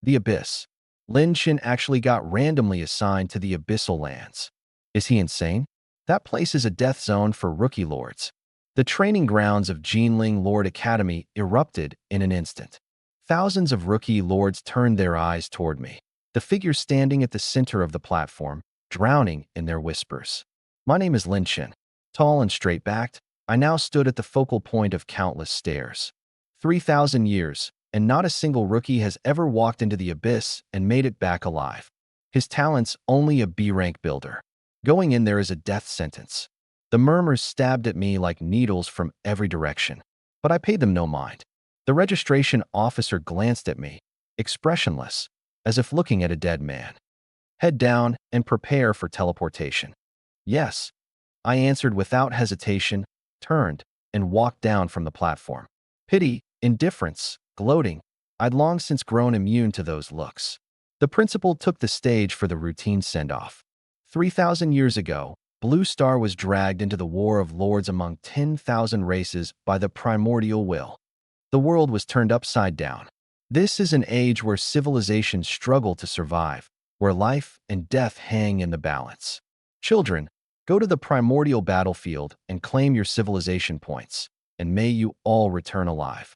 The Abyss. Lin Shin actually got randomly assigned to the Abyssal Lands. Is he insane? That place is a death zone for rookie lords. The training grounds of Jinling Lord Academy erupted in an instant. Thousands of rookie lords turned their eyes toward me, the figure standing at the center of the platform, drowning in their whispers. My name is Lin Shin. Tall and straight-backed, I now stood at the focal point of countless stares. 3,000 years, and not a single rookie has ever walked into the abyss and made it back alive. His talent's only a B-rank builder. Going in there is a death sentence. The murmurs stabbed at me like needles from every direction, but I paid them no mind. The registration officer glanced at me, expressionless, as if looking at a dead man. Head down and prepare for teleportation. Yes, I answered without hesitation, turned, and walked down from the platform. Pity, indifference, gloating, I'd long since grown immune to those looks. The principal took the stage for the routine send-off. 3,000 years ago, Blue Star was dragged into the war of lords among 10,000 races by the primordial will. The world was turned upside down. This is an age where civilizations struggle to survive, where life and death hang in the balance. Children, go to the primordial battlefield and claim your civilization points, and may you all return alive.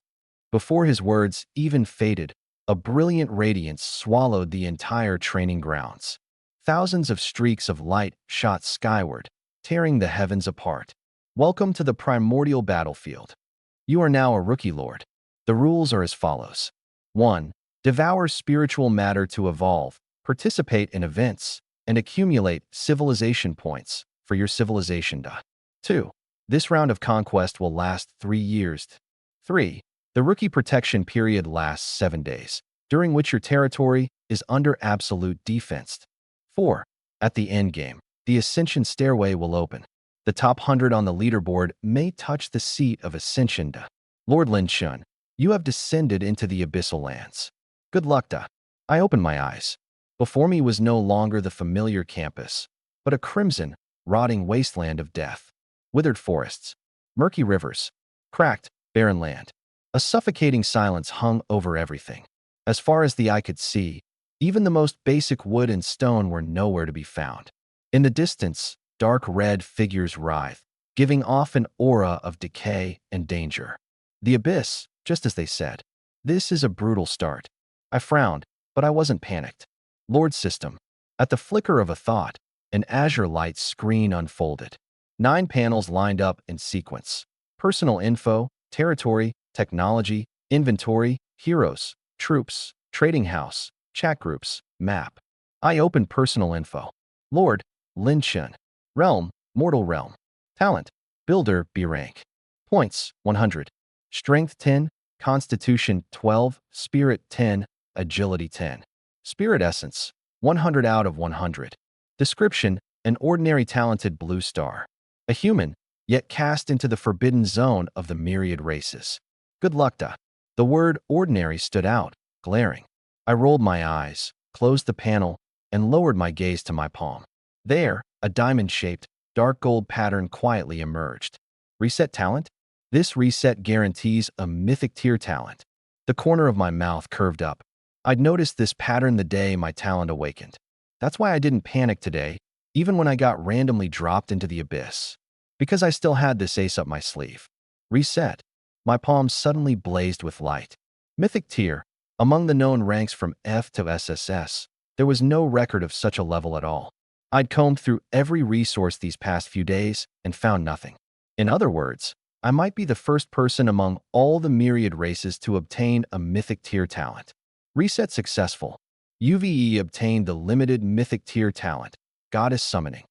Before his words even faded, a brilliant radiance swallowed the entire training grounds. Thousands of streaks of light shot skyward, tearing the heavens apart. Welcome to the primordial battlefield. You are now a rookie lord. The rules are as follows. 1. Devour spiritual matter to evolve, participate in events, and accumulate civilization points for your civilization. 2. This round of conquest will last 3 years. 3. The rookie protection period lasts 7 days, during which your territory is under absolute defense. 4. At the endgame, the ascension stairway will open. The top 100 on the leaderboard may touch the seat of ascension. Lord Lin Shun, you have descended into the Abyssal Lands. Good luck. I opened my eyes. Before me was no longer the familiar campus, but a crimson, rotting wasteland of death. Withered forests, murky rivers, cracked, barren land. A suffocating silence hung over everything. As far as the eye could see, even the most basic wood and stone were nowhere to be found. In the distance, dark red figures writhed, giving off an aura of decay and danger. The abyss, just as they said. This is a brutal start. I frowned, but I wasn't panicked. Lord System. At the flicker of a thought, an azure light screen unfolded. 9 panels lined up in sequence. Personal info, territory, technology, inventory, heroes, troops, trading house, chat groups, map. I opened personal info. Lord, Lin Shun. Realm, Mortal Realm. Talent, Builder, B rank. Points, 100. Strength, 10. Constitution, 12. Spirit, 10. Agility, 10. Spirit Essence, 100 out of 100. Description, an ordinary talented blue star. A human, yet cast into the forbidden zone of the myriad races. Good luck. The word ordinary stood out, glaring. I rolled my eyes, closed the panel, and lowered my gaze to my palm. There, a diamond-shaped, dark gold pattern quietly emerged. Reset talent? This reset guarantees a mythic tier talent. The corner of my mouth curved up. I'd noticed this pattern the day my talent awakened. That's why I didn't panic today, even when I got randomly dropped into the abyss. Because I still had this ace up my sleeve. Reset. My palms suddenly blazed with light. Mythic tier. Among the known ranks from F to SSS, there was no record of such a level at all. I'd combed through every resource these past few days and found nothing. In other words, I might be the first person among all the myriad races to obtain a mythic tier talent. Reset successful. UVE obtained the limited mythic tier talent, Goddess Summoning.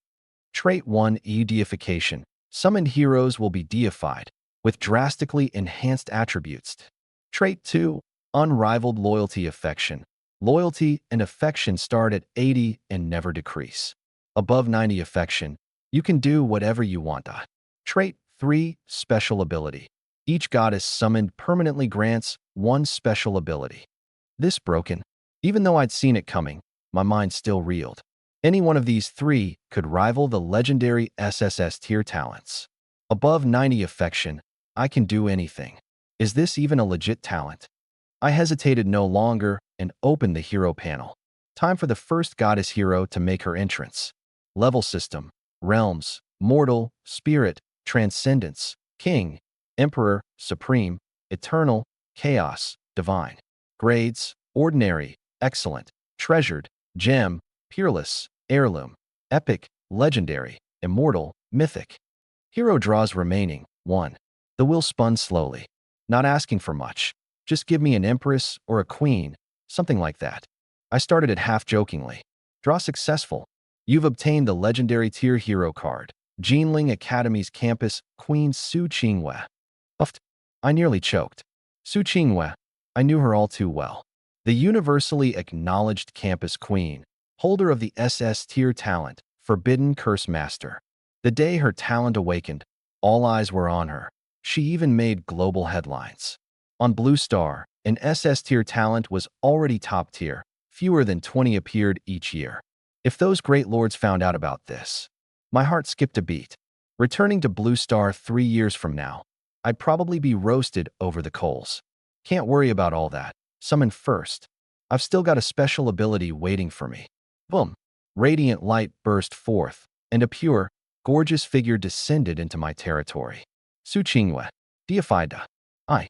Trait 1 deification. Summoned heroes will be deified, with drastically enhanced attributes. Trait 2 unrivaled loyalty affection. Loyalty and affection start at 80 and never decrease. Above 90 affection, you can do whatever you want. Trait 3 special ability. Each goddess summoned permanently grants 1 special ability. This broken. Even though I'd seen it coming, my mind still reeled. Any one of these 3 could rival the legendary SSS tier talents. Above 90 affection, I can do anything. Is this even a legit talent? I hesitated no longer, and opened the hero panel. Time for the first goddess hero to make her entrance. Level system: realms, mortal, spirit, transcendence, king, emperor, supreme, eternal, chaos, divine. Grades: ordinary, excellent, treasured, gem, peerless, heirloom, epic, legendary, immortal, mythic. Hero draws remaining: 1. The wheel spun slowly. Not asking for much. Just give me an empress or a queen, something like that. I started it half-jokingly. Draw successful. You've obtained the legendary tier hero card. Jinling Academy's campus, Queen Su Qingwei. Uffed. I nearly choked. Su Qingwei. I knew her all too well. The universally acknowledged campus queen, holder of the SS tier talent, forbidden curse master. The day her talent awakened, all eyes were on her. She even made global headlines. On Blue Star, an SS tier talent was already top tier. Fewer than 20 appeared each year. If those great lords found out about this, my heart skipped a beat. Returning to Blue Star 3 years from now, I'd probably be roasted over the coals. Can't worry about all that. Summon first. I've still got a special ability waiting for me. Boom. Radiant light burst forth, and a pure, gorgeous figure descended into my territory. Su Qingwei, deified. I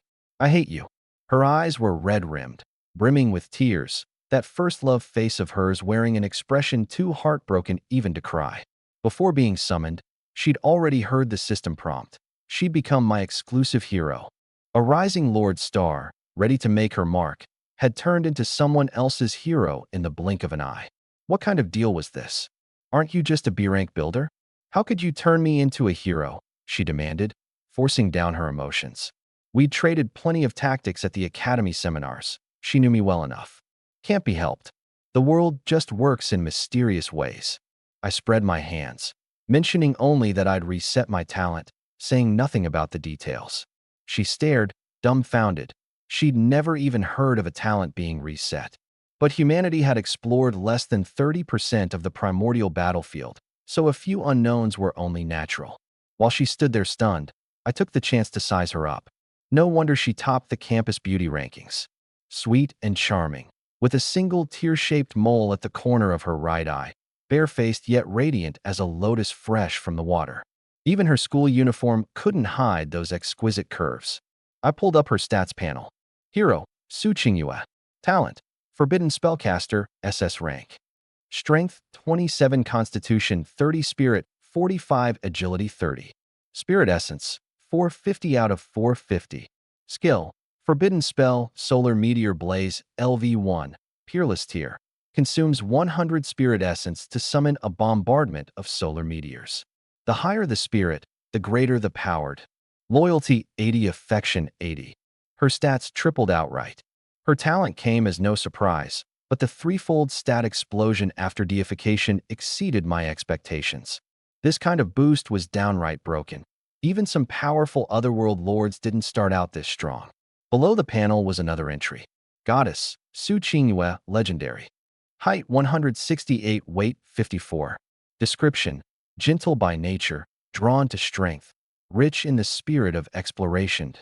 hate you. Her eyes were red-rimmed, brimming with tears, that first love face of hers wearing an expression too heartbroken even to cry. Before being summoned, she'd already heard the system prompt. She'd become my exclusive hero. A rising Lord Star, ready to make her mark, had turned into someone else's hero in the blink of an eye. What kind of deal was this? Aren't you just a B-rank builder? How could you turn me into a hero? She demanded, forcing down her emotions. We'd traded plenty of tactics at the academy seminars. She knew me well enough. Can't be helped. The world just works in mysterious ways. I spread my hands, mentioning only that I'd reset my talent, saying nothing about the details. She stared, dumbfounded. She'd never even heard of a talent being reset. But humanity had explored less than 30% of the primordial battlefield, so a few unknowns were only natural. While she stood there stunned, I took the chance to size her up. No wonder she topped the campus beauty rankings. Sweet and charming, with a single tear-shaped mole at the corner of her right eye, barefaced yet radiant as a lotus fresh from the water. Even her school uniform couldn't hide those exquisite curves. I pulled up her stats panel. Hero, Su Qingwei. Talent, Forbidden Spellcaster, SS rank. Strength, 27. Constitution, 30. Spirit, 45. Agility, 30. Spirit Essence, 450 out of 450. Skill, Forbidden Spell, Solar Meteor Blaze, LV1, Peerless tier. Consumes 100 Spirit Essence to summon a bombardment of solar meteors. The higher the spirit, the greater the powered. Loyalty, 80. Affection, 80. Her stats tripled outright. Her talent came as no surprise, but the threefold stat explosion after deification exceeded my expectations. This kind of boost was downright broken. Even some powerful otherworld lords didn't start out this strong. Below the panel was another entry. Goddess, Su Qingwei, legendary. Height 168, weight 54. Description: gentle by nature, drawn to strength, rich in the spirit of exploration.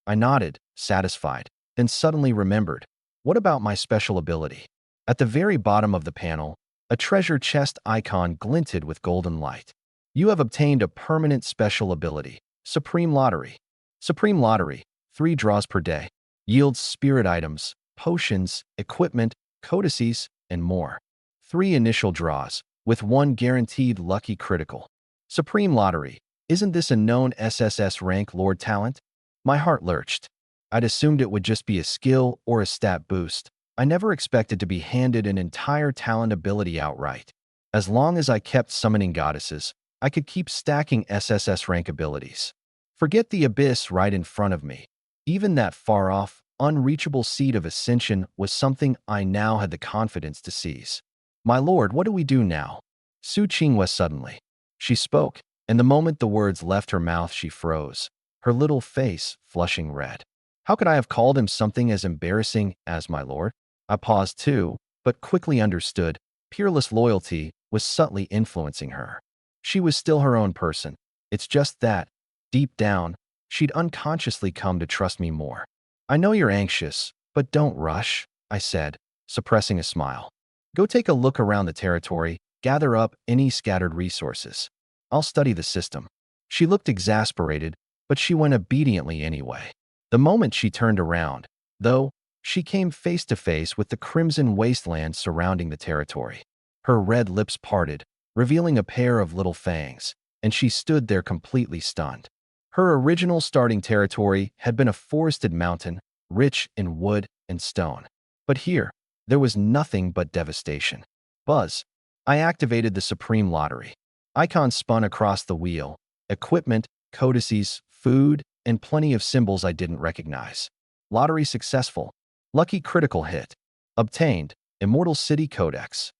I nodded, satisfied, then suddenly remembered. What about my special ability? At the very bottom of the panel, a treasure chest icon glinted with golden light. You have obtained a permanent special ability, Supreme Lottery. Supreme Lottery, 3 draws per day. Yields spirit items, potions, equipment, codices, and more. 3 initial draws, with 1 guaranteed lucky critical. Supreme Lottery, isn't this a known SSS rank lord talent? My heart lurched. I'd assumed it would just be a skill or a stat boost. I never expected to be handed an entire talent ability outright. As long as I kept summoning goddesses, I could keep stacking SSS rank abilities. Forget the abyss right in front of me. Even that far-off, unreachable seed of ascension was something I now had the confidence to seize. My lord, what do we do now? Su Qingwei suddenly. She spoke, and the moment the words left her mouth she froze, her little face flushing red. How could I have called him something as embarrassing as my lord? I paused too, but quickly understood. Peerless loyalty was subtly influencing her. She was still her own person. It's just that, deep down, she'd unconsciously come to trust me more. I know you're anxious, but don't rush, I said. suppressing a smile. Go take a look around the territory, gather up any scattered resources. I'll study the system. She looked exasperated, but she went obediently anyway. The moment she turned around, though, she came face to face with the crimson wasteland surrounding the territory. Her red lips parted, revealing a pair of little fangs, and she stood there completely stunned. Her original starting territory had been a forested mountain, rich in wood and stone. But here, there was nothing but devastation. Buzz. I activated the Supreme Lottery. Icons spun across the wheel, equipment, codices, food, and plenty of symbols I didn't recognize. Lottery successful. Lucky critical hit. Obtained. Immortal City Codex.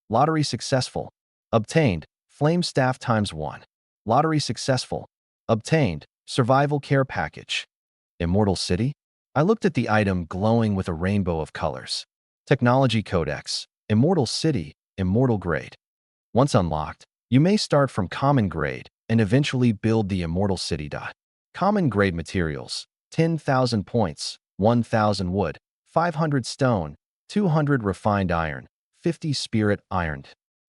Lottery successful. Obtained. Flame Staff ×1. Lottery successful. Obtained. Survival Care Package. Immortal City? I looked at the item glowing with a rainbow of colors. Technology Codex. Immortal City. Immortal Grade. Once unlocked, you may start from Common Grade and eventually build the Immortal City. Common Grade Materials. 10,000 points, 1,000 wood, 500 stone, 200 refined iron, 50 spirit iron.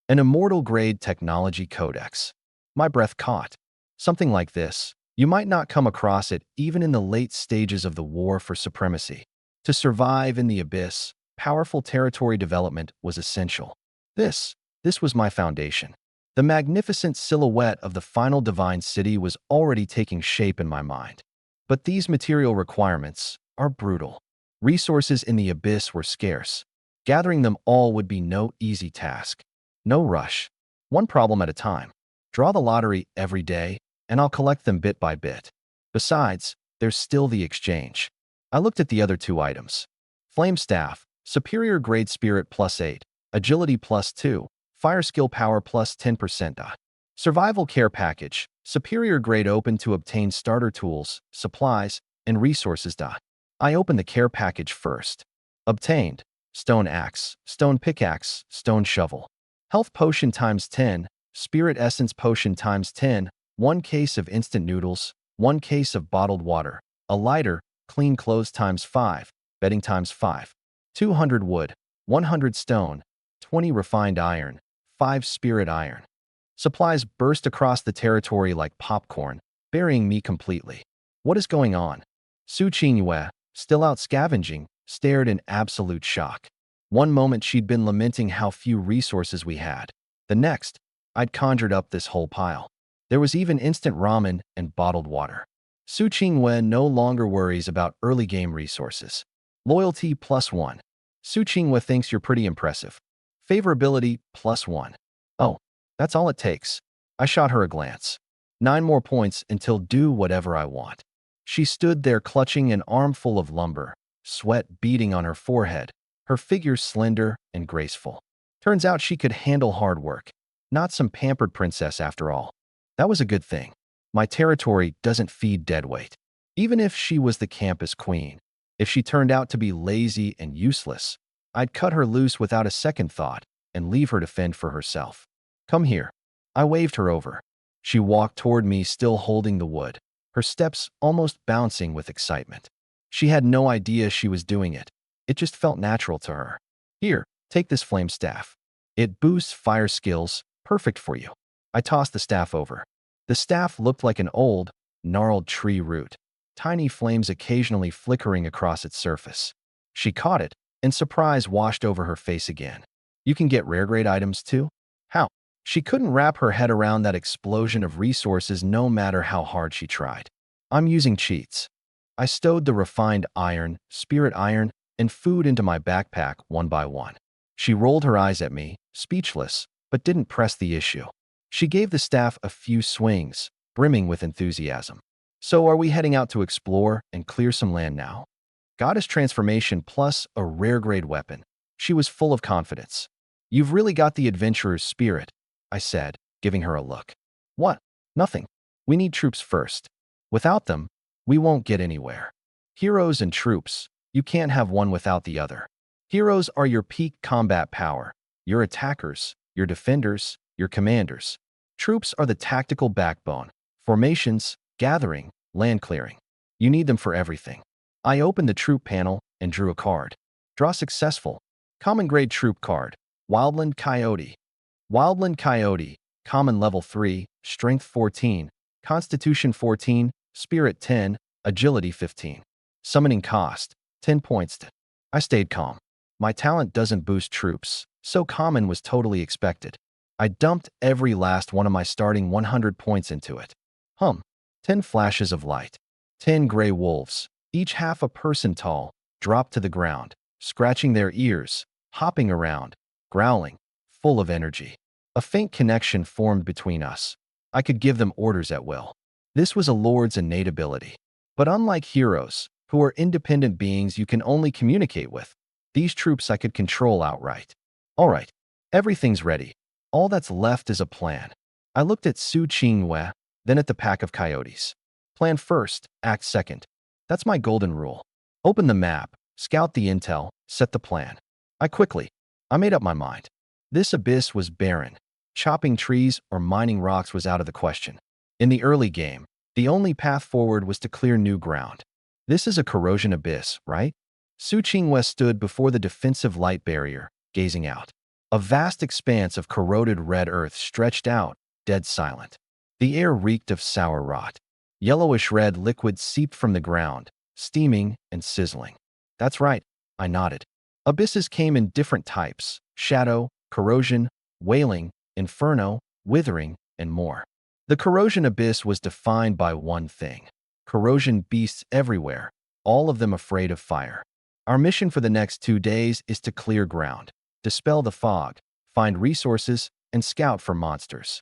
An Immortal Grade Technology Codex. My breath caught. Something like this. You might not come across it even in the late stages of the war for supremacy. To survive in the abyss, powerful territory development was essential. This was my foundation. The magnificent silhouette of the final divine city was already taking shape in my mind. But these material requirements are brutal. Resources in the abyss were scarce. Gathering them all would be no easy task. No rush. One problem at a time. Draw the lottery every day, and I'll collect them bit by bit. Besides, there's still the exchange. I looked at the other two items. Flame Staff, Superior Grade Spirit +8, Agility +2, Fire Skill Power +10%. Survival Care Package, Superior Grade open to obtain starter tools, supplies, and resources. I opened the care package first. Obtained. Stone Axe, Stone Pickaxe, Stone Shovel. Health Potion ×10, Spirit Essence Potion ×10, 1 case of instant noodles, 1 case of bottled water, a lighter, clean clothes ×5, bedding ×5, 200 wood, 100 stone, 20 refined iron, 5 spirit iron. Supplies burst across the territory like popcorn, burying me completely. What is going on? Su Qingyue, still out scavenging, stared in absolute shock. One moment she'd been lamenting how few resources we had. The next, I'd conjured up this whole pile. There was even instant ramen and bottled water. Su Qingyue no longer worries about early game resources. Loyalty +1. Su Qingyue thinks you're pretty impressive. Favorability +1. Oh, that's all it takes. I shot her a glance. 9 more points until do whatever I want. She stood there clutching an armful of lumber, sweat beading on her forehead, her figure slender and graceful. Turns out she could handle hard work. Not some pampered princess after all. That was a good thing. My territory doesn't feed deadweight. Even if she was the campus queen, if she turned out to be lazy and useless, I'd cut her loose without a second thought and leave her to fend for herself. Come here. I waved her over. She walked toward me, still holding the wood, her steps almost bouncing with excitement. She had no idea she was doing it. It just felt natural to her. Here, take this flame staff. It boosts fire skills, perfect for you. I tossed the staff over. The staff looked like an old, gnarled tree root, tiny flames occasionally flickering across its surface. She caught it, and surprise washed over her face again. You can get rare grade items too? How? She couldn't wrap her head around that explosion of resources no matter how hard she tried. I'm using cheats. I stowed the refined iron, spirit iron, and food into my backpack one by one. She rolled her eyes at me, speechless, but didn't press the issue. She gave the staff a few swings, brimming with enthusiasm. So are we heading out to explore and clear some land now? Goddess transformation plus a rare grade weapon. She was full of confidence. You've really got the adventurer's spirit, I said, giving her a look. What? Nothing. We need troops first. Without them, we won't get anywhere. Heroes and troops, you can't have one without the other. Heroes are your peak combat power, your attackers, your defenders, your commanders. Troops are the tactical backbone, formations, gathering, land clearing. You need them for everything. I opened the troop panel and drew a card. Draw successful. Common grade troop card. Wildland Coyote. Wildland Coyote. Common level 3, Strength 14, Constitution 14, Spirit 10, Agility 15. Summoning cost, 10 points. I stayed calm. My talent doesn't boost troops, so common was totally expected. I dumped every last one of my starting 100 points into it. 10 flashes of light. 10 gray wolves, each half a person tall, dropped to the ground, scratching their ears, hopping around, growling, full of energy. A faint connection formed between us. I could give them orders at will. This was a lord's innate ability. But unlike heroes, who are independent beings you can only communicate with, these troops I could control outright. All right, everything's ready. All that's left is a plan. I looked at Su Qingwei, then at the pack of coyotes. Plan first, act second. That's my golden rule. Open the map, scout the intel, set the plan. I made up my mind. This abyss was barren. Chopping trees or mining rocks was out of the question. In the early game, the only path forward was to clear new ground. This is a corrosion abyss, right? Su Qingwei stood before the defensive light barrier, gazing out. A vast expanse of corroded red earth stretched out, dead silent. The air reeked of sour rot. Yellowish-red liquid seeped from the ground, steaming and sizzling. That's right, I nodded. Abysses came in different types: shadow, corrosion, wailing, inferno, withering, and more. The corrosion abyss was defined by one thing: corrosion beasts everywhere, all of them afraid of fire. Our mission for the next 2 days is to clear ground, dispel the fog, find resources, and scout for monsters.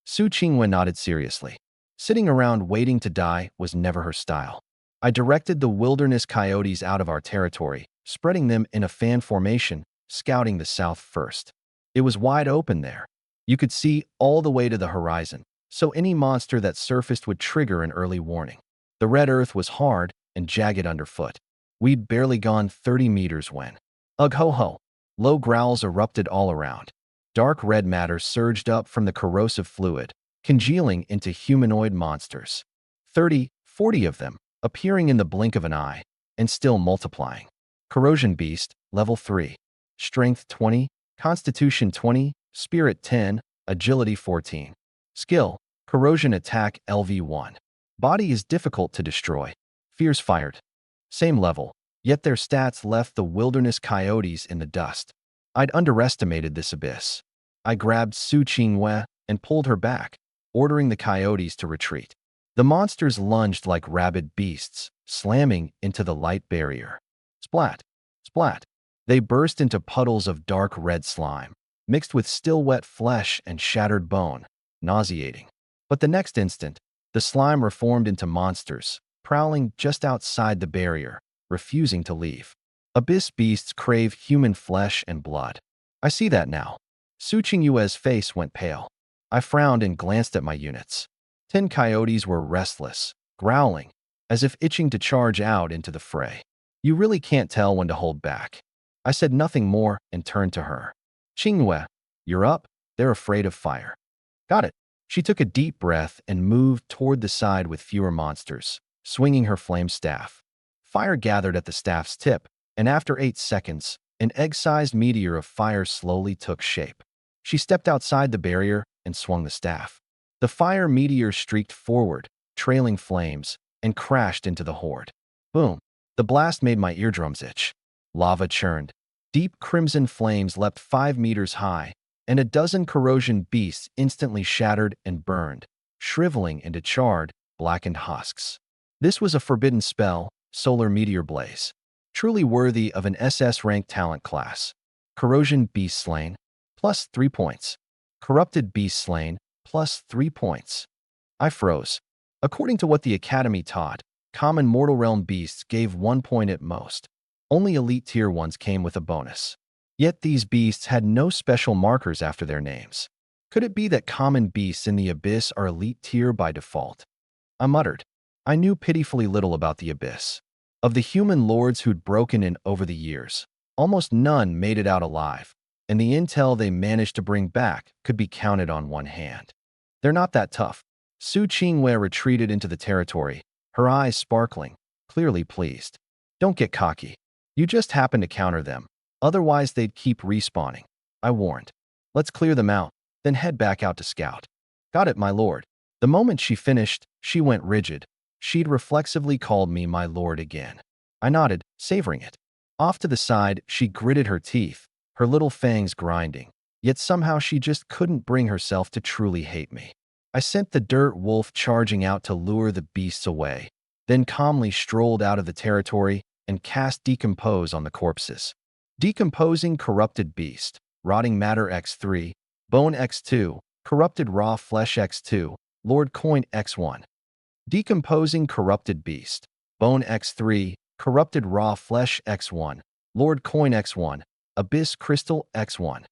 Su Qingwen nodded seriously. Sitting around waiting to die was never her style. I directed the wilderness coyotes out of our territory, spreading them in a fan formation, scouting the south first. It was wide open there. You could see all the way to the horizon, so any monster that surfaced would trigger an early warning. The red earth was hard and jagged underfoot. We'd barely gone 30 meters when, ugh ho ho, low growls erupted all around. Dark red matter surged up from the corrosive fluid, congealing into humanoid monsters. 30, 40 of them, appearing in the blink of an eye, and still multiplying. Corrosion Beast, Level 3. Strength 20, Constitution 20, Spirit 10, Agility 14. Skill, Corrosion Attack LV1. Body is difficult to destroy. Fears fired. Same level, yet their stats left the wilderness coyotes in the dust. I'd underestimated this abyss. I grabbed Su Qingwei and pulled her back, ordering the coyotes to retreat. The monsters lunged like rabid beasts, slamming into the light barrier. Splat! Splat! They burst into puddles of dark red slime, mixed with still wet flesh and shattered bone, nauseating. But the next instant, the slime reformed into monsters, prowling just outside the barrier, refusing to leave. Abyss beasts crave human flesh and blood. I see that now. Su Qingyue's face went pale. I frowned and glanced at my units. 10 coyotes were restless, growling, as if itching to charge out into the fray. You really can't tell when to hold back. I said nothing more and turned to her. Qingwei, you're up. They're afraid of fire. Got it. She took a deep breath and moved toward the side with fewer monsters, swinging her flame staff. Fire gathered at the staff's tip, and after 8 seconds, an egg-sized meteor of fire slowly took shape. She stepped outside the barrier and swung the staff. The fire meteor streaked forward, trailing flames, and crashed into the horde. Boom! The blast made my eardrums itch. Lava churned. Deep crimson flames leapt 5 meters high, and a dozen corrosion beasts instantly shattered and burned, shriveling into charred, blackened husks. This was a forbidden spell, Solar Meteor Blaze, truly worthy of an SS-ranked talent class. Corrosion Beast Slain, plus 3 points. Corrupted Beast Slain, plus 3 points. I froze. According to what the Academy taught, common Mortal Realm beasts gave 1 point at most. Only elite tier ones came with a bonus. Yet these beasts had no special markers after their names. Could it be that common beasts in the Abyss are elite tier by default? I muttered. I knew pitifully little about the Abyss. Of the human lords who'd broken in over the years, almost none made it out alive, and the intel they managed to bring back could be counted on one hand. They're not that tough. Su Qingwei retreated into the territory, her eyes sparkling, clearly pleased. Don't get cocky. You just happened to counter them. Otherwise, they'd keep respawning. I warned. Let's clear them out, then head back out to scout. Got it, my lord. The moment she finished, she went rigid. She'd reflexively called me my lord again. I nodded, savoring it. Off to the side, she gritted her teeth, her little fangs grinding. Yet somehow she just couldn't bring herself to truly hate me. I sent the dirt wolf charging out to lure the beasts away, then calmly strolled out of the territory and cast Decompose on the corpses. Decomposing corrupted beast, rotting matter X3, bone X2, corrupted raw flesh X2, Lord Coin X1. Decomposing corrupted beast, bone X3, corrupted raw flesh X1, Lord Coin X1, abyss crystal X1.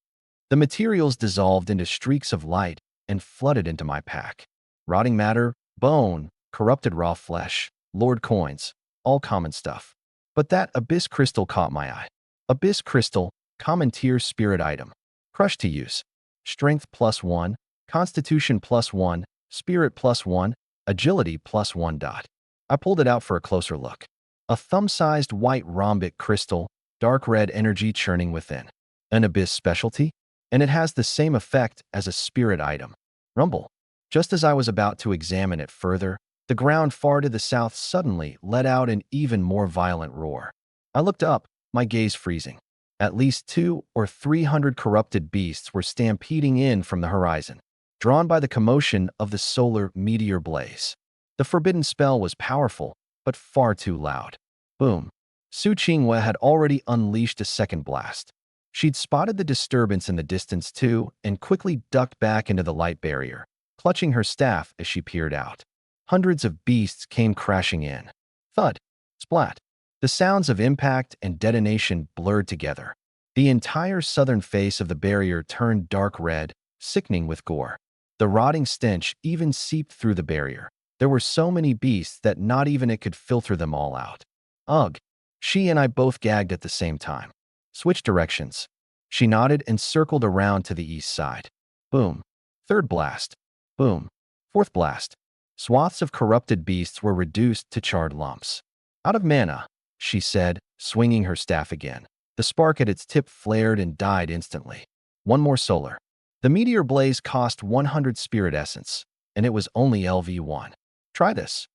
The materials dissolved into streaks of light and flooded into my pack. Rotting matter, bone, corrupted raw flesh, Lord Coins, all common stuff. But that abyss crystal caught my eye. Abyss crystal, common tier spirit item. Crush to use. Strength +1, Constitution +1, Spirit +1, Agility +1. I pulled it out for a closer look. A thumb-sized white rhombic crystal, dark red energy churning within. An abyss specialty? And it has the same effect as a spirit item. Rumble. Just as I was about to examine it further, the ground far to the south suddenly let out an even more violent roar. I looked up, my gaze freezing. At least 200 or 300 corrupted beasts were stampeding in from the horizon, drawn by the commotion of the solar meteor blaze. The forbidden spell was powerful, but far too loud. Boom. Su Qingwei had already unleashed a second blast. She'd spotted the disturbance in the distance too and quickly ducked back into the light barrier, clutching her staff as she peered out. Hundreds of beasts came crashing in. Thud. Splat. The sounds of impact and detonation blurred together. The entire southern face of the barrier turned dark red, sickening with gore. The rotting stench even seeped through the barrier. There were so many beasts that not even it could filter them all out. Ugh. She and I both gagged at the same time. Switch directions. She nodded and circled around to the east side. Boom. Third blast. Boom. Fourth blast. Swaths of corrupted beasts were reduced to charred lumps. Out of mana, she said, swinging her staff again. The spark at its tip flared and died instantly. One more solar. The meteor blaze cost 100 spirit essence, and it was only LV1. Try this.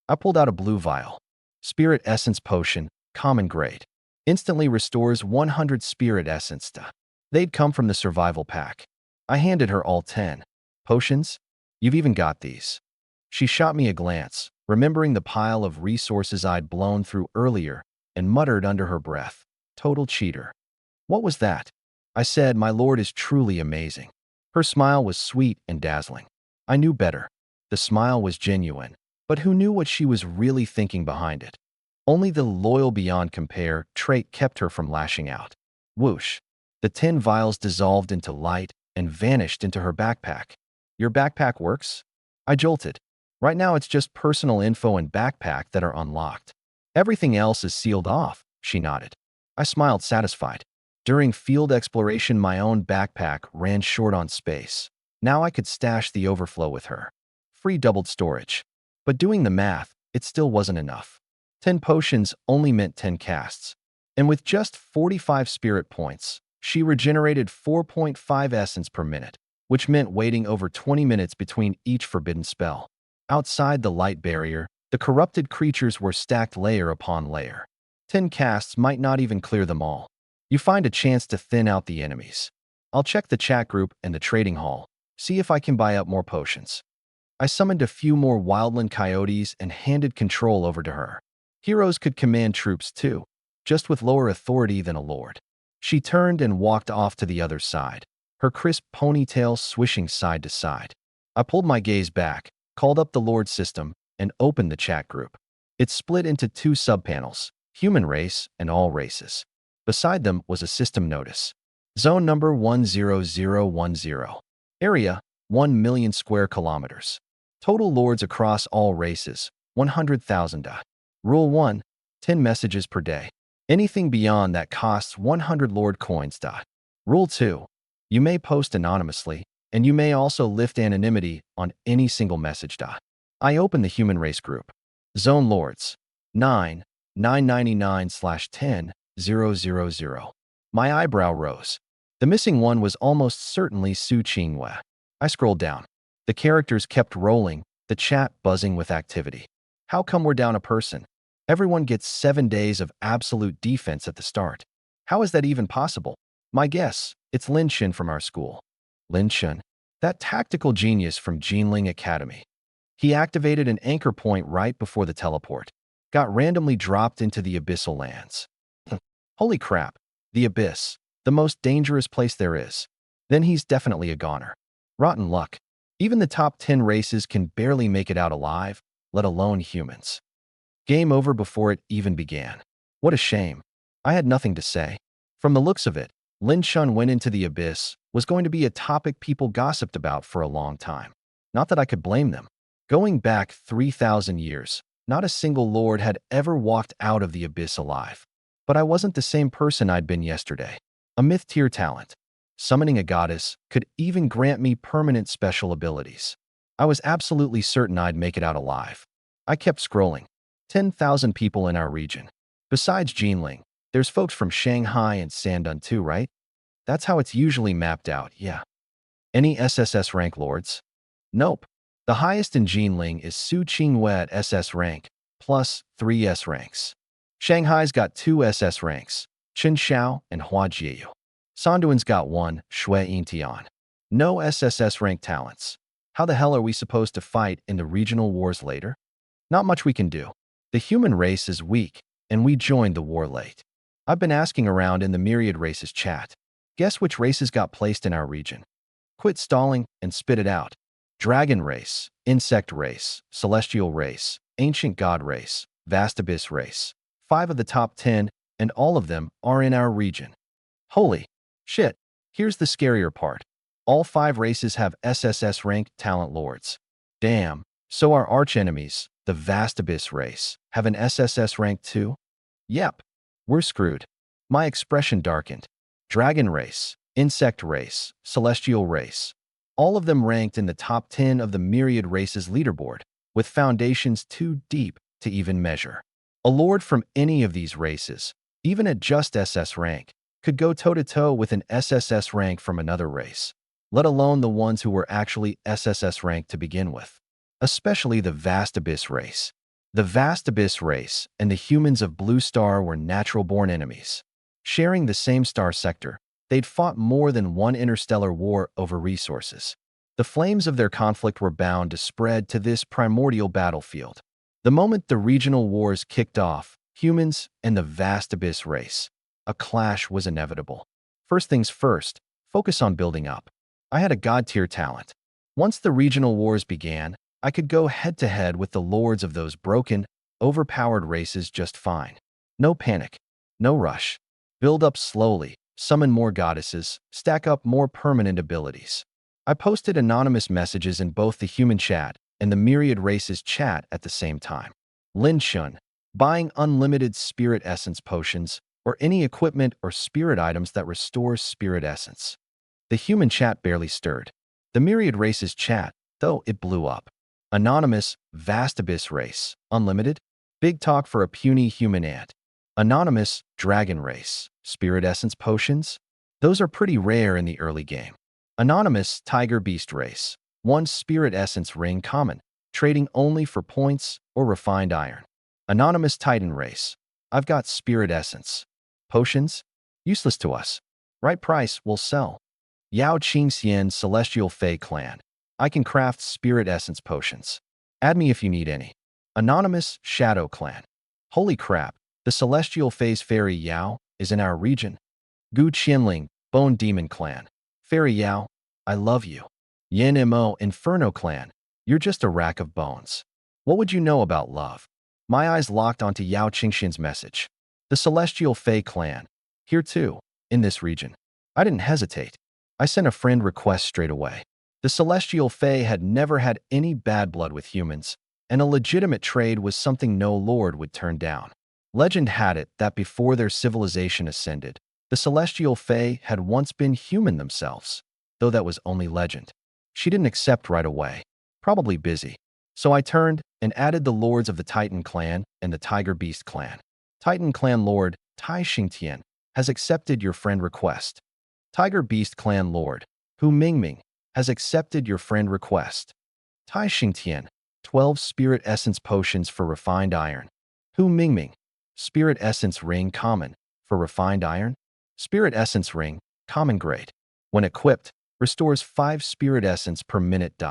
I pulled out a blue vial. Spirit essence potion, common grade. Instantly restores 100 spirit essence. They'd come from the survival pack. I handed her all 10. Potions? You've even got these. She shot me a glance, remembering the pile of resources I'd blown through earlier, and muttered under her breath, "Total cheater." What was that? I said, "My lord is truly amazing." Her smile was sweet and dazzling. I knew better. The smile was genuine, but who knew what she was really thinking behind it? Only the loyal beyond compare trait kept her from lashing out. Whoosh. The 10 vials dissolved into light and vanished into her backpack. Your backpack works? I jolted. Right now it's just personal info and backpack that are unlocked. Everything else is sealed off, she nodded. I smiled satisfied. During field exploration, my own backpack ran short on space. Now I could stash the overflow with her. Free doubled storage. But doing the math, it still wasn't enough. 10 potions only meant 10 casts. And with just 45 spirit points, she regenerated 4.5 essence per minute, which meant waiting over 20 minutes between each forbidden spell. Outside the light barrier, the corrupted creatures were stacked layer upon layer. 10 casts might not even clear them all. You find a chance to thin out the enemies. I'll check the chat group and the trading hall, see if I can buy up more potions. I summoned a few more wildland coyotes and handed control over to her. Heroes could command troops too, just with lower authority than a lord. She turned and walked off to the other side, her crisp ponytail swishing side to side. I pulled my gaze back, called up the lord system, and opened the chat group. It split into 2 subpanels, human race and all races. Beside them was a system notice. Zone number 10010. Area, 1 million square kilometers. Total lords across all races, 100,000. Rule 1, 10 messages per day. Anything beyond that costs 100 lord coins. Rule 2, you may post anonymously, and you may also lift anonymity on any single message. I opened the human race group. Zone lords, 9, 999/10, 000. My eyebrow rose. The missing one was almost certainly Su Qingwei. I scrolled down. The characters kept rolling, the chat buzzing with activity. How come we're down a person? Everyone gets 7 days of absolute defense at the start. How is that even possible? My guess, it's Lin Shin from our school. Lin Shin? That tactical genius from Jinling Academy. He activated an anchor point right before the teleport. Got randomly dropped into the abyssal lands. Holy crap. The abyss. The most dangerous place there is. Then he's definitely a goner. Rotten luck. Even the top 10 races can barely make it out alive, let alone humans. Game over before it even began. What a shame. I had nothing to say. From the looks of it, Lin Shun went into the abyss was going to be a topic people gossiped about for a long time. Not that I could blame them. Going back 3,000 years, not a single lord had ever walked out of the abyss alive. But I wasn't the same person I'd been yesterday. A myth-tier talent. Summoning a goddess could even grant me permanent special abilities. I was absolutely certain I'd make it out alive. I kept scrolling. 10,000 people in our region. Besides Jinling, there's folks from Shanghai and Shandong too, right? That's how it's usually mapped out, yeah. Any SSS rank lords? Nope. The highest in Jinling is Su Qingwei at SS rank, plus 3 S ranks. Shanghai's got 2 SS ranks, Chen Xiao and Hua Jiu. Sanduan's got 1, Shui Yintian. No SSS rank talents. How the hell are we supposed to fight in the regional wars later? Not much we can do. The human race is weak, and we joined the war late. I've been asking around in the myriad races chat. Guess which races got placed in our region? Quit stalling and spit it out. Dragon race, insect race, celestial race, ancient god race, vast abyss race. 5 of the top 10, and all of them are in our region. Holy shit. Here's the scarier part. All 5 races have SSS ranked talent lords. Damn. So our archenemies, the vast abyss race, have an SSS rank too? Yep. We're screwed. My expression darkened. Dragon race, insect race, celestial race. All of them ranked in the top 10 of the myriad races leaderboard, with foundations too deep to even measure. A lord from any of these races, even at just SS rank, could go toe-to-toe with an SSS rank from another race, let alone the ones who were actually SSS ranked to begin with. Especially the vast abyss race. The vast abyss race and the humans of Blue Star were natural-born enemies. Sharing the same star sector, they'd fought more than one interstellar war over resources. The flames of their conflict were bound to spread to this primordial battlefield. The moment the regional wars kicked off, humans and the vast abyss race, a clash was inevitable. First things first, focus on building up. I had a god-tier talent. Once the regional wars began, I could go head-to-head with the lords of those broken, overpowered races just fine. No panic. No rush. Build up slowly, summon more goddesses, stack up more permanent abilities. I posted anonymous messages in both the human chat and the myriad races chat at the same time. Lin Shun, buying unlimited spirit essence potions or any equipment or spirit items that restores spirit essence. The human chat barely stirred. The myriad races chat, though, it blew up. Anonymous, vast abyss race, unlimited, big talk for a puny human ant. Anonymous, dragon race, spirit essence potions? Those are pretty rare in the early game. Anonymous, tiger beast race, 1 spirit essence ring common, trading only for points or refined iron. Anonymous titan race, I've got spirit essence. Potions? Useless to us. Right price, will sell. Yao Qingxian celestial fey clan. I can craft spirit essence potions. Add me if you need any. Anonymous Shadow Clan. Holy crap, the celestial phase Fairy Yao is in our region. Gu Qianling, Bone Demon Clan. Fairy Yao, I love you. Yin Mo Inferno Clan, you're just a rack of bones. What would you know about love? My eyes locked onto Yao Qingxian's message. The celestial Fey Clan. Here too, in this region. I didn't hesitate. I sent a friend request straight away. The celestial Fae had never had any bad blood with humans, and a legitimate trade was something no lord would turn down. Legend had it that before their civilization ascended, the celestial Fae had once been human themselves, though that was only legend. She didn't accept right away, probably busy. So I turned and added the lords of the Titan clan and the Tiger Beast clan. Titan clan lord Tai Xingtian, has accepted your friend request. Tiger Beast Clan Lord, Hu Mingming, has accepted your friend request. Tai Xingtian, 12 Spirit Essence Potions for Refined Iron. Hu Mingming, Spirit Essence Ring Common, for Refined Iron. Spirit Essence Ring, Common Grade. When equipped, restores 5 Spirit Essence per minute.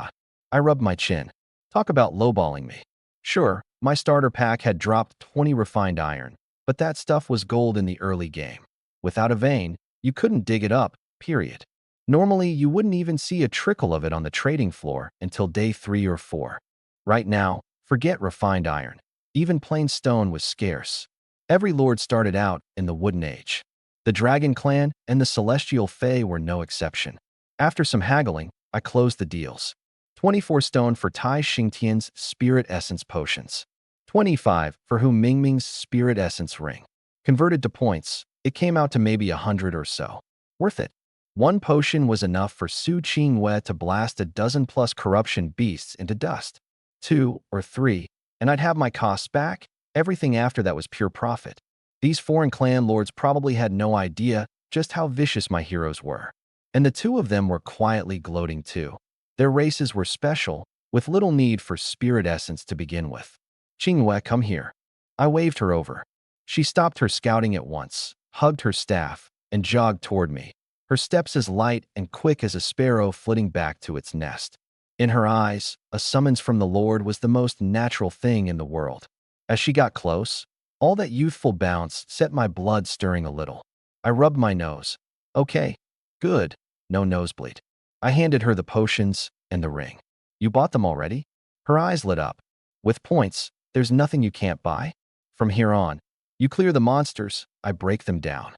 I rubbed my chin. Talk about lowballing me. Sure, my starter pack had dropped 20 Refined Iron, but that stuff was gold in the early game. Without a vein, you couldn't dig it up, period. Normally, you wouldn't even see a trickle of it on the trading floor until day 3 or 4. Right now, forget Refined Iron. Even plain stone was scarce. Every lord started out in the Wooden Age. The Dragon Clan and the Celestial Fae were no exception. After some haggling, I closed the deals. 24 stone for Tai Xingtian's Spirit Essence Potions. 25 for Hu Mingming's Spirit Essence Ring. Converted to points, it came out to maybe 100 or so. Worth it. One potion was enough for Su Qingwei to blast a dozen plus corruption beasts into dust. 2 or 3, and I'd have my costs back. Everything after that was pure profit. These foreign clan lords probably had no idea just how vicious my heroes were. And the 2 of them were quietly gloating too. Their races were special, with little need for spirit essence to begin with. Qingwei, come here. I waved her over. She stopped her scouting at once, hugged her staff, and jogged toward me, her steps as light and quick as a sparrow flitting back to its nest. In her eyes, a summons from the Lord was the most natural thing in the world. As she got close, all that youthful bounce set my blood stirring a little. I rubbed my nose. Okay, good, no nosebleed. I handed her the potions and the ring. You bought them already? Her eyes lit up. With points, there's nothing you can't buy. From here on, you clear the monsters, I break them down.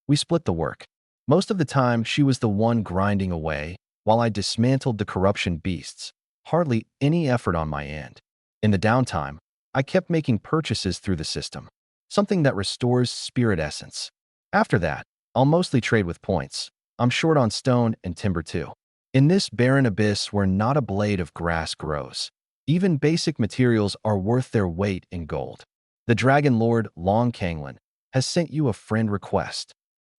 We split the work. Most of the time, she was the one grinding away, while I dismantled the corruption beasts. Hardly any effort on my end. In the downtime, I kept making purchases through the system, something that restores spirit essence. After that, I'll mostly trade with points. I'm short on stone and timber too. In this barren abyss where not a blade of grass grows, even basic materials are worth their weight in gold. The Dragon Lord Long Kanglin has sent you a friend request.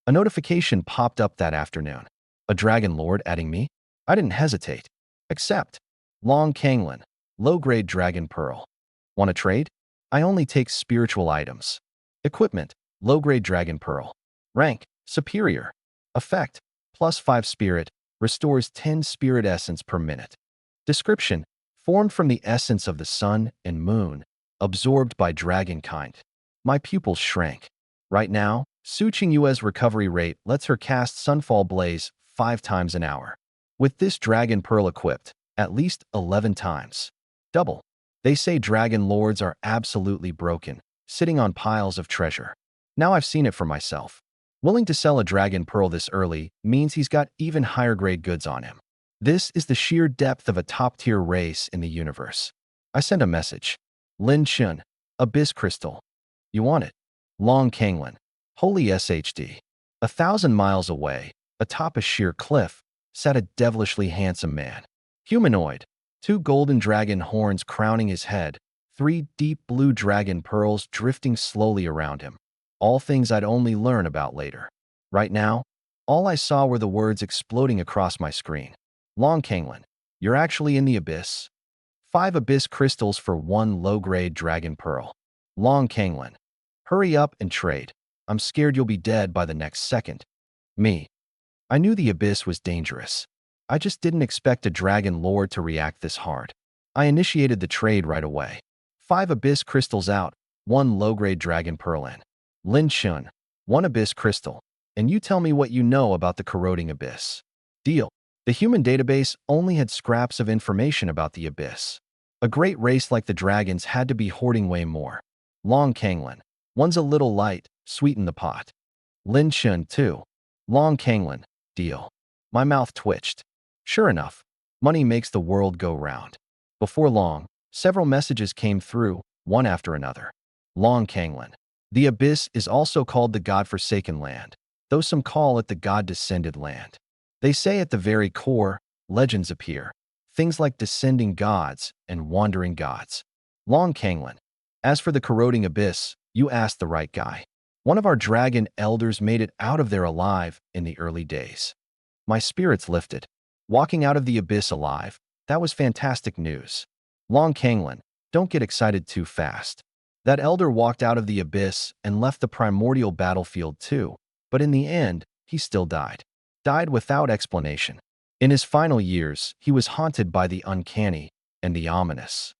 A notification popped up that afternoon. A Dragon Lord adding me? I didn't hesitate. Accept. Long Kanglin, low-grade Dragon Pearl. Want to trade? I only take spiritual items. Equipment, low-grade Dragon Pearl. Rank, superior. Effect, +5 spirit, restores 10 spirit essence per minute. Description, formed from the essence of the sun and moon, absorbed by dragonkind. My pupils shrank. Right now, Su Qingyue's recovery rate lets her cast Sunfall Blaze 5 times an hour. With this Dragon Pearl equipped, at least 11 times. Double. They say Dragon Lords are absolutely broken, sitting on piles of treasure. Now I've seen it for myself. Willing to sell a Dragon Pearl this early means he's got even higher grade goods on him. This is the sheer depth of a top-tier race in the universe. I sent a message. Lin Chun, Abyss Crystal. You want it? Long Kanglin, Holy SHD. 1,000 miles away, atop a sheer cliff, sat a devilishly handsome man. Humanoid, 2 golden dragon horns crowning his head, 3 deep blue dragon pearls drifting slowly around him. All things I'd only learn about later. Right now, all I saw were the words exploding across my screen. Long Kanglin, you're actually in the abyss. 5 abyss crystals for 1 low-grade dragon pearl. Long Kanglin, hurry up and trade. I'm scared you'll be dead by the next second. Me. I knew the abyss was dangerous. I just didn't expect a dragon lord to react this hard. I initiated the trade right away. 5 abyss crystals out, 1 low-grade dragon pearl in. Lin Chun, 1 abyss crystal, and you tell me what you know about the corroding abyss. Deal. The human database only had scraps of information about the abyss. A great race like the dragons had to be hoarding way more. Long Kanglin, 1's a little light, sweeten the pot. Lin Chun 2. Long Kanglin, deal. My mouth twitched. Sure enough, money makes the world go round. Before long, several messages came through, one after another. Long Kanglin. The abyss is also called the God-forsaken land, though some call it the God-descended land. They say at the very core, legends appear, things like descending gods and wandering gods. Long Kanglin. As for the corroding abyss, you asked the right guy. One of our dragon elders made it out of there alive in the early days. My spirits lifted. Walking out of the abyss alive, that was fantastic news. Long Kanglin, don't get excited too fast. That elder walked out of the abyss and left the primordial battlefield too, but in the end, he still died. Died without explanation. In his final years, he was haunted by the uncanny and the ominous.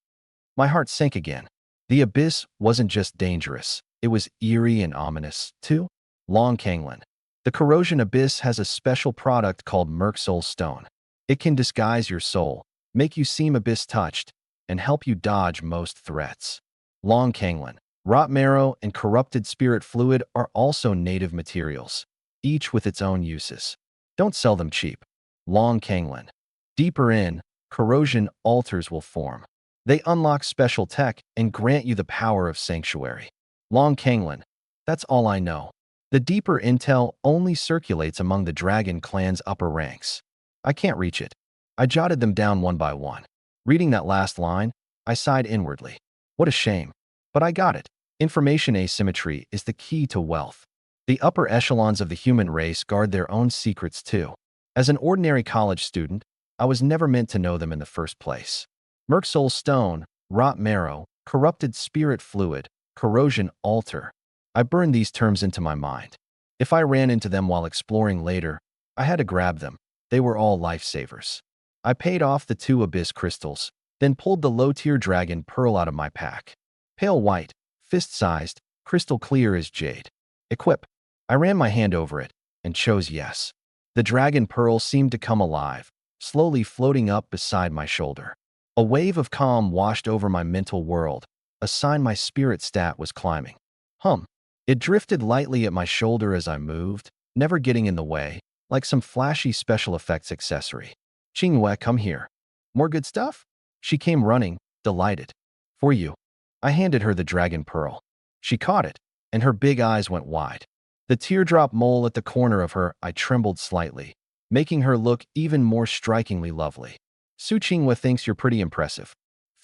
My heart sank again. The abyss wasn't just dangerous, it was eerie and ominous, too. Long Kanglin. The corrosion abyss has a special product called Merc Soul Stone. It can disguise your soul, make you seem abyss-touched, and help you dodge most threats. Long Kanglin. Rot marrow and corrupted spirit fluid are also native materials, each with its own uses. Don't sell them cheap. Long Kanglin. Deeper in, corrosion altars will form. They unlock special tech and grant you the power of sanctuary. Long Kanglin. That's all I know. The deeper intel only circulates among the dragon clan's upper ranks. I can't reach it. I jotted them down one by one. Reading that last line, I sighed inwardly. What a shame. But I got it. Information asymmetry is the key to wealth. The upper echelons of the human race guard their own secrets too. As an ordinary college student, I was never meant to know them in the first place. Merc Soul Stone, Rot Marrow, Corrupted Spirit Fluid, Corrosion Altar. I burned these terms into my mind. If I ran into them while exploring later, I had to grab them. They were all lifesavers. I paid off the 2 abyss crystals, then pulled the low-tier dragon pearl out of my pack. Pale white, fist-sized, crystal clear as jade. Equip. I ran my hand over it and chose yes. The dragon pearl seemed to come alive, slowly floating up beside my shoulder. A wave of calm washed over my mental world, a sign my spirit stat was climbing. It drifted lightly at my shoulder as I moved, never getting in the way, like some flashy special effects accessory. Qingyue, come here. More good stuff? She came running, delighted. For you. I handed her the dragon pearl. She caught it, and her big eyes went wide. The teardrop mole at the corner of her eye trembled slightly, making her look even more strikingly lovely. Su Qingyue thinks you're pretty impressive.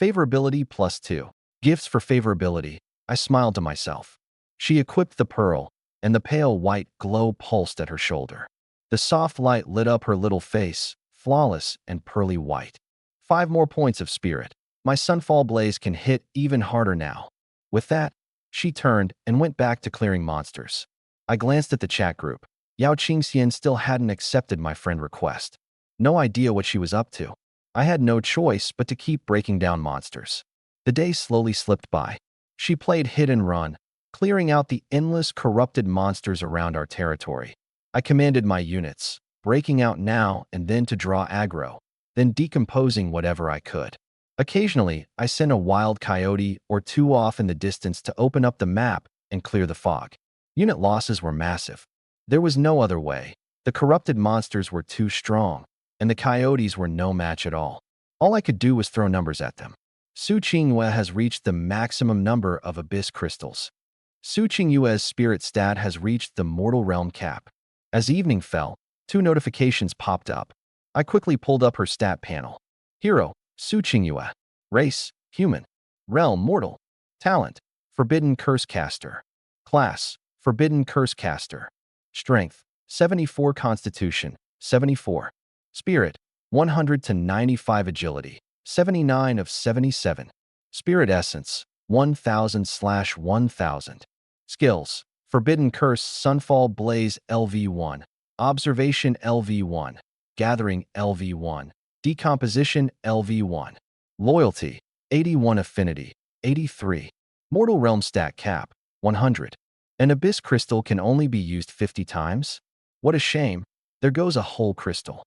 Favorability +2. Gifts for favorability. I smiled to myself. She equipped the pearl, and the pale white glow pulsed at her shoulder. The soft light lit up her little face, flawless and pearly white. 5 more points of spirit. My sunfall blaze can hit even harder now. With that, she turned and went back to clearing monsters. I glanced at the chat group. Yao Qingxian still hadn't accepted my friend request. No idea what she was up to. I had no choice but to keep breaking down monsters. The day slowly slipped by. She played hit and run, clearing out the endless corrupted monsters around our territory. I commanded my units, breaking out now and then to draw aggro, then decomposing whatever I could. Occasionally, I sent a wild coyote or 2 off in the distance to open up the map and clear the fog. Unit losses were massive. There was no other way. The corrupted monsters were too strong, and the coyotes were no match at all. All I could do was throw numbers at them. Su Qingyue has reached the maximum number of abyss crystals. Su Qingyue's spirit stat has reached the mortal realm cap. As evening fell, 2 notifications popped up. I quickly pulled up her stat panel. Hero, Su Qingyue. Race, human. Realm, mortal. Talent, forbidden curse caster. Class, forbidden curse caster. Strength, 74. Constitution, 74. Spirit, 100 to 95. Agility, 79 of 77. Spirit essence, 1000/1000. Skills, forbidden curse, sunfall blaze LV1. Observation LV1. Gathering LV1. Decomposition LV1. Loyalty 81. Affinity 83. Mortal realm stat cap 100. An abyss crystal can only be used 50 times? What a shame. There goes a whole crystal.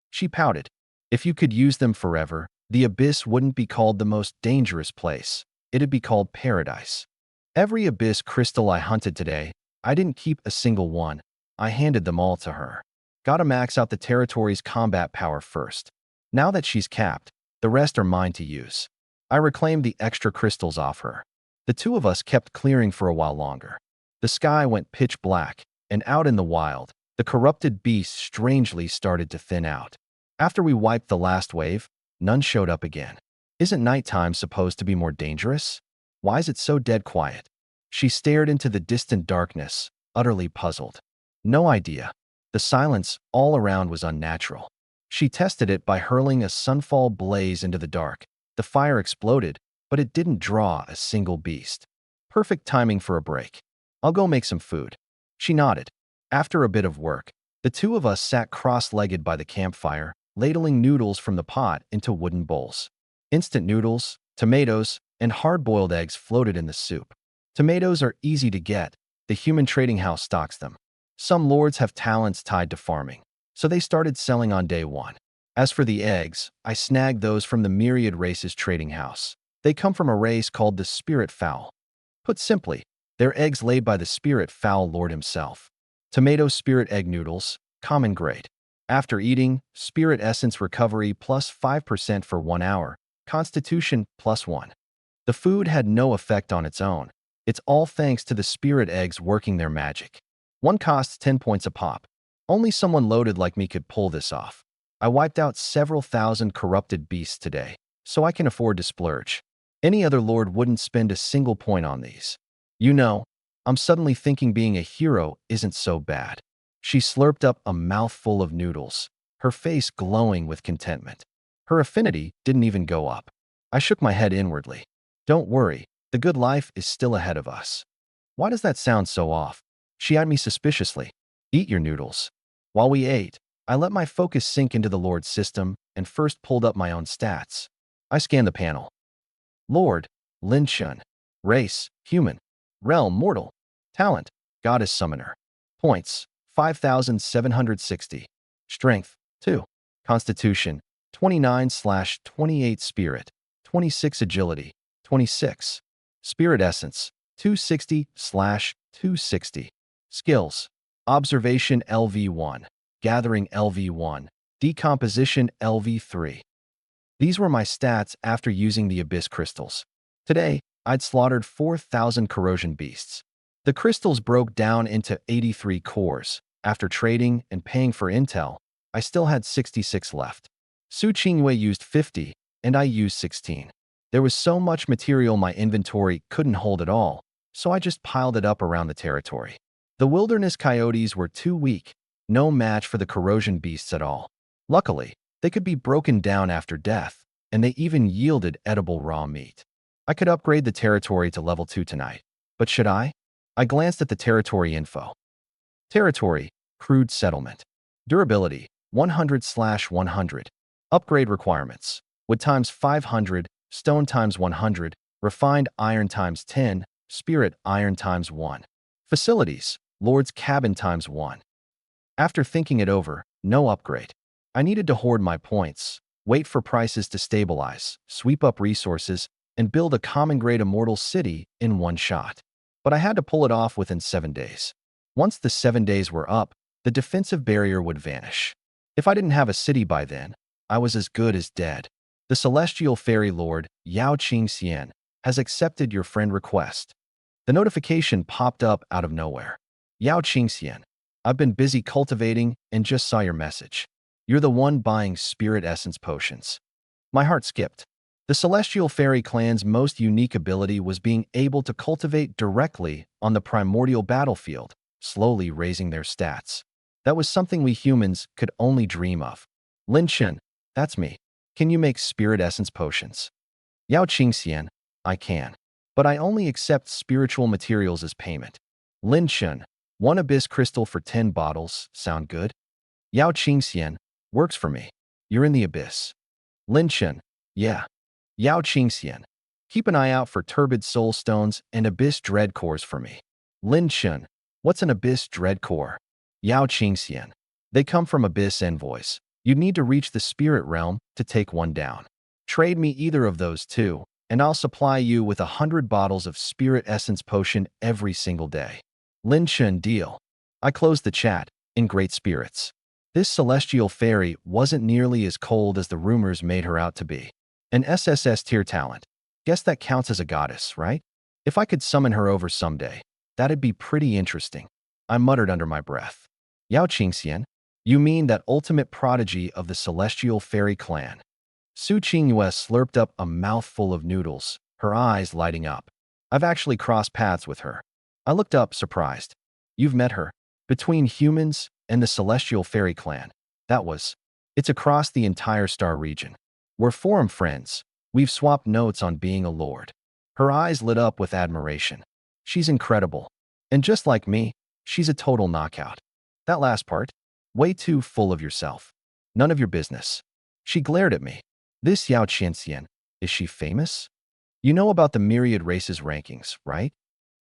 She pouted. If you could use them forever, the abyss wouldn't be called the most dangerous place. It'd be called paradise. Every abyss crystal I hunted today, I didn't keep a single one. I handed them all to her. Gotta max out the territory's combat power first. Now that she's capped, the rest are mine to use. I reclaimed the extra crystals off her. The 2 of us kept clearing for a while longer. The sky went pitch black, and out in the wild, the corrupted beasts strangely started to thin out. After we wiped the last wave, none showed up again. Isn't nighttime supposed to be more dangerous? Why is it so dead quiet? She stared into the distant darkness, utterly puzzled. No idea. The silence all around was unnatural. She tested it by hurling a sunfall blaze into the dark. The fire exploded, but it didn't draw a single beast. Perfect timing for a break. I'll go make some food. She nodded. After a bit of work, the two of us sat cross-legged by the campfire, ladling noodles from the pot into wooden bowls. Instant noodles, tomatoes, and hard-boiled eggs floated in the soup. Tomatoes are easy to get. The human trading house stocks them. Some lords have talents tied to farming, so they started selling on day one. As for the eggs, I snagged those from the Myriad Races trading house. They come from a race called the Spirit Fowl. Put simply, they're eggs laid by the Spirit Fowl Lord himself. Tomato Spirit Egg Noodles, common grade. After eating, Spirit Essence Recovery plus 5% for 1 hour, Constitution plus 1. The food had no effect on its own. It's all thanks to the Spirit Eggs working their magic. One costs 10 points a pop. Only someone loaded like me could pull this off. I wiped out several thousand corrupted beasts today, so I can afford to splurge. Any other lord wouldn't spend a single point on these. You know, I'm suddenly thinking being a hero isn't so bad. She slurped up a mouthful of noodles, her face glowing with contentment. Her affinity didn't even go up. I shook my head inwardly. Don't worry, the good life is still ahead of us. Why does that sound so off? She eyed me suspiciously. Eat your noodles. While we ate, I let my focus sink into the Lord's system and first pulled up my own stats. I scanned the panel. Lord, Lin Shun. Race, human. Realm, mortal. Talent, goddess summoner. Points, 5,760. Strength, 2. Constitution, 29/28. Spirit, 26. Agility, 26. Spirit Essence, 260/260. Skills, Observation LV1, Gathering LV1, Decomposition LV3. These were my stats after using the Abyss crystals. Today, I'd slaughtered 4,000 corrosion beasts. The crystals broke down into 83 cores. After trading and paying for intel, I still had 66 left. Su Qingwei used 50, and I used 16. There was so much material my inventory couldn't hold it all, so I just piled it up around the territory. The wilderness coyotes were too weak, no match for the corrosion beasts at all. Luckily, they could be broken down after death, and they even yielded edible raw meat. I could upgrade the territory to level 2 tonight, but should I? I glanced at the territory info. Territory, crude settlement. Durability, 100/100. Upgrade requirements, wood times 500, stone times 100, refined iron times 10, spirit iron times 1. Facilities, Lord's cabin times 1. After thinking it over, no upgrade. I needed to hoard my points, wait for prices to stabilize, sweep up resources, and build a common-grade immortal city in one shot. But I had to pull it off within 7 days. Once the 7 days were up, the defensive barrier would vanish. If I didn't have a city by then, I was as good as dead. The celestial fairy lord, Yao Qingxian, has accepted your friend request. The notification popped up out of nowhere. Yao Qingxian, I've been busy cultivating and just saw your message. You're the one buying spirit essence potions. My heart skipped. The celestial fairy clan's most unique ability was being able to cultivate directly on the primordial battlefield, slowly raising their stats. That was something we humans could only dream of. Lin Chen, that's me. Can you make spirit essence potions? Yao Qingxian, I can. But I only accept spiritual materials as payment. Lin Chen, 1 abyss crystal for 10 bottles, sound good? Yao Qingxian, works for me. You're in the abyss. Lin Chen, yeah. Yao Qingxian, keep an eye out for turbid soul stones and abyss dread cores for me. Lin Chen, what's an abyss dread core? Yao Qingxian, they come from abyss envoys. You'd need to reach the spirit realm to take one down. Trade me either of those two, and I'll supply you with 100 bottles of spirit essence potion every single day. Lin Chen, deal. I closed the chat, in great spirits. This celestial fairy wasn't nearly as cold as the rumors made her out to be. An SSS tier talent. Guess that counts as a goddess, right? If I could summon her over someday, that'd be pretty interesting. I muttered under my breath. Yao Qingxian, you mean that ultimate prodigy of the celestial fairy clan? Su Qingyue slurped up a mouthful of noodles, her eyes lighting up. I've actually crossed paths with her. I looked up, surprised. You've met her? Between humans and the celestial fairy clan. That was. It's across the entire star region. We're forum friends. We've swapped notes on being a lord. Her eyes lit up with admiration. She's incredible. And just like me, she's a total knockout. That last part? Way too full of yourself. None of your business. She glared at me. This Yao Qianxian, is she famous? You know about the myriad races rankings, right?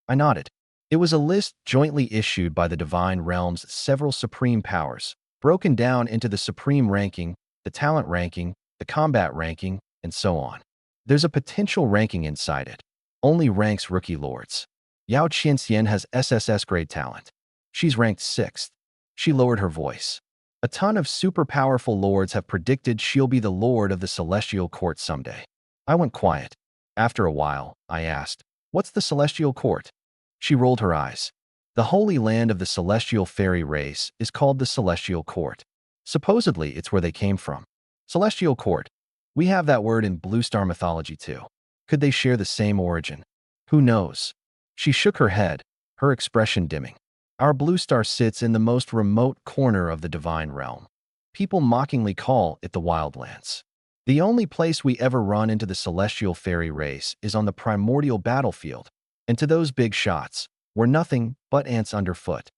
I nodded. It was a list jointly issued by the Divine Realm's several supreme powers, broken down into the supreme ranking, the talent ranking, the combat ranking, and so on. There's a potential ranking inside it. Only ranks rookie lords. Yao Qianxian has SSS grade talent. She's ranked 6th. She lowered her voice. A ton of super powerful lords have predicted she'll be the lord of the Celestial Court someday. I went quiet. After a while, I asked, "What's the Celestial Court?" She rolled her eyes. The holy land of the celestial fairy race is called the Celestial Court. Supposedly, it's where they came from. Celestial Court. We have that word in Blue Star mythology too. Could they share the same origin? Who knows? She shook her head, her expression dimming. Our Blue Star sits in the most remote corner of the Divine Realm. People mockingly call it the Wildlands. The only place we ever run into the celestial fairy race is on the primordial battlefield, and to those big shots, we're nothing but ants underfoot.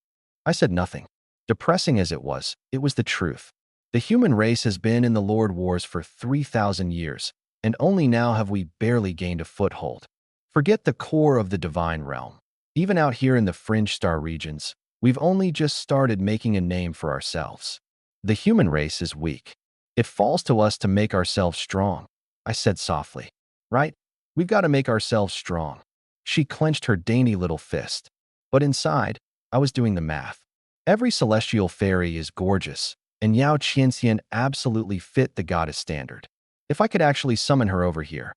I said nothing. Depressing as it was the truth. The human race has been in the Lord Wars for 3,000 years, and only now have we barely gained a foothold. Forget the core of the Divine Realm. Even out here in the fringe star regions, we've only just started making a name for ourselves. The human race is weak. It falls to us to make ourselves strong, I said softly. Right? We've got to make ourselves strong. She clenched her dainty little fist. But inside, I was doing the math. Every celestial fairy is gorgeous, and Yao Qianxian absolutely fit the goddess standard. If I could actually summon her over here,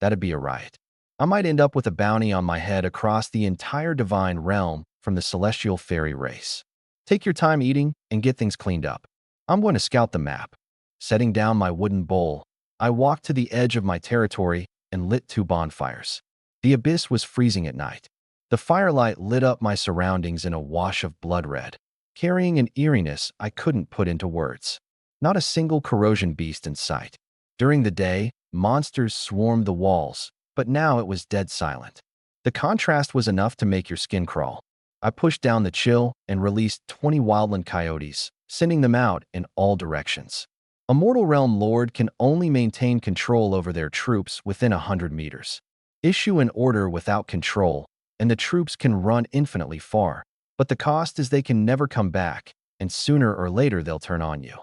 that'd be a riot. I might end up with a bounty on my head across the entire Divine Realm from the celestial fairy race. Take your time eating and get things cleaned up. I'm going to scout the map. Setting down my wooden bowl, I walked to the edge of my territory and lit 2 bonfires. The abyss was freezing at night. The firelight lit up my surroundings in a wash of blood red, carrying an eeriness I couldn't put into words. Not a single corrosion beast in sight. During the day, monsters swarmed the walls, but now it was dead silent. The contrast was enough to make your skin crawl. I pushed down the chill and released 20 wildland coyotes, sending them out in all directions. A Mortal Realm Lord can only maintain control over their troops within 100 meters. Issue an order without control, and the troops can run infinitely far, but the cost is they can never come back, and sooner or later they'll turn on you.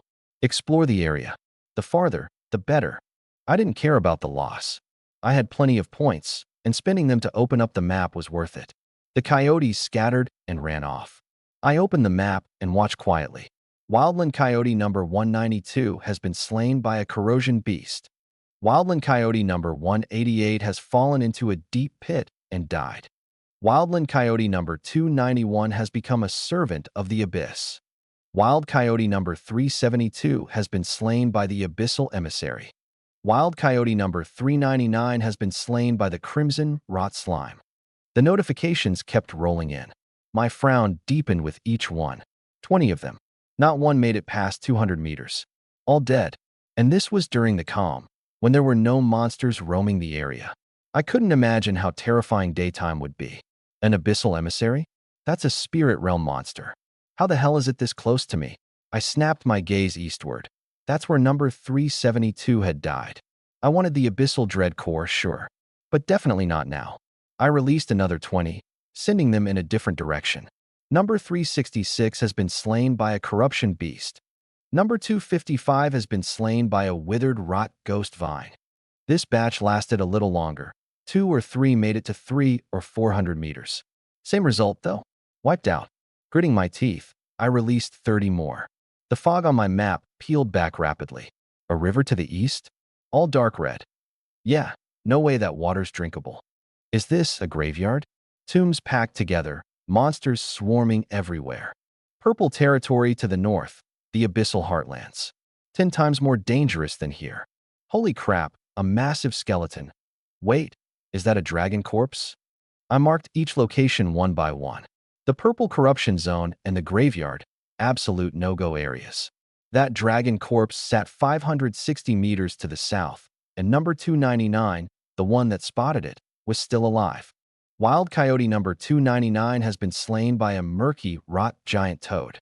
Explore the area. The farther, the better. I didn't care about the loss. I had plenty of points, and spending them to open up the map was worth it. The coyotes scattered and ran off. I opened the map and watched quietly. Wildland Coyote number 192 has been slain by a corrosion beast. Wildland Coyote number 188 has fallen into a deep pit and died. Wildland Coyote number 291 has become a servant of the abyss. Wild Coyote number 372 has been slain by the abyssal emissary. Wild Coyote number 399 has been slain by the crimson rot slime. The notifications kept rolling in. My frown deepened with each one. 20 of them. Not one made it past 200 meters. All dead. And this was during the calm, when there were no monsters roaming the area. I couldn't imagine how terrifying daytime would be. An abyssal emissary? That's a spirit realm monster. How the hell is it this close to me? I snapped my gaze eastward. That's where number 372 had died. I wanted the abyssal dread core, sure, but definitely not now. I released another 20, sending them in a different direction. Number 366 has been slain by a corruption beast. Number 255 has been slain by a withered rot ghost vine. This batch lasted a little longer. 2 or 3 made it to 300 or 400 meters. Same result, though. Wiped out. Gritting my teeth, I released 30 more. The fog on my map peeled back rapidly. A river to the east? All dark red. Yeah, no way that water's drinkable. Is this a graveyard? Tombs packed together, monsters swarming everywhere. Purple territory to the north, the abyssal heartlands. 10 times more dangerous than here. Holy crap, a massive skeleton. Wait, Is that a dragon corpse? I marked each location one by one. The purple corruption zone and the graveyard, absolute no-go areas. That dragon corpse sat 560 meters to the south, and number 299, the one that spotted it, was still alive. Wild coyote number 299 has been slain by a murky, rot giant toad.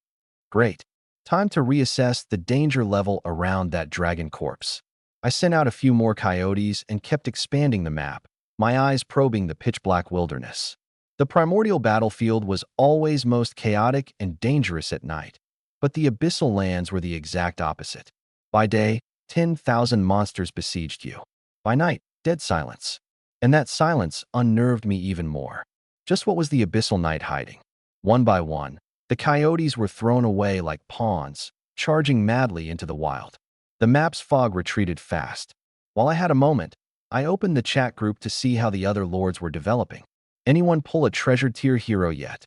Great. Time to reassess the danger level around that dragon corpse. I sent out a few more coyotes and kept expanding the map, my eyes probing the pitch-black wilderness. The primordial battlefield was always most chaotic and dangerous at night, but the abyssal lands were the exact opposite. By day, 10,000 monsters besieged you. By night, dead silence. And that silence unnerved me even more. Just what was the abyssal night hiding? One by one, the coyotes were thrown away like pawns, charging madly into the wild. The map's fog retreated fast. While I had a moment, I opened the chat group to see how the other lords were developing. Anyone pull a treasured tier hero yet?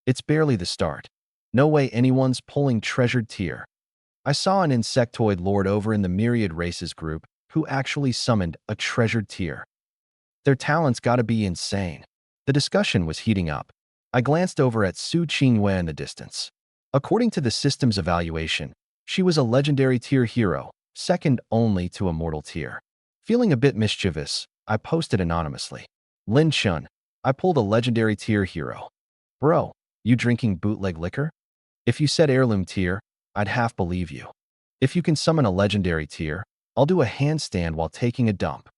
It's barely the start. No way anyone's pulling treasured tier. I saw an insectoid lord over in the myriad races group who actually summoned a treasured tier. Their talents gotta be insane. The discussion was heating up. I glanced over at Su Qingwei in the distance. According to the system's evaluation, she was a legendary tier hero, second only to a mortal tier. Feeling a bit mischievous, I posted anonymously. Lin Chun, I pulled a legendary tier hero. Bro, you drinking bootleg liquor? If you said heirloom tier, I'd half believe you. If you can summon a legendary tier, I'll do a handstand while taking a dump.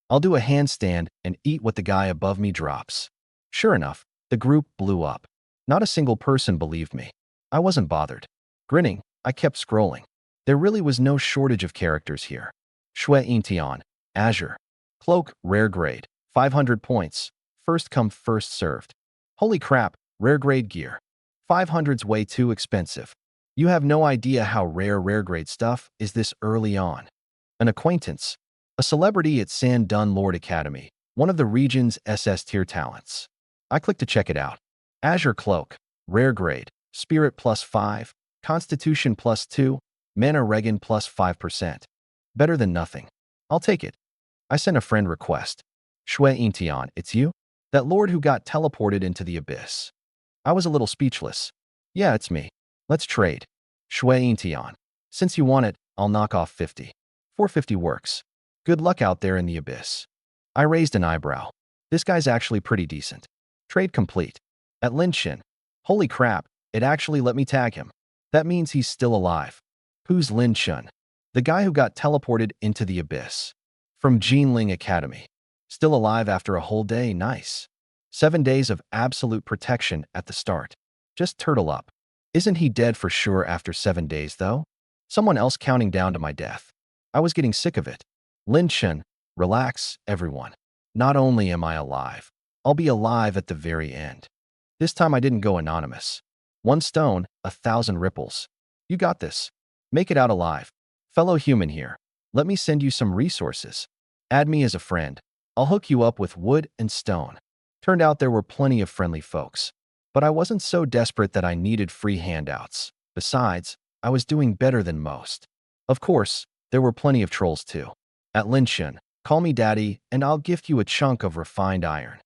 I'll do a handstand and eat what the guy above me drops. Sure enough, the group blew up. Not a single person believed me. I wasn't bothered. Grinning, I kept scrolling. There really was no shortage of characters here. Shui Intian, Azure. Cloak, rare grade, 500 points. First come, first served. Holy crap, rare grade gear. 500's way too expensive. You have no idea how rare grade stuff is this early on. An acquaintance. A celebrity at Sandun Lord Academy, one of the region's SS tier talents. I clicked to check it out. Azure Cloak, rare grade, Spirit +5, Constitution +2, Mana Regen +5%. Better than nothing. I'll take it. I sent a friend request. Shui Intian, it's you? That lord who got teleported into the abyss. I was a little speechless. Yeah, it's me. Let's trade. Shui Intian. Since you want it, I'll knock off 50. 450 works. Good luck out there in the abyss. I raised an eyebrow. This guy's actually pretty decent. Trade complete. At Linshin. Holy crap, it actually let me tag him. That means he's still alive. Who's Lin Chun? The guy who got teleported into the abyss. From Jinling Academy. Still alive after a whole day, nice. 7 days of absolute protection at the start. Just turtle up. Isn't he dead for sure after 7 days though? Someone else counting down to my death. I was getting sick of it. Lin Chun, relax, everyone. Not only am I alive, I'll be alive at the very end. This time I didn't go anonymous. 1 stone, 1,000 ripples. You got this. Make it out alive. Fellow human here. Let me send you some resources. Add me as a friend. I'll hook you up with wood and stone. Turned out there were plenty of friendly folks. But I wasn't so desperate that I needed free handouts. Besides, I was doing better than most. Of course, there were plenty of trolls too. At Linshin, call me daddy and I'll gift you a chunk of refined iron.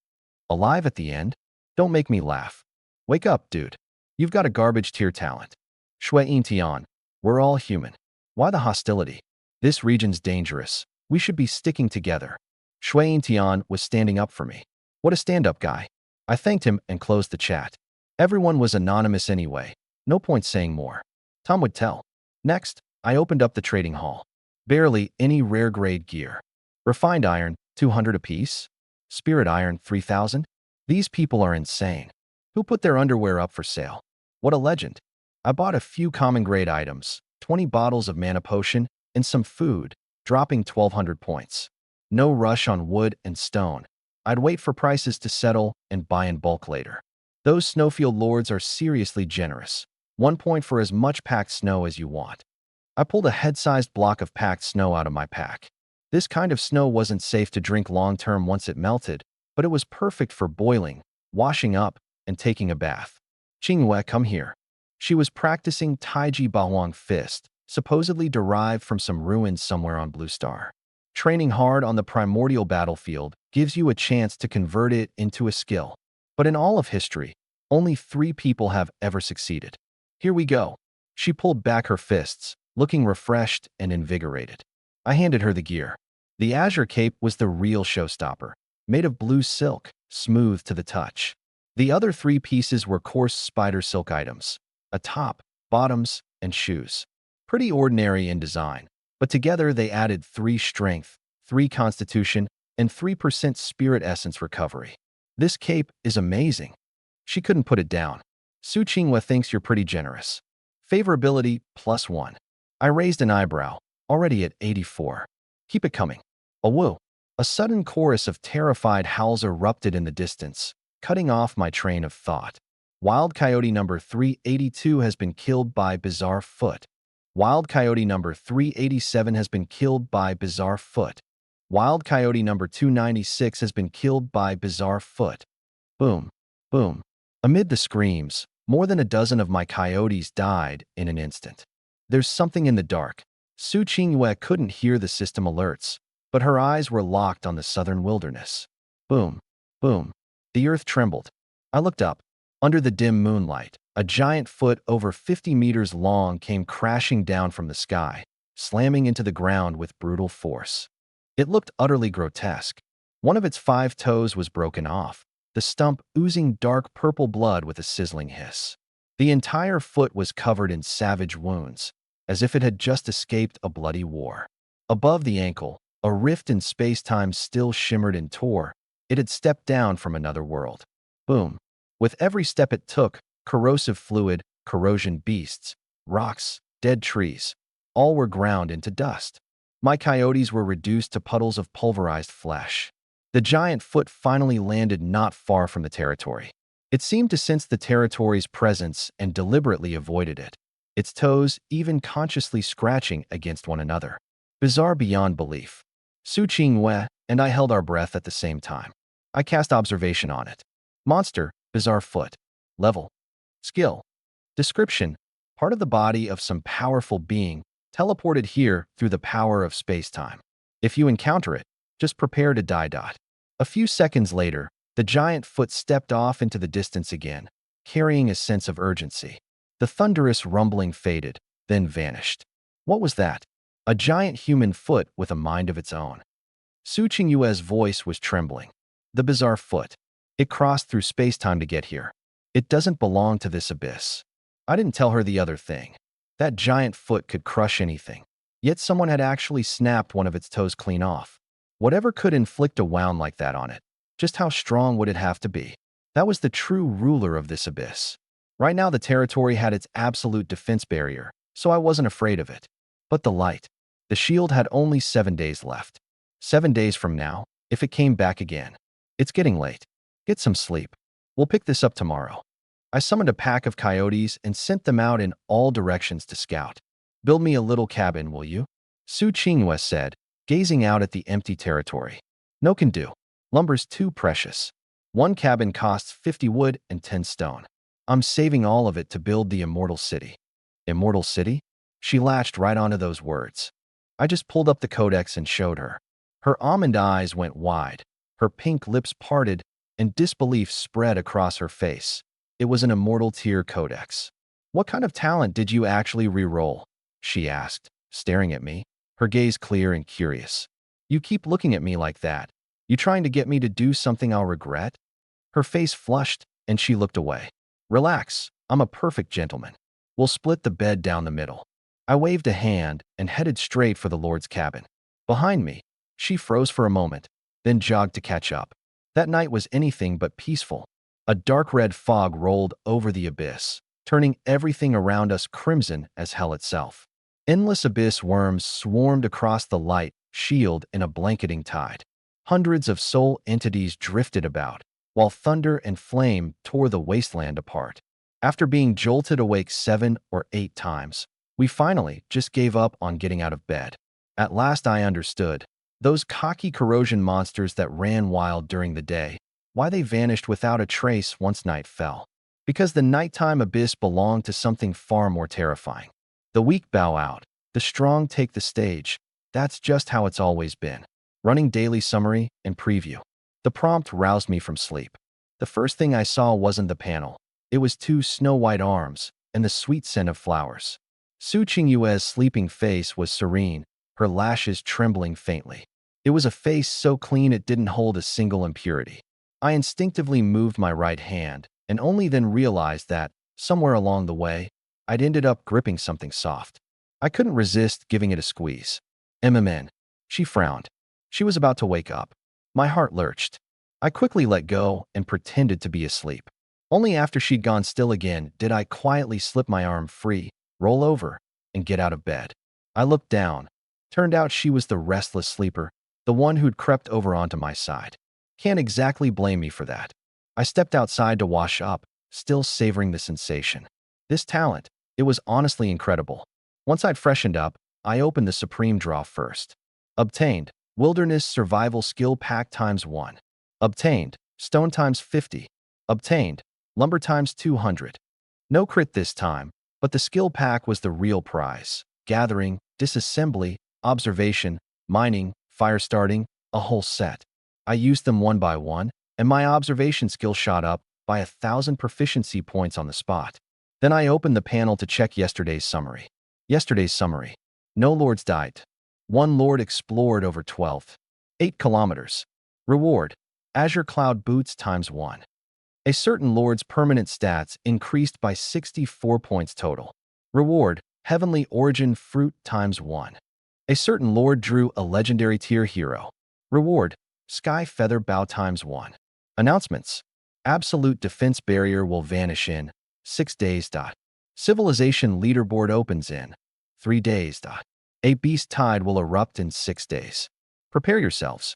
Alive at the end? Don't make me laugh. Wake up, dude. You've got a garbage tier talent. Shui Intian, we're all human. Why the hostility? This region's dangerous. We should be sticking together. Shui Intian was standing up for me. What a stand-up guy. I thanked him and closed the chat. Everyone was anonymous anyway. No point saying more. Tom would tell. Next, I opened up the trading hall. Barely any rare grade gear. Refined iron, 200 apiece. Spirit iron, 3,000. These people are insane. Who put their underwear up for sale? What a legend. I bought a few common grade items, 20 bottles of mana potion, and some food, dropping 1,200 points. No rush on wood and stone. I'd wait for prices to settle and buy in bulk later. Those snowfield lords are seriously generous. 1 point for as much packed snow as you want. I pulled a head-sized block of packed snow out of my pack. This kind of snow wasn't safe to drink long-term once it melted, but it was perfect for boiling, washing up, and taking a bath. Qingwei, come here. She was practicing Taiji Bahuang Fist, supposedly derived from some ruins somewhere on Blue Star. Training hard on the primordial battlefield gives you a chance to convert it into a skill. But in all of history, only 3 people have ever succeeded. Here we go. She pulled back her fists, looking refreshed and invigorated. I handed her the gear. The azure cape was the real showstopper, made of blue silk, smooth to the touch. The other 3 pieces were coarse spider silk items: a top, bottoms, and shoes. Pretty ordinary in design, but together they added 3 strength, 3 constitution, and 3% spirit essence recovery. This cape is amazing. She couldn't put it down. Su Qinghua thinks you're pretty generous. Favorability +1. I raised an eyebrow, already at 84. Keep it coming. A woo. A sudden chorus of terrified howls erupted in the distance, cutting off my train of thought. Wild Coyote number 382 has been killed by Bizarre Foot. Wild Coyote number 387 has been killed by Bizarre Foot. Wild Coyote number 296 has been killed by Bizarre Foot. Boom, boom. Amid the screams, more than a dozen of my coyotes died in an instant. There's something in the dark. Su Qinghua couldn't hear the system alerts, but her eyes were locked on the southern wilderness. Boom, boom. The earth trembled. I looked up. Under the dim moonlight, a giant foot over 50 meters long came crashing down from the sky, slamming into the ground with brutal force. It looked utterly grotesque. One of its 5 toes was broken off, the stump oozing dark purple blood with a sizzling hiss. The entire foot was covered in savage wounds, as if it had just escaped a bloody war. Above the ankle, a rift in space-time still shimmered and tore. It had stepped down from another world. Boom. With every step it took, corrosive fluid, corrosion beasts, rocks, dead trees, all were ground into dust. My coyotes were reduced to puddles of pulverized flesh. The giant foot finally landed not far from the territory. It seemed to sense the territory's presence and deliberately avoided it, its toes even consciously scratching against one another. Bizarre beyond belief. Su Qinghua and I held our breath at the same time. I cast observation on it. Monster, Bizarre Foot. Level. Skill. Description: part of the body of some powerful being, teleported here through the power of space-time. If you encounter it, just prepare to die. A few seconds later, the giant foot stepped off into the distance again, carrying a sense of urgency. The thunderous rumbling faded, then vanished. What was that? A giant human foot with a mind of its own. Su Qinghua's voice was trembling. The Bizarre Foot. It crossed through space-time to get here. It doesn't belong to this abyss. I didn't tell her the other thing. That giant foot could crush anything. Yet someone had actually snapped one of its toes clean off. Whatever could inflict a wound like that on it, just how strong would it have to be? That was the true ruler of this abyss. Right now the territory had its absolute defense barrier, so I wasn't afraid of it. But the light. The shield had only 7 days left. 7 days from now, if it came back again. It's getting late. Get some sleep. We'll pick this up tomorrow. I summoned a pack of coyotes and sent them out in all directions to scout. Build me a little cabin, will you? Su Qinghua said, gazing out at the empty territory. No can do. Lumber's too precious. 1 cabin costs 50 wood and 10 stone. I'm saving all of it to build the immortal city. Immortal city? She latched right onto those words. I just pulled up the codex and showed her. Her almond eyes went wide, her pink lips parted, and disbelief spread across her face. It was an immortal tier codex. What kind of talent did you actually re-roll? She asked, staring at me, her gaze clear and curious. You keep looking at me like that. You trying to get me to do something I'll regret? Her face flushed, and she looked away. Relax, I'm a perfect gentleman. We'll split the bed down the middle. I waved a hand and headed straight for the Lord's cabin. Behind me, she froze for a moment, then jogged to catch up. That night was anything but peaceful. A dark red fog rolled over the abyss, turning everything around us crimson as hell itself. Endless abyss worms swarmed across the light shield in a blanketing tide. Hundreds of soul entities drifted about, while thunder and flame tore the wasteland apart. After being jolted awake 7 or 8 times, we finally just gave up on getting out of bed. At last I understood. Those cocky corrosion monsters that ran wild during the day, why they vanished without a trace once night fell. Because the nighttime abyss belonged to something far more terrifying. The weak bow out, the strong take the stage, That's just how it's always been. Running daily summary and preview. The prompt roused me from sleep. The first thing I saw wasn't the panel. It was two snow-white arms and the sweet scent of flowers. Su Qingyue's sleeping face was serene, her lashes trembling faintly. It was a face so clean it didn't hold a single impurity. I instinctively moved my right hand and only then realized that, somewhere along the way, I'd ended up gripping something soft. I couldn't resist giving it a squeeze. MMN. She frowned. She was about to wake up. My heart lurched. I quickly let go and pretended to be asleep. Only after she'd gone still again did I quietly slip my arm free, roll over, and get out of bed. I looked down. Turned out she was the restless sleeper, the one who'd crept over onto my side. Can't exactly blame me for that. I stepped outside to wash up, still savoring the sensation. This talent, it was honestly incredible. Once I'd freshened up, I opened the Supreme Draw first. Obtained, Wilderness Survival Skill Pack ×1. Obtained, Stone ×50. Obtained, Lumber ×200. No crit this time, but the skill pack was the real prize. Gathering, disassembly, observation, mining, fire starting, a whole set. I used them one by one, and my observation skill shot up by 1,000 proficiency points on the spot. Then I opened the panel to check yesterday's summary. Yesterday's summary. No lords died. One lord explored over 8 kilometers. Reward. Azure Cloud Boots ×1. A certain lord's permanent stats increased by 64 points total. Reward. Heavenly Origin Fruit ×1. A certain lord drew a legendary tier hero. Reward. Sky Feather Bow ×1. Announcements. Absolute Defense Barrier will vanish in 6 days. Civilization Leaderboard opens in 3 days. A Beast Tide will erupt in 6 days. Prepare yourselves.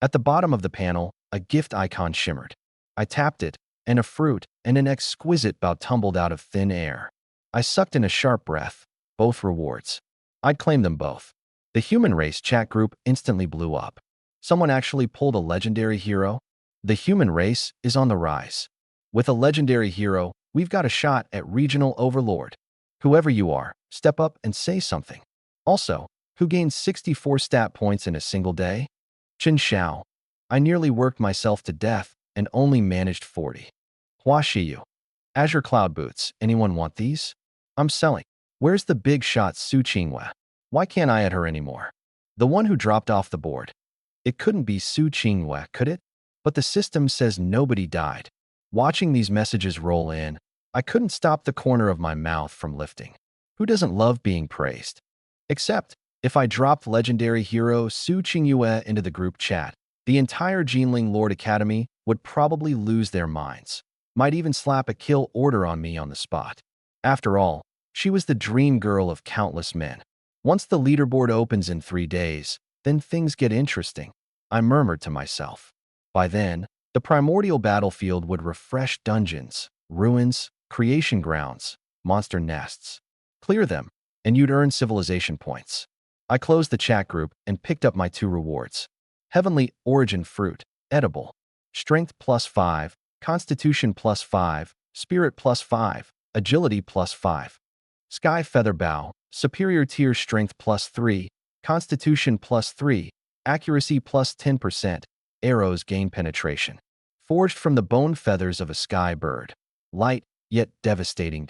At the bottom of the panel, a gift icon shimmered. I tapped it, and a fruit and an exquisite bow tumbled out of thin air. I sucked in a sharp breath. Both rewards. I'd claim them both. The human race chat group instantly blew up. Someone actually pulled a legendary hero? The human race is on the rise. With a legendary hero, we've got a shot at regional overlord. Whoever you are, step up and say something. Also, who gained 64 stat points in a single day? Chen Xiao. I nearly worked myself to death and only managed 40. Hua Shiyu. Azure Cloud Boots. Anyone want these? I'm selling. Where's the big shot Su Qinghua? Why can't I add her anymore? The one who dropped off the board. It couldn't be Su Qinghua, could it? But the system says nobody died. Watching these messages roll in, I couldn't stop the corner of my mouth from lifting. Who doesn't love being praised? Except, if I dropped legendary hero Su Qingyue into the group chat, the entire Jinling Lord Academy would probably lose their minds. Might even slap a kill order on me on the spot. After all, she was the dream girl of countless men. Once the leaderboard opens in 3 days, then things get interesting, I murmured to myself. By then, the primordial battlefield would refresh dungeons, ruins, creation grounds, monster nests. Clear them, and you'd earn civilization points. I closed the chat group and picked up my 2 rewards. Heavenly Origin Fruit, edible. Strength +5, Constitution +5, Spirit +5, Agility +5. Sky Feather Bow, Superior Tier Strength +3, Constitution +3, Accuracy +10%, Arrows gain penetration. Forged from the bone feathers of a sky bird. Light, yet devastating.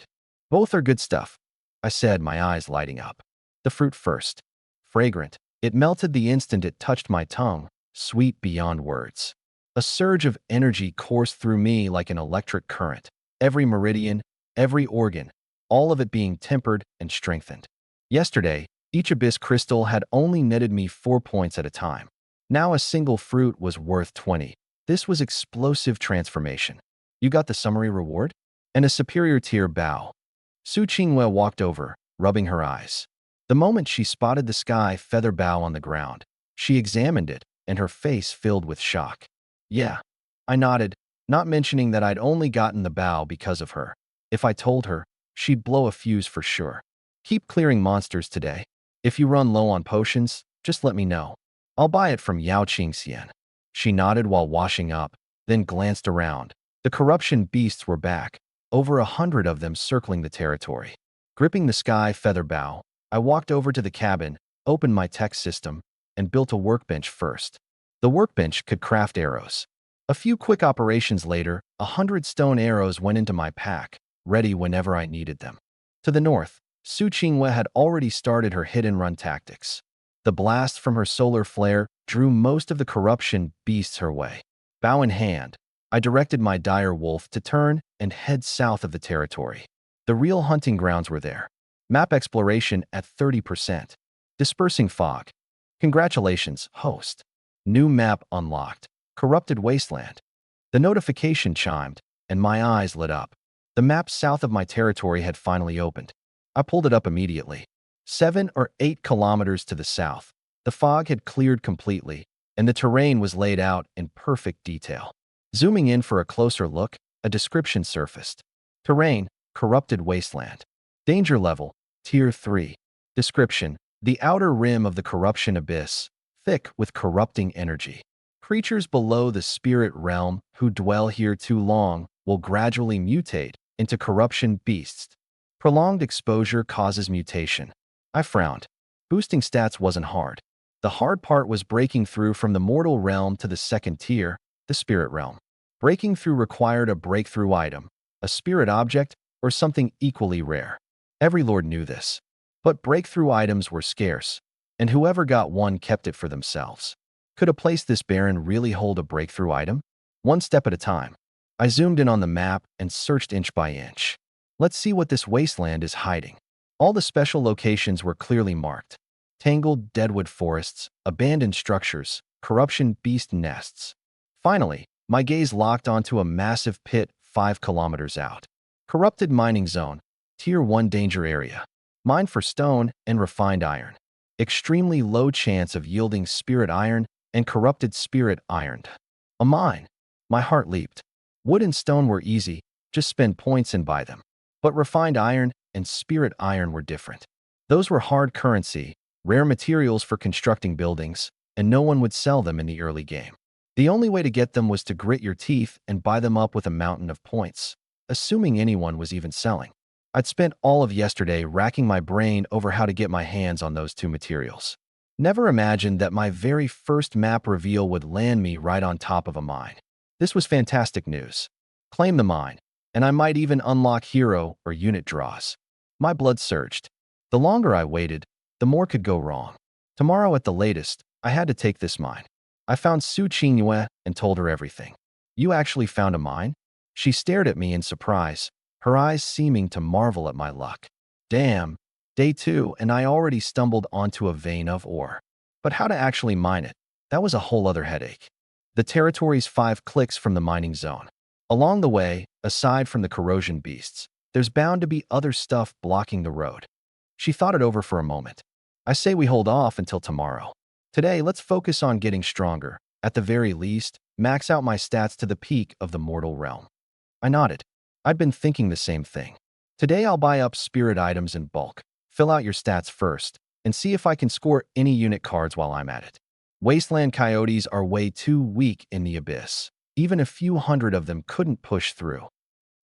Both are good stuff, I said, my eyes lighting up. The fruit first. Fragrant. It melted the instant it touched my tongue, sweet beyond words. A surge of energy coursed through me like an electric current. Every meridian, every organ, all of it being tempered and strengthened. Yesterday, each abyss crystal had only netted me 4 points at a time. Now a single fruit was worth 20. This was explosive transformation. You got the summary reward? And a superior tier bow. Su Qinghua walked over, rubbing her eyes. The moment she spotted the sky feather bow on the ground, she examined it, and her face filled with shock. Yeah. I nodded, not mentioning that I'd only gotten the bow because of her. If I told her, she'd blow a fuse for sure. Keep clearing monsters today. If you run low on potions, just let me know. I'll buy it from Yao Qingxian. She nodded while washing up, then glanced around. The corruption beasts were back, over 100 of them circling the territory. Gripping the sky feather bow, I walked over to the cabin opened my tech system, and built a workbench first. The workbench could craft arrows. A few quick operations later, 100 stone arrows went into my pack, ready whenever I needed them. To the north, Su Qingwei had already started her hit-and-run tactics. The blast from her solar flare drew most of the corruption beasts her way. Bow in hand, I directed my dire wolf to turn and head south of the territory. The real hunting grounds were there. Map exploration at 30%. Dispersing fog. Congratulations, host. New map unlocked. Corrupted wasteland. The notification chimed, and my eyes lit up. The map south of my territory had finally opened. I pulled it up immediately. 7 or 8 kilometers to the south, the fog had cleared completely, and the terrain was laid out in perfect detail. Zooming in for a closer look, a description surfaced. Terrain, corrupted wasteland. Danger level, Tier 3. Description, the outer rim of the corruption abyss, thick with corrupting energy. Creatures below the spirit realm who dwell here too long will gradually mutate into corruption beasts. Prolonged exposure causes mutation. I frowned. Boosting stats wasn't hard. The hard part was breaking through from the mortal realm to the second tier, the spirit realm. Breaking through required a breakthrough item, a spirit object, or something equally rare. Every lord knew this. But breakthrough items were scarce, and whoever got one kept it for themselves. Could a place this barren really hold a breakthrough item? One step at a time. I zoomed in on the map and searched inch by inch. Let's see what this wasteland is hiding. All the special locations were clearly marked. Tangled deadwood forests, abandoned structures, corruption beast nests. Finally, my gaze locked onto a massive pit 5 kilometers out. Corrupted mining zone, Tier 1 danger area. Mine for stone and refined iron. Extremely low chance of yielding spirit iron and corrupted spirit ironed. A mine. My heart leaped. Wood and stone were easy, just spend points and buy them. But refined iron and spirit iron were different. Those were hard currency, rare materials for constructing buildings, and no one would sell them in the early game. The only way to get them was to grit your teeth and buy them up with a mountain of points, assuming anyone was even selling. I'd spent all of yesterday racking my brain over how to get my hands on those two materials. Never imagined that my very first map reveal would land me right on top of a mine. This was fantastic news. Claim the mine, and I might even unlock hero or unit draws. My blood surged. The longer I waited, the more could go wrong. Tomorrow at the latest, I had to take this mine. I found Su Qingyue and told her everything. You actually found a mine? She stared at me in surprise, her eyes seeming to marvel at my luck. Damn, day 2 and I already stumbled onto a vein of ore. But how to actually mine it? That was a whole other headache. The territory's 5 clicks from the mining zone. Along the way, aside from the corrosion beasts, there's bound to be other stuff blocking the road. She thought it over for a moment. I say we hold off until tomorrow. Today, let's focus on getting stronger. At the very least, max out my stats to the peak of the mortal realm. I nodded. I'd been thinking the same thing. Today I'll buy up spirit items in bulk, fill out your stats first, and see if I can score any unit cards while I'm at it. Wasteland coyotes are way too weak in the abyss. Even a few hundred of them couldn't push through.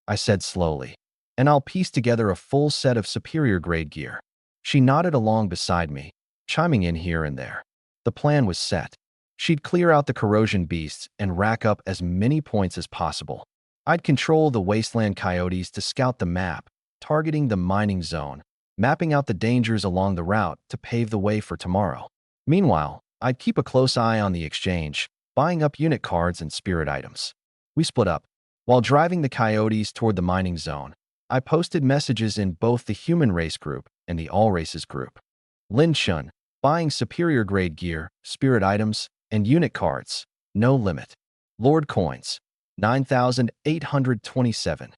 I said slowly, and I'll piece together a full set of superior grade gear. She nodded along beside me, chiming in here and there. The plan was set. She'd clear out the corrosion beasts and rack up as many points as possible. I'd control the wasteland coyotes to scout the map, targeting the mining zone, mapping out the dangers along the route to pave the way for tomorrow. Meanwhile, I'd keep a close eye on the exchange, buying up unit cards and spirit items. We split up. While driving the coyotes toward the mining zone, I posted messages in both the human race group and the all races group. Lin Chun, buying superior grade gear, spirit items, and unit cards, no limit. Lord coins, 9,827.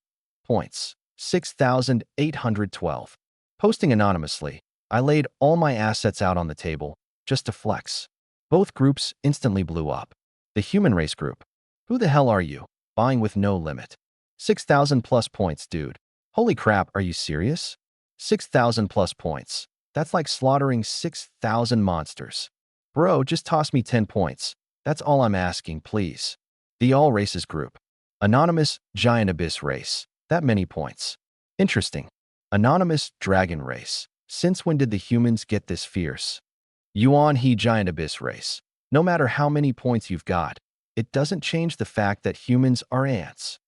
Points, 6,812. Posting anonymously, I laid all my assets out on the table, just to flex. Both groups instantly blew up. The human race group. Who the hell are you? Buying with no limit. 6,000 plus points, dude. Holy crap, are you serious? 6,000 plus points. That's like slaughtering 6,000 monsters. Bro, just toss me 10 points. That's all I'm asking, please. The all races group. Anonymous giant abyss race. That many points. Interesting. Anonymous dragon race. Since when did the humans get this fierce? Yuan He Giant Abyss Race. No matter how many points you've got, it doesn't change the fact that humans are ants.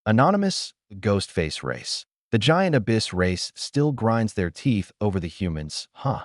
Anonymous Ghostface Race. The Giant Abyss Race still grinds their teeth over the humans, huh?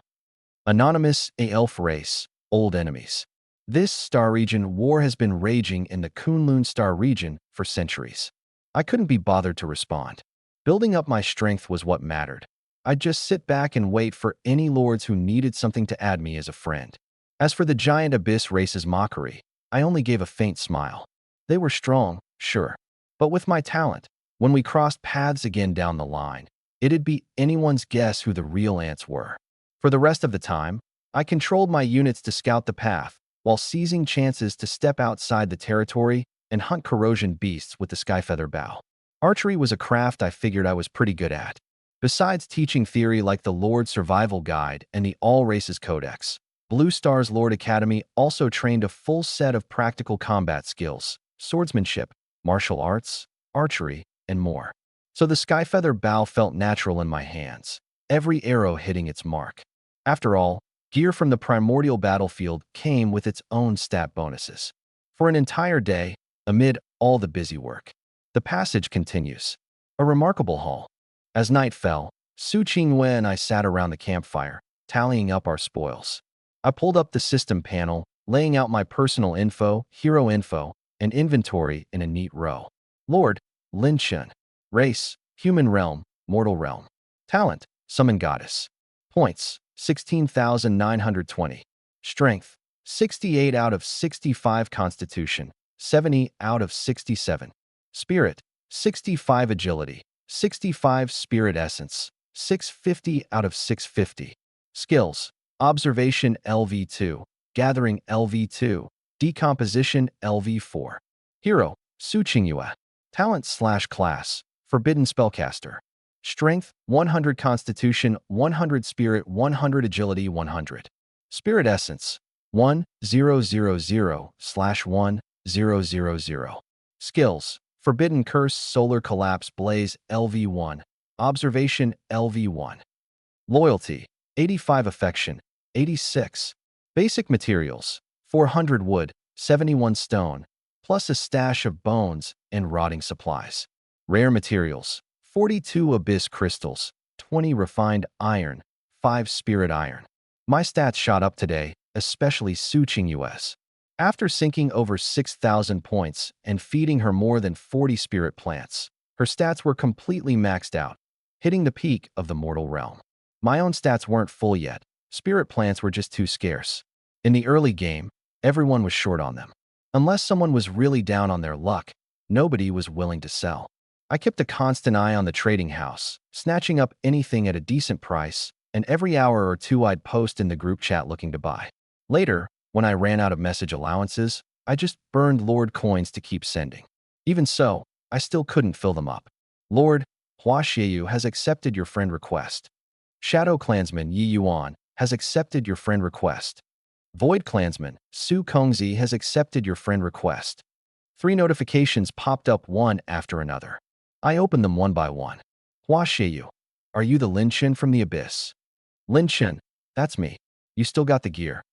Anonymous A Elf Race. Old Enemies. This star region war has been raging in the Kunlun star region for centuries. I couldn't be bothered to respond. Building up my strength was what mattered. I'd just sit back and wait for any lords who needed something to add me as a friend. As for the Giant Abyss Race's mockery, I only gave a faint smile. They were strong, sure. But with my talent, when we crossed paths again down the line, it'd be anyone's guess who the real ants were. For the rest of the time, I controlled my units to scout the path, while seizing chances to step outside the territory and hunt corrosion beasts with the Skyfeather bow. Archery was a craft I figured I was pretty good at. Besides teaching theory like the Lord Survival Guide and the All Races Codex, Blue Star's Lord Academy also trained a full set of practical combat skills, swordsmanship, martial arts, archery, and more. So the Skyfeather bow felt natural in my hands, every arrow hitting its mark. After all, gear from the primordial battlefield came with its own stat bonuses. For an entire day, amid all the busy work, the passage continues. A remarkable haul. As night fell, Su Qingwei and I sat around the campfire, tallying up our spoils. I pulled up the system panel, laying out my personal info, hero info, and inventory in a neat row. Lord, Lin Chen. Race, human realm, mortal realm. Talent, summon goddess. Points, 16,920. Strength, 68 out of 65. Constitution, 70 out of 67. Spirit, 65. Agility, 65. Spirit essence, 650 out of 650. Skills, observation LV2, gathering LV2, decomposition LV4. Hero, Su Qingyue. Talent/class, forbidden spellcaster. Strength, 100. Constitution, 100. Spirit, 100. Agility, 100. Spirit essence, 1000/1000. Skills, forbidden curse, solar collapse, blaze, LV1. Observation, LV1. Loyalty, 85. Affection, 86. Basic materials, 400 wood, 71 stone, plus a stash of bones and rotting supplies. Rare materials, 42 abyss crystals, 20 refined iron, 5 spirit iron. My stats shot up today, especially Su Qingyue's. After sinking over 6,000 points and feeding her more than 40 spirit plants, her stats were completely maxed out, hitting the peak of the mortal realm. My own stats weren't full yet. Spirit plants were just too scarce. In the early game, everyone was short on them. Unless someone was really down on their luck, nobody was willing to sell. I kept a constant eye on the trading house, snatching up anything at a decent price, and every hour or two I'd post in the group chat looking to buy. Later, when I ran out of message allowances, I just burned Lord coins to keep sending. Even so, I still couldn't fill them up. Lord Hua Xiaoyu has accepted your friend request. Shadow Clansman Yi Yuan has accepted your friend request. Void Clansman Su Kongzi has accepted your friend request. 3 notifications popped up one after another. I opened them one by one. Hua Xiaoyu, are you the Lin Chen from the Abyss? Lin Chen, that's me. You still got the gear.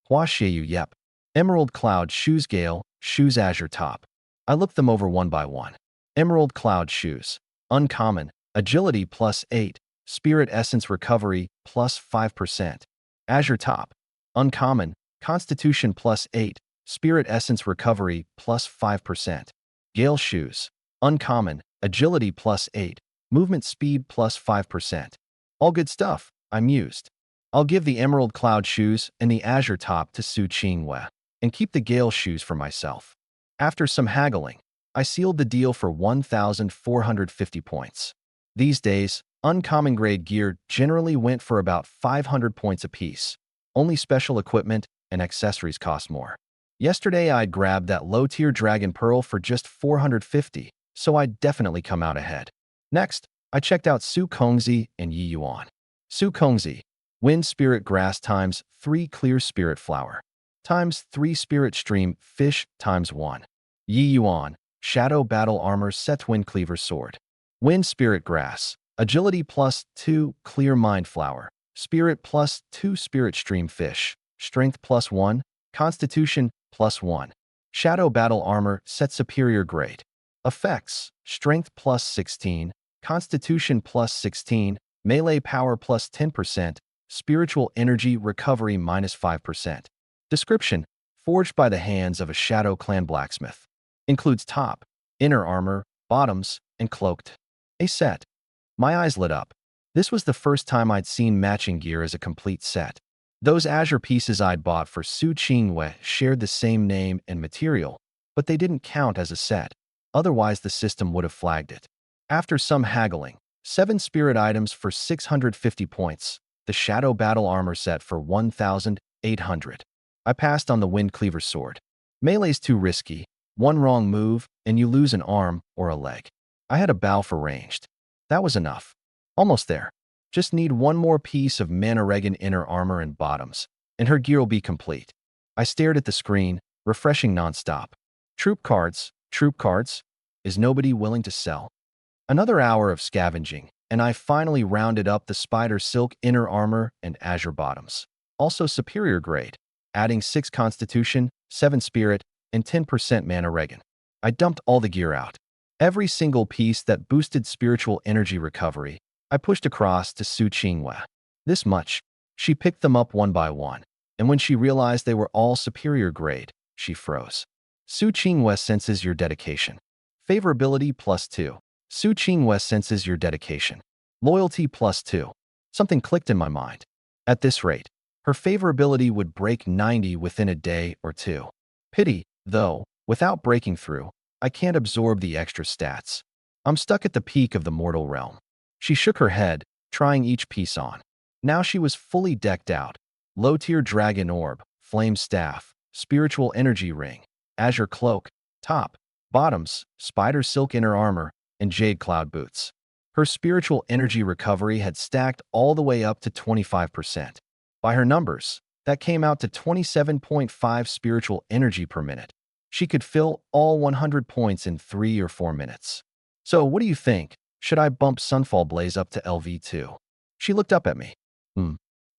Hua Xiaoyu, yep. Emerald Cloud Shoes Gale, Shoes Azure Top. I looked them over one by one. Emerald Cloud Shoes. Uncommon, Agility +8, Spirit Essence Recovery +5%. Azure Top. Uncommon, Constitution +8, Spirit Essence Recovery +5%. Gale Shoes. Uncommon, Agility +8, Movement Speed +5%. All good stuff, I mused. I'll give the Emerald Cloud Shoes and the Azure Top to Su Qingwei, and keep the Gale Shoes for myself. After some haggling, I sealed the deal for 1,450 points. These days, uncommon grade gear generally went for about 500 points apiece. Only special equipment and accessories cost more. Yesterday I'd grabbed that low-tier Dragon Pearl for just 450, so I'd definitely come out ahead. Next, I checked out Su Kongzi and Yi Yuan. Su Kongzi, Wind Spirit Grass times 3 Clear Spirit Flower, times 3 Spirit Stream Fish times 1. Yi Yuan, Shadow Battle Armor Set Wind Cleaver Sword. Wind Spirit Grass, Agility +2 Clear Mind Flower, Spirit +2 Spirit Stream Fish, Strength +1, Constitution +1. Shadow Battle Armor set superior grade. Effects: Strength +16, Constitution +16, Melee Power +10%, Spiritual Energy Recovery -5%. Description: Forged by the hands of a Shadow Clan blacksmith. Includes top, inner armor, bottoms, and cloaked. A set. My eyes lit up. This was the first time I'd seen matching gear as a complete set. Those azure pieces I'd bought for Su Qingwei shared the same name and material, but they didn't count as a set. Otherwise, the system would have flagged it. After some haggling, 7 spirit items for 650 points, the Shadow Battle Armor set for 1,800. I passed on the Wind Cleaver Sword. Melee's too risky. One wrong move, and you lose an arm or a leg. I had a bow for ranged. That was enough. Almost there. Just need one more piece of manhwareccap inner armor and bottoms, and her gear will be complete. I stared at the screen, refreshing nonstop. Troop cards. Is nobody willing to sell? Another hour of scavenging, and I finally rounded up the spider silk inner armor and azure bottoms. Also superior grade, adding 6 constitution, 7 spirit, and 10% manhwareccap. I dumped all the gear out. Every single piece that boosted spiritual energy recovery, I pushed across to Su Qingwei. This much. She picked them up one by one, and when she realized they were all superior grade, she froze. Su Qingwei senses your dedication. Favorability +2. Su Qingwei senses your dedication. Loyalty +2. Something clicked in my mind. At this rate, her favorability would break 90 within a day or two. Pity, though, without breaking through, I can't absorb the extra stats. I'm stuck at the peak of the mortal realm. She shook her head, trying each piece on. Now she was fully decked out. Low-tier dragon orb, flame staff, spiritual energy ring, azure cloak, top, bottoms, spider silk inner armor, and jade cloud boots. Her spiritual energy recovery had stacked all the way up to 25%. By her numbers, that came out to 27.5 spiritual energy per minute. She could fill all 100 points in 3 or 4 minutes. So what do you think? Should I bump Sunfall Blaze up to LV2? She looked up at me.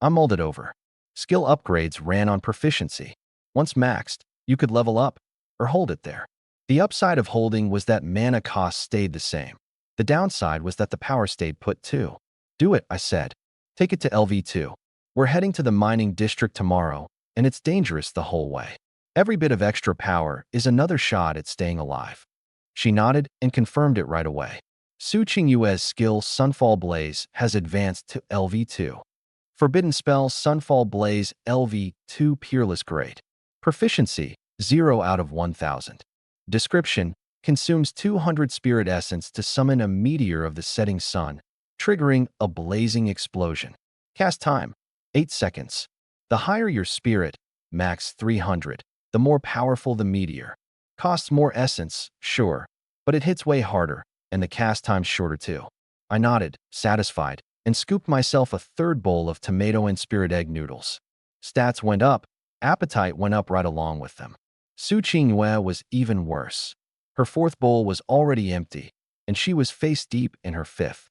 I mulled it over. Skill upgrades ran on proficiency. Once maxed, you could level up, or hold it there. The upside of holding was that mana cost stayed the same. The downside was that the power stayed put too. Do it, I said. Take it to LV2. We're heading to the mining district tomorrow, and it's dangerous the whole way. Every bit of extra power is another shot at staying alive. She nodded and confirmed it right away. Su Qingyue's skill Sunfall Blaze has advanced to LV2. Forbidden spell Sunfall Blaze LV2 Peerless Grade. Proficiency 0 out of 1000. Description: consumes 200 spirit essence to summon a meteor of the setting sun, triggering a blazing explosion. Cast time 8 seconds. The higher your spirit, max 300, the more powerful the meteor. Costs more essence, sure, but it hits way harder, and the cast time's shorter too. I nodded, satisfied, and scooped myself a third bowl of tomato and spirit egg noodles. Stats went up, appetite went up right along with them. Su Qingyue was even worse. Her 4th bowl was already empty, and she was face-deep in her 5th.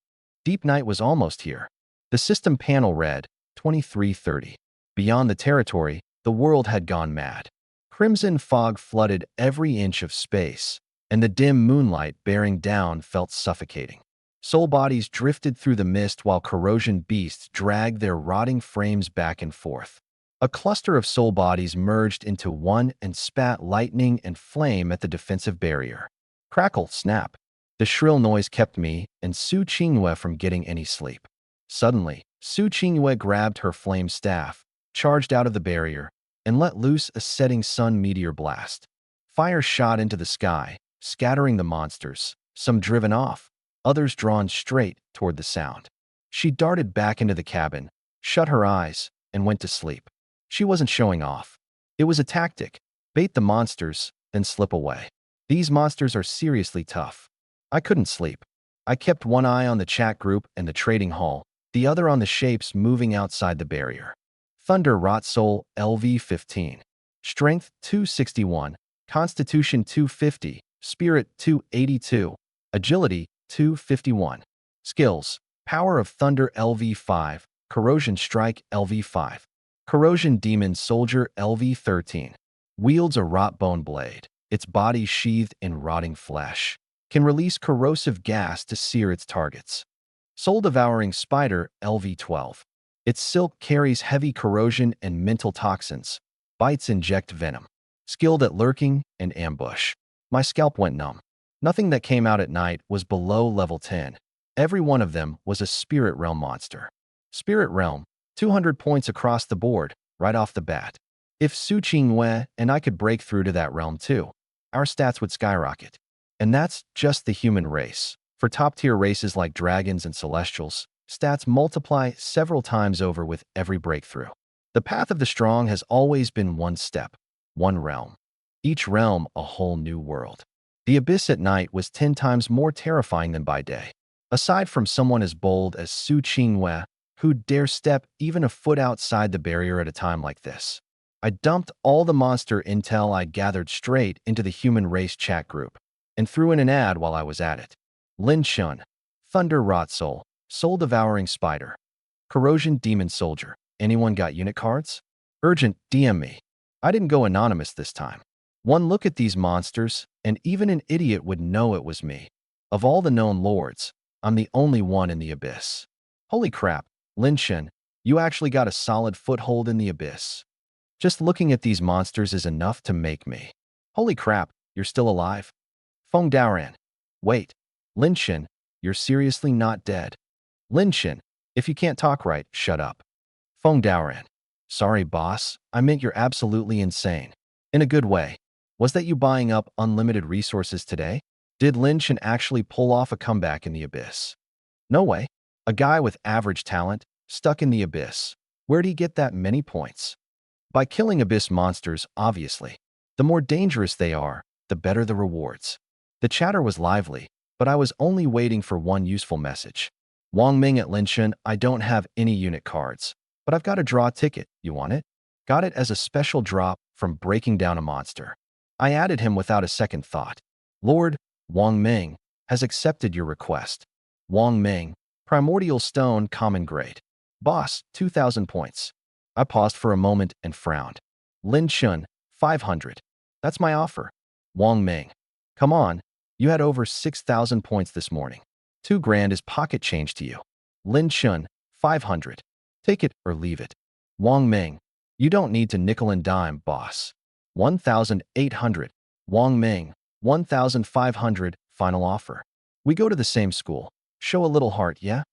Deep night was almost here. The system panel read, 2330. Beyond the territory, the world had gone mad. Crimson fog flooded every inch of space, and the dim moonlight bearing down felt suffocating. Soul bodies drifted through the mist while corrosion beasts dragged their rotting frames back and forth. A cluster of soul bodies merged into one and spat lightning and flame at the defensive barrier. Crackle, snap. The shrill noise kept me and Su Qingyue from getting any sleep. Suddenly, Su Qingyue grabbed her flame staff, charged out of the barrier, and let loose a setting sun meteor blast. Fire shot into the sky, scattering the monsters, some driven off, others drawn straight toward the sound. She darted back into the cabin, shut her eyes, and went to sleep. She wasn't showing off. It was a tactic: bait the monsters, then slip away. These monsters are seriously tough. I couldn't sleep. I kept one eye on the chat group and the trading hall, the other on the shapes moving outside the barrier. Thunder Rot Soul LV15. Strength 261, Constitution 250, Spirit 282, Agility 251. Skills: Power of Thunder LV5, Corrosion Strike LV5. Corrosion Demon Soldier LV-13 wields a wrought bone blade. Its body sheathed in rotting flesh can release corrosive gas to sear its targets. Soul-devouring spider LV-12. Its silk carries heavy corrosion and mental toxins. Bites inject venom. Skilled at lurking and ambush. My scalp went numb. Nothing that came out at night was below level 10. Every one of them was a Spirit Realm monster. Spirit Realm, 200 points across the board, right off the bat. If Su Qingwei and I could break through to that realm too, our stats would skyrocket. And that's just the human race. For top-tier races like dragons and celestials, stats multiply several times over with every breakthrough. The path of the strong has always been one step, one realm. Each realm a whole new world. The abyss at night was 10 times more terrifying than by day. Aside from someone as bold as Su Qingwei, who'd dare step even a foot outside the barrier at a time like this, I dumped all the monster intel I gathered straight into the human race chat group and threw in an ad while I was at it. Lin Chun, Thunder Rot Soul, Soul Devouring Spider, Corrosion Demon Soldier. Anyone got unit cards? Urgent, DM me. I didn't go anonymous this time. One look at these monsters, and even an idiot would know it was me. Of all the known lords, I'm the only one in the abyss. Holy crap, Lin Chun, you actually got a solid foothold in the abyss. Just looking at these monsters is enough to make me. Holy crap, you're still alive? Feng Daoran. Wait, Lin Chun, you're seriously not dead. Lin Chun, if you can't talk right, shut up. Feng Daoran. Sorry, boss, I meant you're absolutely insane. In a good way. Was that you buying up unlimited resources today? Did Lin Chun actually pull off a comeback in the abyss? No way. A guy with average talent, stuck in the abyss. Where'd he get that many points? By killing abyss monsters, obviously. The more dangerous they are, the better the rewards. The chatter was lively, but I was only waiting for one useful message. Wang Ming at Lin Chun, I don't have any unit cards, but I've got a draw ticket. You want it? Got it as a special drop from breaking down a monster. I added him without a second thought. Lord, Wang Ming, has accepted your request. Wang Ming, Primordial Stone, Common Grade. Boss, 2,000 points. I paused for a moment and frowned. Lin Chun, 500. That's my offer. Wang Ming. Come on, you had over 6,000 points this morning. 2 grand is pocket change to you. Lin Chun, 500. Take it or leave it. Wang Ming. You don't need to nickel and dime, boss. 1,800. Wang Ming. 1,500. Final offer. We go to the same school. Show a little heart, yeah?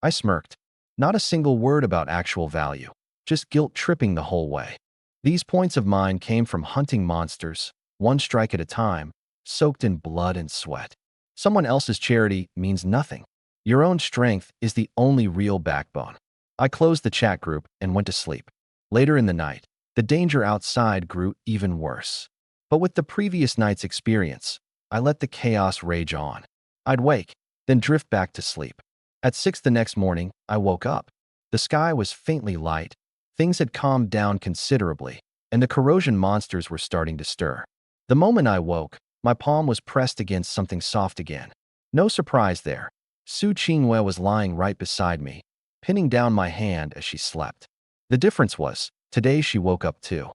I smirked. Not a single word about actual value. Just guilt-tripping the whole way. These points of mine came from hunting monsters, one strike at a time, soaked in blood and sweat. Someone else's charity means nothing. Your own strength is the only real backbone. I closed the chat group and went to sleep. Later in the night, the danger outside grew even worse. But with the previous night's experience, I let the chaos rage on. I'd wake, then drift back to sleep. At 6 the next morning, I woke up. The sky was faintly light. Things had calmed down considerably, and the corrosion monsters were starting to stir. The moment I woke, my palm was pressed against something soft again. No surprise there. Su Qingwei was lying right beside me, pinning down my hand as she slept. The difference was, today she woke up too.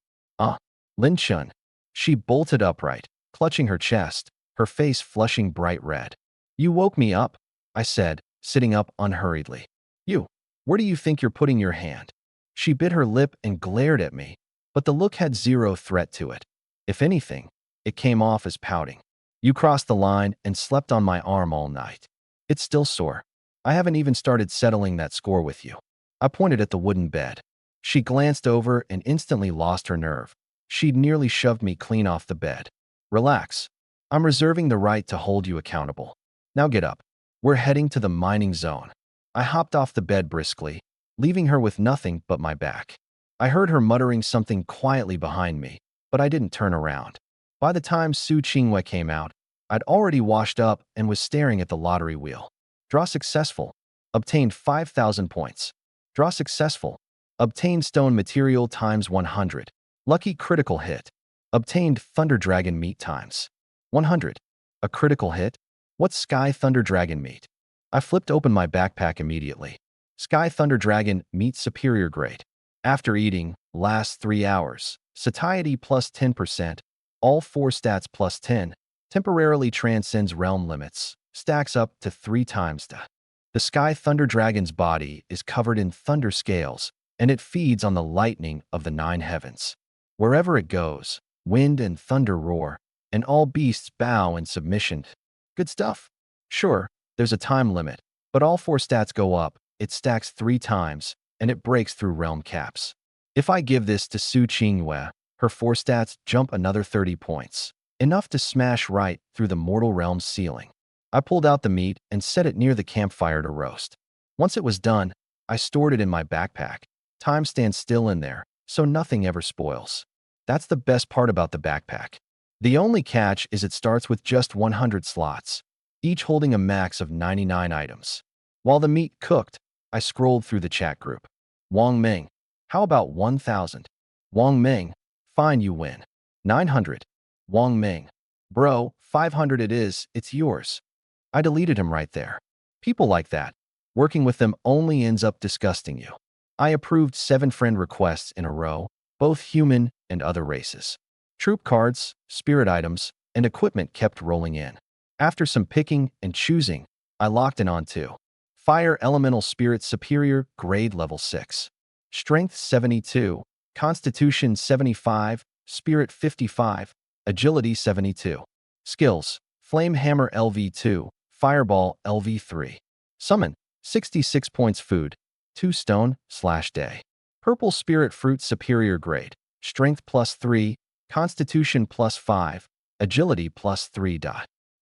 Lin Chun. She bolted upright, clutching her chest, her face flushing bright red. You woke me up, I said, sitting up unhurriedly. You, where do you think you're putting your hand? She bit her lip and glared at me, but the look had zero threat to it. If anything, it came off as pouting. You crossed the line and slept on my arm all night. It's still sore. I haven't even started settling that score with you. I pointed at the wooden bed. She glanced over and instantly lost her nerve. She'd nearly shoved me clean off the bed. Relax. I'm reserving the right to hold you accountable. Now get up. We're heading to the mining zone. I hopped off the bed briskly, leaving her with nothing but my back. I heard her muttering something quietly behind me, but I didn't turn around. By the time Su Qingwei came out, I'd already washed up and was staring at the lottery wheel. Draw successful. Obtained 5,000 points. Draw successful. Obtained stone material times 100. Lucky critical hit. Obtained Thunder Dragon meat times 100. A critical hit? What's Sky Thunder Dragon meat? I flipped open my backpack immediately. Sky Thunder Dragon meat superior grade. After eating, lasts 3 hours. Satiety plus 10%. All 4 stats plus 10. Temporarily transcends realm limits. Stacks up to 3 times the. The Sky Thunder Dragon's body is covered in thunder scales, and it feeds on the lightning of the 9 heavens. Wherever it goes, wind and thunder roar, and all beasts bow in submission. Good stuff. Sure, there's a time limit, but all 4 stats go up, it stacks 3 times, and it breaks through realm caps. If I give this to Su Qingyue, her 4 stats jump another 30 points, enough to smash right through the mortal realm's ceiling. I pulled out the meat and set it near the campfire to roast. Once it was done, I stored it in my backpack. Time stands still in there, so nothing ever spoils. That's the best part about the backpack. The only catch is it starts with just 100 slots, each holding a max of 99 items. While the meat cooked, I scrolled through the chat group. Wang Ming, how about 1,000? Wang Ming, fine, you win. 900. Wang Ming, bro, 500 it is, it's yours. I deleted him right there. People like that, working with them only ends up disgusting you. I approved 7 friend requests in a row, both human and other races. Troop cards, spirit items, and equipment kept rolling in. After some picking and choosing, I locked in on 2. Fire Elemental Spirit Superior, Grade Level 6. Strength 72, Constitution 75, Spirit 55, Agility 72. Skills, Flame Hammer LV2, Fireball LV3. Summon, 66 points food, 2 stone/day. Purple Spirit Fruit Superior Grade, Strength plus 3, Constitution plus 5, Agility plus 3.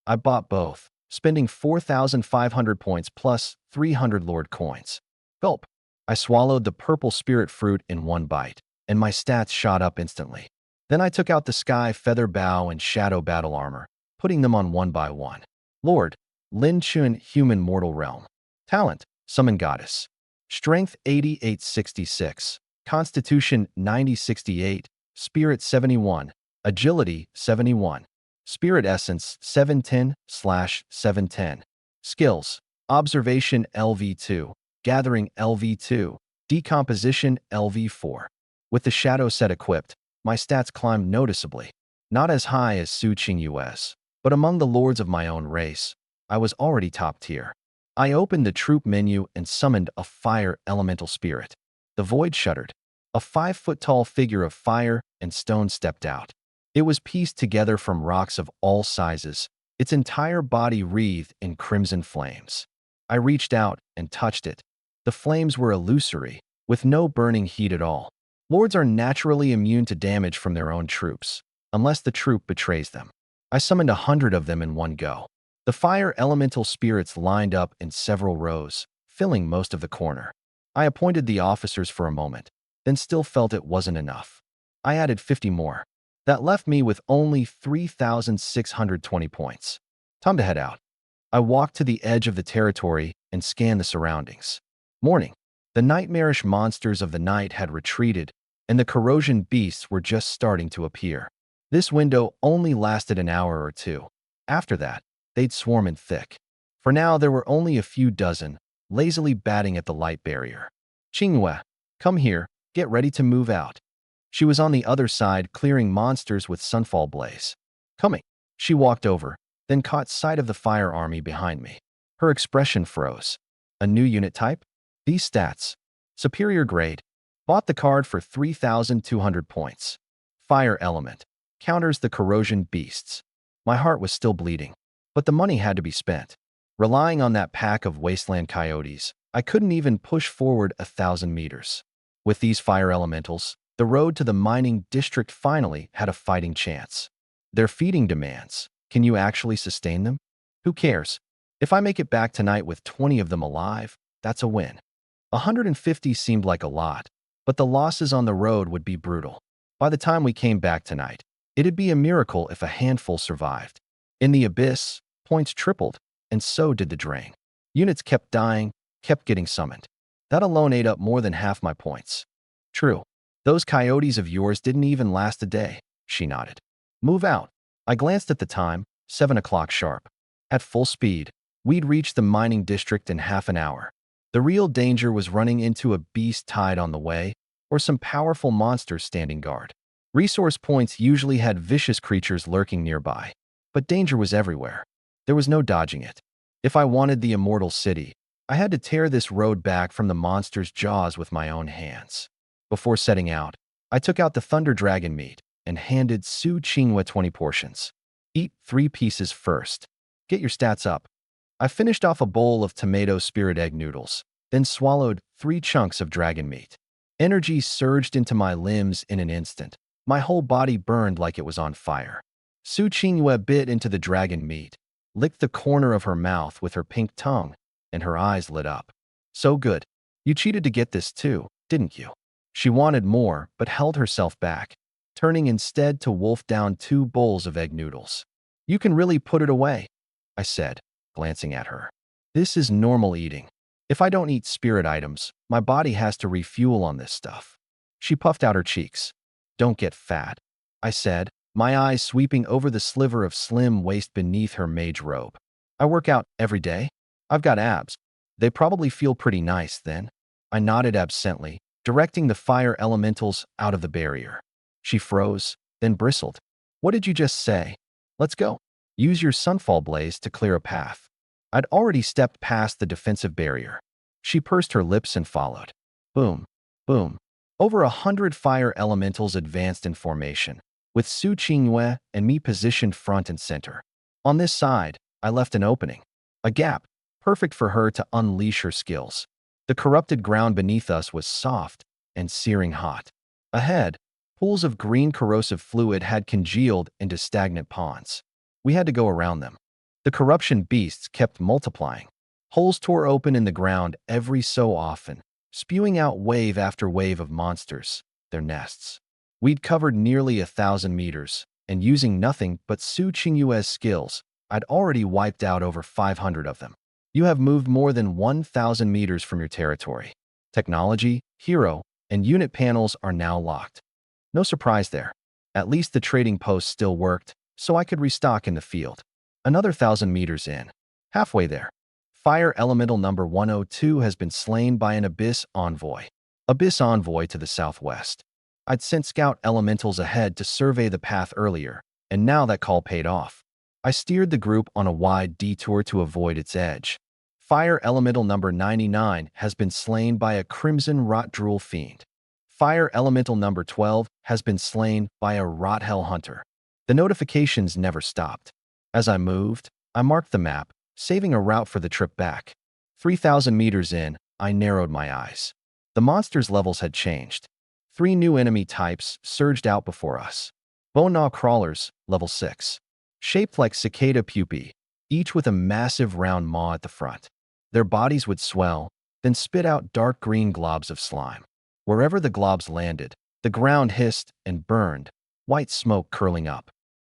I bought both, spending 4,500 points plus 300 Lord coins. Gulp. I swallowed the purple spirit fruit in one bite, and my stats shot up instantly. Then I took out the Sky Feather Bow and Shadow Battle Armor, putting them on one by one. Lord, Lin Chun Human Mortal Realm. Talent, Summon Goddess. Strength 8866, Constitution 9068, Spirit 71, Agility 71. Spirit Essence 710/710. Skills, Observation LV2, Gathering LV2, Decomposition LV4. With the Shadow set equipped, my stats climbed noticeably. Not as high as Su Qingyue's, but among the lords of my own race, I was already top tier. I opened the troop menu and summoned a fire elemental spirit. The void shuddered. A 5-foot-tall figure of fire and stone stepped out. It was pieced together from rocks of all sizes, its entire body wreathed in crimson flames. I reached out and touched it. The flames were illusory, with no burning heat at all. Lords are naturally immune to damage from their own troops, unless the troop betrays them. I summoned 100 of them in one go. The fire elemental spirits lined up in several rows, filling most of the corner. I appointed the officers for a moment, then still felt it wasn't enough. I added 50 more. That left me with only 3,620 points. Time to head out. I walked to the edge of the territory and scanned the surroundings. Morning. The nightmarish monsters of the night had retreated, and the corrosion beasts were just starting to appear. This window only lasted an hour or two. After that, they'd swarm in thick. For now, there were only a few dozen, lazily batting at the light barrier. Qingyue, come here, get ready to move out. She was on the other side, clearing monsters with Sunfall Blaze. Coming. She walked over, then caught sight of the fire army behind me. Her expression froze. A new unit type? These stats. Superior grade. Bought the card for 3,200 points. Fire element. Counters the corrosion beasts. My heart was still bleeding, but the money had to be spent. Relying on that pack of wasteland coyotes, I couldn't even push forward 1,000 meters. With these fire elementals, the road to the mining district finally had a fighting chance. Their feeding demands. Can you actually sustain them? Who cares? If I make it back tonight with 20 of them alive, that's a win. 150 seemed like a lot, but the losses on the road would be brutal. By the time we came back tonight, it'd be a miracle if a handful survived. In the abyss, points tripled, and so did the drain. Units kept dying, kept getting summoned. That alone ate up more than half my points. True. Those coyotes of yours didn't even last a day, she nodded. Move out. I glanced at the time, 7 o'clock sharp. At full speed, we'd reach the mining district in half an hour. The real danger was running into a beast tide on the way, or some powerful monsters standing guard. Resource points usually had vicious creatures lurking nearby, but danger was everywhere. There was no dodging it. If I wanted the immortal city, I had to tear this road back from the monster's jaws with my own hands. Before setting out, I took out the Thunder Dragon meat and handed Su Qinghua 20 portions. Eat 3 pieces first. Get your stats up. I finished off a bowl of tomato spirit egg noodles, then swallowed 3 chunks of dragon meat. Energy surged into my limbs in an instant. My whole body burned like it was on fire. Su Qinghua bit into the dragon meat, licked the corner of her mouth with her pink tongue, and her eyes lit up. So good. You cheated to get this too, didn't you? She wanted more, but held herself back, turning instead to wolf down 2 bowls of egg noodles. You can really put it away, I said, glancing at her. This is normal eating. If I don't eat spirit items, my body has to refuel on this stuff. She puffed out her cheeks. Don't get fat, I said, my eyes sweeping over the sliver of slim waist beneath her mage robe. I work out every day. I've got abs. They probably feel pretty nice then. I nodded absently, directing the fire elementals out of the barrier. She froze, then bristled. What did you just say? Let's go. Use your Sunfall Blaze to clear a path. I'd already stepped past the defensive barrier. She pursed her lips and followed. Boom, boom. Over 100 fire elementals advanced in formation, with Su Qinghua and me positioned front and center. On this side, I left an opening, a gap, perfect for her to unleash her skills. The corrupted ground beneath us was soft and searing hot. Ahead, pools of green corrosive fluid had congealed into stagnant ponds. We had to go around them. The corruption beasts kept multiplying. Holes tore open in the ground every so often, spewing out wave after wave of monsters, their nests. We'd covered nearly 1,000 meters, and using nothing but Su Qinghua's skills, I'd already wiped out over 500 of them. You have moved more than 1,000 meters from your territory. Technology, hero, and unit panels are now locked. No surprise there. At least the trading post still worked, so I could restock in the field. Another 1,000 meters in. Halfway there. Fire Elemental number 102 has been slain by an Abyss Envoy. Abyss Envoy to the southwest. I'd sent scout elementals ahead to survey the path earlier, and now that call paid off. I steered the group on a wide detour to avoid its edge. Fire Elemental number 99 has been slain by a Crimson Rot Drool Fiend. Fire Elemental number 12 has been slain by a Rot Hell Hunter. The notifications never stopped. As I moved, I marked the map, saving a route for the trip back. 3,000 meters in, I narrowed my eyes. The monsters' levels had changed. 3 new enemy types surged out before us. Bone Gnaw Crawlers, level 6. Shaped like cicada pupae, each with a massive round maw at the front. Their bodies would swell, then spit out dark green globs of slime. Wherever the globs landed, the ground hissed and burned, white smoke curling up.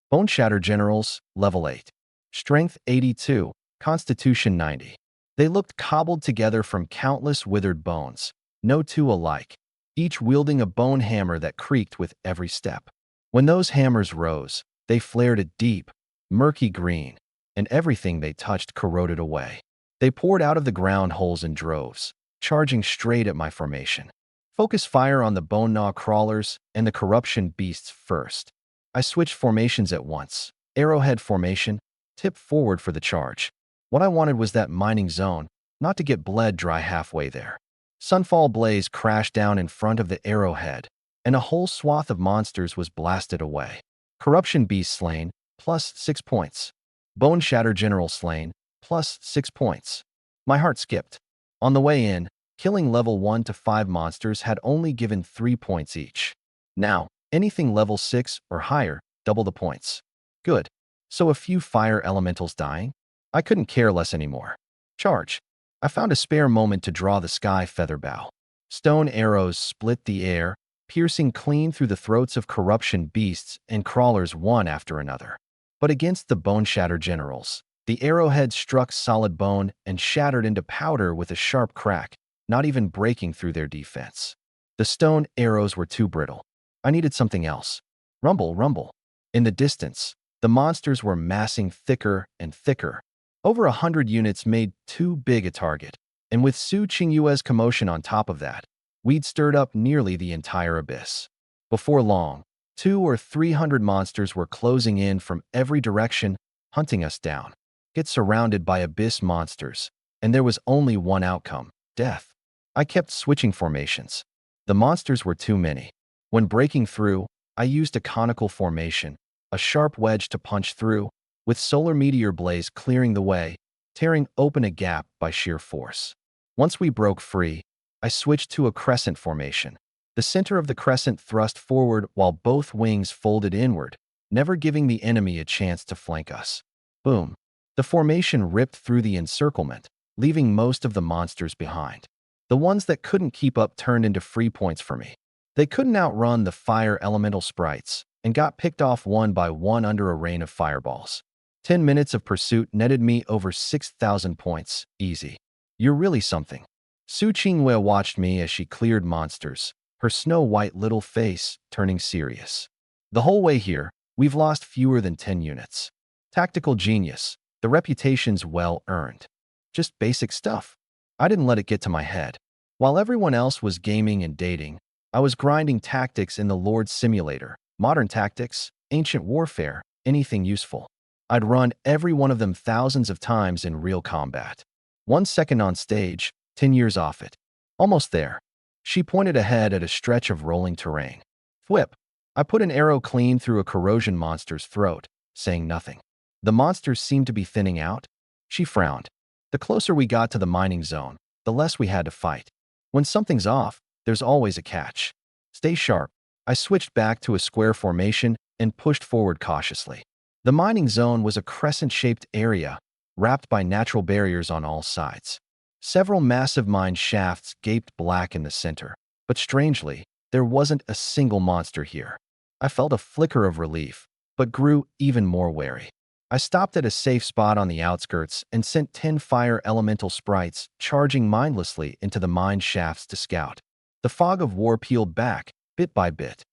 Bone Shatter Generals, level 8. Strength 82, Constitution 90. They looked cobbled together from countless withered bones, no two alike, each wielding a bone hammer that creaked with every step. When those hammers rose, they flared a deep, murky green, and everything they touched corroded away. They poured out of the ground holes in droves, charging straight at my formation. Focus fire on the Bone Gnaw Crawlers and the Corruption Beasts first. I switched formations at once. Arrowhead formation, tip forward for the charge. What I wanted was that mining zone, not to get bled dry halfway there. Sunfall Blaze crashed down in front of the arrowhead, and a whole swath of monsters was blasted away. Corruption Beast slain, plus 6 points. Bone Shatter General slain, plus 6 points. My heart skipped. On the way in, killing level 1 to 5 monsters had only given 3 points each. Now, anything level 6 or higher, double the points. Good. So a few fire elementals dying? I couldn't care less anymore. Charge. I found a spare moment to draw the sky feather bow. Stone arrows split the air, piercing clean through the throats of corruption beasts and crawlers one after another. But against the Bone Shatter Generals, the arrowhead struck solid bone and shattered into powder with a sharp crack, not even breaking through their defense. The stone arrows were too brittle. I needed something else. Rumble, rumble. In the distance, the monsters were massing thicker and thicker. Over 100 units made too big a target, and with Su Qinghua's commotion on top of that, we'd stirred up nearly the entire abyss. Before long, 200 or 300 monsters were closing in from every direction, hunting us down. Get surrounded by abyss monsters, and there was only one outcome: death. I kept switching formations. The monsters were too many. When breaking through, I used a conical formation, a sharp wedge to punch through, with solar meteor blaze clearing the way, tearing open a gap by sheer force. Once we broke free, I switched to a crescent formation. The center of the crescent thrust forward while both wings folded inward, never giving the enemy a chance to flank us. Boom. The formation ripped through the encirclement, leaving most of the monsters behind. The ones that couldn't keep up turned into free points for me. They couldn't outrun the fire elemental sprites and got picked off one by one under a rain of fireballs. 10 minutes of pursuit netted me over 6,000 points, easy. You're really something. Su Qingwei watched me as she cleared monsters, her snow-white little face turning serious. The whole way here, we've lost fewer than 10 units. Tactical genius, the reputation's well earned. Just basic stuff. I didn't let it get to my head. While everyone else was gaming and dating, I was grinding tactics in the Lord's Simulator, modern tactics, ancient warfare, anything useful. I'd run every one of them thousands of times in real combat. 1 second on stage, 10 years off it. Almost there. She pointed ahead at a stretch of rolling terrain. Whip. I put an arrow clean through a corrosion monster's throat, saying nothing. The monsters seemed to be thinning out. She frowned. The closer we got to the mining zone, the less we had to fight. When something's off, there's always a catch. Stay sharp. I switched back to a square formation and pushed forward cautiously. The mining zone was a crescent-shaped area, wrapped by natural barriers on all sides. Several massive mine shafts gaped black in the center, but strangely, there wasn't a single monster here. I felt a flicker of relief, but grew even more wary. I stopped at a safe spot on the outskirts and sent 10 fire elemental sprites charging mindlessly into the mine shafts to scout. The fog of war peeled back, bit by bit.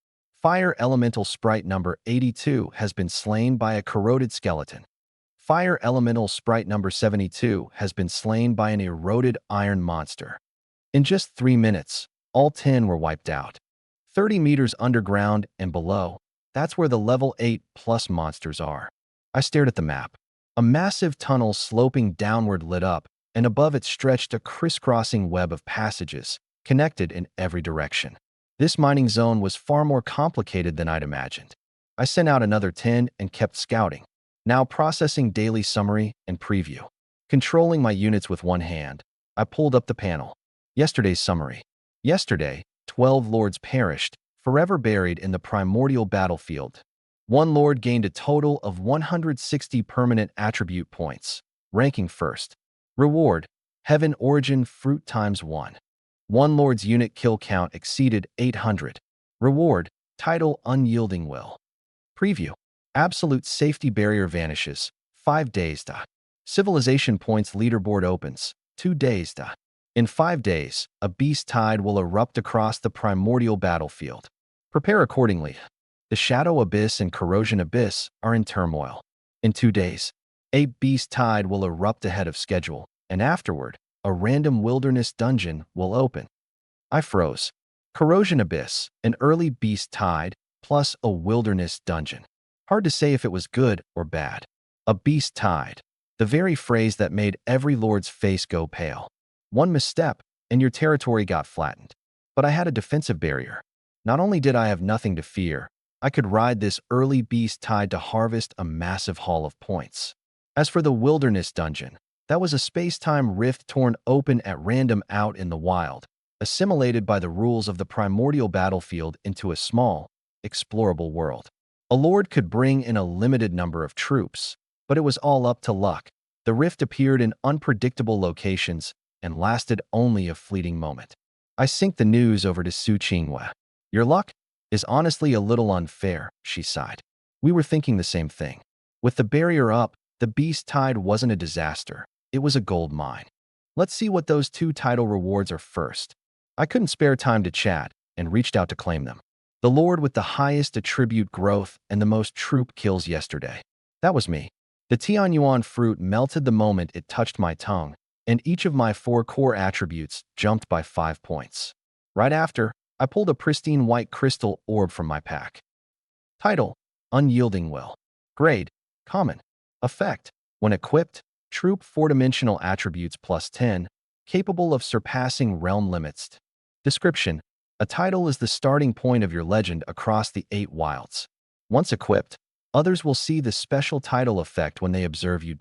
Fire elemental sprite number 82 has been slain by a corroded skeleton. Fire elemental sprite number 72 has been slain by an eroded iron monster. In just 3 minutes, all 10 were wiped out. 30 meters underground and below, that's where the level 8 plus monsters are. I stared at the map. A massive tunnel sloping downward lit up, and above it stretched a crisscrossing web of passages, connected in every direction. This mining zone was far more complicated than I'd imagined. I sent out another 10 and kept scouting, now processing daily summary and preview. Controlling my units with one hand, I pulled up the panel. Yesterday's summary. Yesterday, 12 lords perished, forever buried in the primordial battlefield. One lord gained a total of 160 permanent attribute points, ranking first. Reward: Heaven Origin Fruit ×1. One lord's unit kill count exceeded 800. Reward: Title Unyielding Will. Preview: Absolute Safety Barrier vanishes, 5 days. Civilization Points Leaderboard opens, 2 days. In 5 days, a beast tide will erupt across the primordial battlefield. Prepare accordingly. The Shadow Abyss and Corrosion Abyss are in turmoil. In 2 days, a beast tide will erupt ahead of schedule, and afterward, a random wilderness dungeon will open. I froze. Corrosion Abyss, an early beast tide, plus a wilderness dungeon. Hard to say if it was good or bad. A beast tide, the very phrase that made every lord's face go pale. One misstep, and your territory got flattened. But I had a defensive barrier. Not only did I have nothing to fear, I could ride this early beast tide to harvest a massive haul of points. As for the wilderness dungeon, that was a space-time rift torn open at random out in the wild, assimilated by the rules of the primordial battlefield into a small, explorable world. A lord could bring in a limited number of troops, but it was all up to luck. The rift appeared in unpredictable locations and lasted only a fleeting moment. I synced the news over to Su Qingwei. Your luck is honestly a little unfair, she sighed. We were thinking the same thing. With the barrier up, the beast tide wasn't a disaster. It was a gold mine. Let's see what those 2 title rewards are first. I couldn't spare time to chat and reached out to claim them. The lord with the highest attribute growth and the most troop kills yesterday. That was me. The Tianyuan fruit melted the moment it touched my tongue, and each of my 4 core attributes jumped by 5 points. Right after, I pulled a pristine white crystal orb from my pack. Title: Unyielding Will. Grade: Common. Effect: When equipped, troop 4-dimensional attributes +10, capable of surpassing realm limits. Description: A title is the starting point of your legend across the 8 wilds. Once equipped, others will see the special title effect when they observe you.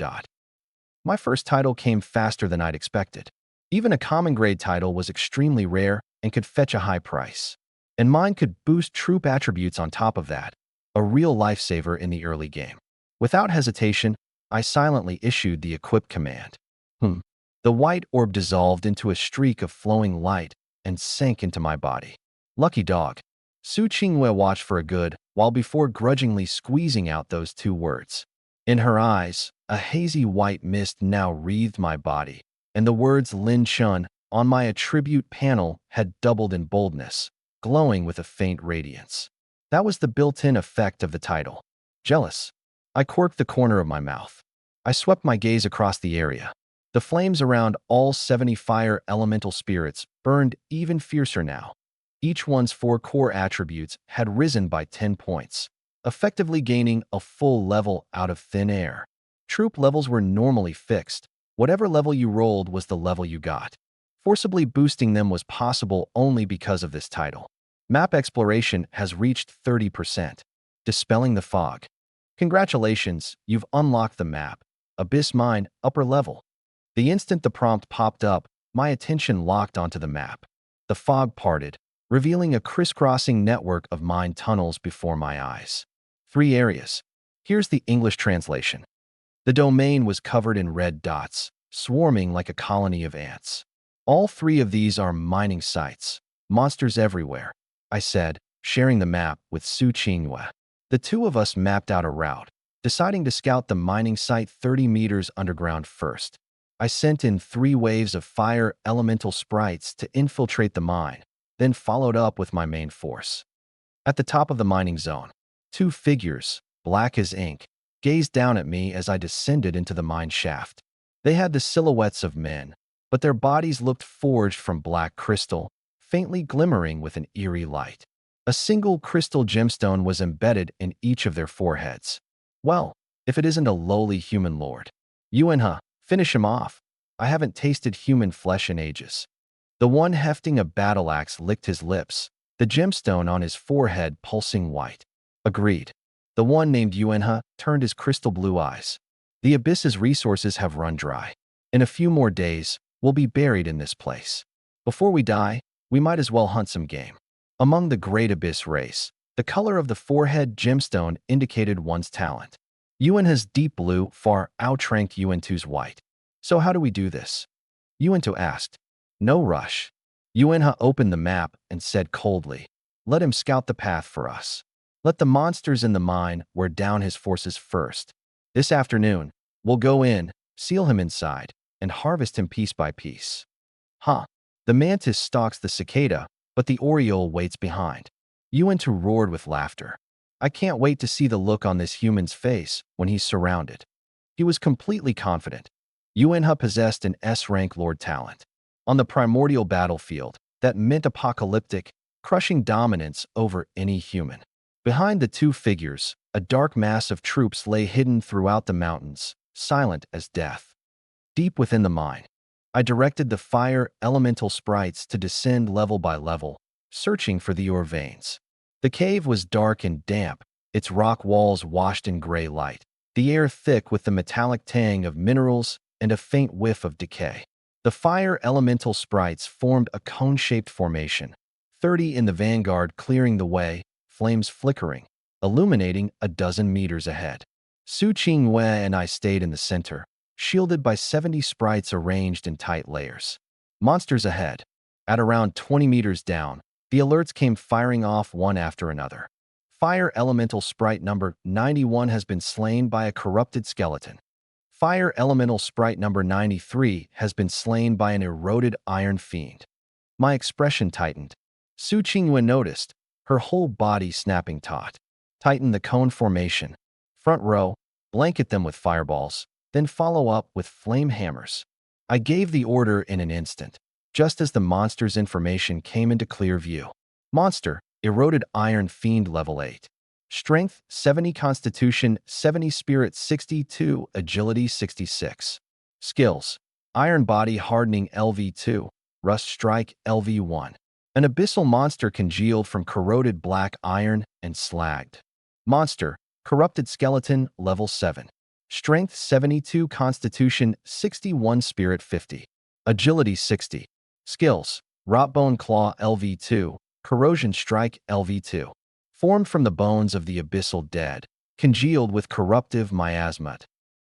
My first title came faster than I'd expected. Even a common grade title was extremely rare and could fetch a high price. And mine could boost troop attributes on top of that, a real lifesaver in the early game. Without hesitation, I silently issued the equip command. The white orb dissolved into a streak of flowing light and sank into my body. Lucky dog. Su Qingwei watched for a good while before grudgingly squeezing out those 2 words. In her eyes, a hazy white mist now wreathed my body, and the words Lin Chun on my attribute panel had doubled in boldness, glowing with a faint radiance. That was the built-in effect of the title. Jealous. I quirked the corner of my mouth. I swept my gaze across the area. The flames around all 70 fire elemental spirits burned even fiercer now. Each one's 4 core attributes had risen by 10 points, effectively gaining a full level out of thin air. Troop levels were normally fixed. Whatever level you rolled was the level you got. Forcibly boosting them was possible only because of this title. Map exploration has reached 30%. Dispelling the fog. Congratulations, you've unlocked the map. Abyss Mine, upper level. The instant the prompt popped up, my attention locked onto the map. The fog parted, revealing a crisscrossing network of mine tunnels before my eyes. 3 areas. Here's the English translation. The domain was covered in red dots, swarming like a colony of ants. All 3 of these are mining sites. Monsters everywhere, I said, sharing the map with Su Qingwei. The 2 of us mapped out a route, deciding to scout the mining site 30 meters underground first. I sent in 3 waves of fire elemental sprites to infiltrate the mine, then followed up with my main force. At the top of the mining zone, 2 figures, black as ink, gazed down at me as I descended into the mine shaft. They had the silhouettes of men, but their bodies looked forged from black crystal, faintly glimmering with an eerie light. A single crystal gemstone was embedded in each of their foreheads. Well, if it isn't a lowly human lord. Yuanhe, finish him off. I haven't tasted human flesh in ages. The one hefting a battle axe licked his lips, the gemstone on his forehead pulsing white. Agreed. The one named Yuanhe turned his crystal blue eyes. The abyss's resources have run dry. In a few more days, we'll be buried in this place. Before we die, we might as well hunt some game. Among the great abyss race, the color of the forehead gemstone indicated one's talent. Yuanhe's deep blue far outranked Yuantu's white. So how do we do this? Yuantu asked. No rush. Yuanhe opened the map and said coldly, let him scout the path for us. Let the monsters in the mine wear down his forces first. This afternoon, we'll go in, seal him inside, and harvest him piece by piece. The mantis stalks the cicada, but the oriole waits behind. Yuantu roared with laughter. I can't wait to see the look on this human's face when he's surrounded. He was completely confident. Yuanhe possessed an S-rank lord talent. On the primordial battlefield, that meant apocalyptic, crushing dominance over any human. Behind the 2 figures, a dark mass of troops lay hidden throughout the mountains, silent as death. Deep within the mine, I directed the fire elemental sprites to descend level by level, searching for the ore veins. The cave was dark and damp, its rock walls washed in gray light, the air thick with the metallic tang of minerals and a faint whiff of decay. The fire elemental sprites formed a cone-shaped formation, 30 in the vanguard clearing the way, flames flickering, illuminating a dozen meters ahead. Su Qingwei and I stayed in the center, shielded by 70 sprites arranged in tight layers. Monsters ahead. At around 20 meters down, the alerts came firing off one after another. Fire elemental sprite number 91 has been slain by a corrupted skeleton. Fire elemental sprite number 93 has been slain by an eroded iron fiend. My expression tightened. Su Qingwen noticed, her whole body snapping taut. Tighten the cone formation. Front row, blanket them with fireballs, then follow up with flame hammers. I gave the order in an instant. just as the monster's information came into clear view. Monster, eroded iron fiend level 8. Strength 70, Constitution 70, Spirit 62, Agility 66. Skills: Iron Body Hardening LV2, Rust Strike LV1. An abyssal monster congealed from corroded black iron and slagged. Monster, Corrupted Skeleton level 7. Strength 72, Constitution 61, Spirit 50. Agility 60. Skills: Rotbone Claw LV2, Corrosion Strike LV2. Formed from the bones of the abyssal dead, congealed with corruptive miasma.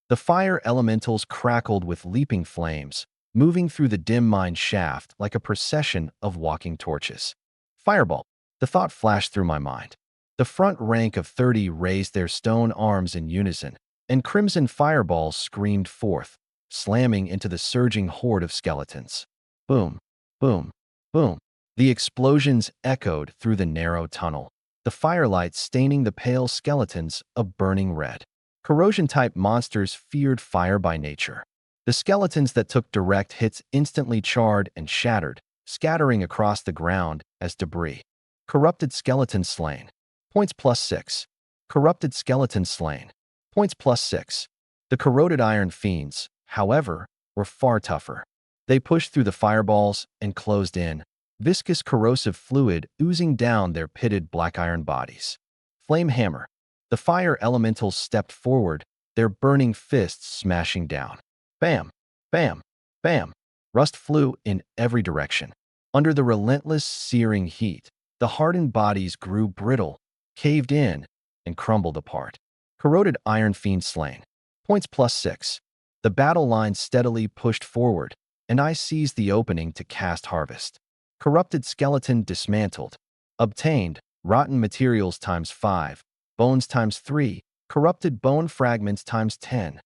The fire elementals crackled with leaping flames, moving through the dim mine shaft like a procession of walking torches. Fireball, the thought flashed through my mind. The front rank of 30 raised their stone arms in unison, and crimson fireballs screamed forth, slamming into the surging horde of skeletons. Boom, boom, boom. The explosions echoed through the narrow tunnel, the firelight staining the pale skeletons a burning red. Corrosion-type monsters feared fire by nature. The skeletons that took direct hits instantly charred and shattered, scattering across the ground as debris. Corrupted skeleton slain. Points +6. Corrupted skeleton slain. Points +6. The corroded iron fiends, however, were far tougher. They pushed through the fireballs and closed in, viscous corrosive fluid oozing down their pitted black iron bodies. Flame hammer. The fire elementals stepped forward, their burning fists smashing down. Bam, bam, bam. Rust flew in every direction. Under the relentless, searing heat, the hardened bodies grew brittle, caved in, and crumbled apart. Corroded iron fiend slain. Points +6. The battle line steadily pushed forward, and I seized the opening to cast Harvest. Corrupted skeleton dismantled. Obtained, rotten materials ×5, bones ×3, corrupted bone fragments ×10.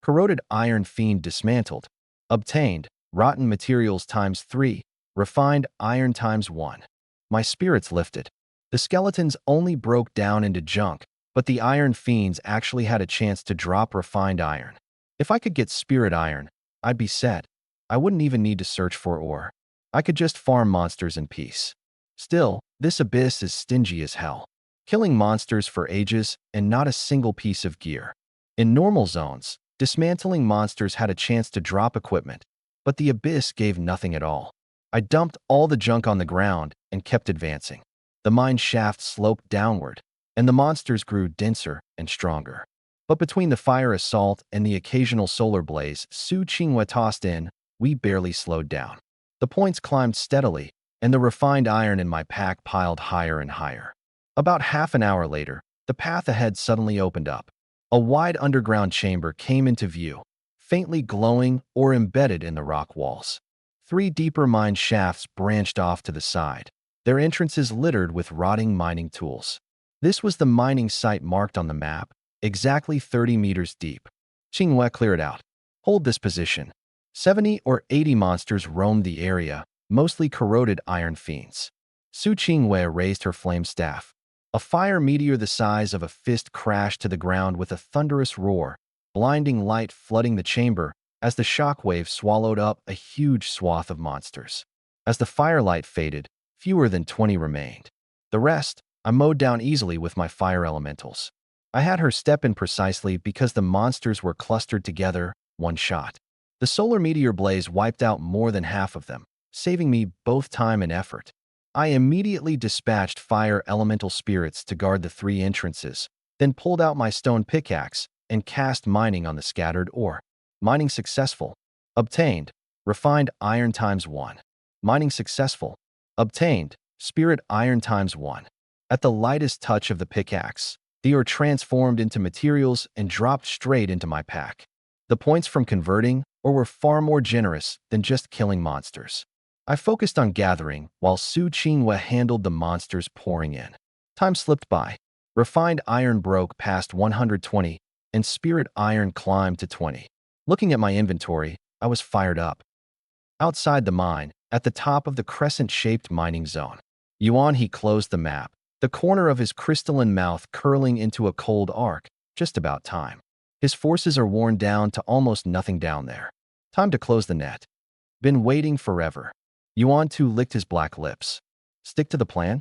Corroded iron fiend dismantled. Obtained, rotten materials ×3, refined iron ×1. My spirits lifted. The skeletons only broke down into junk, but the iron fiends actually had a chance to drop refined iron. If I could get spirit iron, I'd be set. I wouldn't even need to search for ore. I could just farm monsters in peace. Still, this abyss is stingy as hell, killing monsters for ages and not a single piece of gear. In normal zones, dismantling monsters had a chance to drop equipment, but the abyss gave nothing at all. I dumped all the junk on the ground and kept advancing. The mine shaft sloped downward, and the monsters grew denser and stronger. But between the fire assault and the occasional solar blaze Su Qinghua tossed in, we barely slowed down. The points climbed steadily, and the refined iron in my pack piled higher and higher. About half an hour later, the path ahead suddenly opened up. A wide underground chamber came into view, faintly glowing or embedded in the rock walls. 3 deeper mine shafts branched off to the side, their entrances littered with rotting mining tools. This was the mining site marked on the map, exactly 30 meters deep. Qinghua cleared out. Hold this position. 70 or 80 monsters roamed the area, mostly corroded iron fiends. Su Qinghua raised her flame staff. A fire meteor the size of a fist crashed to the ground with a thunderous roar, blinding light flooding the chamber as the shockwave swallowed up a huge swath of monsters. As the firelight faded, fewer than 20 remained. The rest, I mowed down easily with my fire elementals. I had her step in precisely because the monsters were clustered together, one shot. The solar meteor blaze wiped out more than half of them, saving me both time and effort. I immediately dispatched fire elemental spirits to guard the 3 entrances, then pulled out my stone pickaxe and cast mining on the scattered ore. Mining successful. Obtained, refined iron ×1. Mining successful. Obtained, spirit iron ×1. At the lightest touch of the pickaxe, the ore transformed into materials and dropped straight into my pack. The points from converting ore were far more generous than just killing monsters. I focused on gathering while Su Qinghua handled the monsters pouring in. Time slipped by. Refined iron broke past 120, and spirit iron climbed to 20. Looking at my inventory, I was fired up. Outside the mine, at the top of the crescent-shaped mining zone, Yuan he closed the map, the corner of his crystalline mouth curling into a cold arc, just about time. His forces are worn down to almost nothing down there. Time to close the net. Been waiting forever. Yuan Tu licked his black lips. Stick to the plan?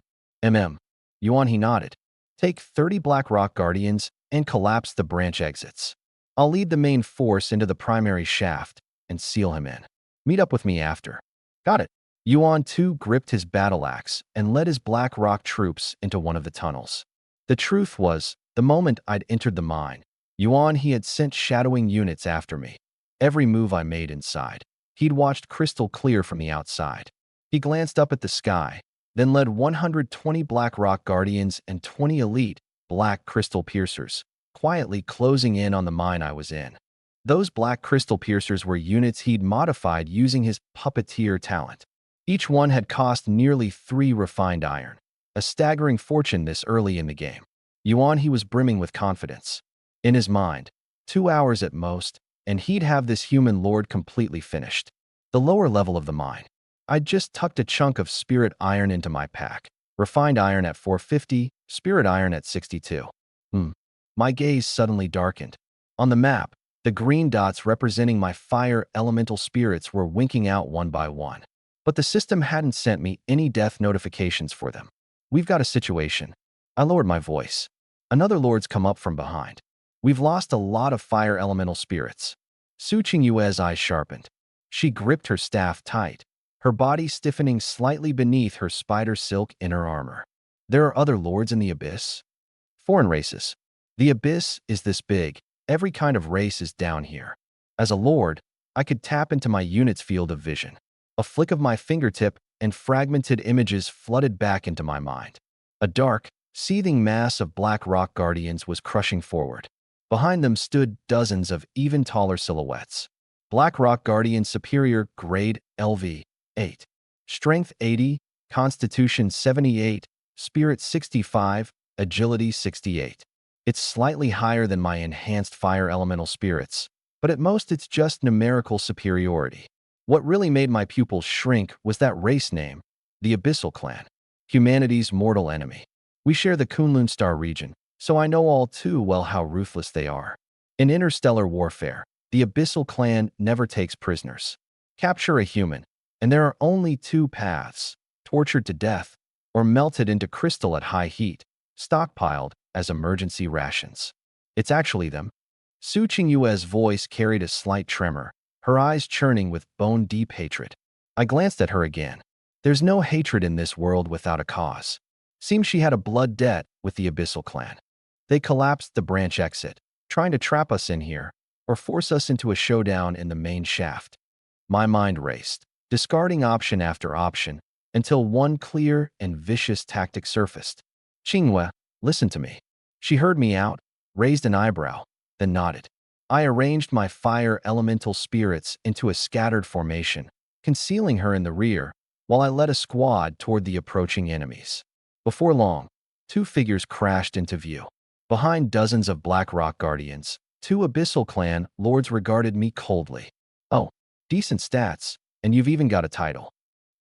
Yuan he nodded. Take 30 Black Rock Guardians and collapse the branch exits. I'll lead the main force into the primary shaft and seal him in. Meet up with me after. Got it. Yuan Tu gripped his battle axe and led his Black Rock troops into one of the tunnels. The truth was, the moment I'd entered the mine, Yuan he had sent shadowing units after me. Every move I made inside, he'd watched crystal clear from the outside. He glanced up at the sky, then led 120 Black Rock Guardians and 20 elite Black Crystal Piercers, quietly closing in on the mine I was in. Those Black Crystal Piercers were units he'd modified using his puppeteer talent. Each one had cost nearly 3 refined iron, a staggering fortune this early in the game. Yuan he was brimming with confidence. In his mind, 2 hours at most, and he'd have this human lord completely finished. The lower level of the mine. I'd just tucked a chunk of spirit iron into my pack. Refined iron at 450, spirit iron at 62. My gaze suddenly darkened. On the map, the green dots representing my fire elemental spirits were winking out one by one. But the system hadn't sent me any death notifications for them. We've got a situation. I lowered my voice. Another lord's come up from behind. We've lost a lot of fire elemental spirits. Su Qingyue's eyes sharpened. She gripped her staff tight, her body stiffening slightly beneath her spider silk inner armor. There are other lords in the abyss? Foreign races. The abyss is this big. Every kind of race is down here. As a lord, I could tap into my unit's field of vision. A flick of my fingertip and fragmented images flooded back into my mind. A dark, seething mass of Black Rock Guardians was crushing forward. Behind them stood dozens of even taller silhouettes. Black Rock Guardian Superior Grade LV 8. Strength 80, Constitution 78, Spirit 65, Agility 68. It's slightly higher than my enhanced fire elemental spirits, but at most it's just numerical superiority. What really made my pupils shrink was that race name, the Abyssal Clan, humanity's mortal enemy. We share the Kunlun Star region, so I know all too well how ruthless they are. In interstellar warfare, the Abyssal Clan never takes prisoners. Capture a human, and there are only 2 paths: tortured to death or melted into crystal at high heat, stockpiled as emergency rations. It's actually them. Su Qingyue's voice carried a slight tremor, her eyes churning with bone-deep hatred. I glanced at her again. There's no hatred in this world without a cause. Seems she had a blood debt with the Abyssal Clan. They collapsed the branch exit, trying to trap us in here, or force us into a showdown in the main shaft. My mind raced, discarding option after option, until one clear and vicious tactic surfaced. Qingyue, listen to me. She heard me out, raised an eyebrow, then nodded. I arranged my fire elemental spirits into a scattered formation, concealing her in the rear, while I led a squad toward the approaching enemies. Before long, 2 figures crashed into view. Behind dozens of Black Rock Guardians, 2 Abyssal Clan lords regarded me coldly. Oh, decent stats, and you've even got a title.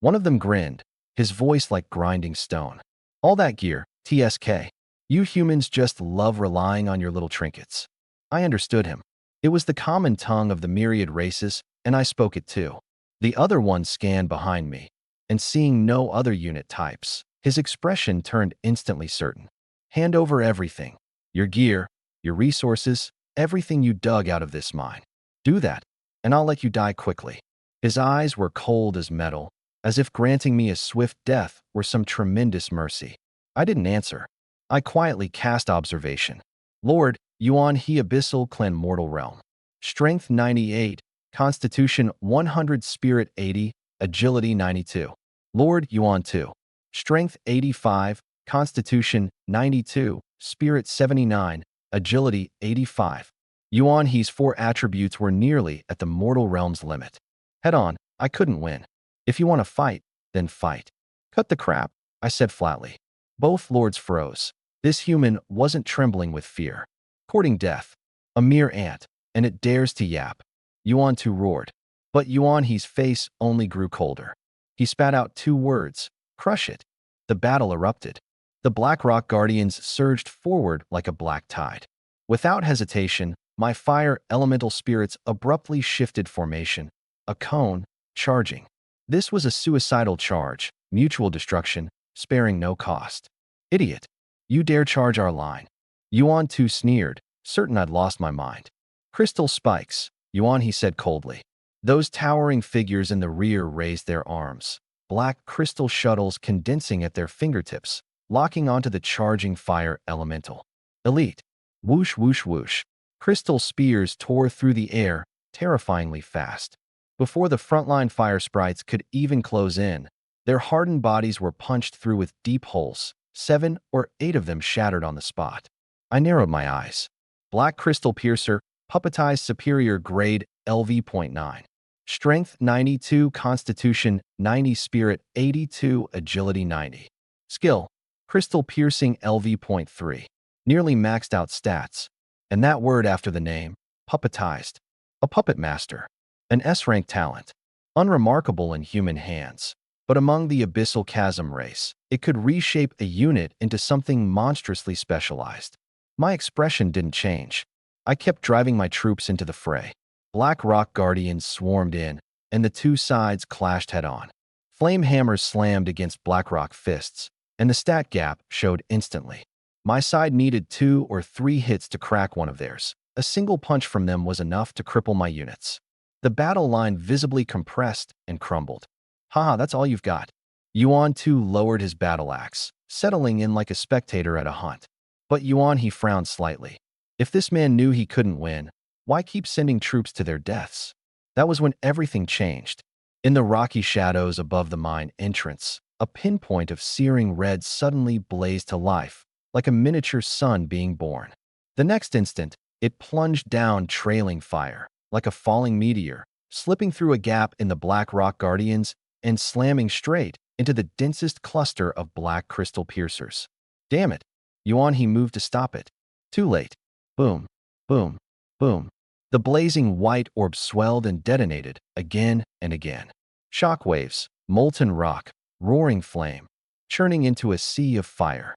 One of them grinned, his voice like grinding stone. All that gear, TSK. You humans just love relying on your little trinkets. I understood him. It was the common tongue of the myriad races, and I spoke it too. The other one scanned behind me, and seeing no other unit types, his expression turned instantly certain. Hand over everything. Your gear, your resources, everything you dug out of this mine. Do that, and I'll let you die quickly. His eyes were cold as metal, as if granting me a swift death were some tremendous mercy. I didn't answer. I quietly cast observation. Lord, Yuan he Abyssal Clan Mortal Realm. Strength 98, Constitution 100, Spirit 80, Agility 92. Lord Yuan Tu. Strength 85, Constitution 92, Spirit 79, Agility 85. Yuan he's 4 attributes were nearly at the mortal realm's limit. Head on, I couldn't win. If you want to fight, then fight. Cut the crap, I said flatly. Both lords froze. This human wasn't trembling with fear. Courting death. A mere ant, and it dares to yap. Yuan Tu roared. But Yuan he's face only grew colder. He spat out 2 words. Crush it. The battle erupted. The Black Rock Guardians surged forward like a black tide. Without hesitation, my fire elemental spirits abruptly shifted formation, a cone, charging. This was a suicidal charge, mutual destruction, sparing no cost. Idiot. You dare charge our line. Yuan Tu sneered, certain I'd lost my mind. Crystal spikes, Yuan, he said coldly. Those towering figures in the rear raised their arms, black crystal shuttles condensing at their fingertips, locking onto the charging fire elemental. Elite. Whoosh, whoosh, whoosh. Crystal spears tore through the air, terrifyingly fast. Before the frontline fire sprites could even close in, their hardened bodies were punched through with deep holes, 7 or 8 of them shattered on the spot. I narrowed my eyes. Black Crystal Piercer, puppetized superior grade, LV.9. Strength 92, Constitution 90, Spirit 82, Agility 90. Skill, Crystal Piercing LV.3. Nearly maxed out stats. And that word after the name, puppetized. A puppet master. An S-rank talent. Unremarkable in human hands. But among the Abyssal Chasm race, it could reshape a unit into something monstrously specialized. My expression didn't change. I kept driving my troops into the fray. Black Rock Guardians swarmed in, and the two sides clashed head-on. Flame hammers slammed against Blackrock fists, and the stat gap showed instantly. My side needed 2 or 3 hits to crack one of theirs. A single punch from them was enough to cripple my units. The battle line visibly compressed and crumbled. Haha, that's all you've got. Yuan Tu lowered his battle axe, settling in like a spectator at a hunt. But Yuan, he frowned slightly. If this man knew he couldn't win, why keep sending troops to their deaths? That was when everything changed. In the rocky shadows above the mine entrance, a pinpoint of searing red suddenly blazed to life, like a miniature sun being born. The next instant, it plunged down trailing fire, like a falling meteor, slipping through a gap in the Black Rock Guardians and slamming straight into the densest cluster of black crystal piercers. Damn it. Yuan, he moved to stop it. Too late. Boom, boom, boom. The blazing white orb swelled and detonated again and again. Shockwaves, molten rock, roaring flame, churning into a sea of fire.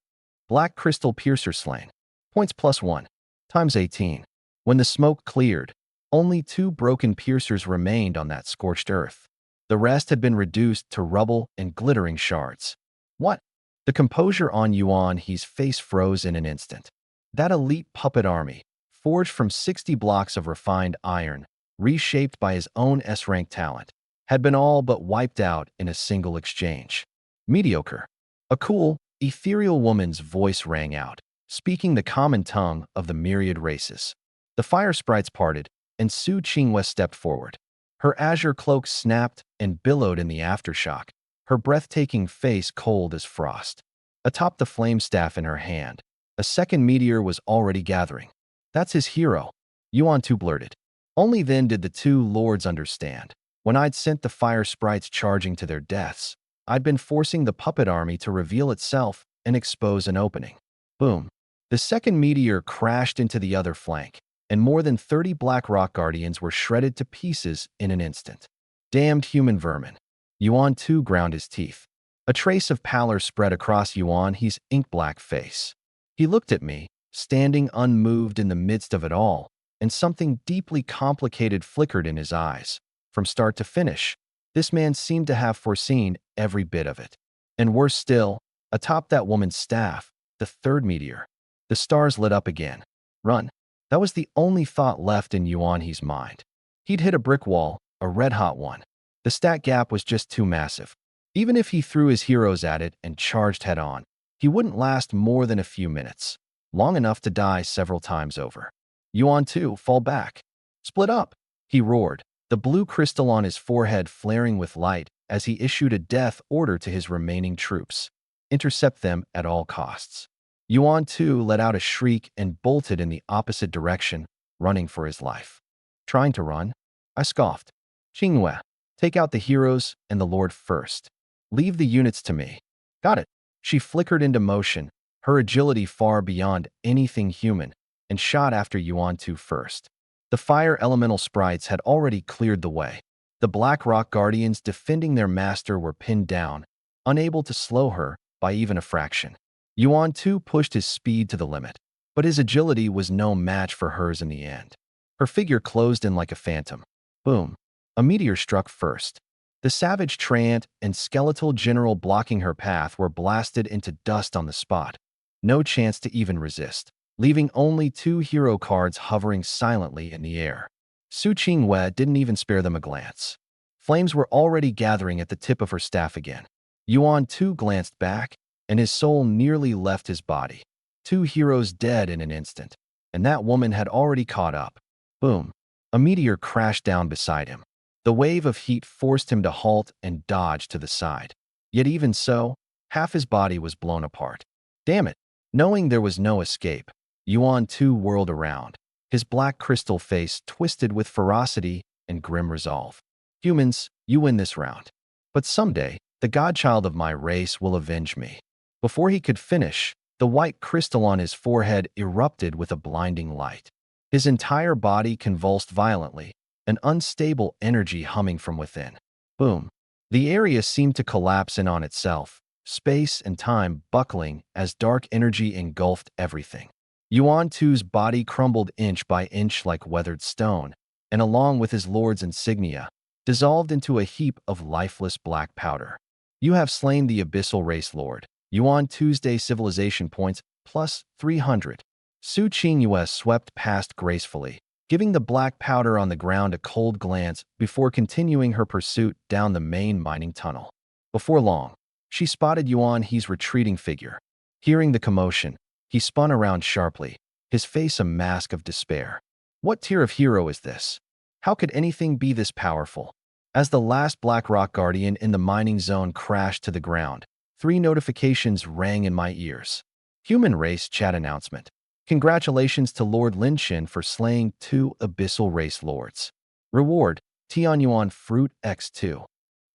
Black crystal piercer slain. Points +1. Times 18. When the smoke cleared, only 2 broken piercers remained on that scorched earth. The rest had been reduced to rubble and glittering shards. What? The composure on Yuan, his face froze in an instant. That elite puppet army, forged from 60 blocks of refined iron, reshaped by his own S-rank talent, had been all but wiped out in a single exchange. Mediocre. A cool, ethereal woman's voice rang out, speaking the common tongue of the myriad races. The fire sprites parted, and Su Qingwei stepped forward. Her azure cloak snapped and billowed in the aftershock, her breathtaking face cold as frost. Atop the flame staff in her hand, a second meteor was already gathering. That's his hero, Yuan Tu blurted. Only then did the two lords understand. When I'd sent the fire sprites charging to their deaths, I'd been forcing the puppet army to reveal itself and expose an opening. Boom. The second meteor crashed into the other flank, and more than 30 Black Rock Guardians were shredded to pieces in an instant. Damned human vermin. Yuan Tu ground his teeth. A trace of pallor spread across Yuan, his ink-black face. He looked at me, standing unmoved in the midst of it all, and something deeply complicated flickered in his eyes. From start to finish, this man seemed to have foreseen every bit of it. And worse still, atop that woman's staff, the third meteor. The stars lit up again. Run. That was the only thought left in Yuanhe's mind. He'd hit a brick wall, a red-hot one. The stat gap was just too massive. Even if he threw his heroes at it and charged head-on, he wouldn't last more than a few minutes, long enough to die several times over. Yuan Tu, fall back. Split up, he roared, the blue crystal on his forehead flaring with light as he issued a death order to his remaining troops. Intercept them at all costs. Yuan Tu let out a shriek and bolted in the opposite direction, running for his life. Trying to run? I scoffed. Qingwei, take out the heroes and the Lord first. Leave the units to me. Got it. She flickered into motion, her agility far beyond anything human, and shot after Yuan Tu first. The fire elemental sprites had already cleared the way. The Black Rock Guardians defending their master were pinned down, unable to slow her by even a fraction. Yuan Tu pushed his speed to the limit, but his agility was no match for hers in the end. Her figure closed in like a phantom. Boom. A meteor struck first. The savage Treant and skeletal general blocking her path were blasted into dust on the spot. No chance to even resist, leaving only 2 hero cards hovering silently in the air. Su Qingwei didn't even spare them a glance. Flames were already gathering at the tip of her staff again. Yuan Tu glanced back, and his soul nearly left his body. 2 heroes dead in an instant, and that woman had already caught up. Boom! A meteor crashed down beside him. The wave of heat forced him to halt and dodge to the side. Yet even so, half his body was blown apart. Damn it! Knowing there was no escape, Yuan Tu whirled around, his black crystal face twisted with ferocity and grim resolve. Humans, you win this round. But someday, the godchild of my race will avenge me. Before he could finish, the white crystal on his forehead erupted with a blinding light. His entire body convulsed violently, an unstable energy humming from within. Boom! The area seemed to collapse in on itself, space and time buckling as dark energy engulfed everything. Yuan Tu's body crumbled inch by inch like weathered stone, and along with his lord's insignia, dissolved into a heap of lifeless black powder. You have slain the Abyssal Race Lord. Yuan Tuesday Civilization Points plus 300. Su Qingyue swept past gracefully, giving the black powder on the ground a cold glance before continuing her pursuit down the main mining tunnel. Before long, she spotted Yuan He's retreating figure. Hearing the commotion, he spun around sharply, his face a mask of despair. What tier of hero is this? How could anything be this powerful? As the last Black Rock Guardian in the mining zone crashed to the ground, 3 notifications rang in my ears. Human Race Chat Announcement. Congratulations to Lord Linshin for slaying 2 Abyssal Race Lords. Reward, Tianyuan Fruit X2.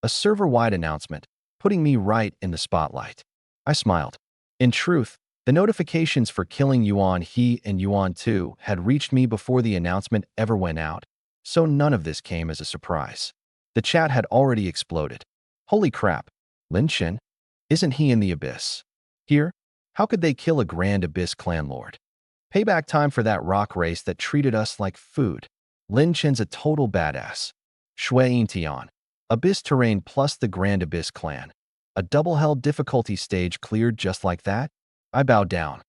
A server-wide announcement, putting me right in the spotlight. I smiled. In truth, the notifications for killing Yuan He and Yuan Tu had reached me before the announcement ever went out, so none of this came as a surprise. The chat had already exploded. Holy crap, Linshin? Isn't he in the Abyss? Here? How could they kill a Grand Abyss clan lord? Payback time for that rock race that treated us like food. Lin Chen's a total badass. Shui Tian. Abyss terrain plus the Grand Abyss clan. A double-hell difficulty stage cleared just like that? I bowed down.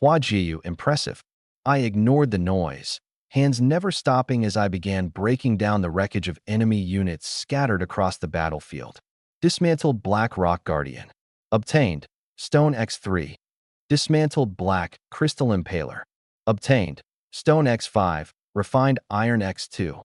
Hua Jiu, impressive. I ignored the noise, hands never stopping as I began breaking down the wreckage of enemy units scattered across the battlefield. Dismantled Black Rock Guardian. Obtained. Stone X3. Dismantled Black Crystal Impaler. Obtained. Stone X5. Refined Iron X2.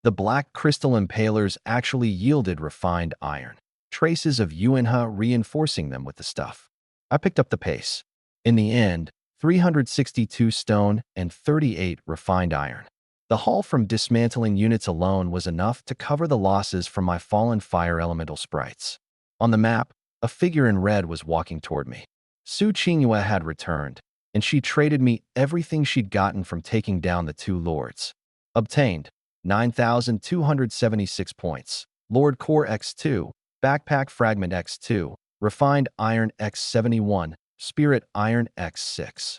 The Black Crystal Impalers actually yielded refined iron, traces of Yuanhe reinforcing them with the stuff. I picked up the pace. In the end, 362 stone and 38 refined iron. The haul from dismantling units alone was enough to cover the losses from my fallen fire elemental sprites. On the map, a figure in red was walking toward me. Su Qingyue had returned, and she traded me everything she'd gotten from taking down the 2 lords. Obtained. 9,276 points. Lord Core X2, Backpack Fragment X2, Refined Iron X71, Spirit Iron X6.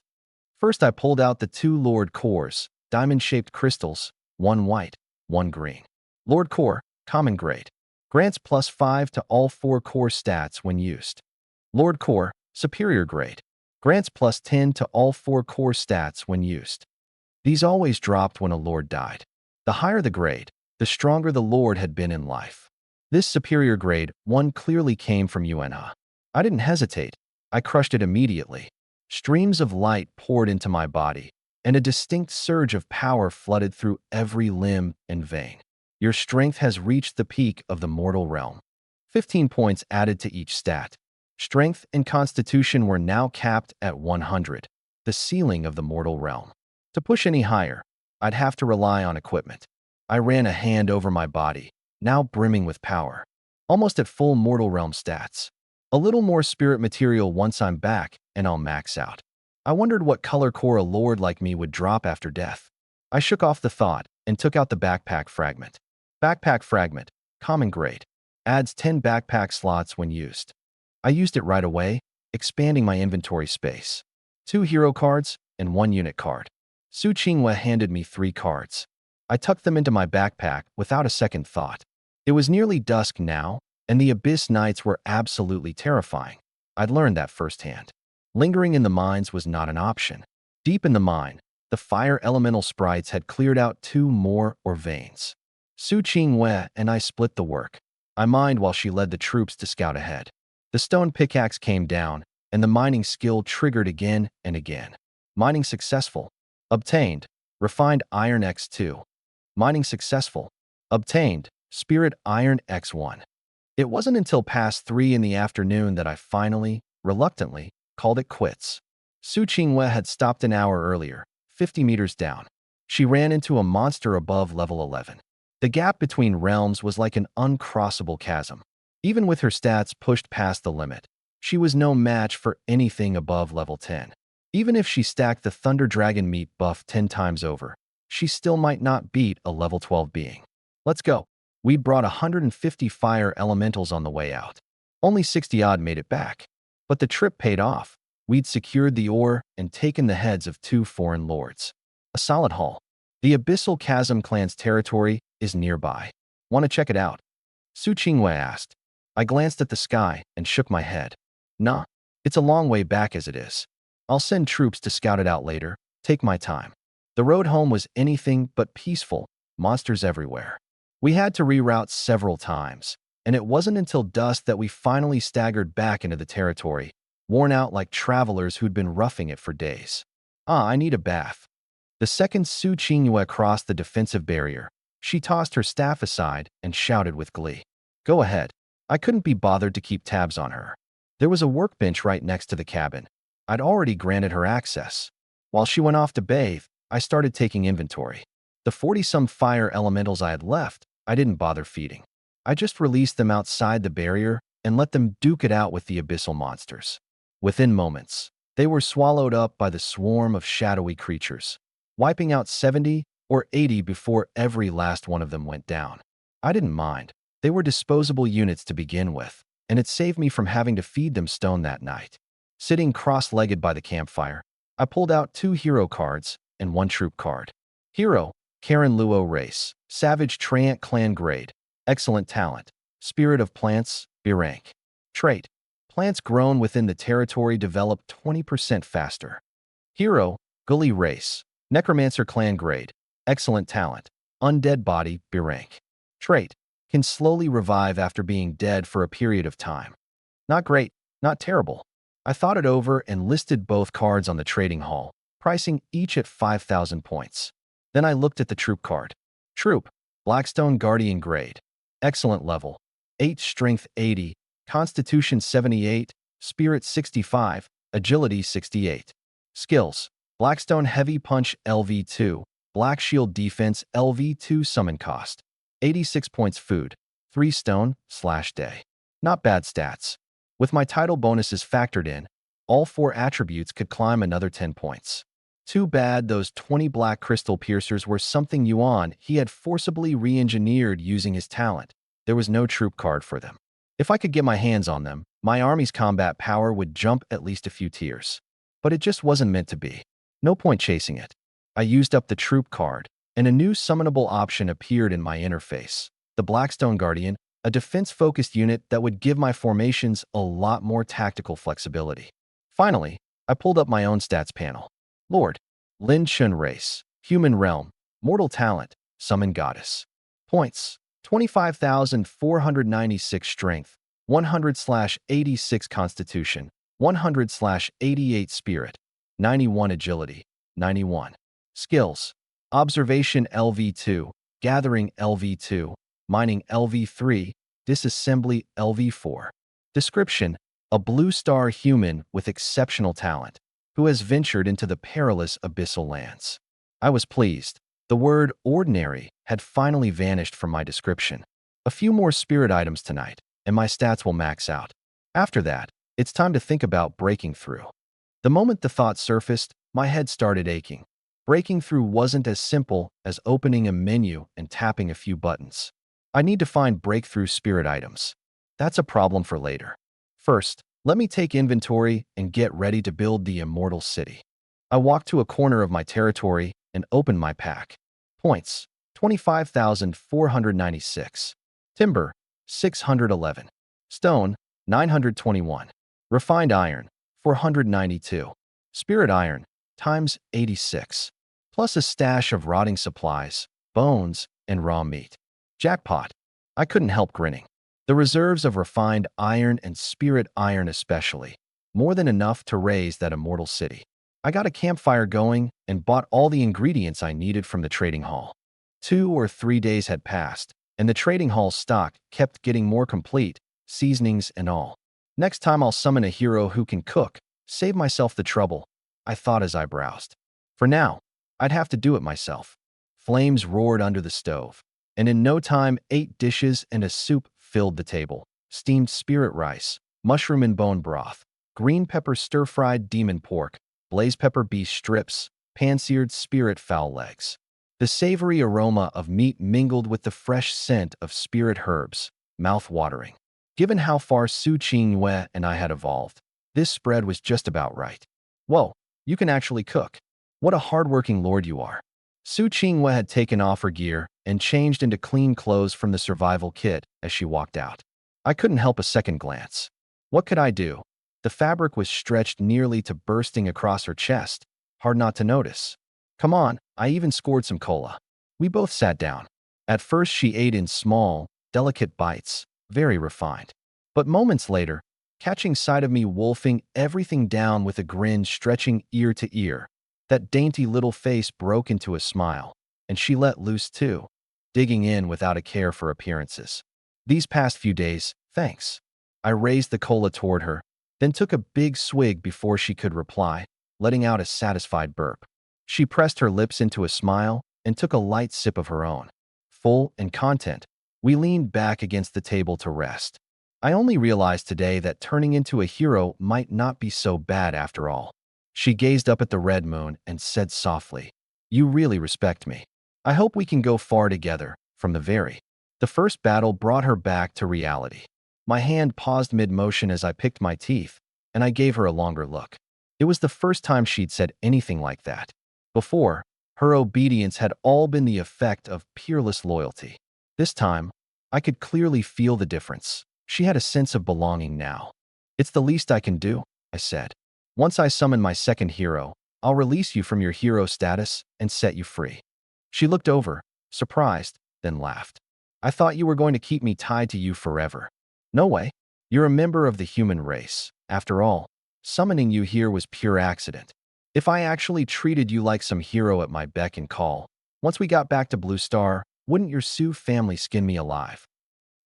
First I pulled out the 2 Lord Cores, diamond-shaped crystals, 1 white, 1 green. Lord Core, Common Grade. Grants +5 to all 4 core stats when used. Lord Core, Superior Grade. Grants +10 to all 4 core stats when used. These always dropped when a lord died. The higher the grade, the stronger the lord had been in life. This superior grade 1 clearly came from Yuanhe. I didn't hesitate. I crushed it immediately. Streams of light poured into my body, and a distinct surge of power flooded through every limb and vein. Your strength has reached the peak of the mortal realm. 15 points added to each stat. Strength and constitution were now capped at 100, the ceiling of the mortal realm. To push any higher, I'd have to rely on equipment. I ran a hand over my body, now brimming with power, almost at full mortal realm stats. A little more spirit material once I'm back, and I'll max out. I wondered what color core a lord like me would drop after death. I shook off the thought and took out the backpack fragment. Backpack fragment, common grade, adds 10 backpack slots when used. I used it right away, expanding my inventory space. 2 hero cards and 1 unit card. Su Qinghua handed me 3 cards. I tucked them into my backpack without a second thought. It was nearly dusk now, and the abyss nights were absolutely terrifying. I'd learned that firsthand. Lingering in the mines was not an option. Deep in the mine, the fire elemental sprites had cleared out 2 more ore veins. Su Qingwei and I split the work. I mined while she led the troops to scout ahead. The stone pickaxe came down, and the mining skill triggered again and again. Mining successful. Obtained. Refined iron X2. Mining successful. Obtained. Spirit iron X1. It wasn't until past 3 in the afternoon that I finally, reluctantly, called it quits. Su Qingwei had stopped an hour earlier, 50 meters down. She ran into a monster above level 11. The gap between realms was like an uncrossable chasm. Even with her stats pushed past the limit, she was no match for anything above level 10. Even if she stacked the Thunder Dragon meat buff 10 times over, she still might not beat a level 12 being. Let's go. We'd brought 150 fire elementals on the way out. Only 60-odd made it back. But the trip paid off. We'd secured the ore and taken the heads of 2 foreign lords. A solid haul. The Abyssal Chasm clan's territory is nearby. Want to check it out? Su Qingwei asked. I glanced at the sky and shook my head. Nah, it's a long way back as it is. I'll send troops to scout it out later. Take my time. The road home was anything but peaceful, monsters everywhere. We had to reroute several times, and it wasn't until dusk that we finally staggered back into the territory, worn out like travelers who'd been roughing it for days. I need a bath. The second Su Qingwei crossed the defensive barrier, she tossed her staff aside and shouted with glee. Go ahead. I couldn't be bothered to keep tabs on her. There was a workbench right next to the cabin. I'd already granted her access. While she went off to bathe, I started taking inventory. The 40-some fire elementals I had left, I didn't bother feeding. I just released them outside the barrier and let them duke it out with the abyssal monsters. Within moments, they were swallowed up by the swarm of shadowy creatures, wiping out 70 or 80 before every last one of them went down. I didn't mind. They were disposable units to begin with, and it saved me from having to feed them stone that night. Sitting cross-legged by the campfire, I pulled out 2 hero cards and 1 troop card. Hero, Karen Luo race, Savage Treant clan grade, excellent talent, Spirit of Plants, B rank. Trait, plants grown within the territory develop 20% faster. Hero, Gully race, Necromancer clan grade, excellent talent, Undead body, B rank. Trait, can slowly revive after being dead for a period of time. Not great, not terrible. I thought it over and listed both cards on the trading hall, pricing each at 5,000 points. Then I looked at the troop card. Troop, Blackstone Guardian grade. Excellent level. 8 strength 80, constitution 78, spirit 65, agility 68. Skills, Blackstone Heavy Punch LV2, Black Shield Defense LV2 summon cost. 86 points food, 3 stone/day. Not bad stats. With my title bonuses factored in, all 4 attributes could climb another 10 points. Too bad those 20 black crystal piercers were something Yuan he had forcibly re-engineered using his talent. There was no troop card for them. If I could get my hands on them, my army's combat power would jump at least a few tiers. But it just wasn't meant to be. No point chasing it. I used up the troop card, and a new summonable option appeared in my interface. The Blackstone Guardian, a defense-focused unit that would give my formations a lot more tactical flexibility. Finally, I pulled up my own stats panel. Lord, Lin Chun race, human realm, mortal talent, summon goddess. Points, 25,496 strength, 100/86 constitution, 100/88 spirit, 91 agility, 91. Skills, observation LV2, gathering LV2, mining LV3, disassembly LV4. Description, a blue star human with exceptional talent, who has ventured into the perilous abyssal lands. I was pleased. The word ordinary had finally vanished from my description. A few more spirit items tonight, and my stats will max out. After that, it's time to think about breaking through. The moment the thought surfaced, my head started aching. Breaking through wasn't as simple as opening a menu and tapping a few buttons. I need to find breakthrough spirit items. That's a problem for later. First, let me take inventory and get ready to build the immortal city. I walked to a corner of my territory and opened my pack. Points, 25,496. Timber, 611. Stone, 921. Refined iron, 492. Spirit iron, times 86. Plus a stash of rotting supplies, bones, and raw meat. Jackpot. I couldn't help grinning. The reserves of refined iron and spirit iron especially, more than enough to raise that immortal city. I got a campfire going and bought all the ingredients I needed from the trading hall. 2 or 3 days had passed, and the trading hall's stock kept getting more complete, seasonings and all. Next time I'll summon a hero who can cook, save myself the trouble, I thought as I browsed. For now, I'd have to do it myself. Flames roared under the stove, and in no time 8 dishes and a soup filled the table. Steamed spirit rice, mushroom and bone broth, green pepper stir-fried demon pork, blaze pepper beef strips, pan-seared spirit fowl legs. The savory aroma of meat mingled with the fresh scent of spirit herbs, mouth-watering. Given how far Su Qingyue and I had evolved, this spread was just about right. Whoa, you can actually cook. What a hard-working lord you are. Su Qingyue had taken off her gear and changed into clean clothes from the survival kit as she walked out. I couldn't help a second glance. What could I do? The fabric was stretched nearly to bursting across her chest. Hard not to notice. Come on, I even scored some cola. We both sat down. At first she ate in small, delicate bites, very refined. But moments later, catching sight of me wolfing everything down with a grin stretching ear to ear, that dainty little face broke into a smile, and she let loose too, digging in without a care for appearances. These past few days, thanks. I raised the cola toward her, then took a big swig before she could reply, letting out a satisfied burp. She pressed her lips into a smile and took a light sip of her own. Full and content, we leaned back against the table to rest. I only realized today that turning into a hero might not be so bad after all. She gazed up at the red moon and said softly, "You really respect me. I hope we can go far together, from the very." The first battle brought her back to reality. My hand paused mid-motion as I picked my teeth, and I gave her a longer look. It was the first time she'd said anything like that. Before, her obedience had all been the effect of peerless loyalty. This time, I could clearly feel the difference. She had a sense of belonging now. "It's the least I can do," I said. "Once I summon my second hero, I'll release you from your hero status and set you free." She looked over, surprised, then laughed. "I thought you were going to keep me tied to you forever." "No way. You're a member of the human race. After all, summoning you here was pure accident. If I actually treated you like some hero at my beck and call, once we got back to Blue Star, wouldn't your Su family skin me alive?"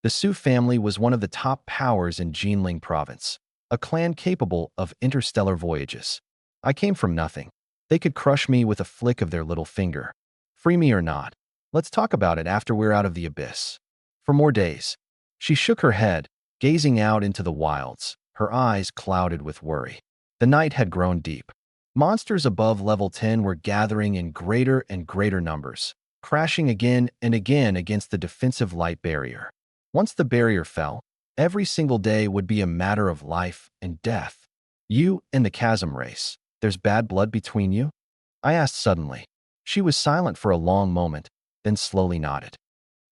The Su family was one of the top powers in Jinling province, a clan capable of interstellar voyages. I came from nothing. They could crush me with a flick of their little finger. Free me or not. Let's talk about it after we're out of the abyss. For more days. She shook her head, gazing out into the wilds, her eyes clouded with worry. The night had grown deep. Monsters above level 10 were gathering in greater and greater numbers, crashing again and again against the defensive light barrier. Once the barrier fell, every single day would be a matter of life and death. "You and the chasm race, there's bad blood between you?" I asked suddenly. She was silent for a long moment, then slowly nodded.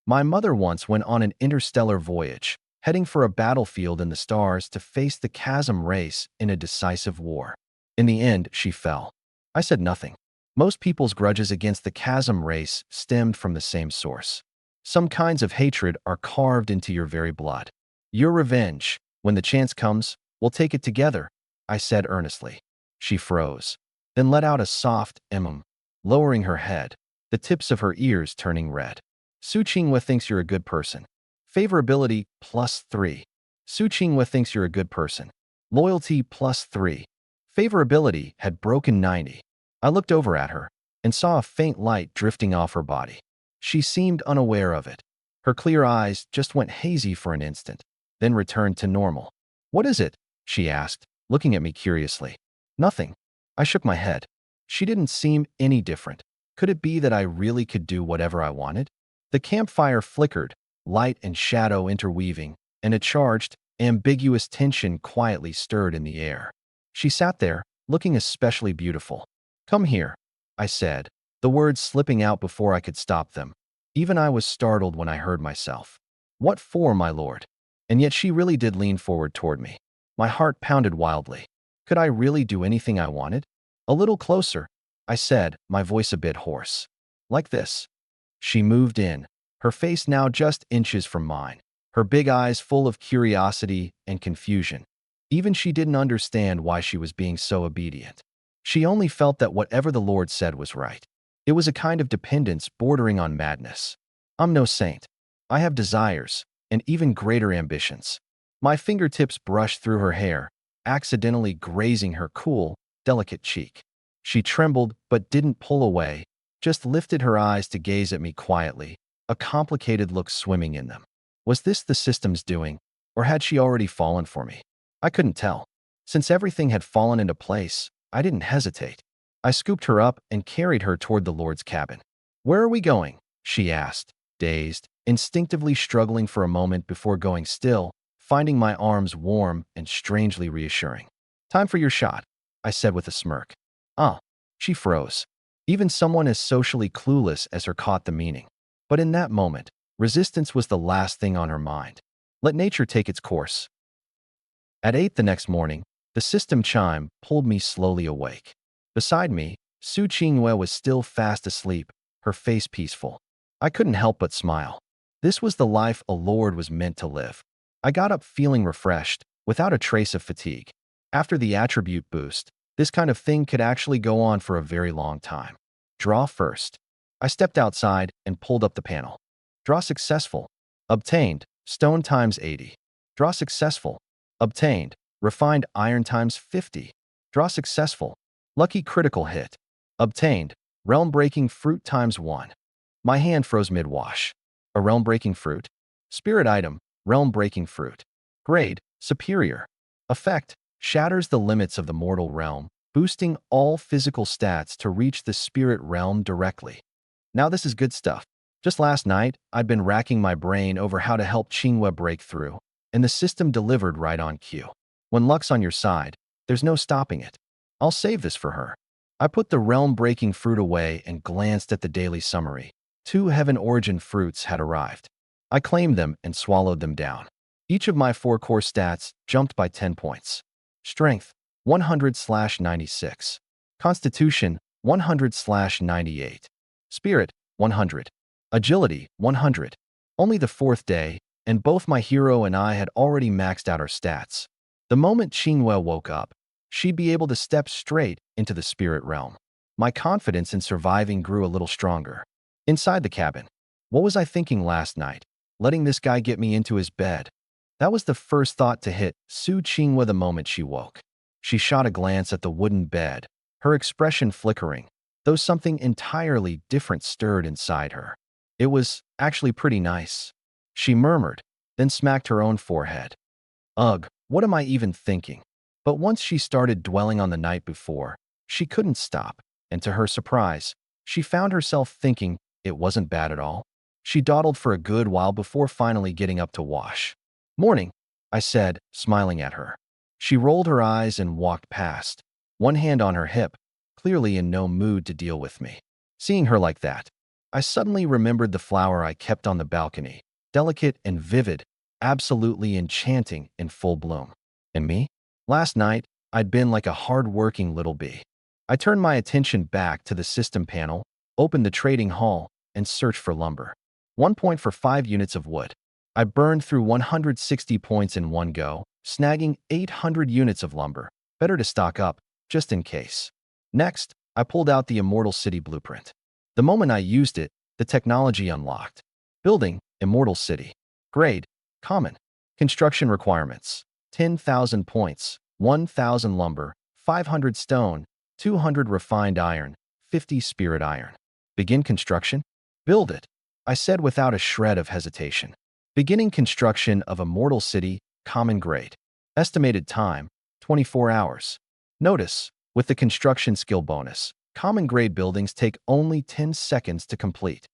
"My mother once went on an interstellar voyage, heading for a battlefield in the stars to face the chasm race in a decisive war. In the end, she fell." I said nothing. Most people's grudges against the chasm race stemmed from the same source. Some kinds of hatred are carved into your very blood. "Your revenge, when the chance comes, we'll take it together," I said earnestly. She froze, then let out a soft lowering her head, the tips of her ears turning red. "Su Qinghua thinks you're a good person. Favorability +3. Su Qinghua thinks you're a good person. Loyalty +3. Favorability had broken 90. I looked over at her and saw a faint light drifting off her body. She seemed unaware of it. Her clear eyes just went hazy for an instant, then returned to normal. "What is it?" she asked, looking at me curiously. "Nothing." I shook my head. She didn't seem any different. Could it be that I really could do whatever I wanted? The campfire flickered, light and shadow interweaving, and a charged, ambiguous tension quietly stirred in the air. She sat there, looking especially beautiful. "Come here," I said, the words slipping out before I could stop them. Even I was startled when I heard myself. What for, my lord? And yet she really did lean forward toward me. My heart pounded wildly. Could I really do anything I wanted? A little closer, I said, my voice a bit hoarse. Like this. She moved in, her face now just inches from mine, her big eyes full of curiosity and confusion. Even she didn't understand why she was being so obedient. She only felt that whatever the Lord said was right. It was a kind of dependence bordering on madness. I'm no saint. I have desires, and even greater ambitions. My fingertips brushed through her hair, accidentally grazing her cool, delicate cheek. She trembled but didn't pull away, just lifted her eyes to gaze at me quietly, a complicated look swimming in them. Was this the system's doing, or had she already fallen for me? I couldn't tell. Since everything had fallen into place, I didn't hesitate. I scooped her up and carried her toward the Lord's cabin. "Where are we going?" she asked, dazed, instinctively struggling for a moment before going still, finding my arms warm and strangely reassuring. "Time for your shot," I said with a smirk. "Ah." She froze. Even someone as socially clueless as her caught the meaning. But in that moment, resistance was the last thing on her mind. Let nature take its course. At 8 the next morning, the system chime pulled me slowly awake. Beside me, Su Qinghue was still fast asleep, her face peaceful. I couldn't help but smile. This was the life a lord was meant to live. I got up feeling refreshed, without a trace of fatigue. After the attribute boost, this kind of thing could actually go on for a very long time. Draw first. I stepped outside and pulled up the panel. Draw successful. Obtained. Stone times 80. Draw successful. Obtained. Refined iron times 50. Draw successful. Lucky critical hit. Obtained. Realm-breaking fruit times 1. My hand froze mid-wash. A realm-breaking fruit? Spirit item. Realm-breaking fruit. Grade. Superior. Effect. Shatters the limits of the mortal realm, boosting all physical stats to reach the spirit realm directly. Now this is good stuff. Just last night, I'd been racking my brain over how to help Qinghue break through, and the system delivered right on cue. When luck's on your side, there's no stopping it. I'll save this for her. I put the realm-breaking fruit away and glanced at the daily summary. 2 Heaven Origin fruits had arrived. I claimed them and swallowed them down. Each of my 4 core stats jumped by 10 points. Strength, 100/96. Constitution, 100/98. Spirit, 100. Agility, 100. Only the 4th day, and both my hero and I had already maxed out our stats. The moment Qinghue woke up, she'd be able to step straight into the spirit realm. My confidence in surviving grew a little stronger. Inside the cabin, what was I thinking last night? Letting this guy get me into his bed. That was the first thought to hit Su Qinghue the moment she woke. She shot a glance at the wooden bed, her expression flickering, though something entirely different stirred inside her. It was actually pretty nice. She murmured, then smacked her own forehead. Ugh, what am I even thinking? But once she started dwelling on the night before, she couldn't stop, and to her surprise, she found herself thinking it wasn't bad at all. She dawdled for a good while before finally getting up to wash. "Morning," I said, smiling at her. She rolled her eyes and walked past, one hand on her hip, clearly in no mood to deal with me. Seeing her like that, I suddenly remembered the flower I kept on the balcony, delicate and vivid, absolutely enchanting in full bloom. And me? Last night, I'd been like a hard-working little bee. I turned my attention back to the system panel, opened the trading hall, and searched for lumber. 1 point for 5 units of wood. I burned through 160 points in one go, snagging 800 units of lumber. Better to stock up, just in case. Next, I pulled out the Immortal City blueprint. The moment I used it, the technology unlocked. Building, Immortal City. Grade, Common. Construction requirements. 10,000 points, 1,000 lumber, 500 stone, 200 refined iron, 50 spirit iron. Begin construction? Build it, I said without a shred of hesitation. Beginning construction of Immortal City, Common Grade. Estimated time, 24 hours. Notice, with the construction skill bonus, common grade buildings take only 10 seconds to complete.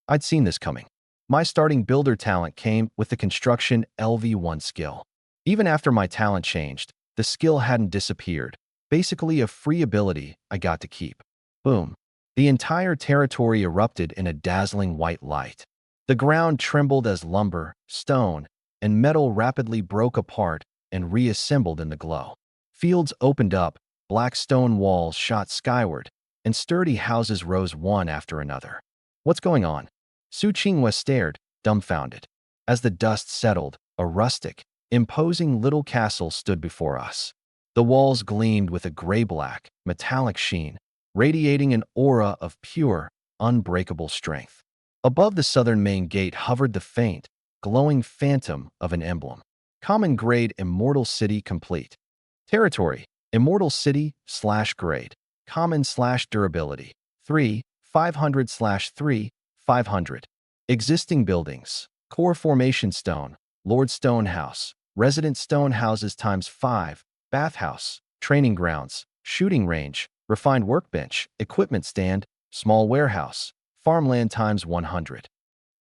I'd seen this coming. My starting builder talent came with the construction LV1 skill. Even after my talent changed, the skill hadn't disappeared, basically a free ability I got to keep. Boom. The entire territory erupted in a dazzling white light. The ground trembled as lumber, stone, and metal rapidly broke apart and reassembled in the glow. Fields opened up, black stone walls shot skyward, and sturdy houses rose one after another. What's going on? Su Qinghua stared, dumbfounded. As the dust settled, a rustic, imposing little castle stood before us. The walls gleamed with a gray-black, metallic sheen, radiating an aura of pure, unbreakable strength. Above the southern main gate hovered the faint, glowing phantom of an emblem. Common grade Immortal City complete. Territory, Immortal City/grade. Common/durability. 3, 500/3, 500. Existing buildings. Core Formation Stone. Lord Stone House. Resident Stone Houses ×5. Bathhouse. Training Grounds. Shooting Range. Refined Workbench. Equipment Stand. Small Warehouse. Farmland ×100.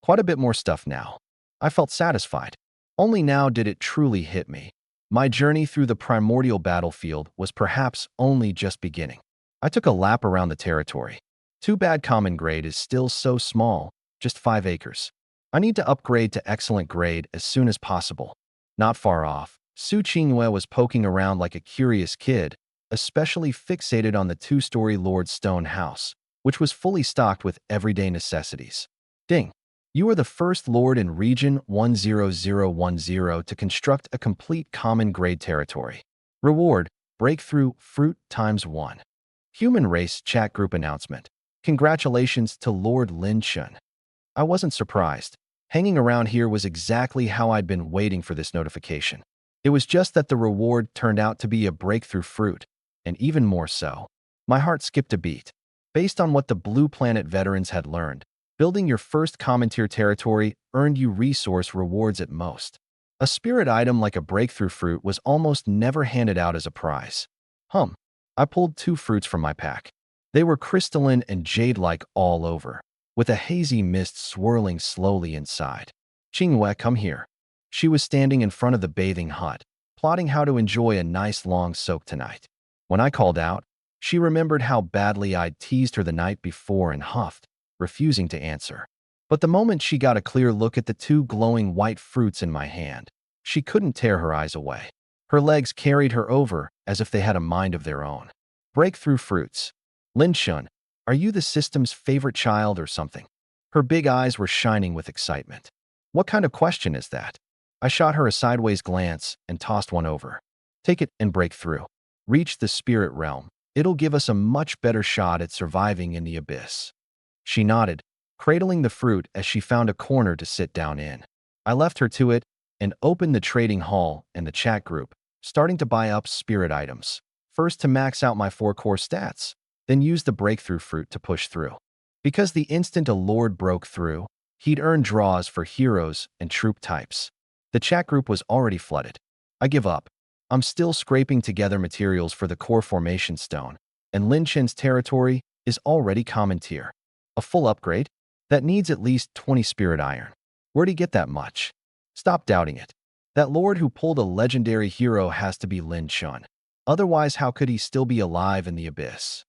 Quite a bit more stuff now. I felt satisfied. Only now did it truly hit me. My journey through the primordial battlefield was perhaps only just beginning. I took a lap around the territory. Too bad common grade is still so small, just 5 acres. I need to upgrade to excellent grade as soon as possible. Not far off, Su Qinghua was poking around like a curious kid, especially fixated on the 2-story Lord Stone House, which was fully stocked with everyday necessities. Ding! You are the first Lord in Region 10010 to construct a complete common grade territory. Reward, Breakthrough Fruit ×1. Human Race Chat Group Announcement. Congratulations to Lord Lin Chun. I wasn't surprised. Hanging around here was exactly how I'd been waiting for this notification. It was just that the reward turned out to be a breakthrough fruit, and even more so. My heart skipped a beat. Based on what the Blue Planet veterans had learned, building your first common tier territory earned you resource rewards at most. A spirit item like a breakthrough fruit was almost never handed out as a prize. I pulled 2 fruits from my pack. They were crystalline and jade-like all over, with a hazy mist swirling slowly inside. Qinghua, come here. She was standing in front of the bathing hut, plotting how to enjoy a nice long soak tonight. When I called out, she remembered how badly I'd teased her the night before and huffed, refusing to answer. But the moment she got a clear look at the 2 glowing white fruits in my hand, she couldn't tear her eyes away. Her legs carried her over as if they had a mind of their own. Breakthrough fruits. Lin Chun, are you the system's favorite child or something? Her big eyes were shining with excitement. What kind of question is that? I shot her a sideways glance and tossed one over. Take it and break through. Reach the spirit realm. It'll give us a much better shot at surviving in the abyss. She nodded, cradling the fruit as she found a corner to sit down in. I left her to it and opened the trading hall and the chat group, starting to buy up spirit items. First to max out my 4 core stats, then use the breakthrough fruit to push through. Because the instant a lord broke through, he'd earn draws for heroes and troop types. The chat group was already flooded. I give up. I'm still scraping together materials for the core formation stone, and Lin Chen's territory is already common tier. A full upgrade? That needs at least 20 spirit iron. Where'd he get that much? Stop doubting it. That lord who pulled a legendary hero has to be Lin Chun. Otherwise, how could he still be alive in the abyss?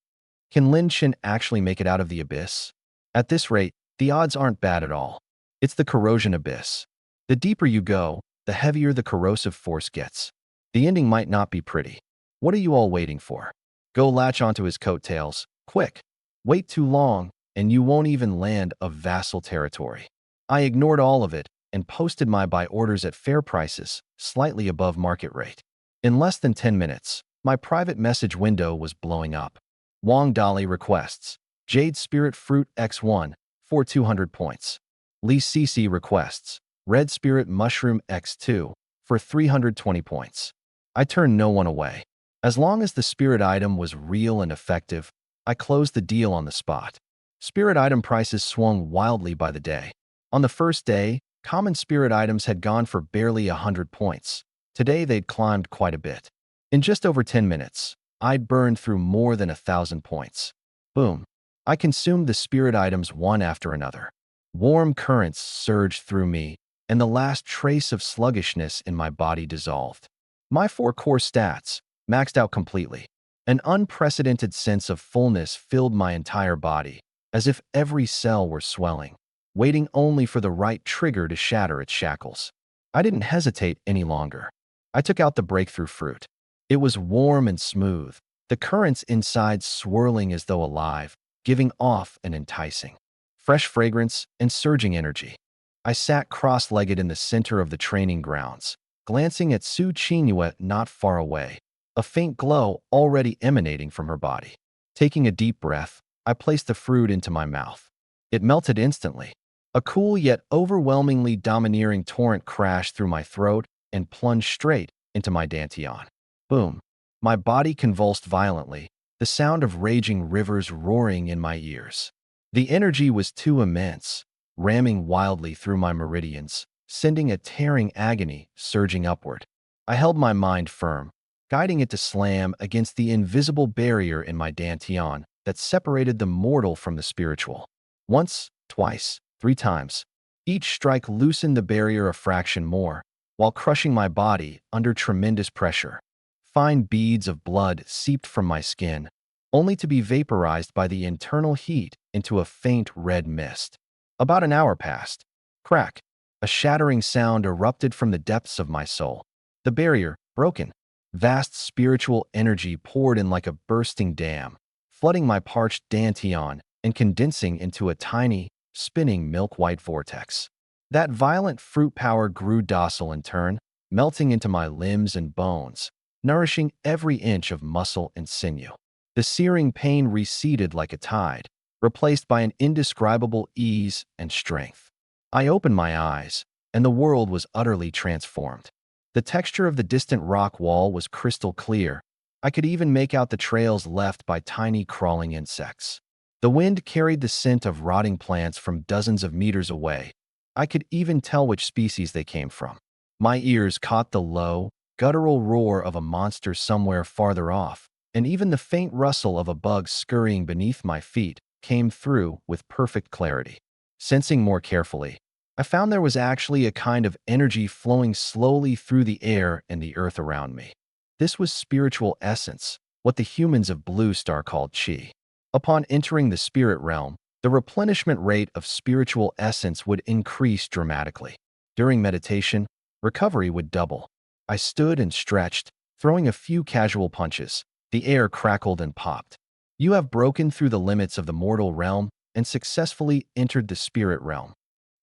Can Lin Chen actually make it out of the abyss? At this rate, the odds aren't bad at all. It's the corrosion abyss. The deeper you go, the heavier the corrosive force gets. The ending might not be pretty. What are you all waiting for? Go latch onto his coattails, quick. Wait too long, and you won't even land a vassal territory. I ignored all of it and posted my buy orders at fair prices, slightly above market rate. In less than 10 minutes, my private message window was blowing up. Wang Dali requests. Jade Spirit Fruit X1 for 200 points. Li Cece requests. Red Spirit Mushroom X2 for 320 points. I turned no one away. As long as the spirit item was real and effective, I closed the deal on the spot. Spirit item prices swung wildly by the day. On the first day, common spirit items had gone for barely 100 points. Today they'd climbed quite a bit. In just over 10 minutes, I'd burned through more than 1,000 points. Boom. I consumed the spirit items one after another. Warm currents surged through me, and the last trace of sluggishness in my body dissolved. My 4 core stats maxed out completely. An unprecedented sense of fullness filled my entire body, as if every cell were swelling. waiting only for the right trigger to shatter its shackles. I didn't hesitate any longer. I took out the breakthrough fruit. It was warm and smooth, the currents inside swirling as though alive, giving off an enticing, fresh fragrance and surging energy. I sat cross-legged in the center of the training grounds, glancing at Su Qinghua not far away, a faint glow already emanating from her body. Taking a deep breath, I placed the fruit into my mouth. It melted instantly. A cool yet overwhelmingly domineering torrent crashed through my throat and plunged straight into my dantian. Boom. My body convulsed violently, the sound of raging rivers roaring in my ears. The energy was too immense, ramming wildly through my meridians, sending a tearing agony surging upward. I held my mind firm, guiding it to slam against the invisible barrier in my dantian that separated the mortal from the spiritual. Once, twice, 3 times. Each strike loosened the barrier a fraction more, while crushing my body under tremendous pressure. Fine beads of blood seeped from my skin, only to be vaporized by the internal heat into a faint red mist. About an hour passed. Crack. A shattering sound erupted from the depths of my soul. The barrier, broken. Vast spiritual energy poured in like a bursting dam, flooding my parched dantian and condensing into a tiny, spinning milk-white vortex. That violent fruit power grew docile in turn, melting into my limbs and bones, nourishing every inch of muscle and sinew. The searing pain receded like a tide, replaced by an indescribable ease and strength. I opened my eyes, and the world was utterly transformed. The texture of the distant rock wall was crystal clear. I could even make out the trails left by tiny crawling insects. The wind carried the scent of rotting plants from dozens of meters away. I could even tell which species they came from. My ears caught the low, guttural roar of a monster somewhere farther off, and even the faint rustle of a bug scurrying beneath my feet came through with perfect clarity. Sensing more carefully, I found there was actually a kind of energy flowing slowly through the air and the earth around me. This was spiritual essence, what the humans of Blue Star called Qi. Upon entering the spirit realm, the replenishment rate of spiritual essence would increase dramatically. During meditation, recovery would double. I stood and stretched, throwing a few casual punches. The air crackled and popped. You have broken through the limits of the mortal realm and successfully entered the spirit realm.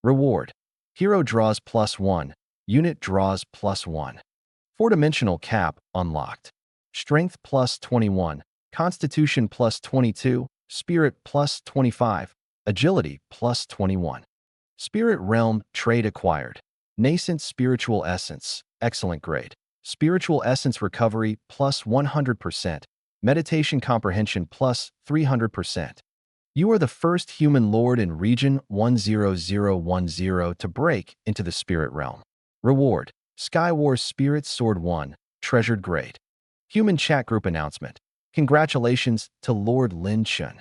Reward. Hero draws +1. Unit draws +1. 4-dimensional cap unlocked. Strength +21. Constitution +22. Spirit +25. Agility +21. Spirit realm trait acquired. Nascent spiritual essence. Excellent grade. Spiritual essence recovery +100%. Meditation comprehension +300%. You are the first human lord in region 10010 to break into the spirit realm. Reward. Skywars Spirit Sword 1. Treasured grade. Human chat group announcement. Congratulations to Lord Lin Chun.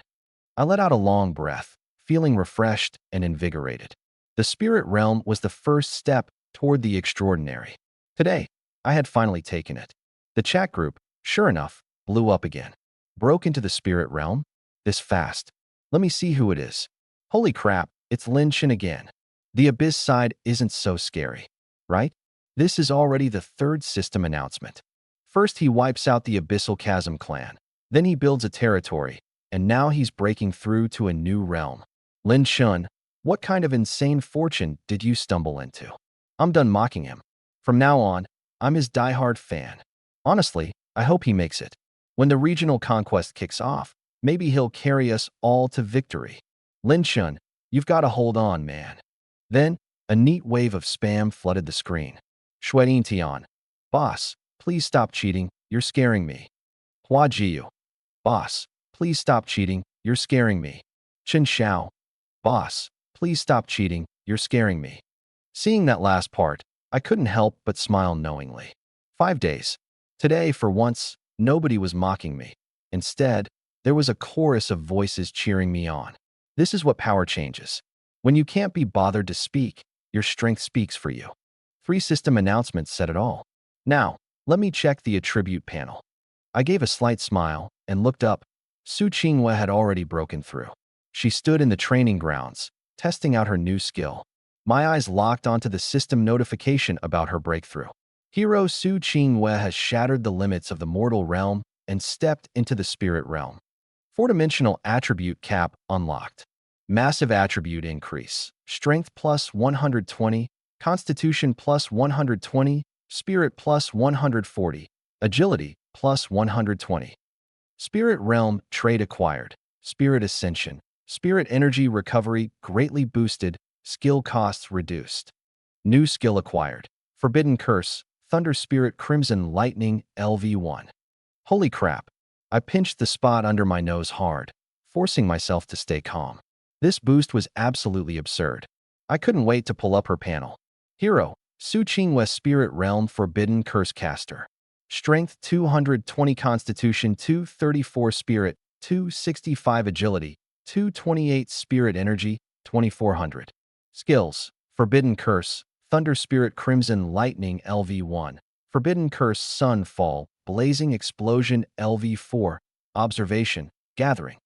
I let out a long breath, feeling refreshed and invigorated. The spirit realm was the first step toward the extraordinary. Today, I had finally taken it. The chat group, sure enough, blew up again. Broke into the spirit realm? This fast. Let me see who it is. Holy crap, it's Lin Chen again. The abyss side isn't so scary, right? This is already the 3rd system announcement. First he wipes out the Abyssal Chasm clan, then he builds a territory, and now he's breaking through to a new realm. Lin Chen, what kind of insane fortune did you stumble into? I'm done mocking him. From now on, I'm his diehard fan. Honestly, I hope he makes it. When the regional conquest kicks off, maybe he'll carry us all to victory. Lin Chun, you've got to hold on, man. Then, a neat wave of spam flooded the screen. Shueyin Tian. Boss, please stop cheating, you're scaring me. Hua Jiu. Boss, please stop cheating, you're scaring me. Chen Xiao. Boss, please stop cheating, you're scaring me. Seeing that last part, I couldn't help but smile knowingly. 5 days. Today, for once, nobody was mocking me. Instead, there was a chorus of voices cheering me on. This is what power changes. When you can't be bothered to speak, your strength speaks for you. 3 system announcements said it all. Now, let me check the attribute panel. I gave a slight smile and looked up. Su Qinghua had already broken through. She stood in the training grounds, testing out her new skill. My eyes locked onto the system notification about her breakthrough. Hero Su Qingwei has shattered the limits of the mortal realm and stepped into the spirit realm. Four-dimensional attribute cap unlocked. Massive attribute increase. Strength plus 120, Constitution plus 120, Spirit plus 140, Agility plus 120. Spirit Realm trait acquired. Spirit Ascension. Spirit Energy Recovery greatly boosted. Skill costs reduced. New skill acquired. Forbidden Curse. Thunder Spirit Crimson Lightning LV1. Holy crap. I pinched the spot under my nose hard, forcing myself to stay calm. This boost was absolutely absurd. I couldn't wait to pull up her panel. Hero, Su Qingwei Spirit Realm Forbidden Curse Caster. Strength 220, Constitution 234, Spirit 265, Agility 228, Spirit Energy 2400. Skills: Forbidden Curse, Thunder Spirit Crimson Lightning LV1, Forbidden Curse Sunfall, Blazing Explosion LV4, Observation, Gathering.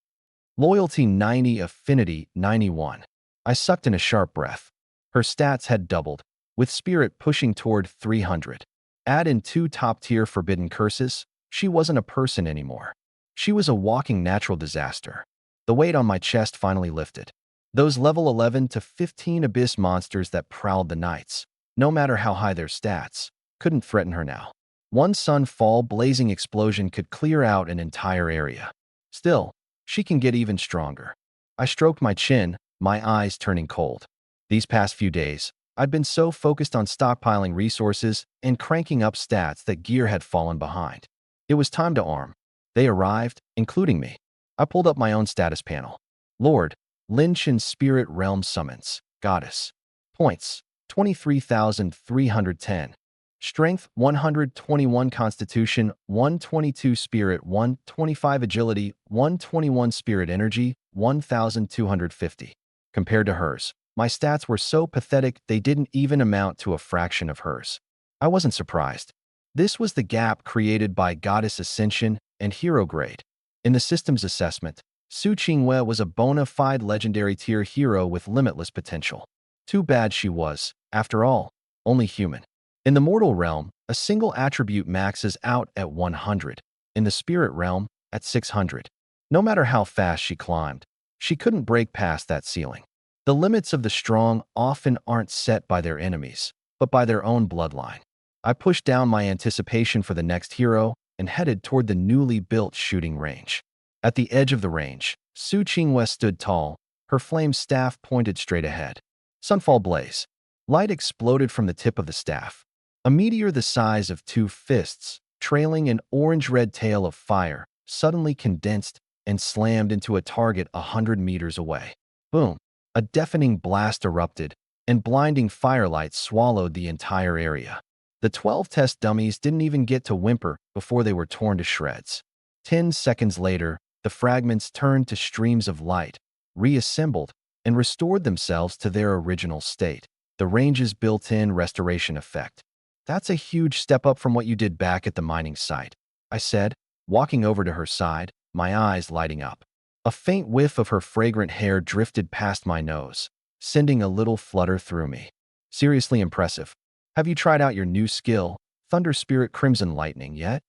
Loyalty 90, Affinity 91. I sucked in a sharp breath. Her stats had doubled, with Spirit pushing toward 300. Add in 2 top-tier Forbidden Curses, she wasn't a person anymore. She was a walking natural disaster. The weight on my chest finally lifted. Those level 11 to 15 abyss monsters that prowled the nights, no matter how high their stats, couldn't threaten her now. One Sunfall Blazing Explosion could clear out an entire area. Still, she can get even stronger. I stroked my chin, my eyes turning cold. These past few days, I'd been so focused on stockpiling resources and cranking up stats that gear had fallen behind. It was time to arm. They arrived, including me. I pulled up my own status panel. Lord, Lin Chen Spirit Realm Summons, Goddess. Points, 23,310. Strength, 121, Constitution, 122, Spirit, 125, Agility, 121, Spirit Energy, 1,250. Compared to hers, my stats were so pathetic they didn't even amount to a fraction of hers. I wasn't surprised. This was the gap created by Goddess Ascension and Hero Grade. In the system's assessment, Su Qingwei was a bona fide legendary tier hero with limitless potential. Too bad she was, after all, only human. In the mortal realm, a single attribute maxes out at 100. In the spirit realm, at 600. No matter how fast she climbed, she couldn't break past that ceiling. The limits of the strong often aren't set by their enemies, but by their own bloodline. I pushed down my anticipation for the next hero and headed toward the newly built shooting range. At the edge of the range, Su Qingwei stood tall, her flame staff pointed straight ahead. Sunfall Blaze. Light exploded from the tip of the staff. A meteor the size of 2 fists, trailing an orange-red tail of fire, suddenly condensed and slammed into a target 100 meters away. Boom! A deafening blast erupted, and blinding firelight swallowed the entire area. The 12 test dummies didn't even get to whimper before they were torn to shreds. 10 seconds later, the fragments turned to streams of light, reassembled, and restored themselves to their original state. The range's built-in restoration effect. That's a huge step up from what you did back at the mining site, I said, walking over to her side, my eyes lighting up. A faint whiff of her fragrant hair drifted past my nose, sending a little flutter through me. Seriously impressive. Have you tried out your new skill, Thunder Spirit Crimson Lightning, yet?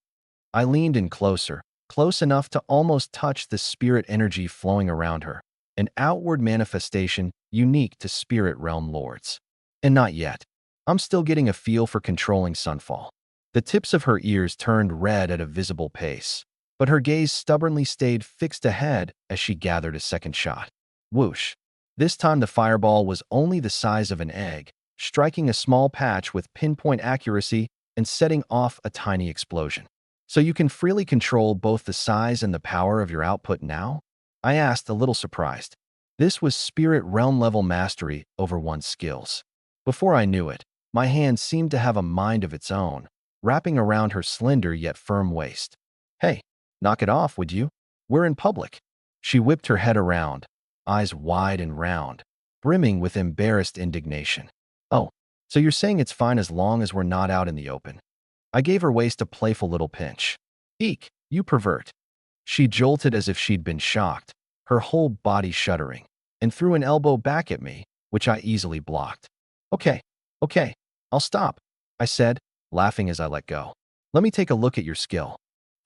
I leaned in closer, close enough to almost touch the spirit energy flowing around her, an outward manifestation unique to spirit realm lords. And not yet. I'm still getting a feel for controlling Sunfall. The tips of her ears turned red at a visible pace, but her gaze stubbornly stayed fixed ahead as she gathered a second shot. Whoosh. This time the fireball was only the size of an egg, striking a small patch with pinpoint accuracy and setting off a tiny explosion. So you can freely control both the size and the power of your output now? I asked, a little surprised. This was spirit realm level mastery over one's skills. Before I knew it, my hand seemed to have a mind of its own, wrapping around her slender yet firm waist. Hey, knock it off, would you? We're in public. She whipped her head around, eyes wide and round, brimming with embarrassed indignation. Oh, so you're saying it's fine as long as we're not out in the open? I gave her waist a playful little pinch. Eek, you pervert. She jolted as if she'd been shocked, her whole body shuddering. and threw an elbow back at me, which I easily blocked. Okay, okay, I'll stop, I said, laughing as I let go. Let me take a look at your skill.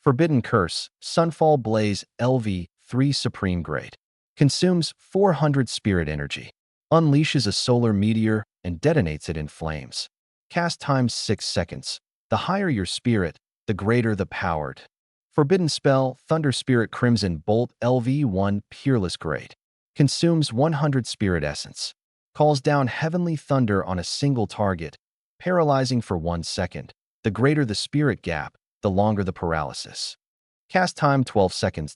Forbidden Curse, Sunfall Blaze LV3 Supreme Grade. Consumes 400 spirit energy. Unleashes a solar meteor and detonates it in flames. Cast times 6 seconds. The higher your spirit, the greater the powered. Forbidden Spell, Thunder Spirit Crimson Bolt LV1 Peerless Grade. Consumes 100 spirit essence. Calls down heavenly thunder on a single target, paralyzing for 1 second. The greater the spirit gap, the longer the paralysis. Cast time 12 seconds.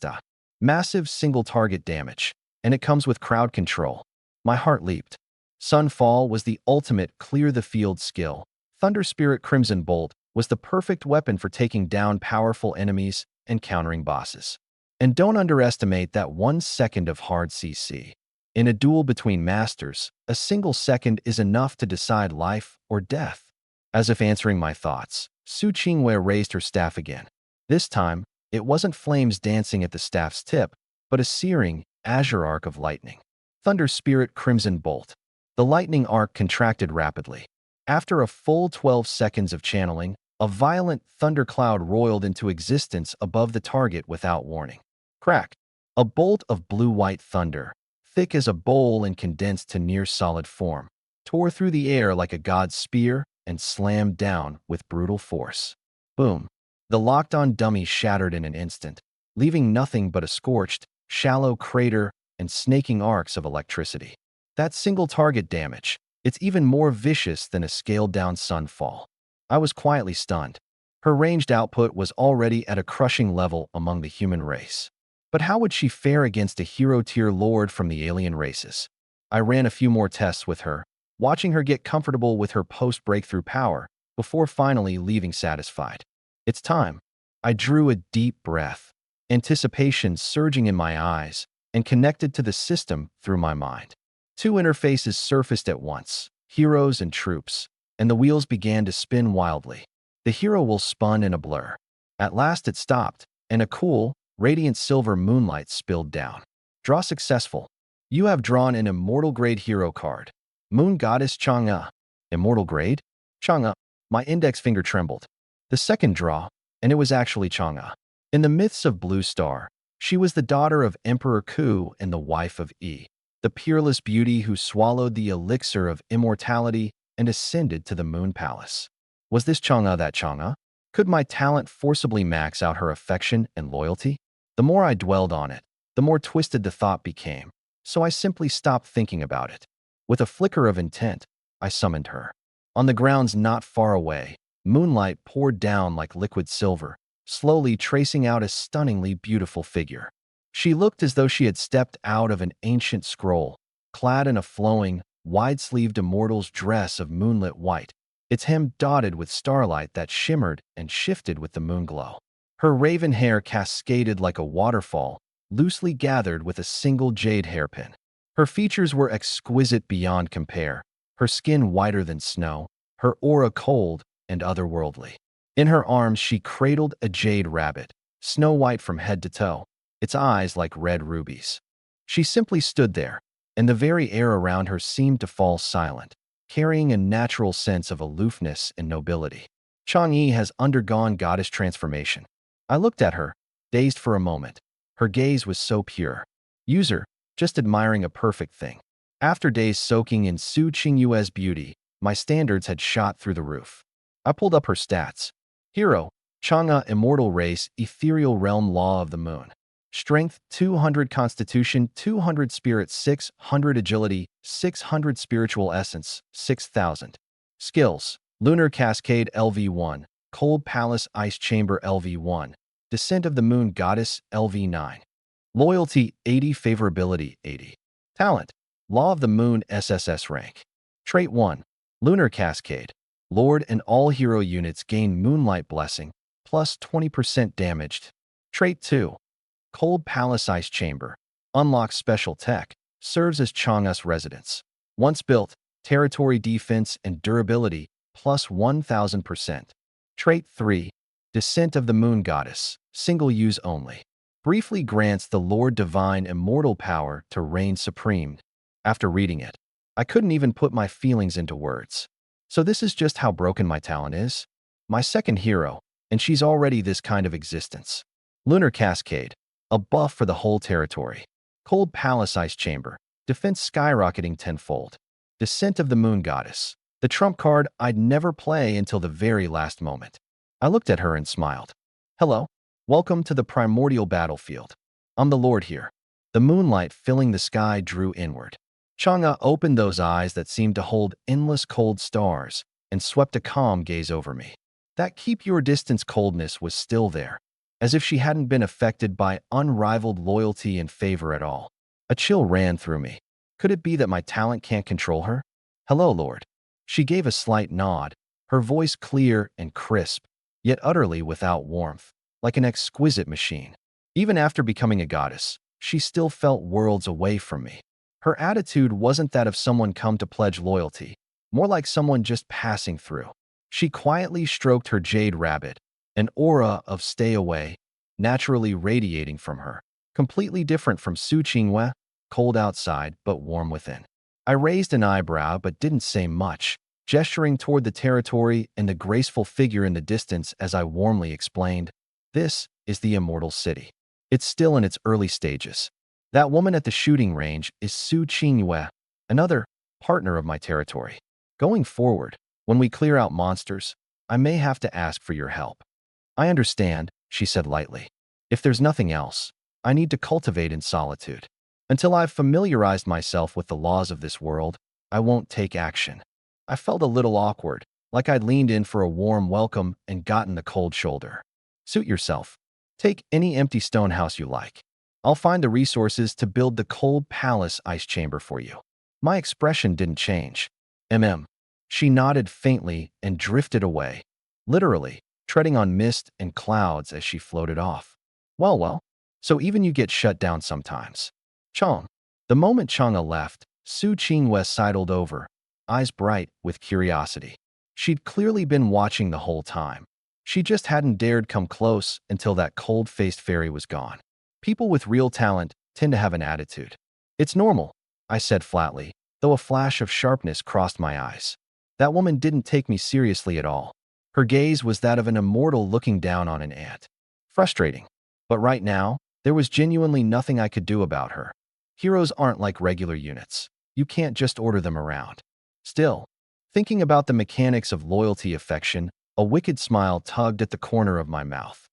Massive single target damage, and it comes with crowd control. My heart leaped. Sunfall was the ultimate clear-the-field skill. Thunder Spirit Crimson Bolt was the perfect weapon for taking down powerful enemies and countering bosses. And don't underestimate that 1 second of hard CC. In a duel between masters, a single second is enough to decide life or death. As if answering my thoughts, Su Qingwei raised her staff again. This time, it wasn't flames dancing at the staff's tip, but a searing, azure arc of lightning. Thunder Spirit Crimson Bolt. The lightning arc contracted rapidly. After a full 12 seconds of channeling, a violent thundercloud roiled into existence above the target without warning. Crack! A bolt of blue-white thunder, thick as a bowl and condensed to near-solid form, tore through the air like a god's spear and slammed down with brutal force. Boom! The locked-on dummy shattered in an instant, leaving nothing but a scorched, shallow crater and snaking arcs of electricity. That single target damage, it's even more vicious than a scaled-down sunfall. I was quietly stunned. Her ranged output was already at a crushing level among the human race. But how would she fare against a hero-tier lord from the alien races? I ran a few more tests with her, watching her get comfortable with her post-breakthrough power before finally leaving satisfied. It's time. I drew a deep breath, anticipation surging in my eyes and connected to the system through my mind. 2 interfaces surfaced at once, heroes and troops, and the wheels began to spin wildly. The hero wheel spun in a blur. At last it stopped, and a cool, radiant silver moonlight spilled down. Draw successful. You have drawn an Immortal Grade hero card. Moon Goddess Chang'e. Immortal Grade? Chang'e. My index finger trembled. The second draw, and it was actually Chang'e. In the myths of Blue Star, she was the daughter of Emperor Ku and the wife of Yi, the peerless beauty who swallowed the elixir of immortality and ascended to the Moon Palace. Was this Chang'e that Chang'e? Could my talent forcibly max out her affection and loyalty? The more I dwelled on it, the more twisted the thought became, so I simply stopped thinking about it. With a flicker of intent, I summoned her. On the grounds not far away, moonlight poured down like liquid silver, slowly tracing out a stunningly beautiful figure. She looked as though she had stepped out of an ancient scroll, clad in a flowing, wide-sleeved immortal's dress of moonlit white, its hem dotted with starlight that shimmered and shifted with the moonglow. Her raven hair cascaded like a waterfall, loosely gathered with a single jade hairpin. Her features were exquisite beyond compare, her skin whiter than snow, her aura cold and otherworldly. In her arms she cradled a jade rabbit, snow-white from head to toe, its eyes like red rubies. She simply stood there, and the very air around her seemed to fall silent, carrying a natural sense of aloofness and nobility. Chang'e has undergone goddess transformation. I looked at her, dazed for a moment. Her gaze was so pure. User, just admiring a perfect thing. After days soaking in Su Qingyue's beauty, my standards had shot through the roof. I pulled up her stats. Hero, Chang'e Immortal Race, Ethereal Realm Law of the Moon. Strength, 200 Constitution, 200 Spirit, 600 Agility, 600 Spiritual Essence, 6,000. Skills, Lunar Cascade LV1, Cold Palace Ice Chamber LV1, Descent of the Moon Goddess LV9. Loyalty, 80 Favorability, 80. Talent, Law of the Moon SSS rank. Trait 1, Lunar Cascade. Lord and all hero units gain Moonlight Blessing, plus 20% damaged. Trait 2, Cold Palace Ice Chamber. Unlocks special tech, serves as Chang'e's residence. Once built, territory defense and durability, plus 1000%. Trait 3, Descent of the Moon Goddess, single use only. Briefly grants the Lord Divine immortal power to reign supreme, After reading it, I couldn't even put my feelings into words. So this is just how broken my talent is? My second hero, and she's already this kind of existence. Lunar Cascade, a buff for the whole territory. Cold Palace Ice Chamber, defense skyrocketing tenfold. Descent of the Moon Goddess, the trump card I'd never play until the very last moment. I looked at her and smiled. Hello, welcome to the primordial battlefield. I'm the Lord here. The moonlight filling the sky drew inward. Chang'e opened those eyes that seemed to hold endless cold stars and swept a calm gaze over me. That keep your distance coldness was still there, as if she hadn't been affected by unrivaled loyalty and favor at all. A chill ran through me. Could it be that my talent can't control her? Hello, Lord. She gave a slight nod, her voice clear and crisp, yet utterly without warmth, like an exquisite machine. Even after becoming a goddess, she still felt worlds away from me. Her attitude wasn't that of someone come to pledge loyalty, more like someone just passing through. She quietly stroked her jade rabbit, an aura of stay away, naturally radiating from her, completely different from Su Qingwei, cold outside but warm within. I raised an eyebrow but didn't say much, gesturing toward the territory and the graceful figure in the distance as I warmly explained, "This is the Immortal City. It's still in its early stages. That woman at the shooting range is Su Qingwei, another partner of my territory. Going forward, when we clear out monsters, I may have to ask for your help." "I understand," she said lightly. "If there's nothing else, I need to cultivate in solitude. Until I've familiarized myself with the laws of this world, I won't take action." I felt a little awkward, like I'd leaned in for a warm welcome and gotten the cold shoulder. "Suit yourself. Take any empty stone house you like. I'll find the resources to build the Cold Palace Ice Chamber for you." My expression didn't change. She nodded faintly and drifted away, literally treading on mist and clouds as she floated off. Well, so even you get shut down sometimes. Chong. The moment Chang'e left, Su Qingwei sidled over, eyes bright with curiosity. She'd clearly been watching the whole time. She just hadn't dared come close until that cold-faced fairy was gone. People with real talent tend to have an attitude. "It's normal," I said flatly, though a flash of sharpness crossed my eyes. That woman didn't take me seriously at all. Her gaze was that of an immortal looking down on an ant. Frustrating. But right now, there was genuinely nothing I could do about her. Heroes aren't like regular units. You can't just order them around. Still, thinking about the mechanics of loyalty affection, a wicked smile tugged at the corner of my mouth.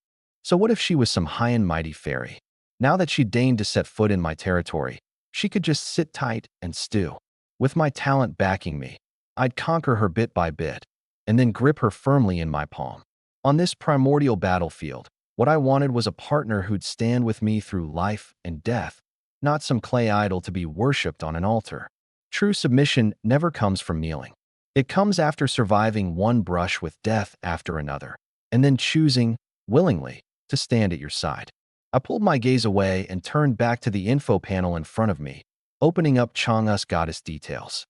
So what if she was some high and mighty fairy? Now that she deigned to set foot in my territory, she could just sit tight and stew. With my talent backing me, I'd conquer her bit by bit, and then grip her firmly in my palm. On this primordial battlefield, what I wanted was a partner who'd stand with me through life and death, not some clay idol to be worshipped on an altar. True submission never comes from kneeling. It comes after surviving one brush with death after another, and then choosing, willingly, to stand at your side. I pulled my gaze away and turned back to the info panel in front of me, opening up Chang'e's goddess details.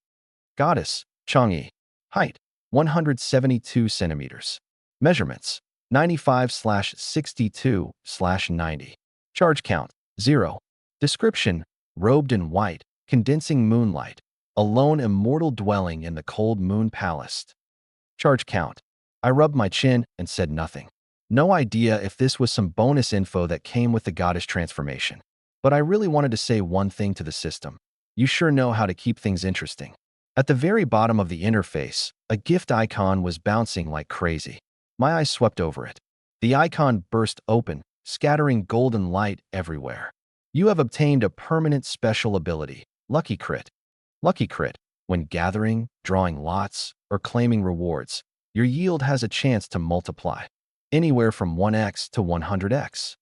Goddess, Chang'e. Height, 172 centimeters. Measurements, 95/62/90. Charge count, 0. Description, robed in white, condensing moonlight, a lone immortal dwelling in the cold moon palace. Charge count. I rubbed my chin and said nothing. No idea if this was some bonus info that came with the goddess transformation. But I really wanted to say one thing to the system. You sure know how to keep things interesting. At the very bottom of the interface, a gift icon was bouncing like crazy. My eyes swept over it. The icon burst open, scattering golden light everywhere. You have obtained a permanent special ability, Lucky Crit. Lucky Crit. When gathering, drawing lots, or claiming rewards, your yield has a chance to multiply, anywhere from 1x to 100x.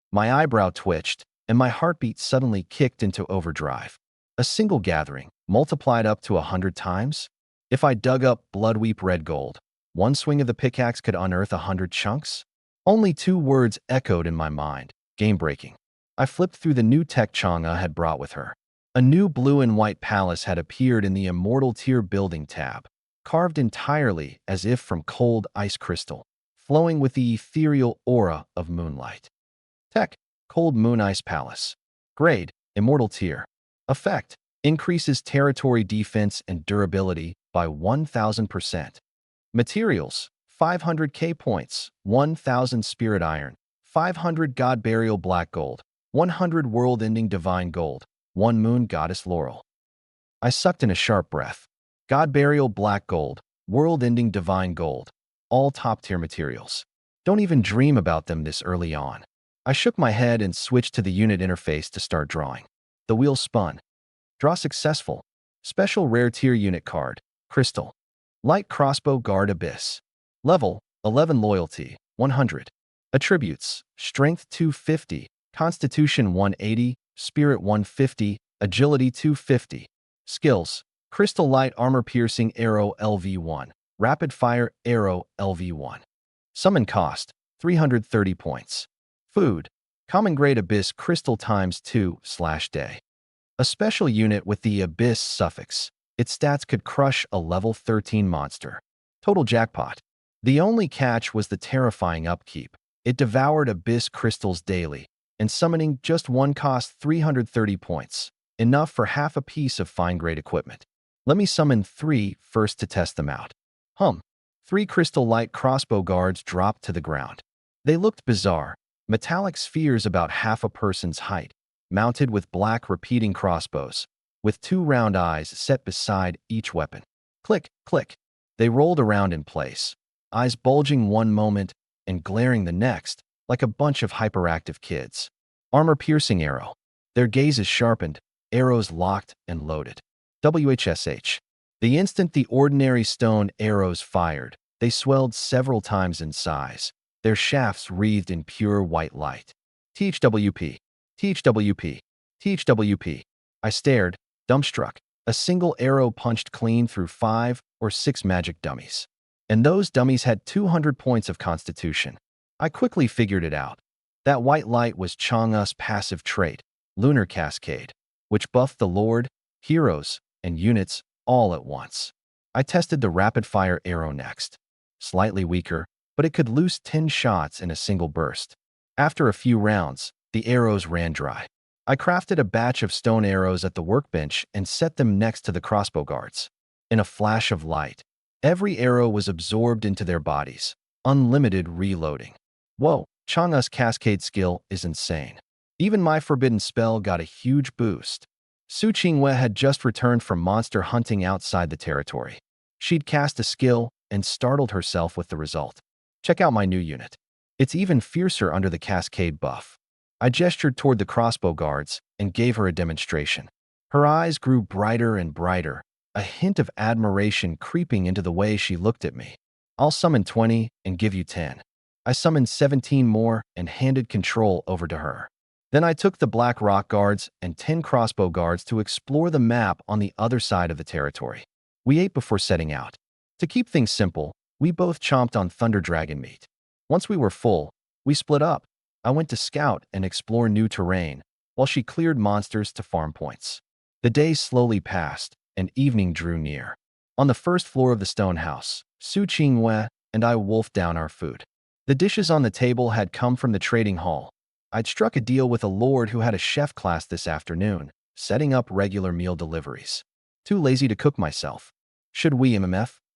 My eyebrow twitched, and my heartbeat suddenly kicked into overdrive. A single gathering, multiplied up to 100 times? If I dug up bloodweep red gold, one swing of the pickaxe could unearth 100 chunks? Only two words echoed in my mind, game-breaking. I flipped through the new tech Chang'e had brought with her. A new blue and white palace had appeared in the Immortal Tier Building tab, carved entirely as if from cold ice crystal, flowing with the ethereal aura of moonlight. Tech, Cold Moon Ice Palace. Grade, Immortal Tier. Effect, Increases territory defense and durability by 1000%. Materials: 500k points, 1000 spirit iron, 500 god burial black gold, 100 world ending divine gold, 1 moon goddess laurel. I sucked in a sharp breath. God burial black gold, world ending divine gold, all top tier materials. Don't even dream about them this early on. I shook my head and switched to the unit interface to start drawing. The wheel spun. Draw successful. Special rare tier unit card. Crystal. Light crossbow guard abyss. Level 11 loyalty 100. Attributes: strength 250, constitution 180, spirit 150, agility 250. Skills: crystal light armor piercing arrow LV1, rapid fire arrow LV1. Summon cost 330 points. Food: common grade abyss crystal times 2/day. A special unit with the abyss suffix. Its stats could crush a level 13 monster. Total jackpot. The only catch was the terrifying upkeep. It devoured abyss crystals daily, and summoning just one cost 330 points, enough for half a piece of fine-grade equipment. Let me summon 3 first to test them out. 3 crystal light crossbow guards dropped to the ground. They looked bizarre, metallic spheres about half a person's height, mounted with black repeating crossbows, with 2 round eyes set beside each weapon. Click, click. They rolled around in place, eyes bulging one moment and glaring the next, like a bunch of hyperactive kids. Armor-piercing arrow. Their gazes sharpened, arrows locked and loaded. WHSH. The instant the ordinary stone arrows fired, they swelled several times in size, their shafts wreathed in pure white light. THWP. THWP. THWP. I stared, dumbstruck. A single arrow punched clean through 5 or 6 magic dummies. And those dummies had 200 points of constitution. I quickly figured it out. That white light was Chang'e's passive trait, Lunar Cascade, which buffed the Lord, heroes, and units all at once. I tested the rapid-fire arrow next. Slightly weaker, but it could loose 10 shots in a single burst. After a few rounds, the arrows ran dry. I crafted a batch of stone arrows at the workbench and set them next to the crossbow guards. In a flash of light, every arrow was absorbed into their bodies. Unlimited reloading. Whoa, Chang'e's cascade skill is insane. Even my forbidden spell got a huge boost. Su Qingwei had just returned from monster hunting outside the territory. She'd cast a skill and startled herself with the result. Check out my new unit. It's even fiercer under the cascade buff. I gestured toward the crossbow guards and gave her a demonstration. Her eyes grew brighter and brighter, a hint of admiration creeping into the way she looked at me. I'll summon 20 and give you 10. I summoned 17 more and handed control over to her. Then I took the Black Rock Guards and 10 crossbow guards to explore the map on the other side of the territory. We ate before setting out. To keep things simple, we both chomped on Thunder Dragon meat. Once we were full, we split up. I went to scout and explore new terrain, while she cleared monsters to farm points. The days slowly passed, and evening drew near. On the first floor of the stone house, Su Qingwei and I wolfed down our food. The dishes on the table had come from the trading hall. I'd struck a deal with a lord who had a chef class this afternoon, setting up regular meal deliveries. Too lazy to cook myself. Should we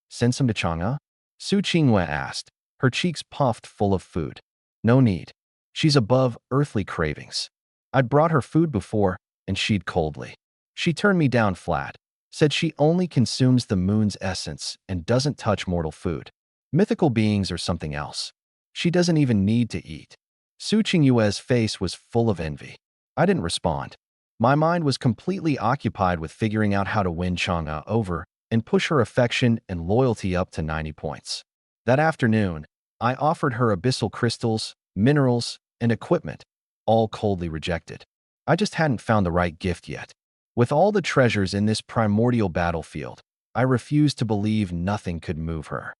send some to Chang'e? Su Qingwei asked, her cheeks puffed full of food. No need. She's above earthly cravings. I'd brought her food before, and she'd coldly. She turned me down flat, said she only consumes the moon's essence and doesn't touch mortal food. Mythical beings are something else. She doesn't even need to eat. Su Qingyue's face was full of envy. I didn't respond. My mind was completely occupied with figuring out how to win Chang'e over and push her affection and loyalty up to 90 points. That afternoon, I offered her abyssal crystals, minerals, and equipment, all coldly rejected. I just hadn't found the right gift yet. With all the treasures in this primordial battlefield, I refused to believe nothing could move her.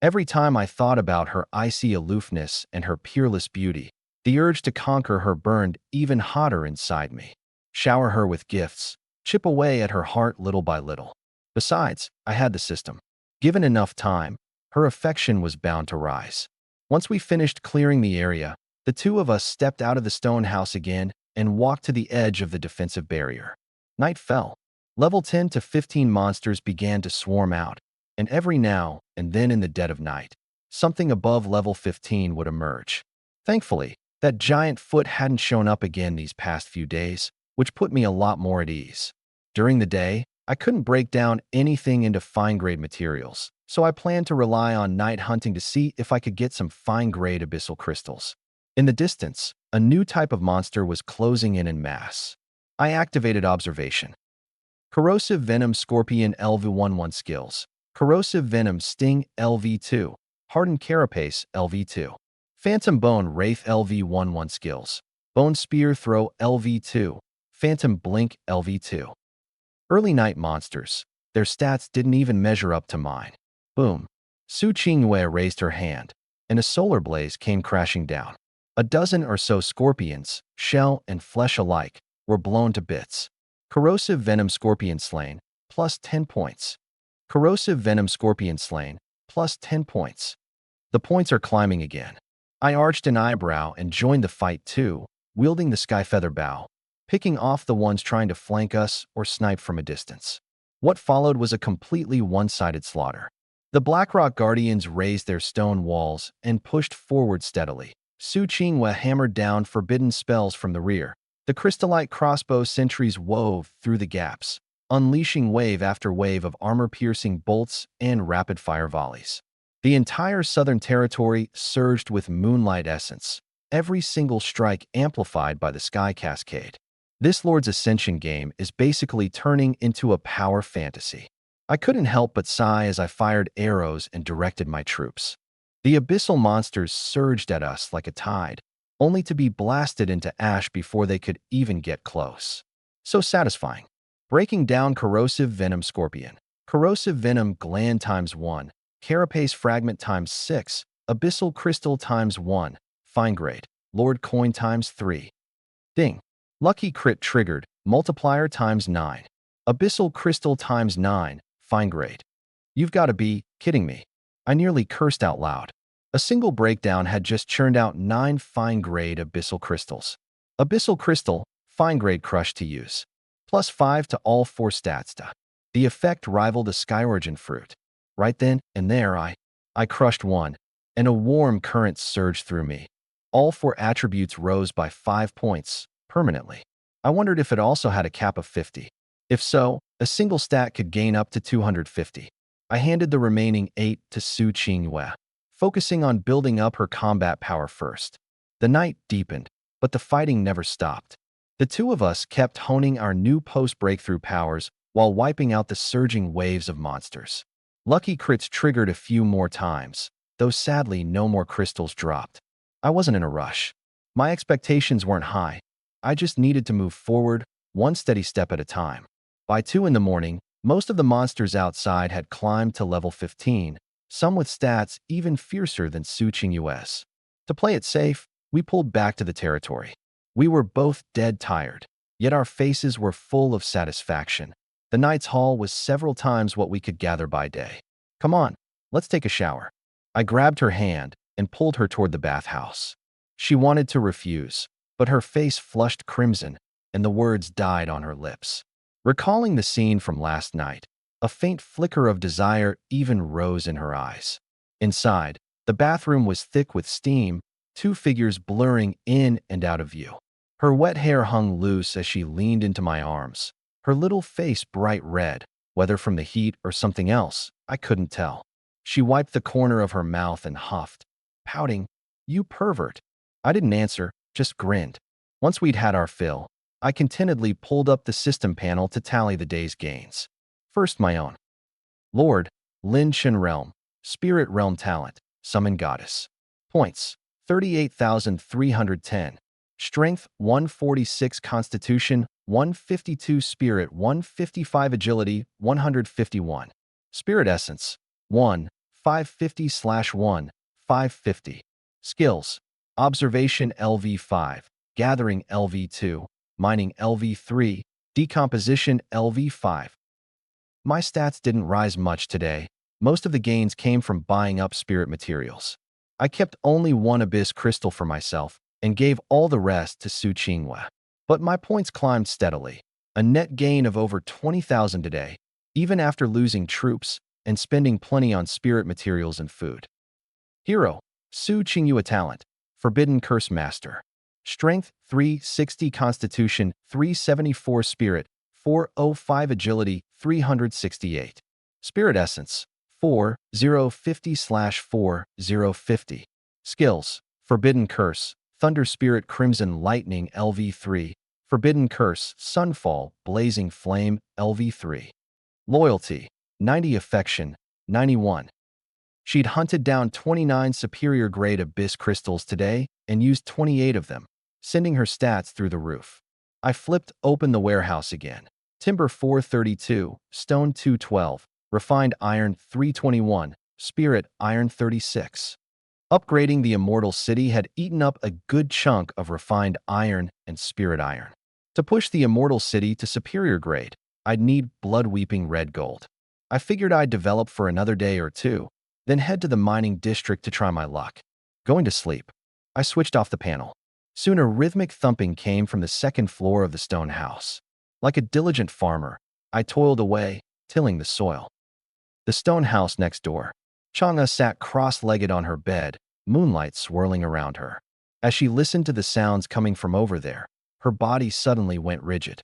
Every time I thought about her icy aloofness and her peerless beauty, the urge to conquer her burned even hotter inside me. Shower her with gifts, chip away at her heart little by little. Besides, I had the system. Given enough time, her affection was bound to rise. Once we finished clearing the area, the two of us stepped out of the stone house again and walked to the edge of the defensive barrier. Night fell. Level 10 to 15 monsters began to swarm out, and every now and then in the dead of night, something above level 15 would emerge. Thankfully, that giant foot hadn't shown up again these past few days, which put me a lot more at ease. During the day, I couldn't break down anything into fine-grade materials, so I planned to rely on night hunting to see if I could get some fine-grade abyssal crystals. In the distance, a new type of monster was closing in mass. I activated observation. Corrosive Venom Scorpion LV11 skills. Corrosive Venom Sting LV2. Hardened Carapace LV2. Phantom Bone Wraith LV11 skills. Bone Spear Throw LV2. Phantom Blink LV2. Early night monsters. Their stats didn't even measure up to mine. Boom. Su Qingyue raised her hand, and a solar blaze came crashing down. A dozen or so scorpions, shell and flesh alike, were blown to bits. Corrosive Venom Scorpion slain, plus 10 points. Corrosive Venom Scorpion slain, plus 10 points. The points are climbing again. I arched an eyebrow and joined the fight too, wielding the Skyfeather Bow, picking off the ones trying to flank us or snipe from a distance. What followed was a completely one-sided slaughter. The Blackrock Guardians raised their stone walls and pushed forward steadily. Su Qingyue hammered down forbidden spells from the rear. The crystallite crossbow sentries wove through the gaps, unleashing wave after wave of armor-piercing bolts and rapid-fire volleys. The entire southern territory surged with moonlight essence, every single strike amplified by the Sky Cascade. This Lord's Ascension game is basically turning into a power fantasy. I couldn't help but sigh as I fired arrows and directed my troops. The abyssal monsters surged at us like a tide, only to be blasted into ash before they could even get close. So satisfying. Breaking down Corrosive Venom Scorpion. Corrosive Venom Gland ×1, Carapace Fragment ×6, Abyssal Crystal ×1, Fine Grade, Lord Coin ×3. Ding. Lucky Crit triggered, Multiplier ×9. Abyssal Crystal ×9, Fine Grade. You've got to be kidding me. I nearly cursed out loud. A single breakdown had just churned out 9 fine-grade abyssal crystals. Abyssal Crystal, fine-grade crush to use. Plus 5 to all 4 stats. The effect rivaled a Skyorigen fruit. Right then and there I crushed one, and a warm current surged through me. All 4 attributes rose by 5 points, permanently. I wondered if it also had a cap of 50. If so, a single stat could gain up to 250. I handed the remaining 8 to Su Qingyue, focusing on building up her combat power first. The night deepened, but the fighting never stopped. The two of us kept honing our new post-breakthrough powers while wiping out the surging waves of monsters. Lucky crits triggered a few more times, though sadly no more crystals dropped. I wasn't in a rush. My expectations weren't high. I just needed to move forward, one steady step at a time. By 2 in the morning, most of the monsters outside had climbed to level 15, some with stats even fiercer than Su Qingyue's. To play it safe, we pulled back to the territory. We were both dead tired, yet our faces were full of satisfaction. The night's haul was several times what we could gather by day. Come on, let's take a shower. I grabbed her hand and pulled her toward the bathhouse. She wanted to refuse, but her face flushed crimson and the words died on her lips. Recalling the scene from last night, a faint flicker of desire even rose in her eyes. Inside, the bathroom was thick with steam, 2 figures blurring in and out of view. Her wet hair hung loose as she leaned into my arms, her little face bright red, whether from the heat or something else, I couldn't tell. She wiped the corner of her mouth and huffed, pouting, "You pervert." I didn't answer, just grinned. Once we'd had our fill, I contentedly pulled up the system panel to tally the day's gains. First, my own. Lord, Lin Shen Realm, Spirit Realm Talent, Summon Goddess. Points, 38,310. Strength, 146. Constitution, 152. Spirit, 155. Agility, 151. Spirit Essence, 1, 550/1, 550. Skills, Observation LV5, Gathering LV2, Mining LV3, Decomposition LV5. My stats didn't rise much today. Most of the gains came from buying up spirit materials. I kept only 1 abyss crystal for myself and gave all the rest to Su Qingyue. But my points climbed steadily. a net gain of over 20,000 today, even after losing troops and spending plenty on spirit materials and food. Hero, Su Qingyue talent, Forbidden Curse Master. Strength 360, Constitution 374, Spirit 405, Agility 368. Spirit Essence 4050/4050. Skills: Forbidden Curse, Thunder Spirit, Crimson Lightning LV3, Forbidden Curse, Sunfall, Blazing Flame LV3. Loyalty 90, Affection 91. She'd hunted down 29 superior grade abyss crystals today and used 28 of them, sending her stats through the roof. I flipped open the warehouse again. Timber 432, Stone 212, Refined Iron 321, Spirit Iron 36. Upgrading the Immortal City had eaten up a good chunk of refined iron and spirit iron. To push the Immortal City to superior grade, I'd need blood-weeping red gold. I figured I'd develop for another day or two, then head to the mining district to try my luck. Going to sleep, I switched off the panel. Soon a rhythmic thumping came from the second floor of the stone house. Like a diligent farmer, I toiled away, tilling the soil. The stone house next door. Chang'e sat cross-legged on her bed, moonlight swirling around her. As she listened to the sounds coming from over there, her body suddenly went rigid.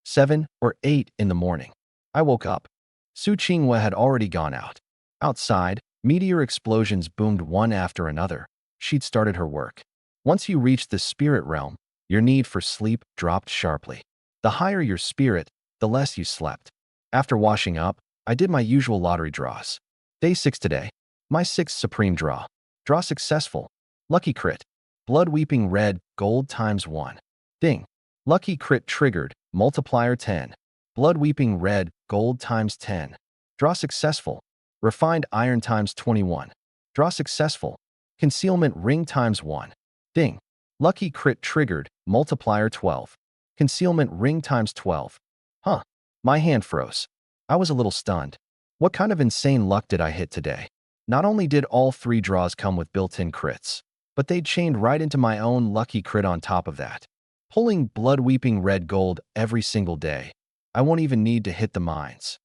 7 or 8 in the morning. I woke up. Su Qingyue had already gone out. Outside, meteor explosions boomed one after another. She'd started her work. Once you reached the spirit realm, your need for sleep dropped sharply. The higher your spirit, the less you slept. After washing up, I did my usual lottery draws. Day 6 today. My 6th supreme draw. Draw successful. Lucky crit. Blood weeping red, gold times 1. Ding. Lucky crit triggered, multiplier 10. Blood weeping red, gold times 10. Draw successful. Refined iron times 21. Draw successful. Concealment ring times 1. Ding. Lucky crit triggered, multiplier 12. Concealment ring times 12. Huh. My hand froze. I was a little stunned. What kind of insane luck did I hit today? Not only did all 3 draws come with built-in crits, but they'd chained right into my own lucky crit on top of that. Pulling blood-weeping red gold every single day. I won't even need to hit the mines.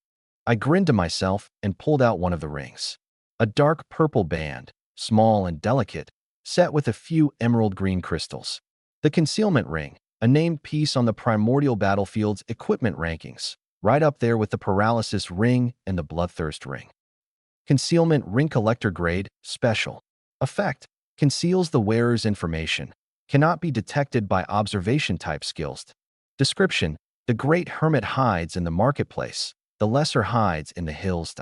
I grinned to myself and pulled out one of the rings. A dark purple band, small and delicate, set with a few emerald green crystals. The concealment ring, a named piece on the primordial battlefield's equipment rankings, right up there with the paralysis ring and the bloodthirst ring. Concealment ring, collector grade, special. Effect: conceals the wearer's information. Cannot be detected by observation type skills. Description: the great hermit hides in the marketplace. The lesser hides in the hills.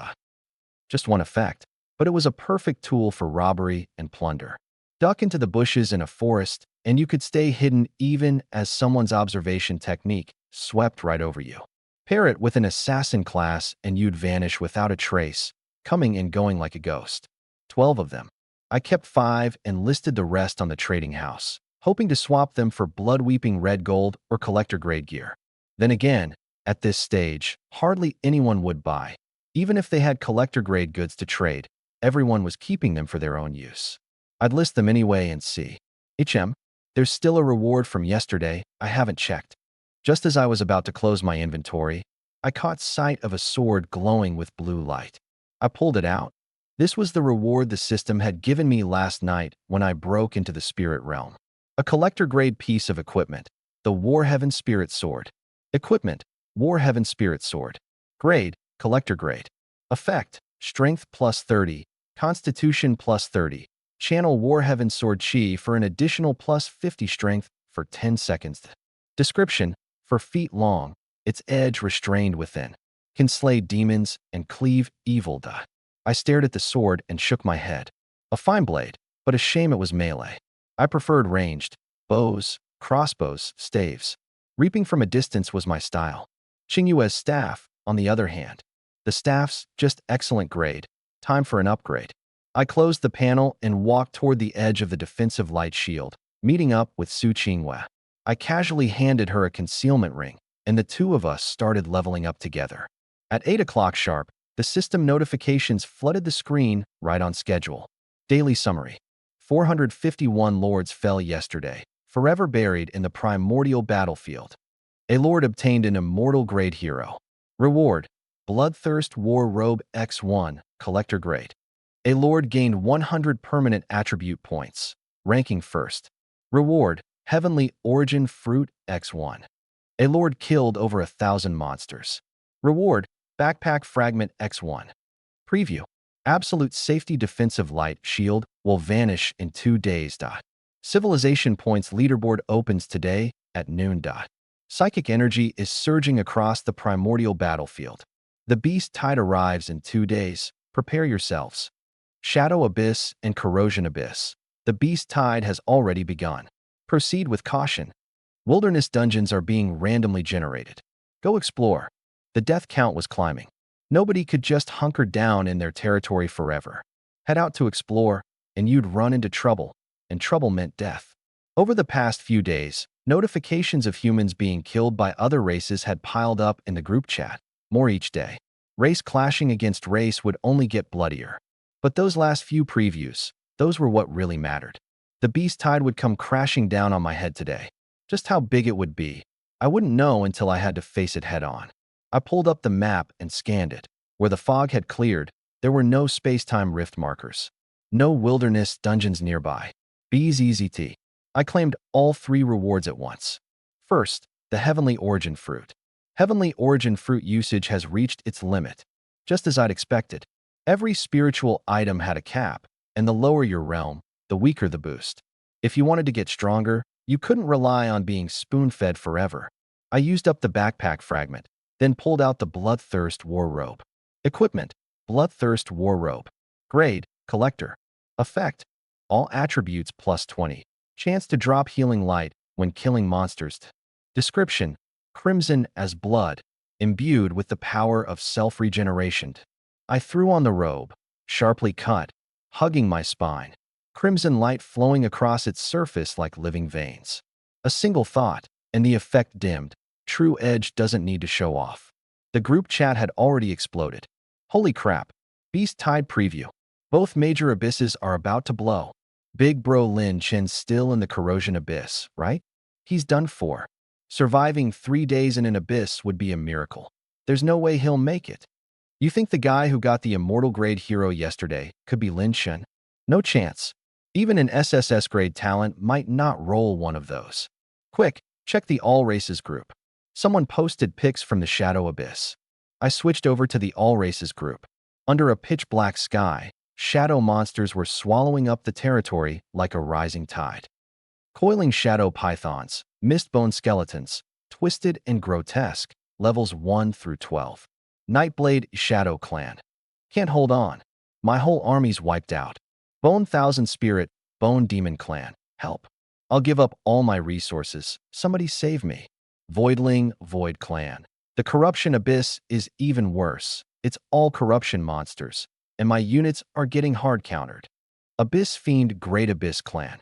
Just one effect, but it was a perfect tool for robbery and plunder. Duck into the bushes in a forest, and you could stay hidden even as someone's observation technique swept right over you. Pair it with an assassin class and you'd vanish without a trace, coming and going like a ghost. 12 of them. I kept 5 and listed the rest on the trading house, hoping to swap them for blood-weeping red gold or collector-grade gear. Then again, at this stage, hardly anyone would buy. Even if they had collector-grade goods to trade, everyone was keeping them for their own use. I'd list them anyway and see. There's still a reward from yesterday, I haven't checked. Just as I was about to close my inventory, I caught sight of a sword glowing with blue light. I pulled it out. This was the reward the system had given me last night when I broke into the spirit realm. A collector-grade piece of equipment, the Warheaven Spirit Sword. Equipment: Warheaven Spirit Sword. Grade: collector grade. Effect: strength plus 30, constitution plus 30. Channel Warheaven Sword Chi for an additional plus 50 strength for 10 seconds. Description: 4 feet long, its edge restrained within. Can slay demons and cleave evil. I stared at the sword and shook my head. A fine blade, but a shame it was melee. I preferred ranged: bows, crossbows, staves. Reaping from a distance was my style. Qingyue's staff, on the other hand. The staff's just excellent grade. Time for an upgrade. I closed the panel and walked toward the edge of the defensive light shield, meeting up with Su Qingyue. I casually handed her a concealment ring, and the two of us started leveling up together. At 8 o'clock sharp, the system notifications flooded the screen right on schedule. Daily summary: 451 lords fell yesterday, forever buried in the primordial battlefield. A lord obtained an immortal grade hero. Reward: Bloodthirst War Robe X1, collector grade. A lord gained 100 permanent attribute points, ranking first. Reward: Heavenly Origin Fruit X1. A lord killed over 1,000 monsters. Reward: Backpack Fragment X1. Preview: Absolute Safety Defensive Light Shield will vanish in 2 days. Civilization Points leaderboard opens today at noon. Psychic energy is surging across the primordial battlefield. The beast tide arrives in 2 days. Prepare yourselves. Shadow Abyss and Corrosion Abyss. The beast tide has already begun. Proceed with caution. Wilderness dungeons are being randomly generated. Go explore. The death count was climbing. Nobody could just hunker down in their territory forever. Head out to explore, and you'd run into trouble, and trouble meant death. Over the past few days, notifications of humans being killed by other races had piled up in the group chat. More each day. Race clashing against race would only get bloodier. But those last few previews, those were what really mattered. The beast tide would come crashing down on my head today. Just how big it would be, I wouldn't know until I had to face it head on. I pulled up the map and scanned it. Where the fog had cleared, there were no space-time rift markers. No wilderness dungeons nearby. BZZT. I claimed all 3 rewards at once. First, the Heavenly Origin Fruit. Heavenly Origin Fruit usage has reached its limit. Just as I'd expected, every spiritual item had a cap, and the lower your realm, the weaker the boost. If you wanted to get stronger, you couldn't rely on being spoon-fed forever. I used up the backpack fragment, then pulled out the Bloodthirst War Robe. Equipment: Bloodthirst War Robe. Grade: Collector. Effect: all attributes plus 20. Chance to drop healing light when killing monsters. Description: crimson as blood, imbued with the power of self-regeneration. I threw on the robe, sharply cut, hugging my spine. Crimson light flowing across its surface like living veins. A single thought, and the effect dimmed. True edge doesn't need to show off. The group chat had already exploded. Holy crap. Beast Tide Preview. Both major abysses are about to blow. Big bro Lin Chen's still in the Corrosion Abyss, right? He's done for. Surviving 3 days in an abyss would be a miracle. There's no way he'll make it. You think the guy who got the immortal grade hero yesterday could be Lin Chen? No chance. Even an SSS grade talent might not roll one of those. Quick, check the All Races group. Someone posted pics from the Shadow Abyss. I switched over to the All Races group. Under a pitch-black sky, shadow monsters were swallowing up the territory like a rising tide. Coiling shadow pythons, mistbone skeletons, twisted and grotesque, levels 1 through 12. Nightblade Shadow Clan. Can't hold on. My whole army's wiped out. Bone Thousand Spirit, Bone Demon Clan. Help. I'll give up all my resources. Somebody save me. Voidling Void Clan. The Corruption Abyss is even worse. It's all corruption monsters, and my units are getting hard countered. Abyss Fiend Great Abyss Clan.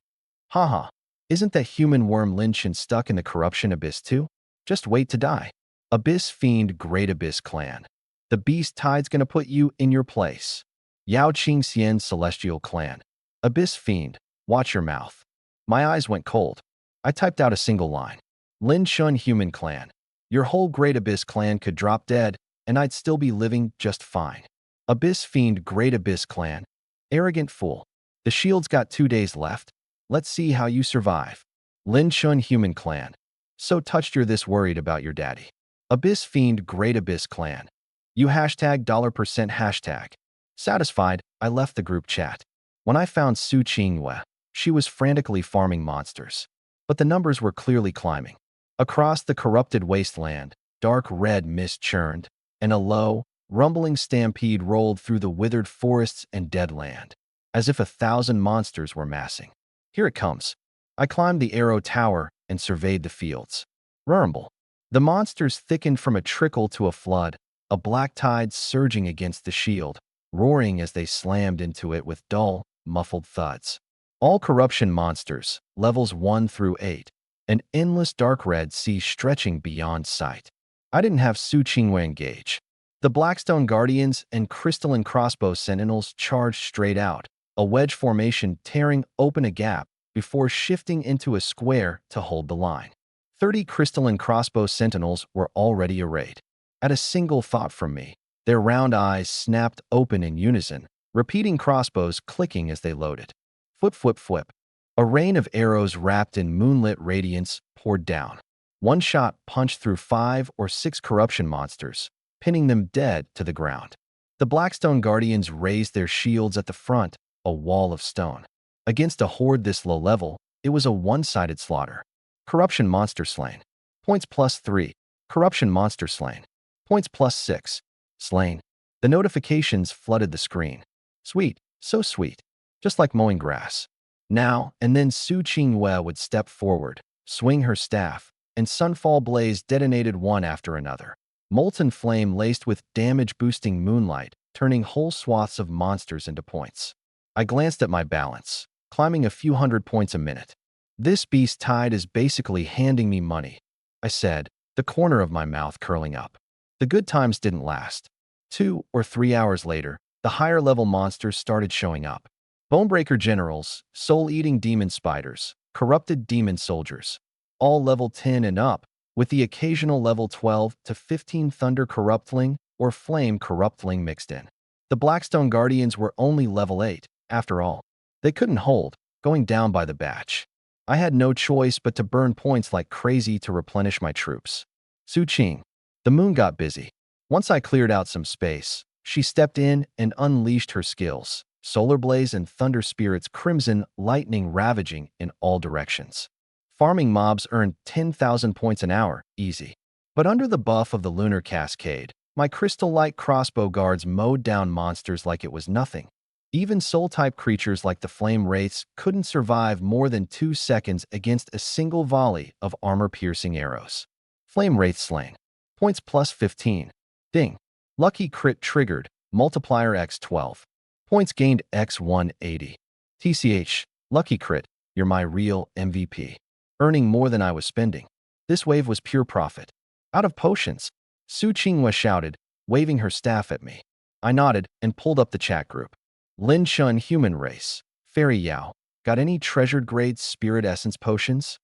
Haha, isn't that human worm Lin Chen stuck in the Corruption Abyss too? Just wait to die. Abyss Fiend Great Abyss Clan. The beast tide's gonna put you in your place. Yao Qing Xian Celestial Clan. Abyss Fiend, watch your mouth. My eyes went cold. I typed out a single line. Lin Shun Human Clan. Your whole Great Abyss Clan could drop dead, and I'd still be living just fine. Abyss Fiend Great Abyss Clan. Arrogant fool. The shield's got 2 days left. Let's see how you survive. Lin Shun Human Clan. So touched you're this worried about your daddy. Abyss Fiend Great Abyss Clan. You hashtag $% hashtag. Satisfied, I left the group chat. When I found Su Qinghua, she was frantically farming monsters. But the numbers were clearly climbing. Across the corrupted wasteland, dark red mist churned, and a low, rumbling stampede rolled through the withered forests and dead land, as if 1,000 monsters were massing. Here it comes. I climbed the arrow tower and surveyed the fields. Rumble. The monsters thickened from a trickle to a flood, a black tide surging against the shield, roaring as they slammed into it with dull, muffled thuds. All corruption monsters, levels 1 through 8. An endless dark red sea stretching beyond sight. I didn't have Su Qinghua engage. The Blackstone Guardians and Crystalline Crossbow Sentinels charged straight out, a wedge formation tearing open a gap before shifting into a square to hold the line. 30 crystalline crossbow sentinels were already arrayed. At a single thought from me, their round eyes snapped open in unison, repeating crossbows clicking as they loaded. Flip, flip, flip. A rain of arrows wrapped in moonlit radiance poured down. One shot punched through 5 or 6 corruption monsters, pinning them dead to the ground. The Blackstone Guardians raised their shields at the front, a wall of stone. Against a horde this low level, it was a one-sided slaughter. Corruption monster slain. Points +3. Corruption monster slain. Points +6. Slain. The notifications flooded the screen. Sweet, so sweet. Just like mowing grass. Now and then Su Qinghua would step forward, swing her staff, and Sunfall Blaze detonated one after another. Molten flame laced with damage-boosting moonlight, turning whole swaths of monsters into points. I glanced at my balance, climbing a few hundred points a minute. This beast tide is basically handing me money, I said, the corner of my mouth curling up. The good times didn't last. 2 or 3 hours later, the higher-level monsters started showing up. Bonebreaker generals, soul-eating demon spiders, corrupted demon soldiers, all level 10 and up, with the occasional level 12 to 15 Thunder Corruptling or Flame Corruptling mixed in. The Blackstone Guardians were only level 8, after all. They couldn't hold, going down by the batch. I had no choice but to burn points like crazy to replenish my troops. Su Qing. The moon got busy. Once I cleared out some space, she stepped in and unleashed her skills. Solar Blaze and Thunder Spirit's crimson lightning ravaging in all directions. Farming mobs earned 10,000 points an hour, easy. But under the buff of the Lunar Cascade, my crystal-like crossbow guards mowed down monsters like it was nothing. Even soul-type creatures like the Flame Wraiths couldn't survive more than 2 seconds against a single volley of armor-piercing arrows. Flame Wraith slain. Points +15. Ding. Lucky crit triggered. Multiplier x12. Points gained x180. TCH. Lucky crit. You're my real MVP. Earning more than I was spending. This wave was pure profit. Out of potions, Su Qinghua shouted, waving her staff at me. I nodded and pulled up the chat group. Lin Shun Human Race. Fairy Yao. Got any treasured grade spirit essence potions?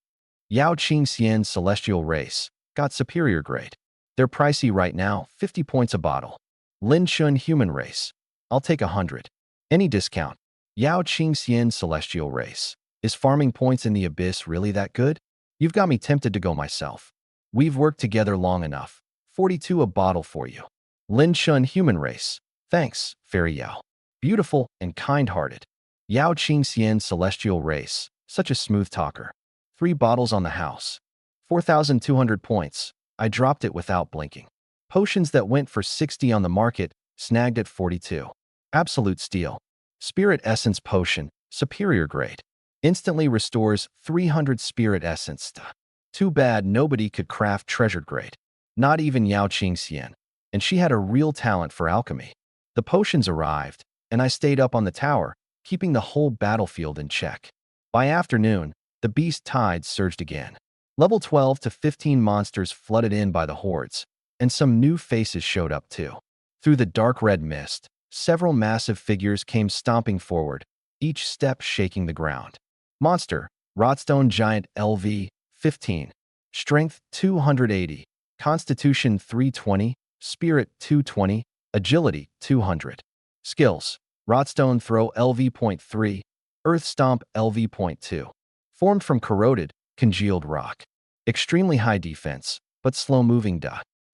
Yao Qing Xian Celestial Race. Got superior grade. They're pricey right now, 50 points a bottle. Lin Shun Human Race. I'll take 100. Any discount. Yao Qing Xian Celestial Race. Is farming points in the abyss really that good? You've got me tempted to go myself. We've worked together long enough. 42 a bottle for you. Lin Shun Human Race. Thanks, Fairy Yao. Beautiful and kind-hearted. Yao Qing Xian Celestial Race. Such a smooth talker. 3 bottles on the house. 4,200 points. I dropped it without blinking. Potions that went for 60 on the market, snagged at 42. Absolute steal. Spirit Essence Potion. Superior grade. Instantly restores 300 spirit essence. Too bad nobody could craft treasured grade. Not even Yao Qing Xian. And she had a real talent for alchemy. The potions arrived, and I stayed up on the tower, keeping the whole battlefield in check. By afternoon, the beast tide surged again. Level 12 to 15 monsters flooded in by the hordes, and some new faces showed up too. Through the dark red mist, several massive figures came stomping forward, each step shaking the ground. Monster, Rotstone Giant LV, 15. Strength, 280. Constitution, 320. Spirit, 220. Agility, 200. Skills, Rotstone Throw LV.3. Earth Stomp LV.2. Formed from corroded, congealed rock. Extremely high defense, but slow-moving.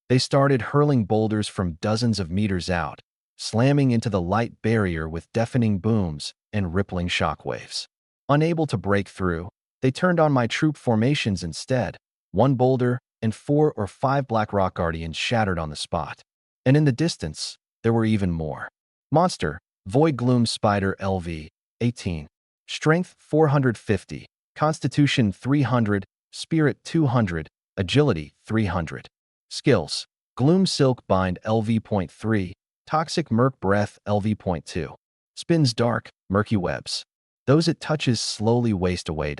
They started hurling boulders from dozens of meters out, slamming into the light barrier with deafening booms and rippling shockwaves. Unable to break through, they turned on my troop formations instead. 1 boulder and 4 or 5 Black Rock Guardians shattered on the spot. And in the distance, there were even more. Monster, Void Gloom Spider LV, 18. Strength, 450. Constitution, 300. Spirit, 200. Agility, 300. Skills, Gloom Silk Bind LV.3. Toxic Murk Breath LV.2. Spins dark, murky webs. Those it touches slowly waste away.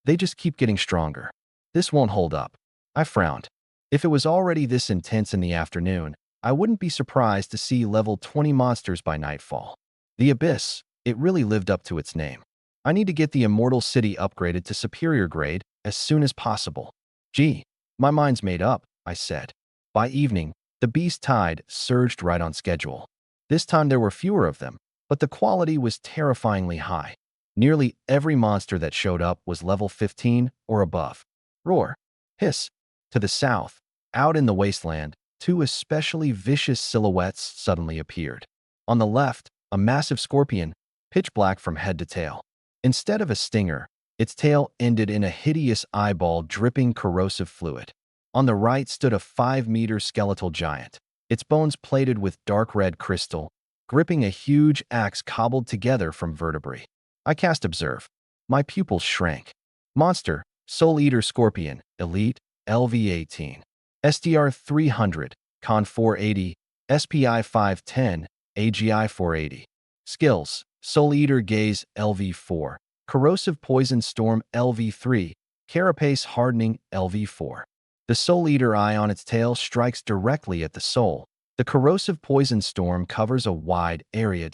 They just keep getting stronger. This won't hold up. I frowned. If it was already this intense in the afternoon, I wouldn't be surprised to see level 20 monsters by nightfall. The Abyss, it really lived up to its name. I need to get the Immortal City upgraded to superior grade as soon as possible. Gee, my mind's made up, I said. By evening, the beast tide surged right on schedule. This time there were fewer of them, but the quality was terrifyingly high. Nearly every monster that showed up was level 15 or above. Roar, hiss. To the south, out in the wasteland, two especially vicious silhouettes suddenly appeared. On the left, a massive scorpion, pitch black from head to tail. Instead of a stinger, its tail ended in a hideous eyeball dripping corrosive fluid. On the right stood a 5-meter skeletal giant, its bones plated with dark red crystal, gripping a huge axe cobbled together from vertebrae. I cast Observe. My pupils shrank. Monster, Soul Eater Scorpion, Elite, LV18. SDR 300, Con 480, SPI 510, AGI 480. Skills, Soul Eater Gaze LV4, Corrosive Poison Storm LV3, Carapace Hardening LV4. The Soul Eater eye on its tail strikes directly at the soul. The Corrosive Poison Storm covers a wide area.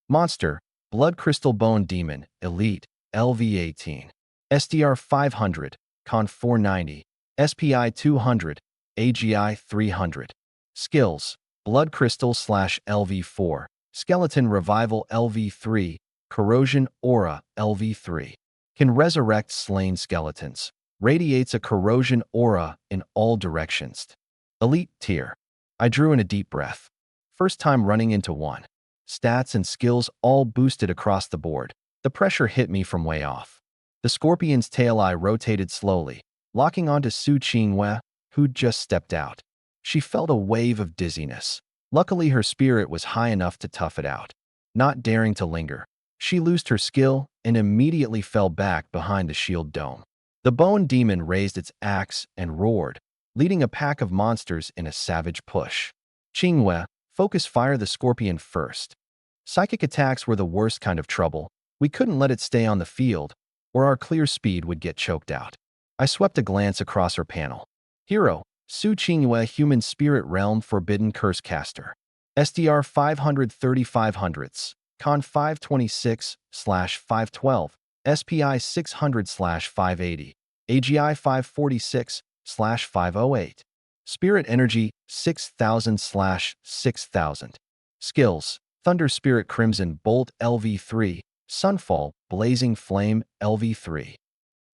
Monster, Blood Crystal Bone Demon, Elite, LV18. SDR 500, Con 490, SPI 200, AGI 300. Skills, Blood Crystal / LV4, Skeleton Revival LV3, Corrosion Aura LV3. Can resurrect slain skeletons. Radiates a corrosion aura in all directions. Elite tier. I drew in a deep breath. First time running into one. Stats and skills all boosted across the board. The pressure hit me from way off. The scorpion's tail eye rotated slowly, locking onto Su Qinghua, who'd just stepped out. She felt a wave of dizziness. Luckily, her spirit was high enough to tough it out. Not daring to linger, she loosed her skill and immediately fell back behind the shield dome. The bone demon raised its axe and roared, leading a pack of monsters in a savage push. Qinghua, focus fire the scorpion first. Psychic attacks were the worst kind of trouble. We couldn't let it stay on the field, or our clear speed would get choked out. I swept a glance across her panel. Hero, Su Qinghua Human Spirit Realm Forbidden Curse Caster. SDR 53500s, Con 526/512, SPI 600/580, AGI 546/508. Spirit Energy 6000/6000. Skills, Thunder Spirit Crimson Bolt LV3, Sunfall Blazing Flame LV3.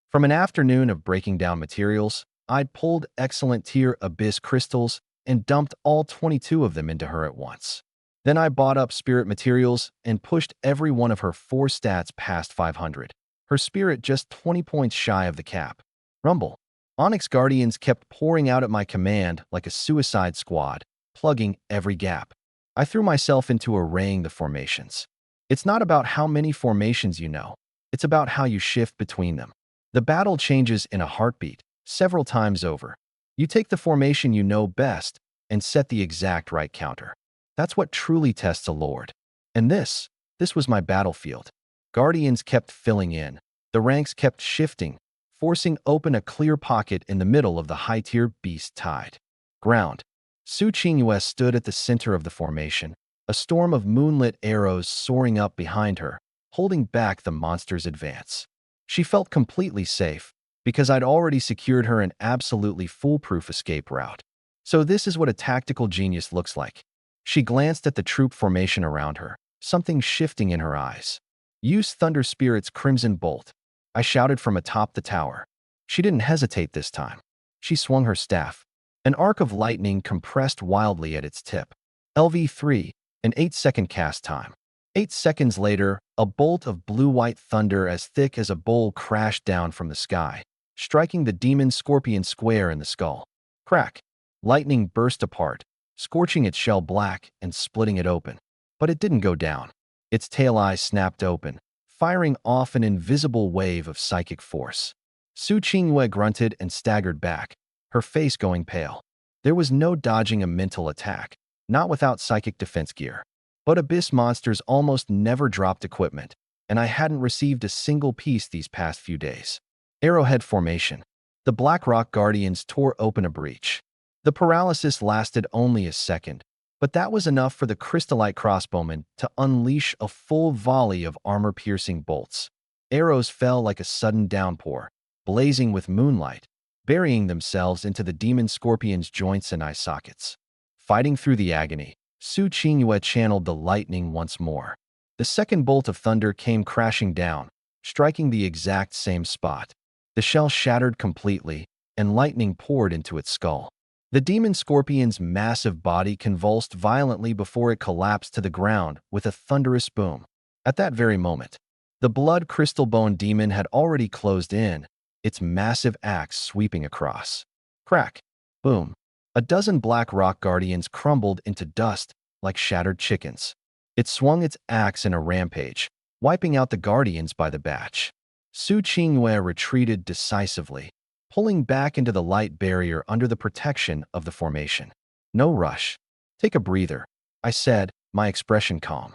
From an afternoon of breaking down materials, I'd pulled excellent tier Abyss crystals and dumped all 22 of them into her at once. Then I bought up spirit materials and pushed every one of her 4 stats past 500. Her spirit just 20 points shy of the cap. Rumble. Onyx Guardians kept pouring out at my command like a suicide squad, plugging every gap. I threw myself into arraying the formations. It's not about how many formations you know. It's about how you shift between them. The battle changes in a heartbeat, several times over. You take the formation you know best and set the exact right counter. That's what truly tests a lord. And this was my battlefield. Guardians kept filling in. The ranks kept shifting, forcing open a clear pocket in the middle of the high-tier beast tide. Ground. Su Qinghua stood at the center of the formation, a storm of moonlit arrows soaring up behind her, holding back the monster's advance. She felt completely safe, because I'd already secured her an absolutely foolproof escape route. So this is what a tactical genius looks like. She glanced at the troop formation around her, something shifting in her eyes. Use Thunder Spirit's Crimson Bolt, I shouted from atop the tower. She didn't hesitate this time. She swung her staff. An arc of lightning compressed wildly at its tip. LV3, an 8-second cast time. 8 seconds later, a bolt of blue-white thunder as thick as a bowl crashed down from the sky, striking the demon scorpion square in the skull. Crack! Lightning burst apart, scorching its shell black and splitting it open. But it didn't go down. Its tail eyes snapped open, firing off an invisible wave of psychic force. Su Qinghua grunted and staggered back, her face going pale. There was no dodging a mental attack, not without psychic defense gear. But Abyss monsters almost never dropped equipment, and I hadn't received a single piece these past few days. Arrowhead formation. The Blackrock Guardians tore open a breach. The paralysis lasted only a second, but that was enough for the Crystallite crossbowmen to unleash a full volley of armor-piercing bolts. Arrows fell like a sudden downpour, blazing with moonlight, burying themselves into the demon scorpion's joints and eye sockets. Fighting through the agony, Su Qingyue channeled the lightning once more. The second bolt of thunder came crashing down, striking the exact same spot. The shell shattered completely, and lightning poured into its skull. The demon scorpion's massive body convulsed violently before it collapsed to the ground with a thunderous boom. At that very moment, the blood crystal bone demon had already closed in, its massive axe sweeping across. Crack! Boom! A dozen black rock guardians crumbled into dust like shattered chickens. It swung its axe in a rampage, wiping out the guardians by the batch. Su Qingyue retreated decisively, pulling back into the light barrier under the protection of the formation. No rush. Take a breather, I said, my expression calm.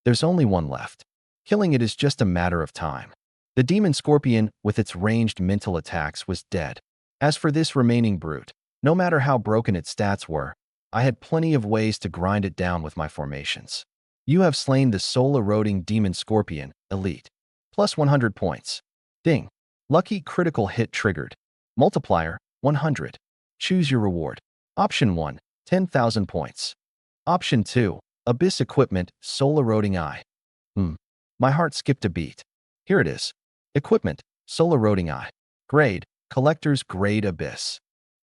There's only one left. Killing it is just a matter of time. The demon scorpion, with its ranged mental attacks, was dead. As for this remaining brute, no matter how broken its stats were, I had plenty of ways to grind it down with my formations. You have slain the soul-eroding demon scorpion, elite. Plus 100 points. Ding. Lucky critical hit triggered. Multiplier, 100. Choose your reward. Option 1, 10,000 points. Option 2, Abyss Equipment, Soul-Eroding Eye. My heart skipped a beat. Here it is. Equipment, Soul-Eroding Eye. Grade, Collector's Grade Abyss.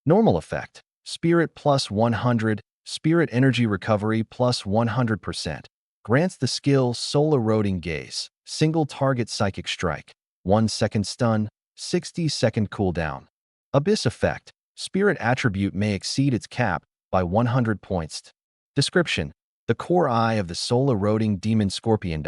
Normal effect, Spirit plus 100, Spirit Energy Recovery plus 100%. Grants the skill Soul-Eroding Gaze, Single Target Psychic Strike, 1 second stun, 60-second cooldown. Abyss effect, Spirit Attribute may exceed its cap by 100 points. Description, the core eye of the soul-eroding demon scorpion.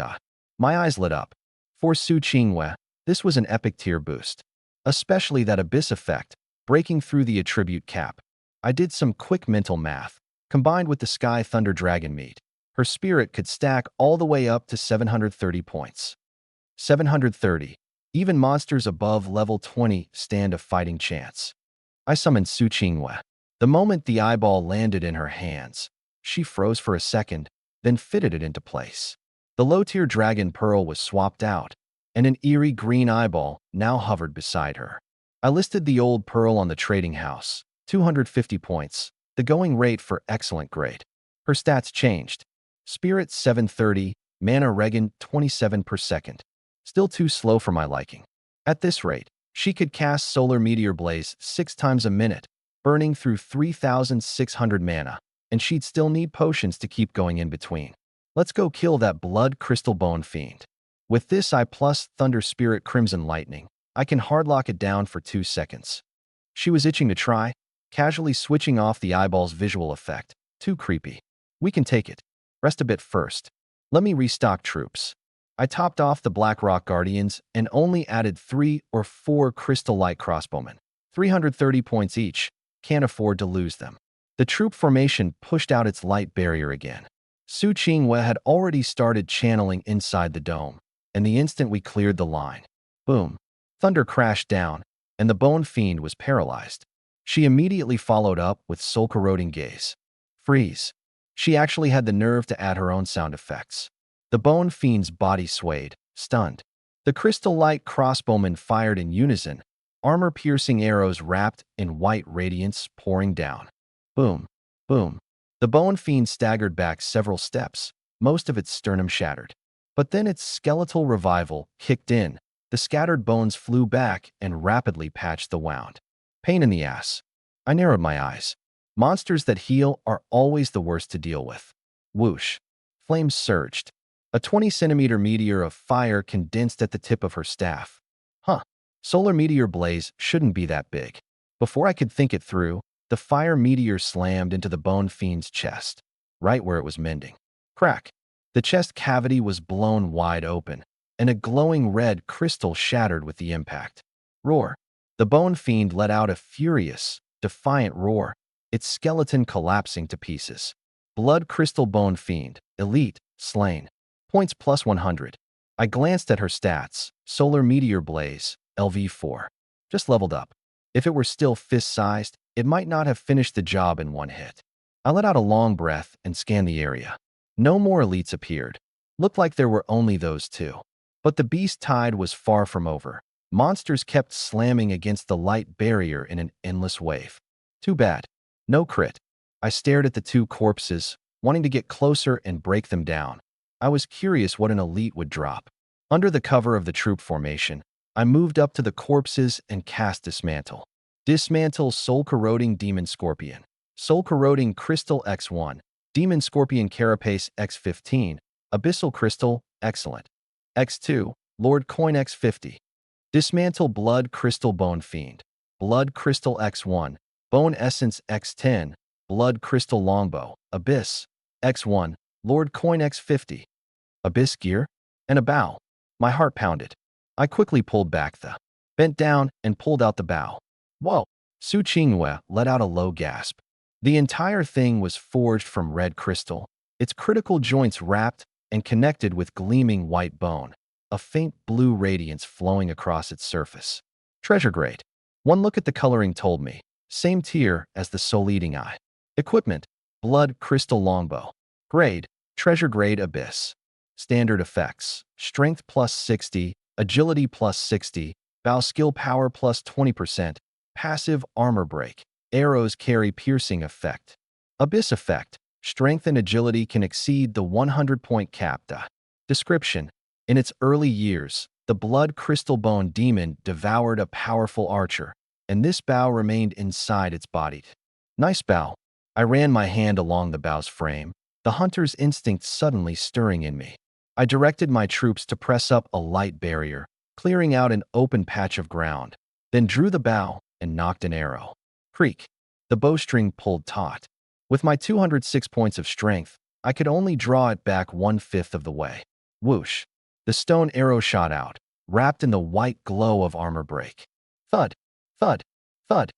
My eyes lit up. For Su Qingyue, this was an epic tier boost. Especially that Abyss effect, breaking through the attribute cap. I did some quick mental math. Combined with the Sky Thunder Dragon meat, her spirit could stack all the way up to 730 points. 730. Even monsters above level 20 stand a fighting chance. I summoned Su Qingyue. The moment the eyeball landed in her hands, she froze for a second, then fitted it into place. The low-tier dragon pearl was swapped out, and an eerie green eyeball now hovered beside her. I listed the old pearl on the trading house, 250 points, the going rate for excellent grade. Her stats changed. Spirit 730, mana regen 27 per second. Still too slow for my liking. At this rate, she could cast Solar Meteor Blaze 6 times a minute, burning through 3,600 mana, and she'd still need potions to keep going in between. Let's go kill that blood crystal bone fiend. With this I plus Thunder Spirit Crimson Lightning, I can hardlock it down for 2 seconds. She was itching to try, casually switching off the eyeball's visual effect. Too creepy. We can take it. Rest a bit first. Let me restock troops. I topped off the Black Rock Guardians and only added 3 or 4 Crystal Light Crossbowmen. 330 points each. Can't afford to lose them. The troop formation pushed out its light barrier again. Su Qingyue had already started channeling inside the dome, and the instant we cleared the line, boom, thunder crashed down, and the Bone Fiend was paralyzed. She immediately followed up with soul-corroding gaze. Freeze. She actually had the nerve to add her own sound effects. The Bone Fiend's body swayed, stunned. The Crystal Light Crossbowmen fired in unison, armor-piercing arrows wrapped in white radiance pouring down. Boom, boom. The Bone Fiend staggered back several steps, most of its sternum shattered. But then its skeletal revival kicked in. The scattered bones flew back and rapidly patched the wound. Pain in the ass. I narrowed my eyes. Monsters that heal are always the worst to deal with. Whoosh. Flames surged. A 20-centimeter meteor of fire condensed at the tip of her staff. Solar Meteor Blaze shouldn't be that big. Before I could think it through, the fire meteor slammed into the Bone Fiend's chest, right where it was mending. Crack. The chest cavity was blown wide open, and a glowing red crystal shattered with the impact. Roar. The Bone Fiend let out a furious, defiant roar, its skeleton collapsing to pieces. Blood Crystal Bone Fiend, Elite, slain. Points plus 100. I glanced at her stats. Solar Meteor Blaze, LV4. Just leveled up. If it were still fist-sized, it might not have finished the job in one hit. I let out a long breath and scanned the area. No more elites appeared. Looked like there were only those two. But the beast tide was far from over. Monsters kept slamming against the light barrier in an endless wave. Too bad. No crit. I stared at the two corpses, wanting to get closer and break them down. I was curious what an elite would drop. Under the cover of the troop formation, I moved up to the corpses and cast Dismantle. Dismantle Soul-Corroding Demon Scorpion. Soul-Corroding Crystal X1. Demon Scorpion Carapace X15. Abyssal Crystal, excellent. X2, Lord Coin X50. Dismantle Blood Crystal Bone Fiend. Blood Crystal X1. Bone Essence X10. Blood Crystal Longbow. Abyss. X1. Lord Coin X50. Abyss Gear? And a bow. My heart pounded. I quickly pulled back bent down and pulled out the bow. Whoa! Su Qinghua let out a low gasp. The entire thing was forged from red crystal, its critical joints wrapped and connected with gleaming white bone, a faint blue radiance flowing across its surface. Treasure grade. One look at the coloring told me. Same tier as the Soul-Eating Eye. Equipment. Blood Crystal Longbow. Grade. Treasure grade Abyss. Standard effects. Strength plus 60, Agility plus 60, Bow Skill Power plus 20%, Passive Armor Break. Arrows carry piercing effect. Abyss effect. Strength and agility can exceed the 100-point cap. Description. In its early years, the Blood Crystal Bone Demon devoured a powerful archer, and this bow remained inside its body. Nice bow. I ran my hand along the bow's frame, the hunter's instinct suddenly stirring in me. I directed my troops to press up a light barrier, clearing out an open patch of ground, then drew the bow and knocked an arrow. Creak. The bowstring pulled taut. With my 206 points of strength, I could only draw it back 1/5 of the way. Whoosh. The stone arrow shot out, wrapped in the white glow of armor break. Thud. Thud. Thud.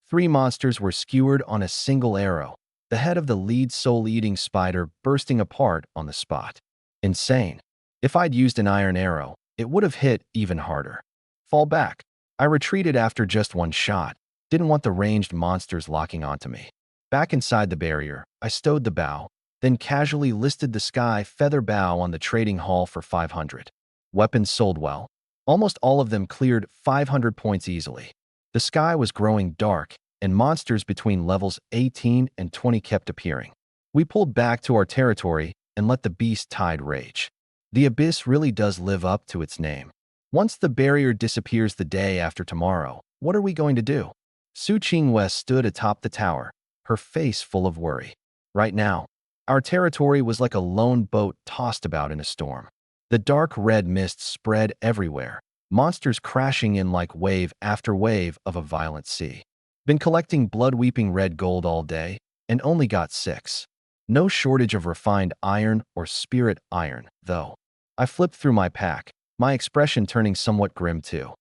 3 monsters were skewered on a single arrow, the head of the lead soul-eating spider bursting apart on the spot. Insane. If I'd used an iron arrow, it would have hit even harder. Fall back. I retreated after just one shot. Didn't want the ranged monsters locking onto me. Back inside the barrier, I stowed the bow, then casually listed the sky feather bow on the trading hall for 500. Weapons sold well. Almost all of them cleared 500 points easily. The sky was growing dark, and monsters between levels 18 and 20 kept appearing. We pulled back to our territory and let the beast tide rage. The abyss really does live up to its name. Once the barrier disappears the day after tomorrow, what are we going to do? Su Qinghua stood atop the tower, her face full of worry. Right now, our territory was like a lone boat tossed about in a storm. The dark red mist spread everywhere, monsters crashing in like wave after wave of a violent sea. Been collecting blood-weeping red gold all day, and only got 6. No shortage of refined iron or spirit iron, though. I flipped through my pack, my expression turning somewhat grim too.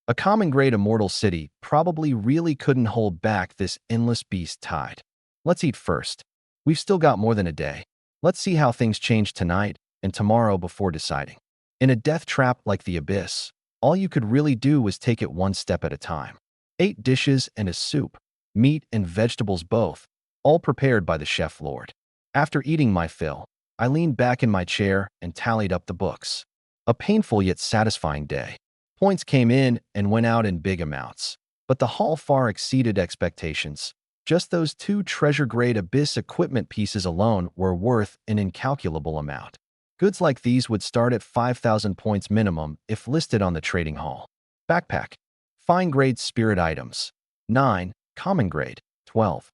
A common-grade immortal city probably really couldn't hold back this endless beast tide. Let's eat first. We've still got more than a day. Let's see how things change tonight and tomorrow before deciding. In a death trap like the abyss, all you could really do was take it one step at a time. 8 dishes and a soup, meat and vegetables both, all prepared by the chef lord. After eating my fill, I leaned back in my chair and tallied up the books. A painful yet satisfying day. Points came in and went out in big amounts, but the haul far exceeded expectations. Just those 2 treasure-grade abyss equipment pieces alone were worth an incalculable amount. Goods like these would start at 5,000 points minimum if listed on the trading hall. Backpack. Fine-grade spirit items. 9. Common grade. 12.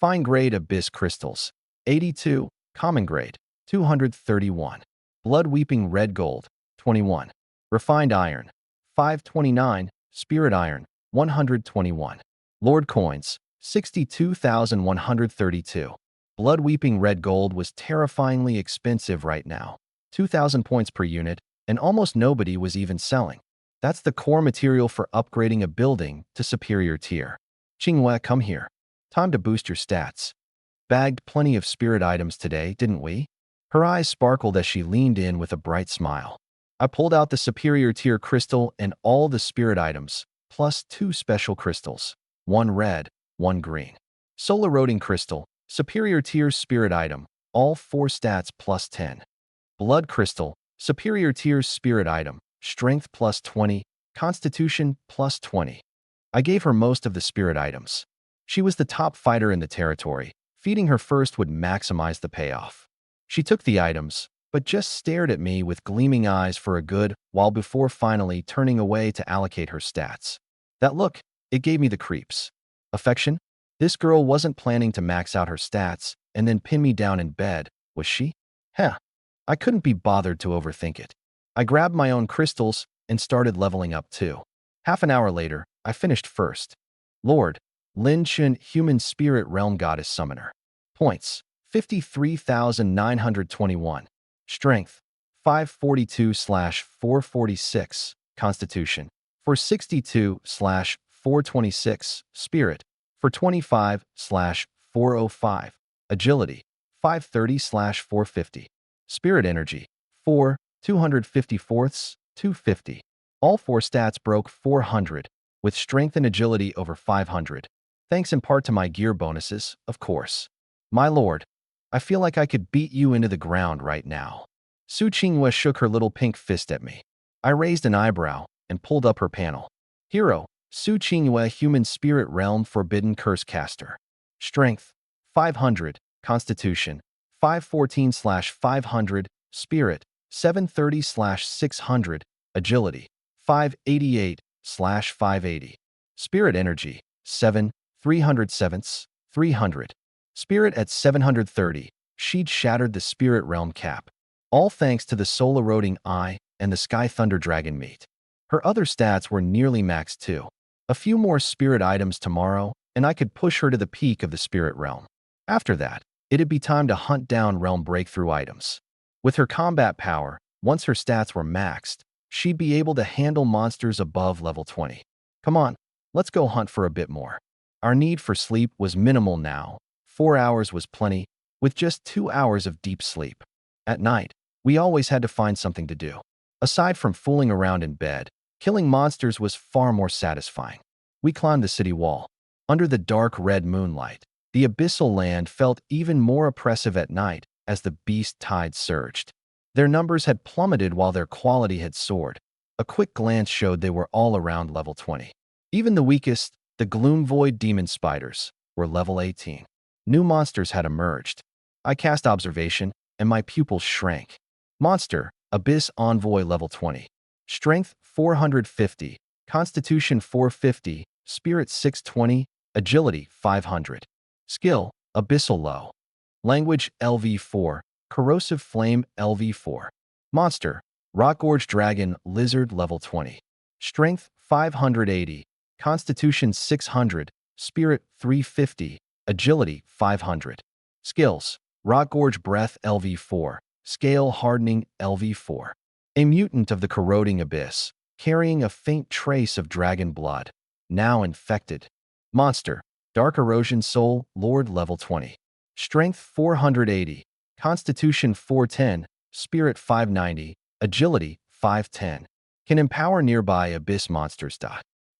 Fine-grade abyss crystals. 82. Common grade. 231. Blood-weeping red gold. 21. Refined iron. 529. Spirit iron. 121. Lord coins. 62,132. Blood-weeping red gold was terrifyingly expensive right now. 2,000 points per unit, and almost nobody was even selling. That's the core material for upgrading a building to superior tier. Qinghua, come here. Time to boost your stats. Bagged plenty of spirit items today, didn't we? Her eyes sparkled as she leaned in with a bright smile. I pulled out the superior tier crystal and all the spirit items, plus 2 special crystals. 1 red, 1 green. Soul eroding crystal, superior tier spirit item, all 4 stats plus 10. Blood crystal, superior tier spirit item, strength plus 20, Constitution plus 20. I gave her most of the spirit items. She was the top fighter in the territory. Feeding her first would maximize the payoff. She took the items, but just stared at me with gleaming eyes for a good while before finally turning away to allocate her stats. That look, it gave me the creeps. Affection? This girl wasn't planning to max out her stats and then pin me down in bed, was she? Heh. I couldn't be bothered to overthink it. I grabbed my own crystals and started leveling up too. Half an hour later, I finished first. Lord, Lin Chen, Human Spirit Realm Goddess Summoner. Points, 53,921. Strength, 542/446. Constitution, 462/426. Spirit, for 25/405. Agility, 530/450. Spirit Energy, 4, 254ths, 250. All four stats broke 400, with strength and agility over 500. Thanks in part to my gear bonuses, of course. My lord, I feel like I could beat you into the ground right now. Su Qinghua shook her little pink fist at me. I raised an eyebrow and pulled up her panel. Hero, Su Qinghua, Human Spirit Realm Forbidden Curse Caster. Strength, 500. Constitution, 514/500. Spirit, 730/600. Agility, 588/580. Spirit Energy, 7, 307ths, 300. Spirit at 730. She'd shattered the Spirit Realm cap. All thanks to the soul-eroding eye and the Sky Thunder Dragon meat. Her other stats were nearly maxed too. A few more spirit items tomorrow, and I could push her to the peak of the Spirit Realm. After that, it'd be time to hunt down realm breakthrough items. With her combat power, once her stats were maxed, she'd be able to handle monsters above level 20. Come on, let's go hunt for a bit more. Our need for sleep was minimal now. 4 hours was plenty, with just 2 hours of deep sleep. At night, we always had to find something to do. Aside from fooling around in bed, killing monsters was far more satisfying. We climbed the city wall. Under the dark red moonlight, the abyssal land felt even more oppressive at night as the beast tide surged. Their numbers had plummeted while their quality had soared. A quick glance showed they were all around level 20. Even the weakest, the Gloom Void Demon Spiders, were level 18. New monsters had emerged. I cast Observation, and my pupils shrank. Monster, Abyss Envoy level 20. Strength, 450. Constitution, 450. Spirit, 620. Agility, 500. Skill, Abyssal Low. Language, LV4. Corrosive Flame, LV4. Monster, Rockgorge Dragon Lizard level 20. Strength, 580. Constitution, 600. Spirit, 350. Agility, 500. Skills, Rockgorge Breath LV4. Scale Hardening LV4. A mutant of the corroding abyss, carrying a faint trace of dragon blood. Now infected. Monster, Dark Erosion Soul Lord level 20. Strength 480. Constitution 410. Spirit 590. Agility 510. Can empower nearby abyss monsters.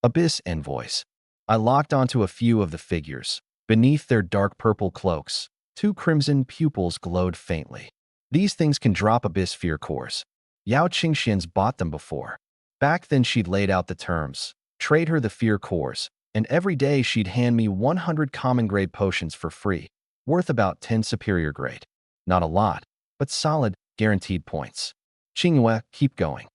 Abyss Envoys. I locked onto a few of the figures. Beneath their dark purple cloaks, 2 crimson pupils glowed faintly. These things can drop abyss fear cores. Yao Qingxian's bought them before. Back then she'd laid out the terms, trade her the fear cores, and every day she'd hand me 100 common grade potions for free, worth about 10 superior grade. Not a lot, but solid, guaranteed points. Qinghua, keep going.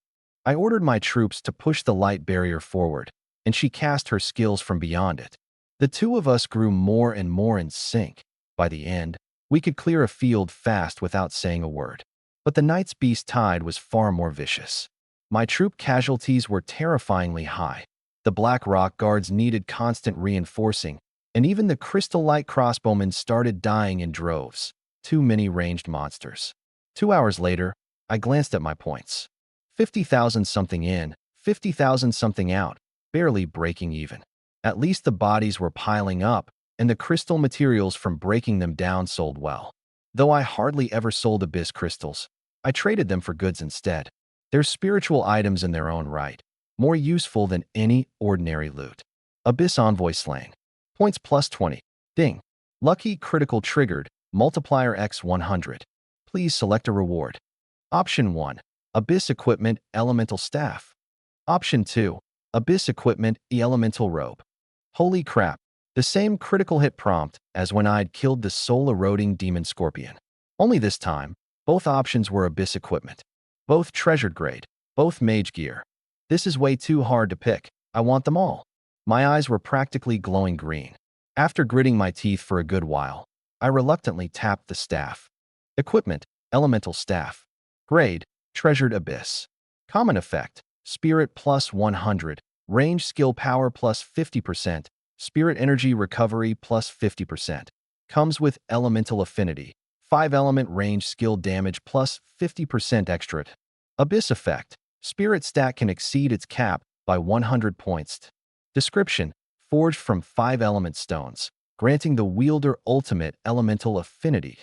I ordered my troops to push the light barrier forward, and she cast her skills from beyond it. The two of us grew more and more in sync. By the end, we could clear a field fast without saying a word. But the night's beast tide was far more vicious. My troop casualties were terrifyingly high. The Black Rock guards needed constant reinforcing, and even the Crystal Light crossbowmen started dying in droves. Too many ranged monsters. 2 hours later, I glanced at my points. 50,000 something in, 50,000 something out, barely breaking even. At least the bodies were piling up, and the crystal materials from breaking them down sold well. Though I hardly ever sold abyss crystals, I traded them for goods instead. They're spiritual items in their own right, more useful than any ordinary loot. Abyss Envoy Slang. Points plus 20. Ding. Lucky critical triggered, multiplier x 100. Please select a reward. Option 1. Abyss Equipment Elemental Staff. Option 2. Abyss equipment, the elemental robe. Holy crap, the same critical hit prompt as when I'd killed the soul-eroding demon scorpion. Only this time, both options were Abyss equipment. Both treasured grade, both mage gear. This is way too hard to pick. I want them all. My eyes were practically glowing green. After gritting my teeth for a good while, I reluctantly tapped the staff. Equipment, elemental staff. Grade, treasured abyss. Common effect, spirit plus 100, range skill power plus 50%, spirit energy recovery plus 50%. Comes with elemental affinity, 5-element range skill damage plus 50% extra. Abyss effect, spirit stat can exceed its cap by 100 points. Description, forged from 5-element stones, granting the wielder ultimate elemental affinity.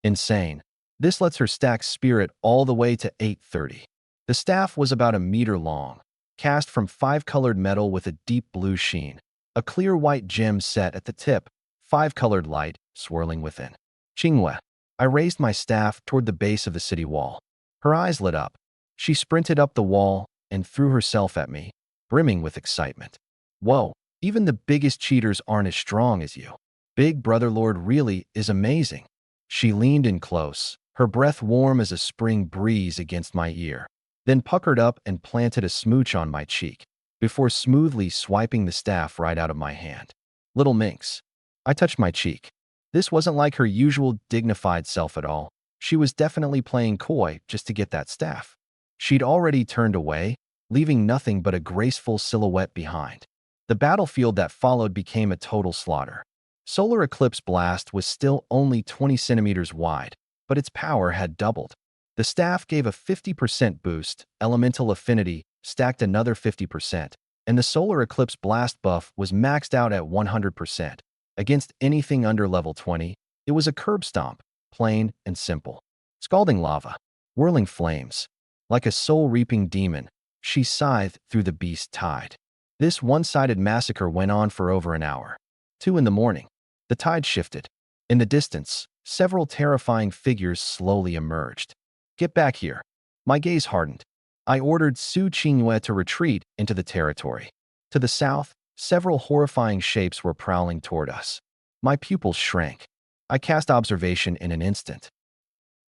Insane. This lets her stack spirit all the way to 830. The staff was about a meter long, cast from 5-colored metal with a deep blue sheen. A clear white gem set at the tip, 5-colored light swirling within. Qinghue. I raised my staff toward the base of the city wall. Her eyes lit up. She sprinted up the wall and threw herself at me, brimming with excitement. Whoa, even the biggest cheaters aren't as strong as you. Big Brother Lord really is amazing. She leaned in close, her breath warm as a spring breeze against my ear, then puckered up and planted a smooch on my cheek, before smoothly swiping the staff right out of my hand. Little minx. I touched my cheek. This wasn't like her usual dignified self at all. She was definitely playing coy just to get that staff. She'd already turned away, leaving nothing but a graceful silhouette behind. The battlefield that followed became a total slaughter. Solar Eclipse Blast was still only 20 centimeters wide, but its power had doubled. The staff gave a 50% boost, Elemental Affinity stacked another 50%, and the Solar Eclipse Blast buff was maxed out at 100%. Against anything under level 20, it was a curb stomp, plain and simple. Scalding lava, whirling flames. Like a soul-reaping demon, she scythed through the beast tide. This one-sided massacre went on for over an hour. 2 in the morning. The tide shifted. In the distance, several terrifying figures slowly emerged. Get back here. My gaze hardened. I ordered Su Qinghue to retreat into the territory. To the south, several horrifying shapes were prowling toward us. My pupils shrank. I cast observation in an instant.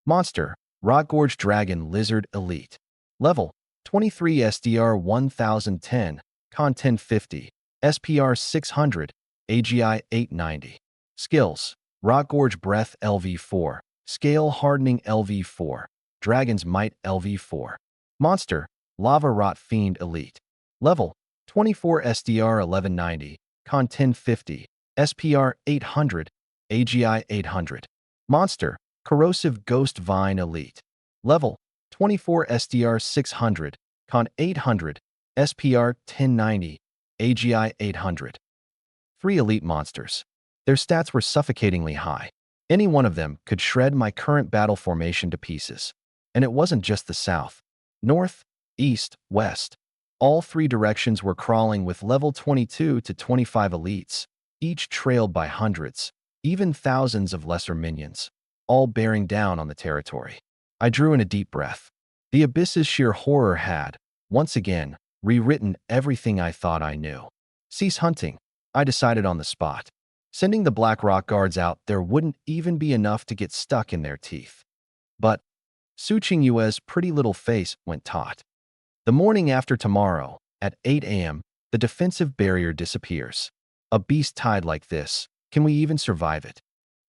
Monster, Rotgorge Dragon Lizard Elite. Level, 23 SDR 1010, Con 1050, SPR 600, AGI 890. Skills, Rotgorge Breath LV4, Scale Hardening LV4, Dragon's Might LV4. Monster, Lava Rot Fiend Elite. Level, 24 SDR 1190, Con 1050, SPR 800, AGI 800. Monster, Corrosive Ghost Vine Elite. Level, 24 SDR 600, Con 800, SPR 1090, AGI 800. 3 elite monsters. Their stats were suffocatingly high. Any one of them could shred my current battle formation to pieces. And it wasn't just the south. North, east, west. All 3 directions were crawling with level 22 to 25 elites, each trailed by hundreds, even thousands of lesser minions, all bearing down on the territory. I drew in a deep breath. The abyss's sheer horror had, once again, rewritten everything I thought I knew. Cease hunting, I decided on the spot. Sending the Black Rock Guards out there wouldn't even be enough to get stuck in their teeth. But Su Qinghue's pretty little face went taut. The morning after tomorrow, at 8 a.m., the defensive barrier disappears. A beast tide like this, can we even survive it?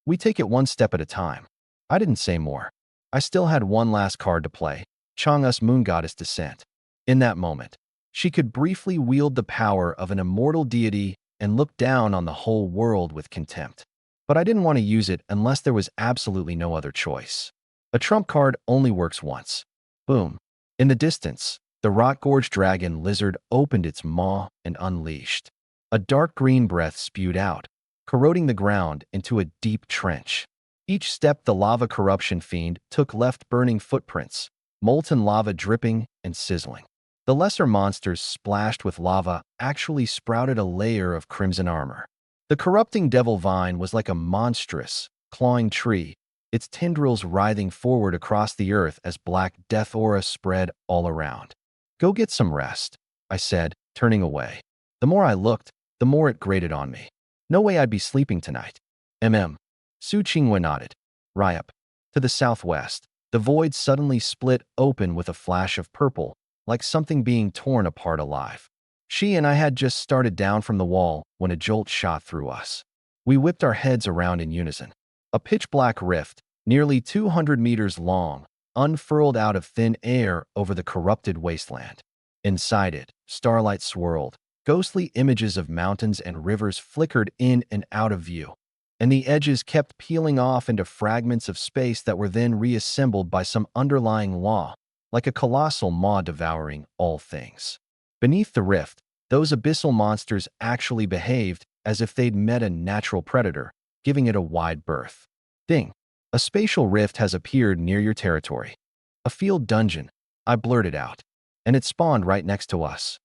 We take it one step at a time. I didn't say more. I still had one last card to play, Chang'e's Moon Goddess Descent. In that moment, she could briefly wield the power of an immortal deity and look down on the whole world with contempt. But I didn't want to use it unless there was absolutely no other choice. A trump card only works once. Boom. In the distance, the Rotgorge Dragon Lizard opened its maw and unleashed. A dark green breath spewed out, corroding the ground into a deep trench. Each step the lava corruption fiend took left burning footprints, molten lava dripping and sizzling. The lesser monsters splashed with lava actually sprouted a layer of crimson armor. The corrupting devil vine was like a monstrous, clawing tree, its tendrils writhing forward across the earth as black death aura spread all around. Go get some rest, I said, turning away. The more I looked, the more it grated on me. No way I'd be sleeping tonight. Su Qingwe nodded. Ryup. To the southwest, the void suddenly split open with a flash of purple, like something being torn apart alive. She and I had just started down from the wall when a jolt shot through us. We whipped our heads around in unison. A pitch-black rift, nearly 200 meters long, unfurled out of thin air over the corrupted wasteland. Inside it, starlight swirled. Ghostly images of mountains and rivers flickered in and out of view, and the edges kept peeling off into fragments of space that were then reassembled by some underlying law, like a colossal maw devouring all things. Beneath the rift, those abyssal monsters actually behaved as if they'd met a natural predator, giving it a wide berth. Ding! A spatial rift has appeared near your territory. A field dungeon, I blurted out, and it spawned right next to us.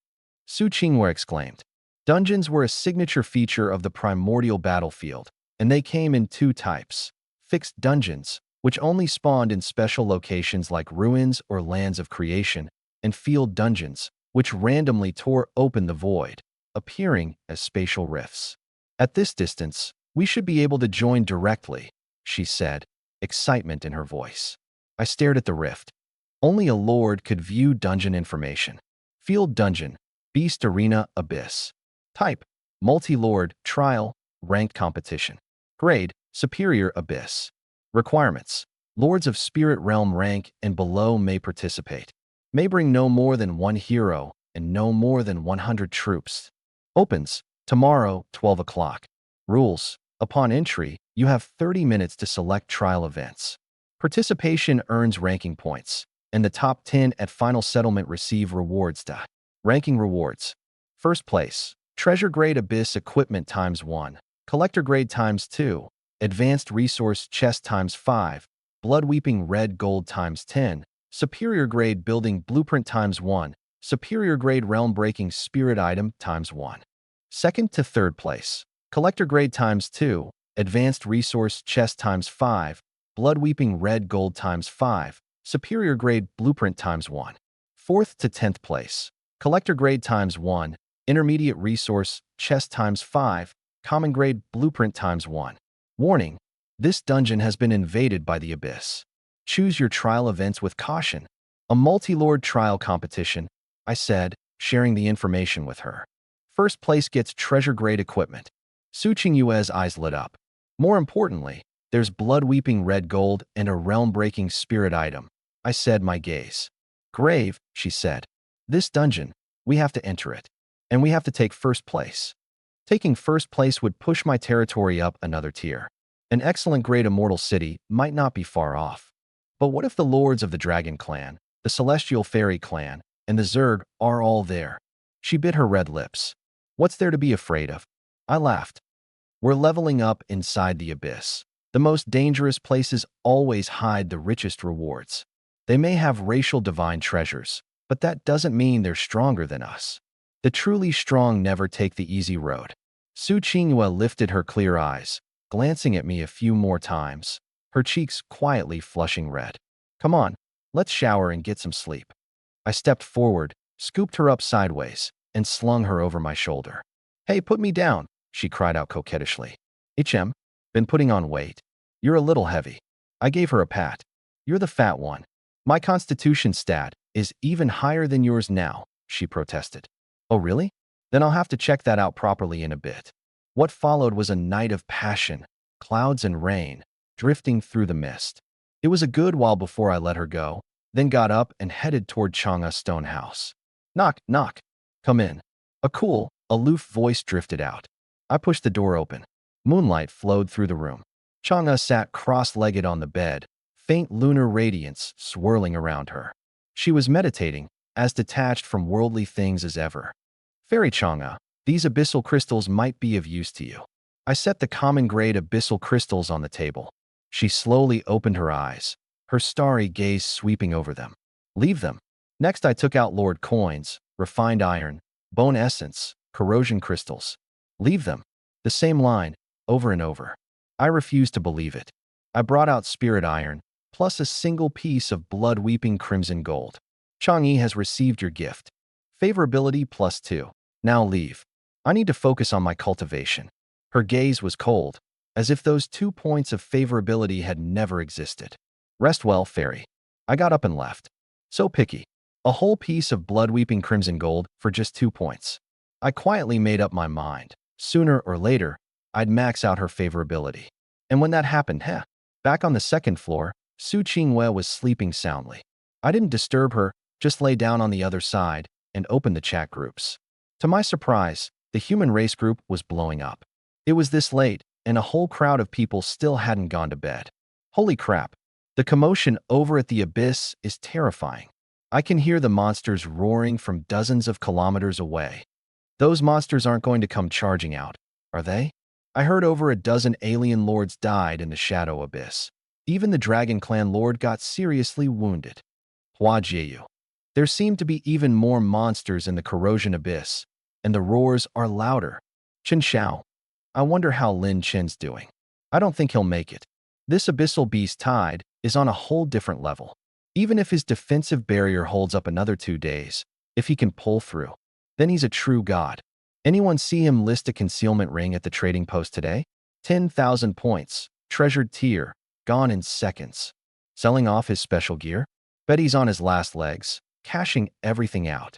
Su Qingwe exclaimed. Dungeons were a signature feature of the primordial battlefield, and they came in two types. Fixed dungeons, which only spawned in special locations like ruins or lands of creation, and field dungeons, which randomly tore open the void, appearing as spatial rifts. At this distance, we should be able to join directly, she said, excitement in her voice. I stared at the rift. Only a lord could view dungeon information. Field dungeon, beast arena, abyss. Type, multi-lord, trial, ranked competition. Grade, superior, abyss. Requirements, lords of spirit realm rank and below may participate. May bring no more than 1 hero and no more than 100 troops. Opens, tomorrow, 12 o'clock. Rules, upon entry, you have 30 minutes to select trial events. Participation earns ranking points, and the top 10 at final settlement receive rewards. Ranking rewards. First place, treasure grade abyss equipment ×1, collector grade ×2, advanced resource chest ×5, blood weeping red gold ×10, superior grade building blueprint ×1, superior grade realm breaking spirit item ×1. Second to third place, collector grade ×2, advanced resource chest ×5, blood weeping red gold ×5, superior grade blueprint ×1. Fourth to 10th place, collector grade ×1, intermediate resource chest ×5, common grade blueprint ×1. Warning, this dungeon has been invaded by the abyss. Choose your trial events with caution. A multi-lord trial competition, I said, sharing the information with her. First place gets treasure grade equipment. Su Qingwe's eyes lit up. More importantly, there's blood weeping red gold and a realm breaking spirit item. I said, my gaze. Grave, she said. This dungeon, we have to enter it. And we have to take first place. Taking first place would push my territory up another tier. An excellent grade immortal city might not be far off. But what if the lords of the Dragon Clan, the Celestial Fairy Clan, and the Zerg are all there? She bit her red lips. What's there to be afraid of? I laughed. We're leveling up inside the abyss. The most dangerous places always hide the richest rewards. They may have racial divine treasures, but that doesn't mean they're stronger than us. The truly strong never take the easy road. Su Qingwe lifted her clear eyes, glancing at me a few more times, her cheeks quietly flushing red. Come on, let's shower and get some sleep. I stepped forward, scooped her up sideways, and slung her over my shoulder. Hey, put me down, she cried out coquettishly. Been putting on weight. You're a little heavy. I gave her a pat. You're the fat one. My constitution stat is even higher than yours now, she protested. Oh, really? Then I'll have to check that out properly in a bit. What followed was a night of passion, clouds and rain, drifting through the mist. It was a good while before I let her go, then got up and headed toward Chang'e's stone house. Knock, knock. Come in. A cool, aloof voice drifted out. I pushed the door open. Moonlight flowed through the room. Chang'e sat cross-legged on the bed, faint lunar radiance swirling around her. She was meditating, as detached from worldly things as ever. Fairy Chang'e, these abyssal crystals might be of use to you. I set the common grade abyssal crystals on the table. She slowly opened her eyes, her starry gaze sweeping over them. Leave them. Next I took out Lord coins, refined iron, bone essence, corrosion crystals. Leave them. The same line, over and over. I refused to believe it. I brought out spirit iron, plus a single piece of blood-weeping crimson gold. Chang'e has received your gift. Favorability +2. Now leave. I need to focus on my cultivation. Her gaze was cold, as if those 2 points of favorability had never existed. Rest well, fairy. I got up and left. So picky. A whole piece of blood-weeping crimson gold for just 2 points. I quietly made up my mind. Sooner or later, I'd max out her favorability. And when that happened, back on the second floor, Su Qingwei was sleeping soundly. I didn't disturb her, just lay down on the other side and opened the chat groups. To my surprise, the human race group was blowing up. It was this late, and a whole crowd of people still hadn't gone to bed. Holy crap. The commotion over at the abyss is terrifying. I can hear the monsters roaring from dozens of kilometers away. Those monsters aren't going to come charging out, are they? I heard over a dozen alien lords died in the Shadow Abyss. Even the Dragon Clan lord got seriously wounded. Hua Jieyu. There seem to be even more monsters in the Corrosion Abyss, and the roars are louder. Chen Xiao. I wonder how Lin Chen's doing. I don't think he'll make it. This abyssal beast tide is on a whole different level. Even if his defensive barrier holds up another 2 days, if he can pull through, then he's a true god. Anyone see him list a concealment ring at the trading post today? 10,000 points, treasured tier, gone in seconds. Selling off his special gear? Bet he's on his last legs, cashing everything out.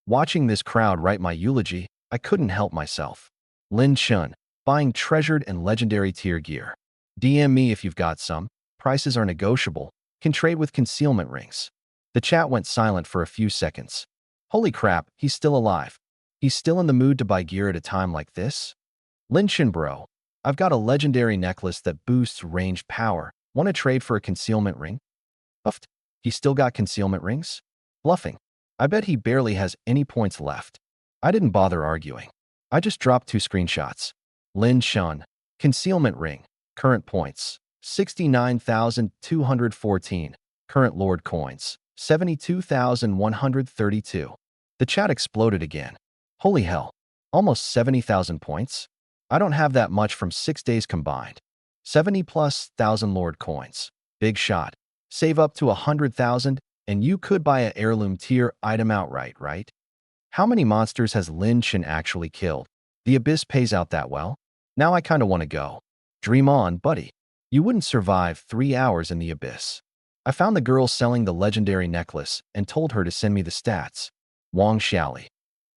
Watching this crowd write my eulogy, I couldn't help myself. Lin Chun, buying treasured and legendary tier gear. DM me if you've got some. Prices are negotiable. Can trade with concealment rings. The chat went silent for a few seconds. Holy crap, he's still alive. He's still in the mood to buy gear at a time like this? Lin Chin bro, I've got a legendary necklace that boosts range power. Want to trade for a concealment ring? Buffed. He still got concealment rings? Bluffing. I bet he barely has any points left. I didn't bother arguing. I just dropped 2 screenshots. Lin Shun. Concealment ring. Current points. 69,214. Current Lord coins. 72,132. The chat exploded again. Holy hell. Almost 70,000 points? I don't have that much from 6 days combined. 70,000+ Lord coins. Big shot. Save up to 100,000 and you could buy an heirloom tier item outright, right? How many monsters has Lin Chen actually killed? The abyss pays out that well? Now I kinda wanna go. Dream on, buddy. You wouldn't survive 3 hours in the abyss. I found the girl selling the legendary necklace and told her to send me the stats. Wang Xiaoli.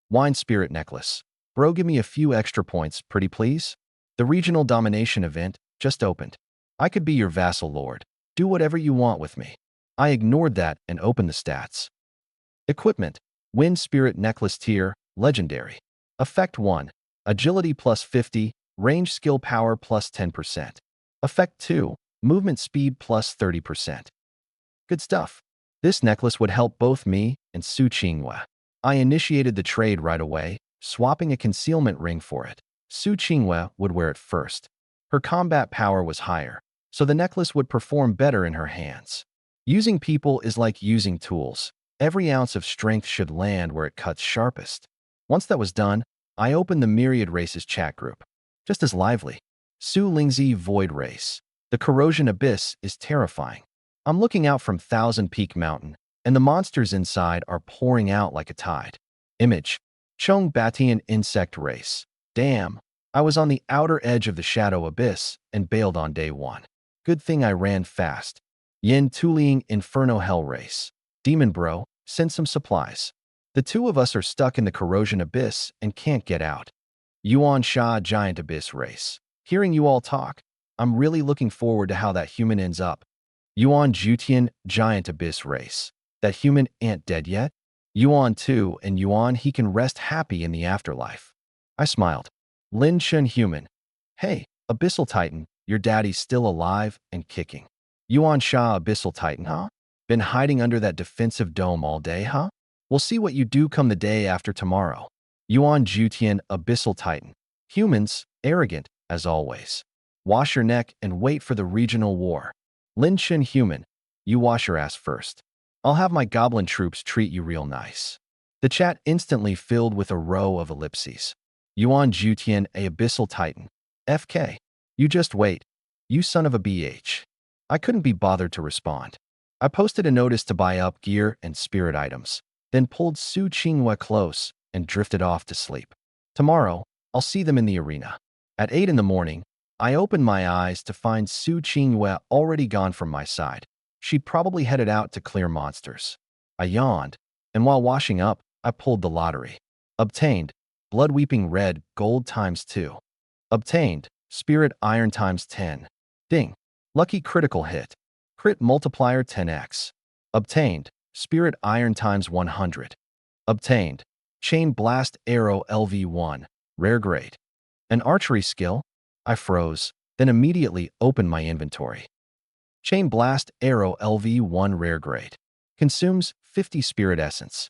Wine Spirit Necklace. Bro, give me a few extra points, pretty please? The regional domination event just opened. I could be your vassal lord. Do whatever you want with me. I ignored that and opened the stats. Equipment. Wind Spirit Necklace tier, legendary. Effect 1. Agility plus 50, range skill power plus 10%. Effect 2. Movement speed plus 30%. Good stuff. This necklace would help both me and Su Qingwei. I initiated the trade right away, swapping a concealment ring for it. Su Qingwei would wear it first. Her combat power was higher, so the necklace would perform better in her hands. Using people is like using tools. Every ounce of strength should land where it cuts sharpest. Once that was done, I opened the Myriad Races chat group. Just as lively. Su Lingzi Void Race. The Corrosion Abyss is terrifying. I'm looking out from Thousand Peak Mountain, and the monsters inside are pouring out like a tide. Image. Chong Batian Insect Race. Damn. I was on the outer edge of the Shadow Abyss and bailed on day 1. Good thing I ran fast. Yin Tuliing Inferno Hell Race. Demon bro, send some supplies. The 2 of us are stuck in the Corrosion Abyss and can't get out. Yuan Sha Giant Abyss Race. Hearing you all talk, I'm really looking forward to how that human ends up. Yuan Jutian Giant Abyss Race. That human ain't dead yet? Yuan 2 and Yuan he can rest happy in the afterlife. I smiled. Lin Chun human. Hey, Abyssal Titan, your daddy's still alive and kicking. Yuan Sha Abyssal Titan, huh? Been hiding under that defensive dome all day, huh? We'll see what you do come the day after tomorrow. Yuan Jutian Abyssal Titan. Humans, arrogant, as always. Wash your neck and wait for the regional war. Lin Chen human. You wash your ass first. I'll have my goblin troops treat you real nice. The chat instantly filled with a row of ellipses. Yuan Jutian a Abyssal Titan. FK. You just wait. You son of a BH. I couldn't be bothered to respond. I posted a notice to buy up gear and spirit items, then pulled Su Qingwei close and drifted off to sleep. Tomorrow, I'll see them in the arena. At 8 in the morning, I opened my eyes to find Su Qingyue already gone from my side. She'd probably headed out to clear monsters. I yawned, and while washing up, I pulled the lottery. Obtained, Blood Weeping Red Gold times 2. Obtained, Spirit Iron times 10. Ding. Lucky Critical Hit. Crit Multiplier 10x. Obtained, Spirit Iron times 100. Obtained, Chain Blast Arrow LV1. Rare Grade. An archery skill? I froze, then immediately opened my inventory. Chain Blast Arrow LV1 Rare Grade. Consumes 50 Spirit Essence.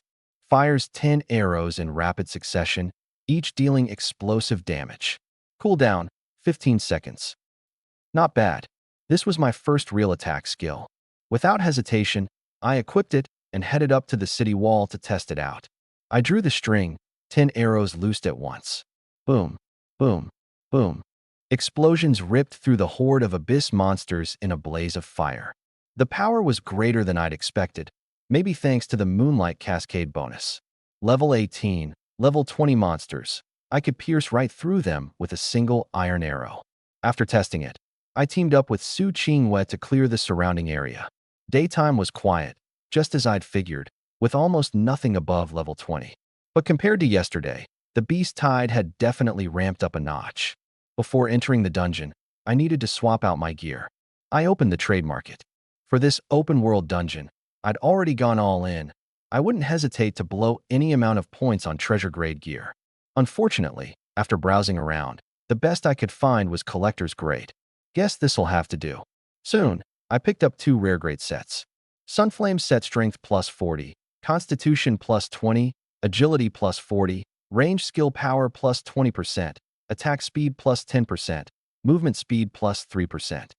Fires 10 arrows in rapid succession, each dealing explosive damage. Cooldown, 15 seconds. Not bad. This was my first real attack skill. Without hesitation, I equipped it and headed up to the city wall to test it out. I drew the string, 10 arrows loosed at once. Boom, boom, boom. Explosions ripped through the horde of abyss monsters in a blaze of fire. The power was greater than I'd expected, maybe thanks to the Moonlight Cascade bonus. Level 18, level 20 monsters. I could pierce right through them with a single iron arrow. After testing it, I teamed up with Su Qingyue to clear the surrounding area. Daytime was quiet, just as I'd figured, with almost nothing above level 20. But compared to yesterday, the beast tide had definitely ramped up a notch. Before entering the dungeon, I needed to swap out my gear. I opened the trade market. For this open-world dungeon, I'd already gone all in. I wouldn't hesitate to blow any amount of points on treasure-grade gear. Unfortunately, after browsing around, the best I could find was collector's grade. Guess this'll have to do. Soon, I picked up 2 rare grade sets. Sunflame set strength plus 40, constitution plus 20, agility plus 40, range skill power plus 20%, attack speed plus 10%, movement speed plus 3%.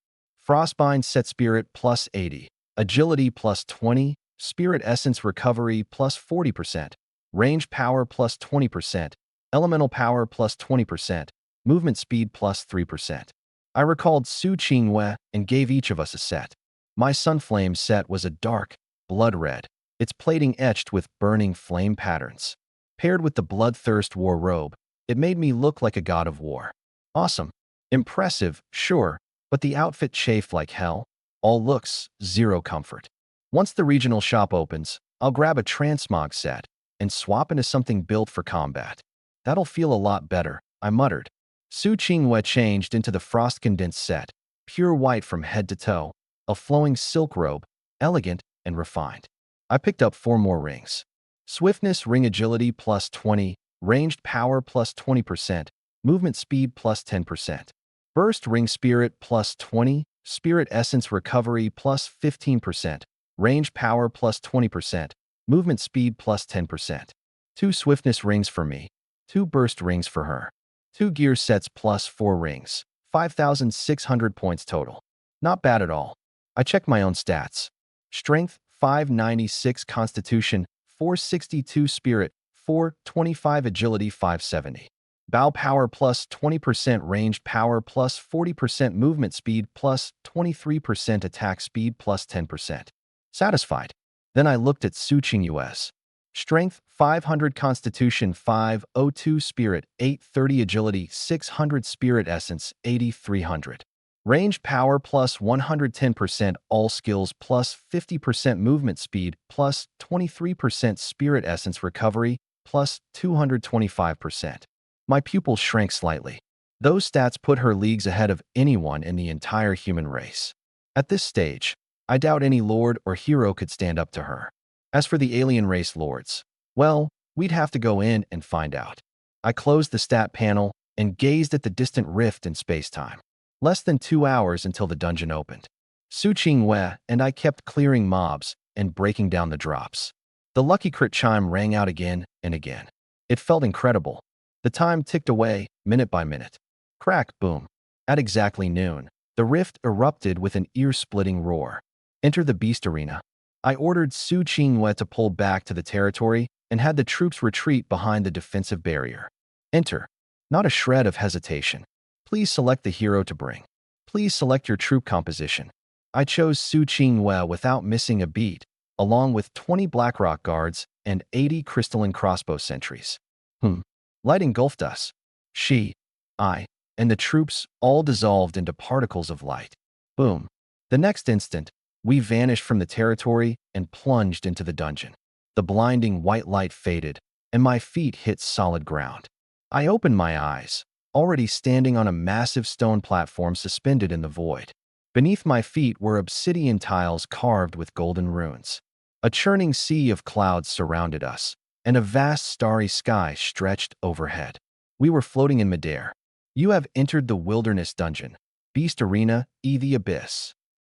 Frostbind set spirit plus 80, agility plus 20, spirit essence recovery plus 40%, range power plus 20%, elemental power plus 20%, movement speed plus 3%. I recalled Su Qingyue and gave each of us a set. My Sunflame set was a dark, blood red, its plating etched with burning flame patterns. Paired with the Bloodthirst War robe, it made me look like a god of war. Awesome. Impressive, sure, but the outfit chafed like hell. All looks, zero comfort. Once the regional shop opens, I'll grab a transmog set and swap into something built for combat. That'll feel a lot better, I muttered. Su Qingyue changed into the Frost Condensed set, pure white from head to toe, a flowing silk robe, elegant and refined. I picked up 4 more rings. Swiftness Ring Agility plus 20, Ranged Power plus 20%, Movement Speed plus 10%. Burst Ring Spirit plus 20, Spirit Essence Recovery plus 15%, Range Power plus 20%, Movement Speed plus 10%. 2 Swiftness Rings for me, 2 Burst Rings for her. 2 gear sets plus 4 rings, 5,600 points total. Not bad at all. I checked my own stats. Strength, 596 Constitution, 462 Spirit, 425 Agility, 570. Bow Power plus 20% Ranged Power plus 40% Movement Speed plus 23% Attack Speed plus 10%. Satisfied. Then I looked at Su Qingyue's. Strength, 500 Constitution, 502 Spirit, 830 Agility, 600 Spirit Essence, 8300. Range Power plus 110% All Skills plus 50% Movement Speed plus 23% Spirit Essence Recovery plus 225%. My pupils shrank slightly. Those stats put her leagues ahead of anyone in the entire human race. At this stage, I doubt any lord or hero could stand up to her. As for the alien race lords, well, we'd have to go in and find out. I closed the stat panel and gazed at the distant rift in space-time. Less than 2 hours until the dungeon opened. Su Qingyue and I kept clearing mobs and breaking down the drops. The lucky crit chime rang out again and again. It felt incredible. The time ticked away, minute by minute. Crack, boom. At exactly noon, the rift erupted with an ear-splitting roar. Enter the beast arena. I ordered Su Qingyue to pull back to the territory and had the troops retreat behind the defensive barrier. Enter. Not a shred of hesitation. Please select the hero to bring. Please select your troop composition. I chose Su Qingyue without missing a beat, along with 20 Blackrock guards and 80 crystalline crossbow sentries. Hmm. Light engulfed us. She, I, and the troops all dissolved into particles of light. Boom. The next instant, we vanished from the territory and plunged into the dungeon. The blinding white light faded, and my feet hit solid ground. I opened my eyes, already standing on a massive stone platform suspended in the void. Beneath my feet were obsidian tiles carved with golden runes. A churning sea of clouds surrounded us, and a vast starry sky stretched overhead. We were floating in midair. You have entered the wilderness dungeon. Beast Arena, the Abyss.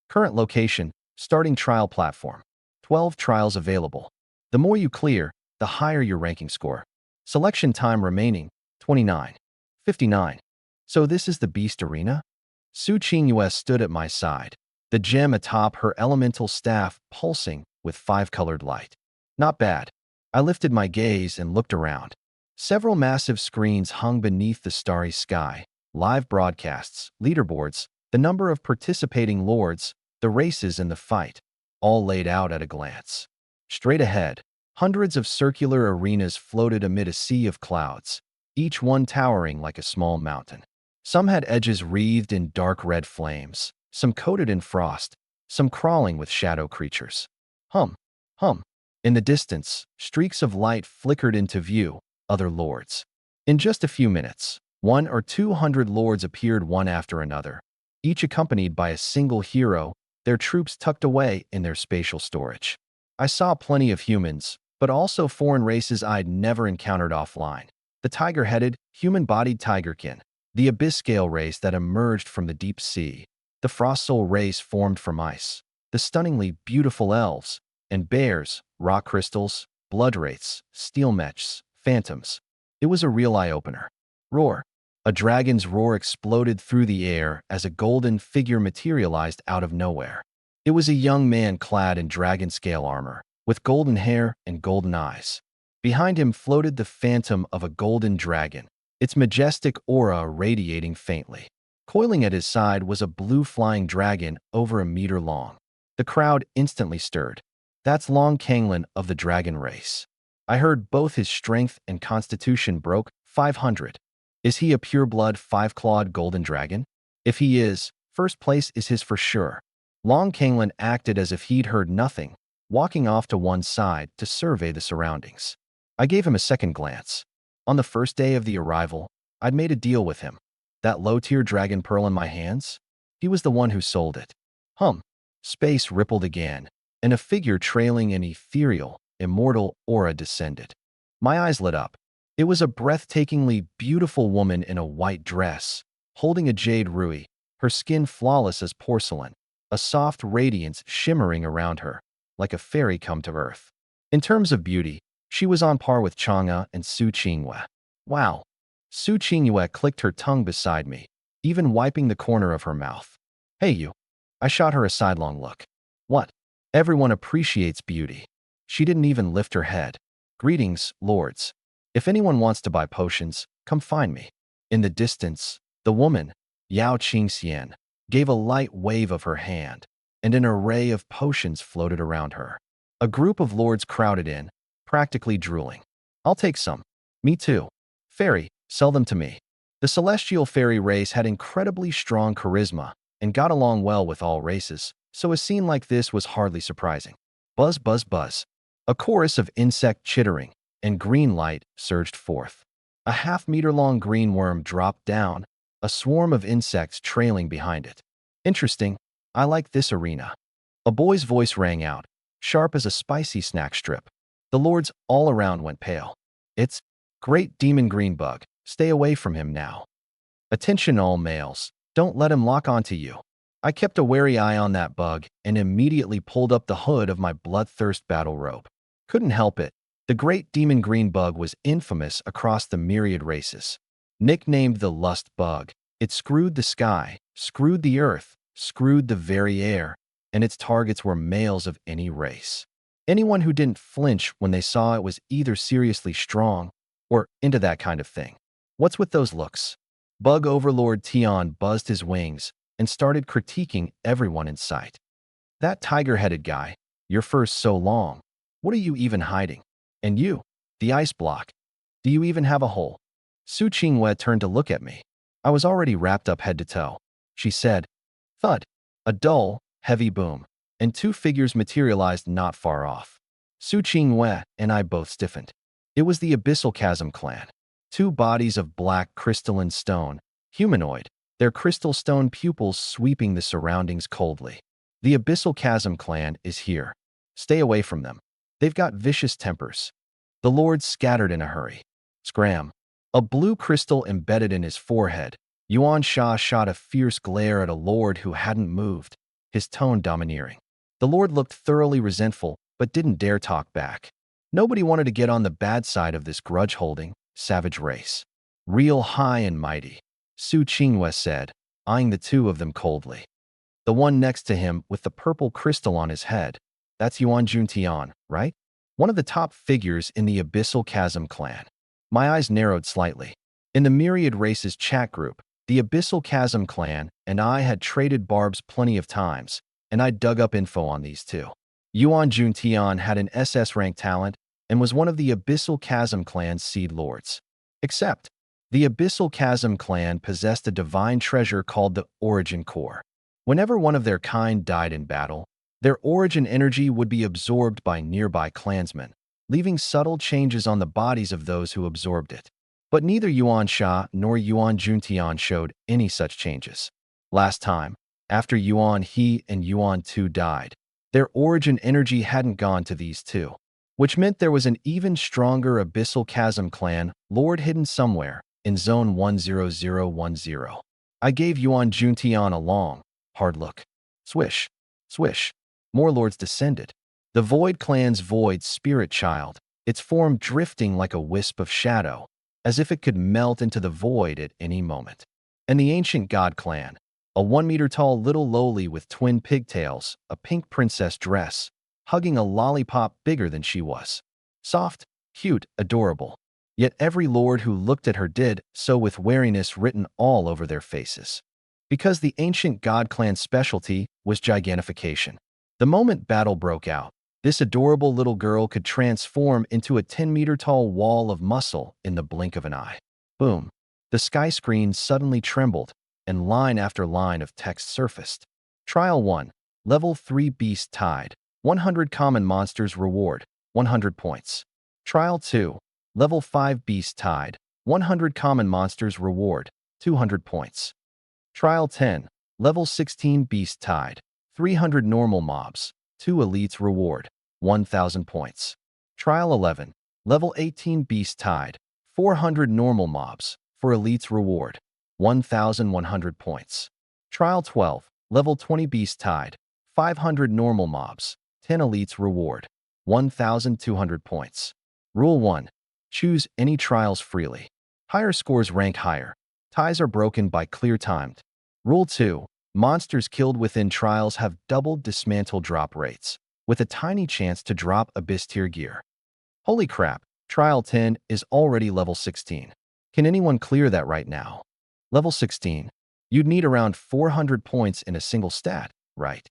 Current location, starting trial platform. 12 trials available. The more you clear, the higher your ranking score. Selection time remaining, 29. 59. So this is the Beast Arena? Su Qingyue stood at my side, the gem atop her elemental staff pulsing with five-colored light. Not bad. I lifted my gaze and looked around. Several massive screens hung beneath the starry sky, live broadcasts, leaderboards, the number of participating lords, the races and the fight, all laid out at a glance. Straight ahead, hundreds of circular arenas floated amid a sea of clouds, each one towering like a small mountain. Some had edges wreathed in dark red flames, some coated in frost, some crawling with shadow creatures. Hum, hum. In the distance, streaks of light flickered into view, other lords. In just a few minutes, 100 or 200 lords appeared one after another, each accompanied by a single hero, their troops tucked away in their spatial storage. I saw plenty of humans, but also foreign races I'd never encountered offline. The tiger-headed, human-bodied tigerkin, the abyss scale race that emerged from the deep sea, the frost soul race formed from ice, the stunningly beautiful elves, and bears, rock crystals, blood wraiths, steel mechs, phantoms. It was a real eye-opener. Roar. A dragon's roar exploded through the air as a golden figure materialized out of nowhere. It was a young man clad in dragon-scale armor, with golden hair and golden eyes. Behind him floated the phantom of a golden dragon, its majestic aura radiating faintly. Coiling at his side was a blue flying dragon over a meter long. The crowd instantly stirred. That's Long Kanglin of the dragon race. I heard both his strength and constitution broke 500. Is he a pure-blood five-clawed golden dragon? If he is, first place is his for sure. Long Kanglin acted as if he'd heard nothing, walking off to one side to survey the surroundings. I gave him a second glance. On the first day of the arrival, I'd made a deal with him. That low-tier dragon pearl in my hands? He was the one who sold it. Hum. Space rippled again, and a figure trailing an ethereal, immortal aura descended. My eyes lit up. It was a breathtakingly beautiful woman in a white dress, holding a jade rui, her skin flawless as porcelain, a soft radiance shimmering around her, like a fairy come to earth. In terms of beauty, she was on par with Chang'e and Su Qingyue. Wow. Su Qingyue clicked her tongue beside me, even wiping the corner of her mouth. Hey you. I shot her a sidelong look. What? Everyone appreciates beauty. She didn't even lift her head. Greetings, lords. If anyone wants to buy potions, come find me. In the distance, the woman, Yao Qingxian, gave a light wave of her hand, and an array of potions floated around her. A group of lords crowded in, practically drooling. I'll take some. Me too. Fairy, sell them to me. The celestial fairy race had incredibly strong charisma and got along well with all races, so a scene like this was hardly surprising. Buzz, buzz, buzz. A chorus of insect chittering and green light surged forth. A half-meter-long green worm dropped down, a swarm of insects trailing behind it. Interesting. I like this arena. A boy's voice rang out, sharp as a spicy snack strip. The lords all around went pale. It's Great Demon Green Bug. Stay away from him now. Attention all males. Don't let him lock onto you. I kept a wary eye on that bug and immediately pulled up the hood of my bloodthirst battle robe. Couldn't help it. The Great Demon Green Bug was infamous across the myriad races. Nicknamed the Lust Bug, it screwed the sky, screwed the earth, screwed the very air, and its targets were males of any race. Anyone who didn't flinch when they saw it was either seriously strong or into that kind of thing. What's with those looks? Bug Overlord Tion buzzed his wings and started critiquing everyone in sight. That tiger-headed guy, your fur's so long. What are you even hiding? And you, the ice block. Do you even have a hole? Su Qingwei turned to look at me. I was already wrapped up head to toe. She said, thud. A dull, heavy boom, and two figures materialized not far off. Su Qingwei and I both stiffened. It was the Abyssal Chasm clan. Two bodies of black crystalline stone, humanoid, their crystal stone pupils sweeping the surroundings coldly. The Abyssal Chasm clan is here. Stay away from them. They've got vicious tempers. The lord scattered in a hurry. Scram. A blue crystal embedded in his forehead. Yuan Sha shot a fierce glare at a lord who hadn't moved, his tone domineering. The lord looked thoroughly resentful, but didn't dare talk back. Nobody wanted to get on the bad side of this grudge-holding, savage race. Real high and mighty, Su Qingwei said, eyeing the two of them coldly. The one next to him with the purple crystal on his head. That's Yuan Juntian, right? One of the top figures in the Abyssal Chasm clan. My eyes narrowed slightly. In the Myriad Races chat group, the Abyssal Chasm clan and I had traded barbs plenty of times, and I dug up info on these two. Yuan Juntian had an SS rank talent and was one of the Abyssal Chasm clan's seed lords. Except, the Abyssal Chasm clan possessed a divine treasure called the Origin Core. Whenever one of their kind died in battle, their origin energy would be absorbed by nearby clansmen, leaving subtle changes on the bodies of those who absorbed it. But neither Yuan Sha nor Yuan Juntian showed any such changes. Last time, after Yuan He and Yuan Tu died, their origin energy hadn't gone to these two, which meant there was an even stronger Abyssal Chasm clan lord hidden somewhere in Zone 10010. I gave Yuan Juntian a long, hard look. Swish, swish. More lords descended. The Void clan's void spirit child, its form drifting like a wisp of shadow, as if it could melt into the void at any moment. And the ancient god clan, a 1-meter-tall little lowly with twin pigtails, a pink princess dress, hugging a lollipop bigger than she was. Soft, cute, adorable. Yet every lord who looked at her did so with wariness written all over their faces. Because the ancient god clan's specialty was gigantification. The moment battle broke out, this adorable little girl could transform into a 10-meter-tall wall of muscle in the blink of an eye. Boom. The sky screen suddenly trembled, and line after line of text surfaced. Trial 1. Level 3 Beast Tide. 100 Common Monsters Reward. 100 points. Trial 2. Level 5 Beast Tide. 100 Common Monsters Reward. 200 points. Trial 10. Level 16 Beast Tide. 300 Normal Mobs. 2 Elites Reward. 1,000 points. Trial 11. Level 18 Beast Tide. 400 Normal Mobs. For Elites Reward. 1,100 points. Trial 12. Level 20 Beast Tide. 500 Normal Mobs. 10 Elites Reward. 1,200 points. Rule 1. Choose any trials freely. Higher scores rank higher. Ties are broken by clear timed. Rule 2. Monsters killed within trials have doubled dismantle drop rates, with a tiny chance to drop Abyss tier gear. Holy crap, Trial 10 is already level 16. Can anyone clear that right now? Level 16. You'd need around 400 points in a single stat, right?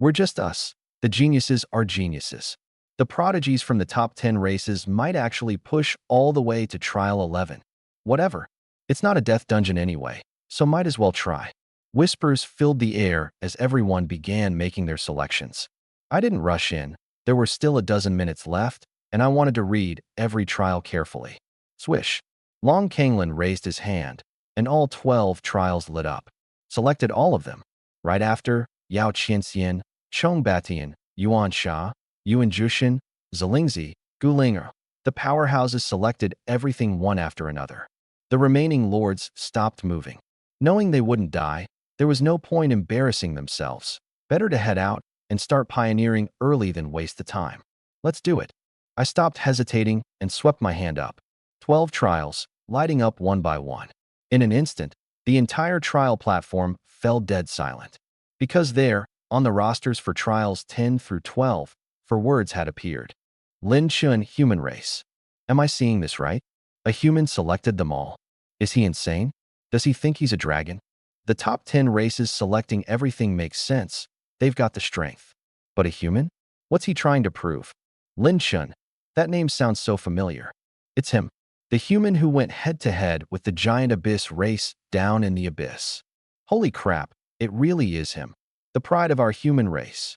We're just us. The geniuses are geniuses. The prodigies from the top 10 races might actually push all the way to Trial 11. Whatever. It's not a death dungeon anyway, so might as well try. Whispers filled the air as everyone began making their selections. I didn't rush in. There were still a dozen minutes left, and I wanted to read every trial carefully. Swish. Long Kanglin raised his hand, and all 12 trials lit up. Selected all of them. Right after, Yao Qianxian, Chong Batian, Yuan Sha, Yuan Jushin, Zilingzi, Gulinger. The powerhouses selected everything one after another. The remaining lords stopped moving. Knowing they wouldn't die, there was no point embarrassing themselves. Better to head out and start pioneering early than waste the time. Let's do it. I stopped hesitating and swept my hand up. 12 trials, lighting up one by one. In an instant, the entire trial platform fell dead silent. Because there, on the rosters for trials 10 through 12, for words had appeared. Lin Chun human race. Am I seeing this right? A human selected them all. Is he insane? Does he think he's a dragon? The top 10 races selecting everything makes sense. They've got the strength. But a human? What's he trying to prove? Lin Chun. That name sounds so familiar. It's him. The human who went head-to-head with the giant abyss race down in the abyss. Holy crap, it really is him. The pride of our human race.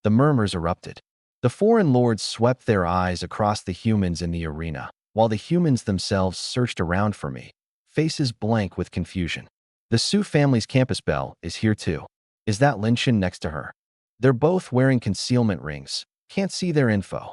The murmurs erupted. The foreign lords swept their eyes across the humans in the arena, while the humans themselves searched around for me, faces blank with confusion. The Su family's campus belle is here too. Is that Lin Chen next to her? They're both wearing concealment rings. Can't see their info.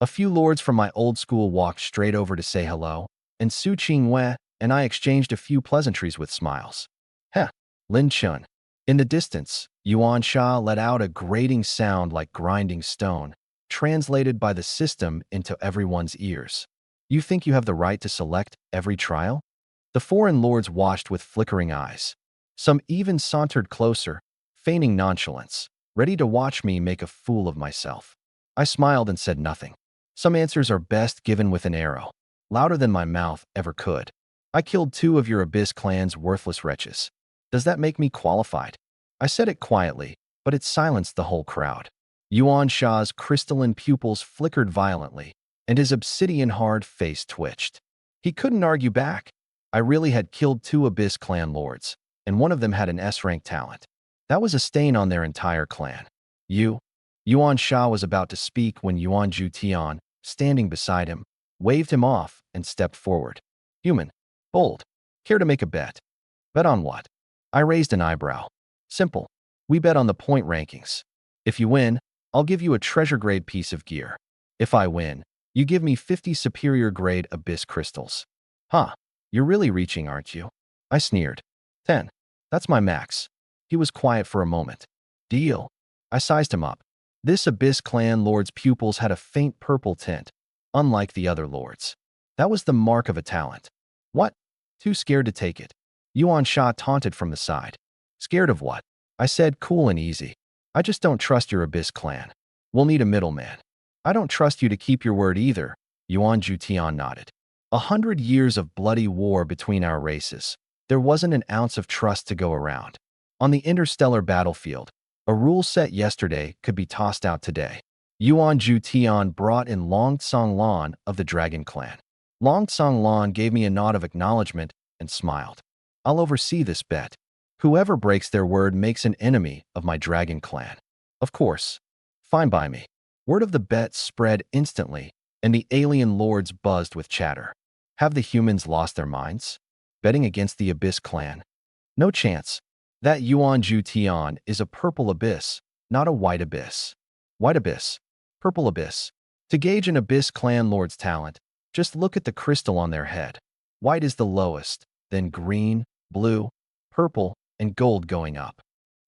A few lords from my old school walked straight over to say hello, and Su Qingwei and I exchanged a few pleasantries with smiles. Heh, Lin Chen. In the distance, Yuan Sha let out a grating sound like grinding stone, translated by the system into everyone's ears. You think you have the right to select every trial? The foreign lords watched with flickering eyes. Some even sauntered closer, feigning nonchalance, ready to watch me make a fool of myself. I smiled and said nothing. Some answers are best given with an arrow, louder than my mouth ever could. I killed 2 of your Abyss clan's worthless wretches. Does that make me qualified? I said it quietly, but it silenced the whole crowd. Yuan Sha's crystalline pupils flickered violently, and his obsidian-hard face twitched. He couldn't argue back. I really had killed 2 Abyss clan lords, and one of them had an S-rank talent. That was a stain on their entire clan. Yuan Sha was about to speak when Yuan Tian, standing beside him, waved him off and stepped forward. Human. Bold. Care to make a bet? Bet on what? I raised an eyebrow. Simple. We bet on the point rankings. If you win, I'll give you a treasure-grade piece of gear. If I win, you give me 50 superior-grade Abyss crystals. Huh. You're really reaching, aren't you? I sneered. 10. That's my max. He was quiet for a moment. Deal. I sized him up. This Abyss clan lord's pupils had a faint purple tint, unlike the other lords. That was the mark of a talent. What? Too scared to take it. Yuan Sha taunted from the side. Scared of what? I said, cool and easy. I just don't trust your Abyss clan. We'll need a middleman. I don't trust you to keep your word either, Yuan Tian nodded. 100 years of bloody war between our races. There wasn't an ounce of trust to go around. On the interstellar battlefield, a rule set yesterday could be tossed out today. Yuan Tian brought in Long Tsonglan of the Dragon Clan. Long Tsonglan gave me a nod of acknowledgement and smiled. I'll oversee this bet. Whoever breaks their word makes an enemy of my Dragon Clan. Of course. Fine by me. Word of the bet spread instantly, and the alien lords buzzed with chatter. Have the humans lost their minds? Betting against the Abyss clan? No chance. That Yuan Tian is a purple abyss, not a white abyss. White abyss. Purple abyss. To gauge an Abyss clan lord's talent, just look at the crystal on their head. White is the lowest, then green, blue, purple, and gold going up.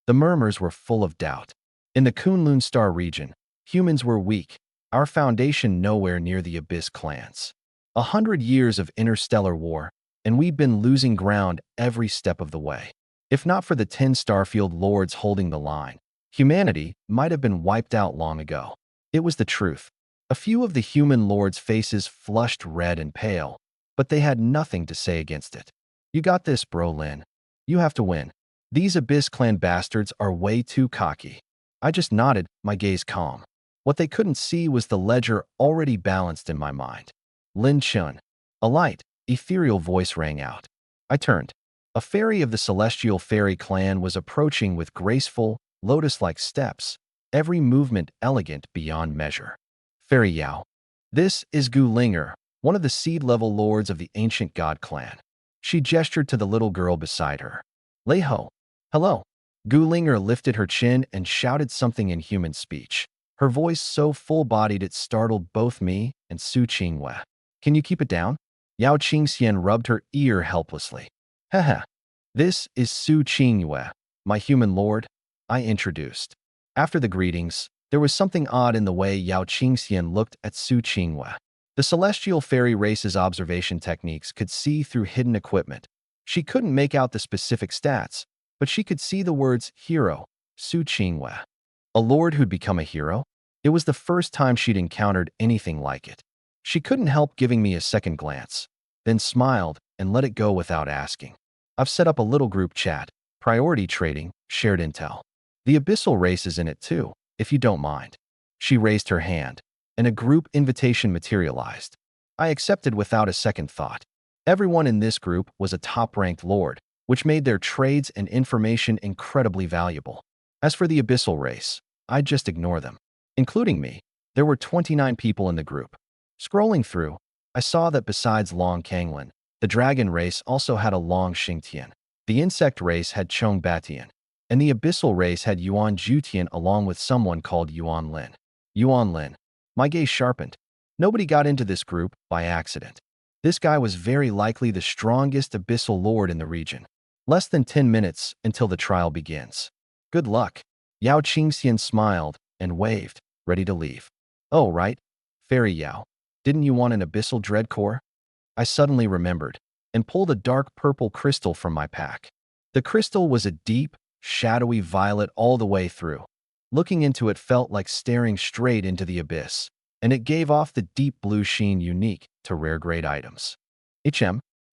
The murmurs were full of doubt. In the Kunlun Star region, humans were weak, our foundation nowhere near the Abyss clans. 100 years of interstellar war, and we'd been losing ground every step of the way. If not for the 10 Starfield lords holding the line, humanity might have been wiped out long ago. It was the truth. A few of the human lords' faces flushed red and pale, but they had nothing to say against it. You got this, bro Lin. You have to win. These Abyss clan bastards are way too cocky. I just nodded, my gaze calm. What they couldn't see was the ledger already balanced in my mind. Lin Chen. A light, ethereal voice rang out. I turned. A fairy of the celestial fairy clan was approaching with graceful, lotus-like steps, every movement elegant beyond measure. Fairy Yao. This is Gu Linger, one of the seed-level lords of the ancient god clan. She gestured to the little girl beside her. Lei Ho. Hello. Gu Linger lifted her chin and shouted something in human speech. Her voice so full-bodied it startled both me and Su Qingwei. Can you keep it down? Yao Qingxian rubbed her ear helplessly. Haha. This is Su Qingwei, my human lord, I introduced. After the greetings, there was something odd in the way Yao Qingxian looked at Su Qingwei. The celestial fairy race's observation techniques could see through hidden equipment. She couldn't make out the specific stats, but she could see the words hero, Su Qingwei. A lord who'd become a hero? It was the first time she'd encountered anything like it. She couldn't help giving me a second glance, then smiled and let it go without asking. I've set up a little group chat, priority trading, shared intel. The abyssal race is in it too, if you don't mind. She raised her hand, and a group invitation materialized. I accepted without a second thought. Everyone in this group was a top-ranked lord, which made their trades and information incredibly valuable. As for the abyssal race, I'd just ignore them. Including me, there were 29 people in the group. Scrolling through, I saw that besides Long Kanglin, the dragon race also had a Long Xingtian, the insect race had Chong Batian, and the abyssal race had Yuan Jutian along with someone called Yuan Lin. Yuan Lin. My gaze sharpened. Nobody got into this group by accident. This guy was very likely the strongest abyssal lord in the region. Less than 10 minutes until the trial begins. Good luck. Yao Qingxian smiled and waved, ready to leave. Oh, right. Fairy Yao. Didn't you want an abyssal dread core? I suddenly remembered and pulled a dark purple crystal from my pack. The crystal was a deep, shadowy violet all the way through. Looking into it felt like staring straight into the abyss, and it gave off the deep blue sheen unique to rare-grade items.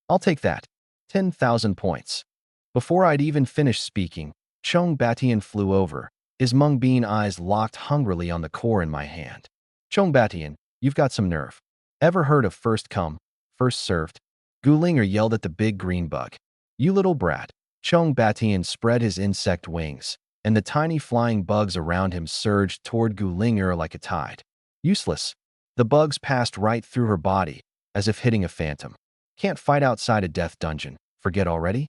I'll take that. 10,000 points. Before I'd even finished speaking, Chong Batian flew over, his mung bean eyes locked hungrily on the core in my hand. Chong Batian, you've got some nerve. Ever heard of first come, first served? Gulinger yelled at the big green bug. You little brat. Chong Batian spread his insect wings, and the tiny flying bugs around him surged toward Gulinger like a tide. Useless. The bugs passed right through her body, as if hitting a phantom. Can't fight outside a death dungeon. Forget already?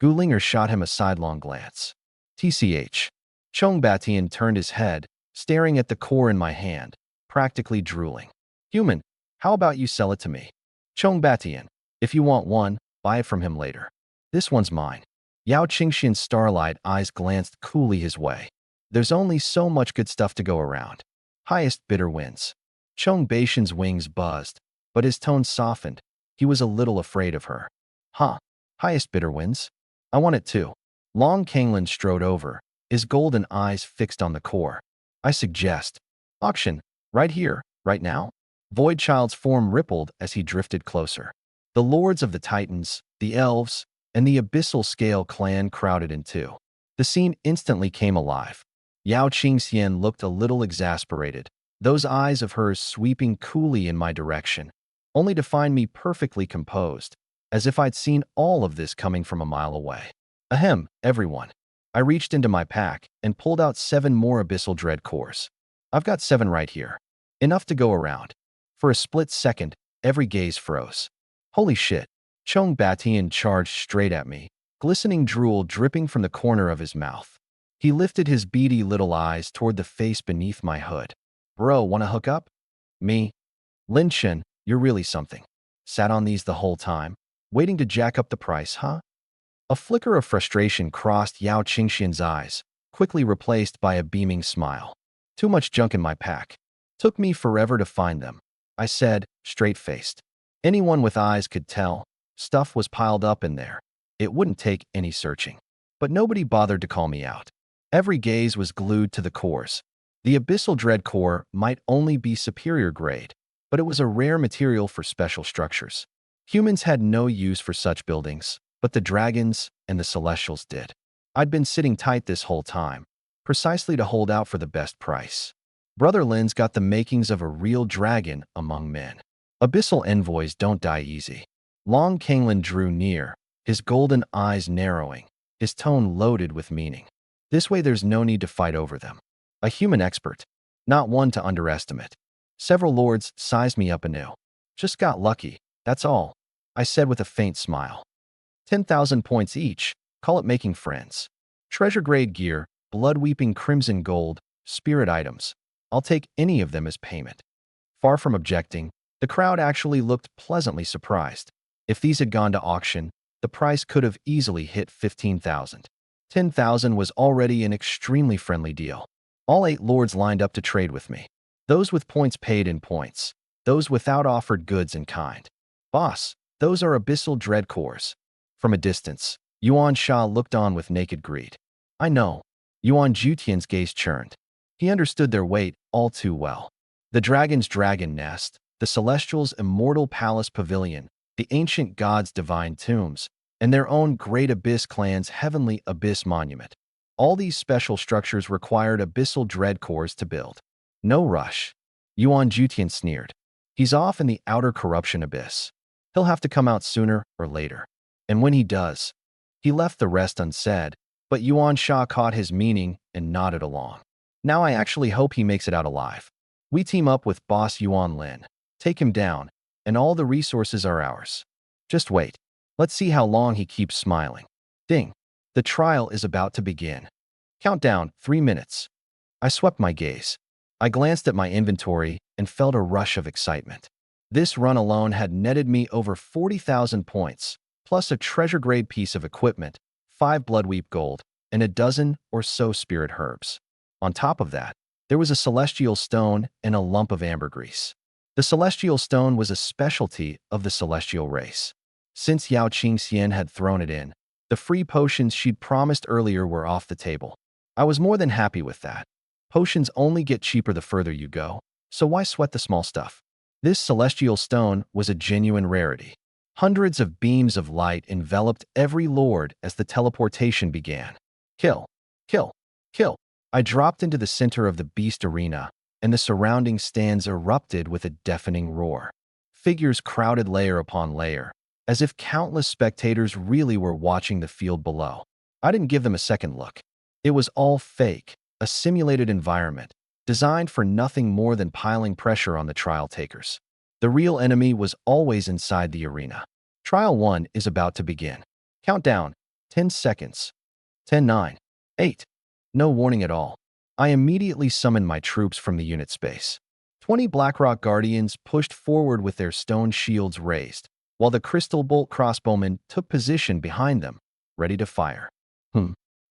Gulinger shot him a sidelong glance. TCH. Chong Batian turned his head, staring at the core in my hand, practically drooling. Human, how about you sell it to me? Chong Batian, if you want one, buy it from him later. This one's mine. Yao Qingxian's starlight eyes glanced coolly his way. There's only so much good stuff to go around. Highest bidder wins. Chong Batian's wings buzzed, but his tone softened. He was a little afraid of her. Huh. Highest bidder wins? I want it too. Long Kanglin strode over, his golden eyes fixed on the core. I suggest. Auction. Right here, right now? Voidchild's form rippled as he drifted closer. The lords of the Titans, the elves, and the abyssal scale clan crowded in too. The scene instantly came alive. Yao Qingxian looked a little exasperated, those eyes of hers sweeping coolly in my direction, only to find me perfectly composed, as if I'd seen all of this coming from a mile away. Ahem, everyone. I reached into my pack and pulled out 7 more abyssal dread cores. I've got 7 right here. Enough to go around. For a split second, every gaze froze. Holy shit. Chong Batian charged straight at me, glistening drool dripping from the corner of his mouth. He lifted his beady little eyes toward the face beneath my hood. Bro, wanna hook up? Me? Lin Chen, you're really something. Sat on these the whole time, waiting to jack up the price, huh? A flicker of frustration crossed Yao Qingxian's eyes, quickly replaced by a beaming smile. Too much junk in my pack. Took me forever to find them, I said, straight-faced. Anyone with eyes could tell. Stuff was piled up in there. It wouldn't take any searching. But nobody bothered to call me out. Every gaze was glued to the cores. The abyssal dread core might only be superior grade, but it was a rare material for special structures. Humans had no use for such buildings, but the dragons and the celestials did. I'd been sitting tight this whole time, precisely to hold out for the best price. Brother Lin's got the makings of a real dragon among men. Abyssal envoys don't die easy. Long Kanglin drew near, his golden eyes narrowing, his tone loaded with meaning. This way there's no need to fight over them. A human expert, not one to underestimate. Several lords sized me up anew. Just got lucky, that's all, I said with a faint smile. 10,000 points each, call it making friends. Treasure-grade gear, blood-weeping crimson gold, spirit items. I'll take any of them as payment. Far from objecting, the crowd actually looked pleasantly surprised. If these had gone to auction, the price could have easily hit 15,000. 10,000 was already an extremely friendly deal. All 8 lords lined up to trade with me. Those with points paid in points. Those without offered goods in kind. Boss, those are abyssal dread cores. From a distance, Yuan Sha looked on with naked greed. I know. Yuan Jutian's gaze churned. He understood their weight all too well. The dragon's dragon nest, the celestials' immortal palace pavilion, the ancient gods' divine tombs, and their own great abyss clan's heavenly abyss monument. All these special structures required abyssal dread cores to build. No rush. Yuan Jutian sneered. He's off in the outer corruption abyss. He'll have to come out sooner or later. And when he does, he left the rest unsaid, but Yuan Sha caught his meaning and nodded along. Now I actually hope he makes it out alive. We team up with boss Yuan Lin, take him down, and all the resources are ours. Just wait. Let's see how long he keeps smiling. Ding. The trial is about to begin. Countdown, 3 minutes. I swept my gaze. I glanced at my inventory and felt a rush of excitement. This run alone had netted me over 40,000 points, plus a treasure-grade piece of equipment, 5 bloodweep gold, and a dozen or so spirit herbs. On top of that, there was a celestial stone and a lump of ambergris. The celestial stone was a specialty of the celestial race. Since Yao Qingxian had thrown it in, the free potions she'd promised earlier were off the table. I was more than happy with that. Potions only get cheaper the further you go, so why sweat the small stuff? This celestial stone was a genuine rarity. Hundreds of beams of light enveloped every lord as the teleportation began. Kill, kill, kill. I dropped into the center of the beast arena, and the surrounding stands erupted with a deafening roar. Figures crowded layer upon layer, as if countless spectators really were watching the field below. I didn't give them a second look. It was all fake, a simulated environment, designed for nothing more than piling pressure on the trial takers. The real enemy was always inside the arena. Trial 1 is about to begin. Countdown, 10 seconds. 10, 9, 8. No warning at all. I immediately summoned my troops from the unit space. 20 Blackrock Guardians pushed forward with their stone shields raised, while the Crystal Bolt crossbowmen took position behind them, ready to fire.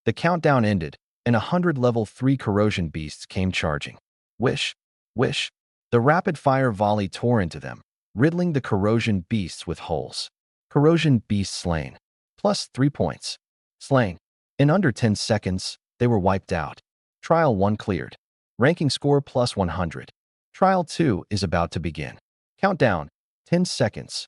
The countdown ended, and 100 level 3 corrosion beasts came charging. Wish, wish. The rapid-fire volley tore into them, riddling the corrosion beasts with holes. Corrosion beast slain. Plus 3 points. Slain. In under 10 seconds, they were wiped out. Trial 1 cleared. Ranking score plus 100. Trial 2 is about to begin. Countdown, 10 seconds.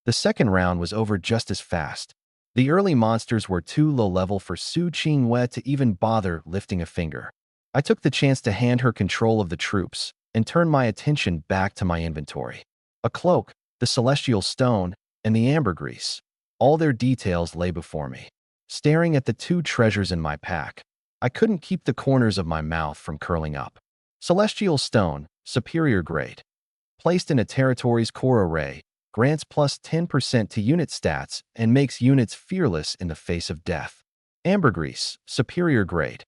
The second round was over just as fast. The early monsters were too low-level for Su Qingwei to even bother lifting a finger. I took the chance to hand her control of the troops and turn my attention back to my inventory. A cloak, the celestial stone, and the ambergris. All their details lay before me. Staring at the 2 treasures in my pack, I couldn't keep the corners of my mouth from curling up. Celestial stone, superior grade. Placed in a territory's core array, grants plus 10% to unit stats and makes units fearless in the face of death. Ambergris, superior grade.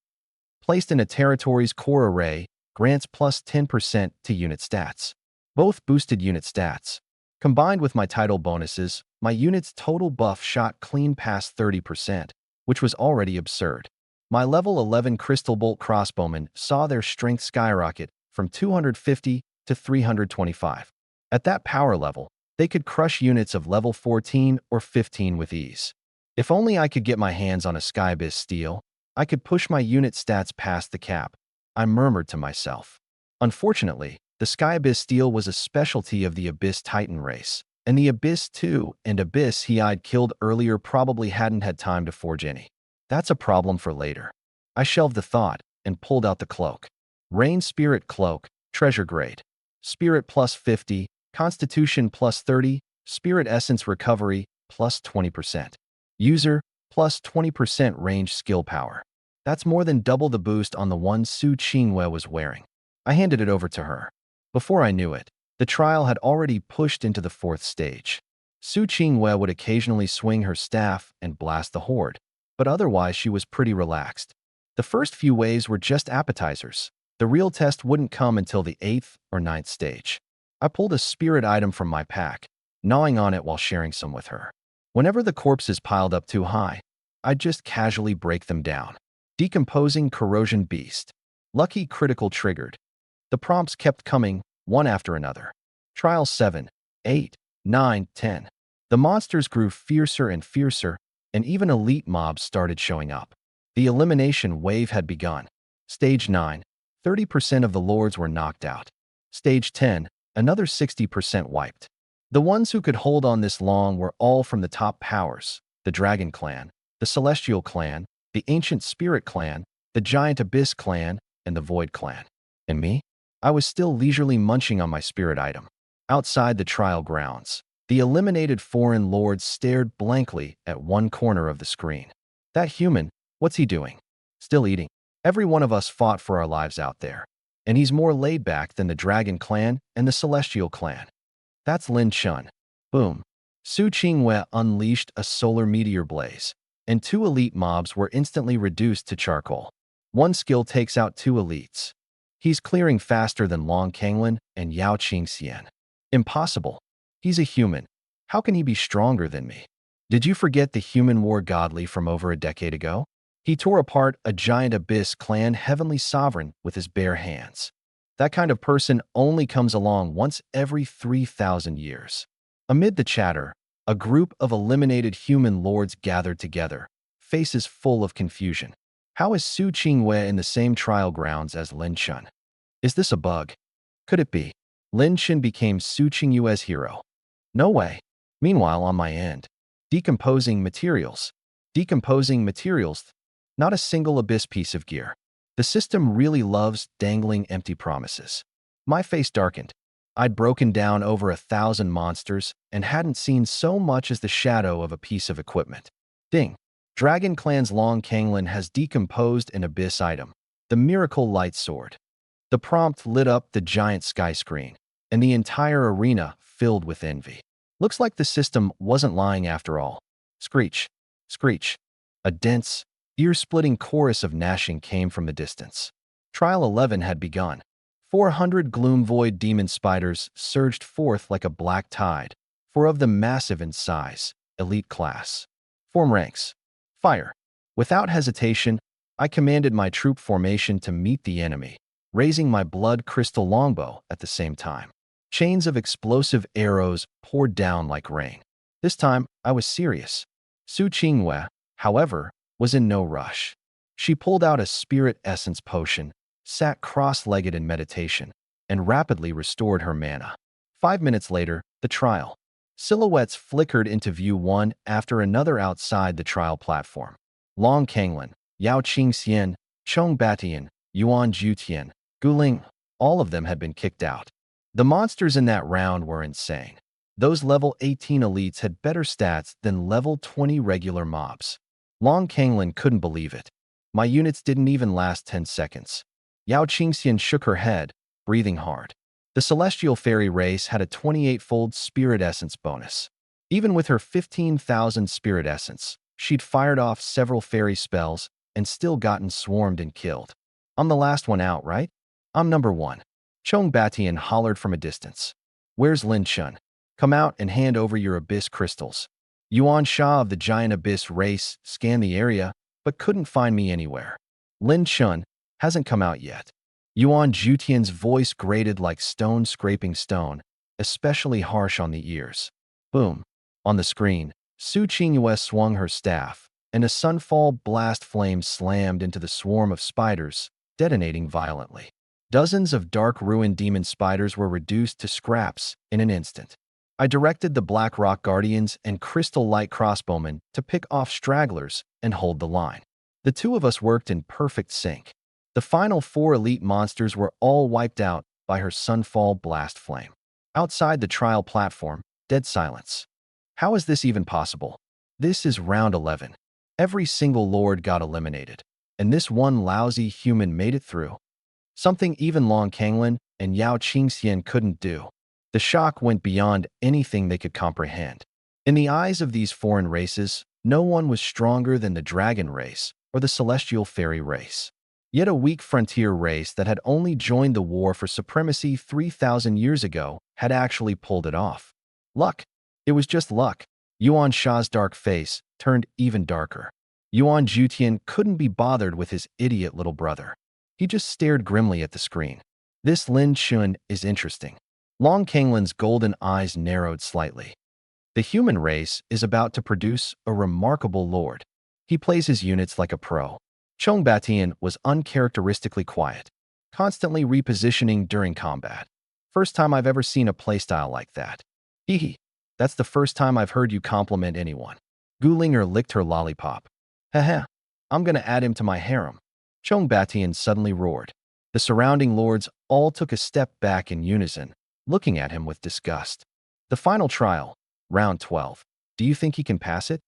Placed in a territory's core array, grants plus 10% to unit stats. Both boosted unit stats. Combined with my title bonuses, my unit's total buff shot clean past 30%, which was already absurd. My level 11 Crystal Bolt crossbowmen saw their strength skyrocket from 250 to 325. At that power level, they could crush units of level 14 or 15 with ease. If only I could get my hands on a Sky Abyss steel, I could push my unit stats past the cap, I murmured to myself. Unfortunately, the Sky Abyss steel was a specialty of the Abyss Titan race, and the Abyss 2 and Abyss I'd killed earlier probably hadn't had time to forge any. That's a problem for later. I shelved the thought and pulled out the cloak. Rain Spirit Cloak, treasure grade. Spirit plus 50, Constitution plus 30, Spirit Essence Recovery plus 20%. User plus 20% range skill power. That's more than double the boost on the one Su Qingwei was wearing. I handed it over to her. Before I knew it, the trial had already pushed into the 4th stage. Su Qingwei would occasionally swing her staff and blast the horde, but otherwise she was pretty relaxed. The first few waves were just appetizers. The real test wouldn't come until the 8th or 9th stage. I pulled a spirit item from my pack, gnawing on it while sharing some with her. Whenever the corpses piled up too high, I'd just casually break them down. Decomposing Corrosion Beast. Lucky critical triggered. The prompts kept coming, one after another. Trial 7, 8, 9, 10. The monsters grew fiercer and fiercer, and even elite mobs started showing up. The elimination wave had begun. Stage 9, 30% of the lords were knocked out. Stage 10, another 60% wiped. The ones who could hold on this long were all from the top powers, the Dragon Clan, the Celestial Clan, the Ancient Spirit Clan, the Giant Abyss Clan, and the Void Clan. And me? I was still leisurely munching on my spirit item. Outside the trial grounds, the eliminated foreign lord stared blankly at one corner of the screen. That human, what's he doing? Still eating. Every one of us fought for our lives out there, and he's more laid back than the Dragon Clan and the Celestial Clan. That's Lin Chun. Boom. Su Qingwei unleashed a solar meteor blaze, and two elite mobs were instantly reduced to charcoal. One skill takes out two elites. He's clearing faster than Long Kanglin and Yao Qingxian. Impossible. He's a human. How can he be stronger than me? Did you forget the human war godly from over a decade ago? He tore apart a giant abyss clan heavenly sovereign with his bare hands. That kind of person only comes along once every 3,000 years. Amid the chatter, a group of eliminated human lords gathered together, faces full of confusion. How is Su Qingwei in the same trial grounds as Lin Chun? Is this a bug? Could it be? Lin Chun became Su Qingwei's hero. No way. Meanwhile, on my end, decomposing materials. Decomposing materials. Not a single abyss piece of gear. The system really loves dangling empty promises. My face darkened. I'd broken down over 1,000 monsters and hadn't seen so much as the shadow of a piece of equipment. Ding. Dragon Clan's Long Kanglin has decomposed an abyss item, the Miracle Light Sword. The prompt lit up the giant sky screen, and the entire arena filled with envy. Looks like the system wasn't lying after all. Screech. Screech. A dense, ear-splitting chorus of gnashing came from the distance. Trial 11 had begun. 400 gloom-void demon spiders surged forth like a black tide, 4 of them massive in size, elite class. Form ranks. Fire. Without hesitation, I commanded my troop formation to meet the enemy, raising my blood crystal longbow at the same time. Chains of explosive arrows poured down like rain. This time, I was serious. Su Qingwei, however, was in no rush. She pulled out a spirit essence potion, sat cross-legged in meditation, and rapidly restored her mana. 5 minutes later, the trial. Silhouettes flickered into view one after another outside the trial platform. Long Kanglin, Yao Qingxian, Chong Batian, Yuan Jutian, Guling, all of them had been kicked out. The monsters in that round were insane. Those level 18 elites had better stats than level 20 regular mobs. Long Kanglin couldn't believe it. My units didn't even last 10 seconds. Yao Qingxian shook her head, breathing hard. The Celestial Fairy race had a 28-fold Spirit Essence bonus. Even with her 15,000 Spirit Essence, she'd fired off several fairy spells and still gotten swarmed and killed. I'm the last one out, right? I'm number 1. Chong Batian hollered from a distance. Where's Lin Chun? Come out and hand over your abyss crystals. Yuan Sha of the Giant Abyss race scanned the area, but couldn't find me anywhere. Lin Chun hasn't come out yet. Yuan Jutian's voice grated like stone scraping stone, especially harsh on the ears. Boom. On the screen, Su Qingwei swung her staff, and a sunfall blast flame slammed into the swarm of spiders, detonating violently. Dozens of dark ruined demon spiders were reduced to scraps in an instant. I directed the Black Rock Guardians and Crystal Light Crossbowmen to pick off stragglers and hold the line. The two of us worked in perfect sync. The final 4 elite monsters were all wiped out by her sunfall blast flame. Outside the trial platform, dead silence. How is this even possible? This is round 11. Every single lord got eliminated, and this one lousy human made it through. Something even Long Kanglin and Yao Qingxian couldn't do. The shock went beyond anything they could comprehend. In the eyes of these foreign races, no one was stronger than the dragon race or the celestial fairy race. Yet a weak frontier race that had only joined the war for supremacy 3,000 years ago had actually pulled it off. Luck. It was just luck. Yuan Sha's dark face turned even darker. Yuan Jutian couldn't be bothered with his idiot little brother. He just stared grimly at the screen. This Lin Chun is interesting. Long Kanglin's golden eyes narrowed slightly. The human race is about to produce a remarkable lord. He plays his units like a pro. Chong Batian was uncharacteristically quiet, constantly repositioning during combat. First time I've ever seen a playstyle like that. Hee hee. That's the first time I've heard you compliment anyone. Gulinger licked her lollipop. Haha. I'm gonna add him to my harem. Chong Batian suddenly roared. The surrounding lords all took a step back in unison, looking at him with disgust. The final trial, round 12. Do you think he can pass it?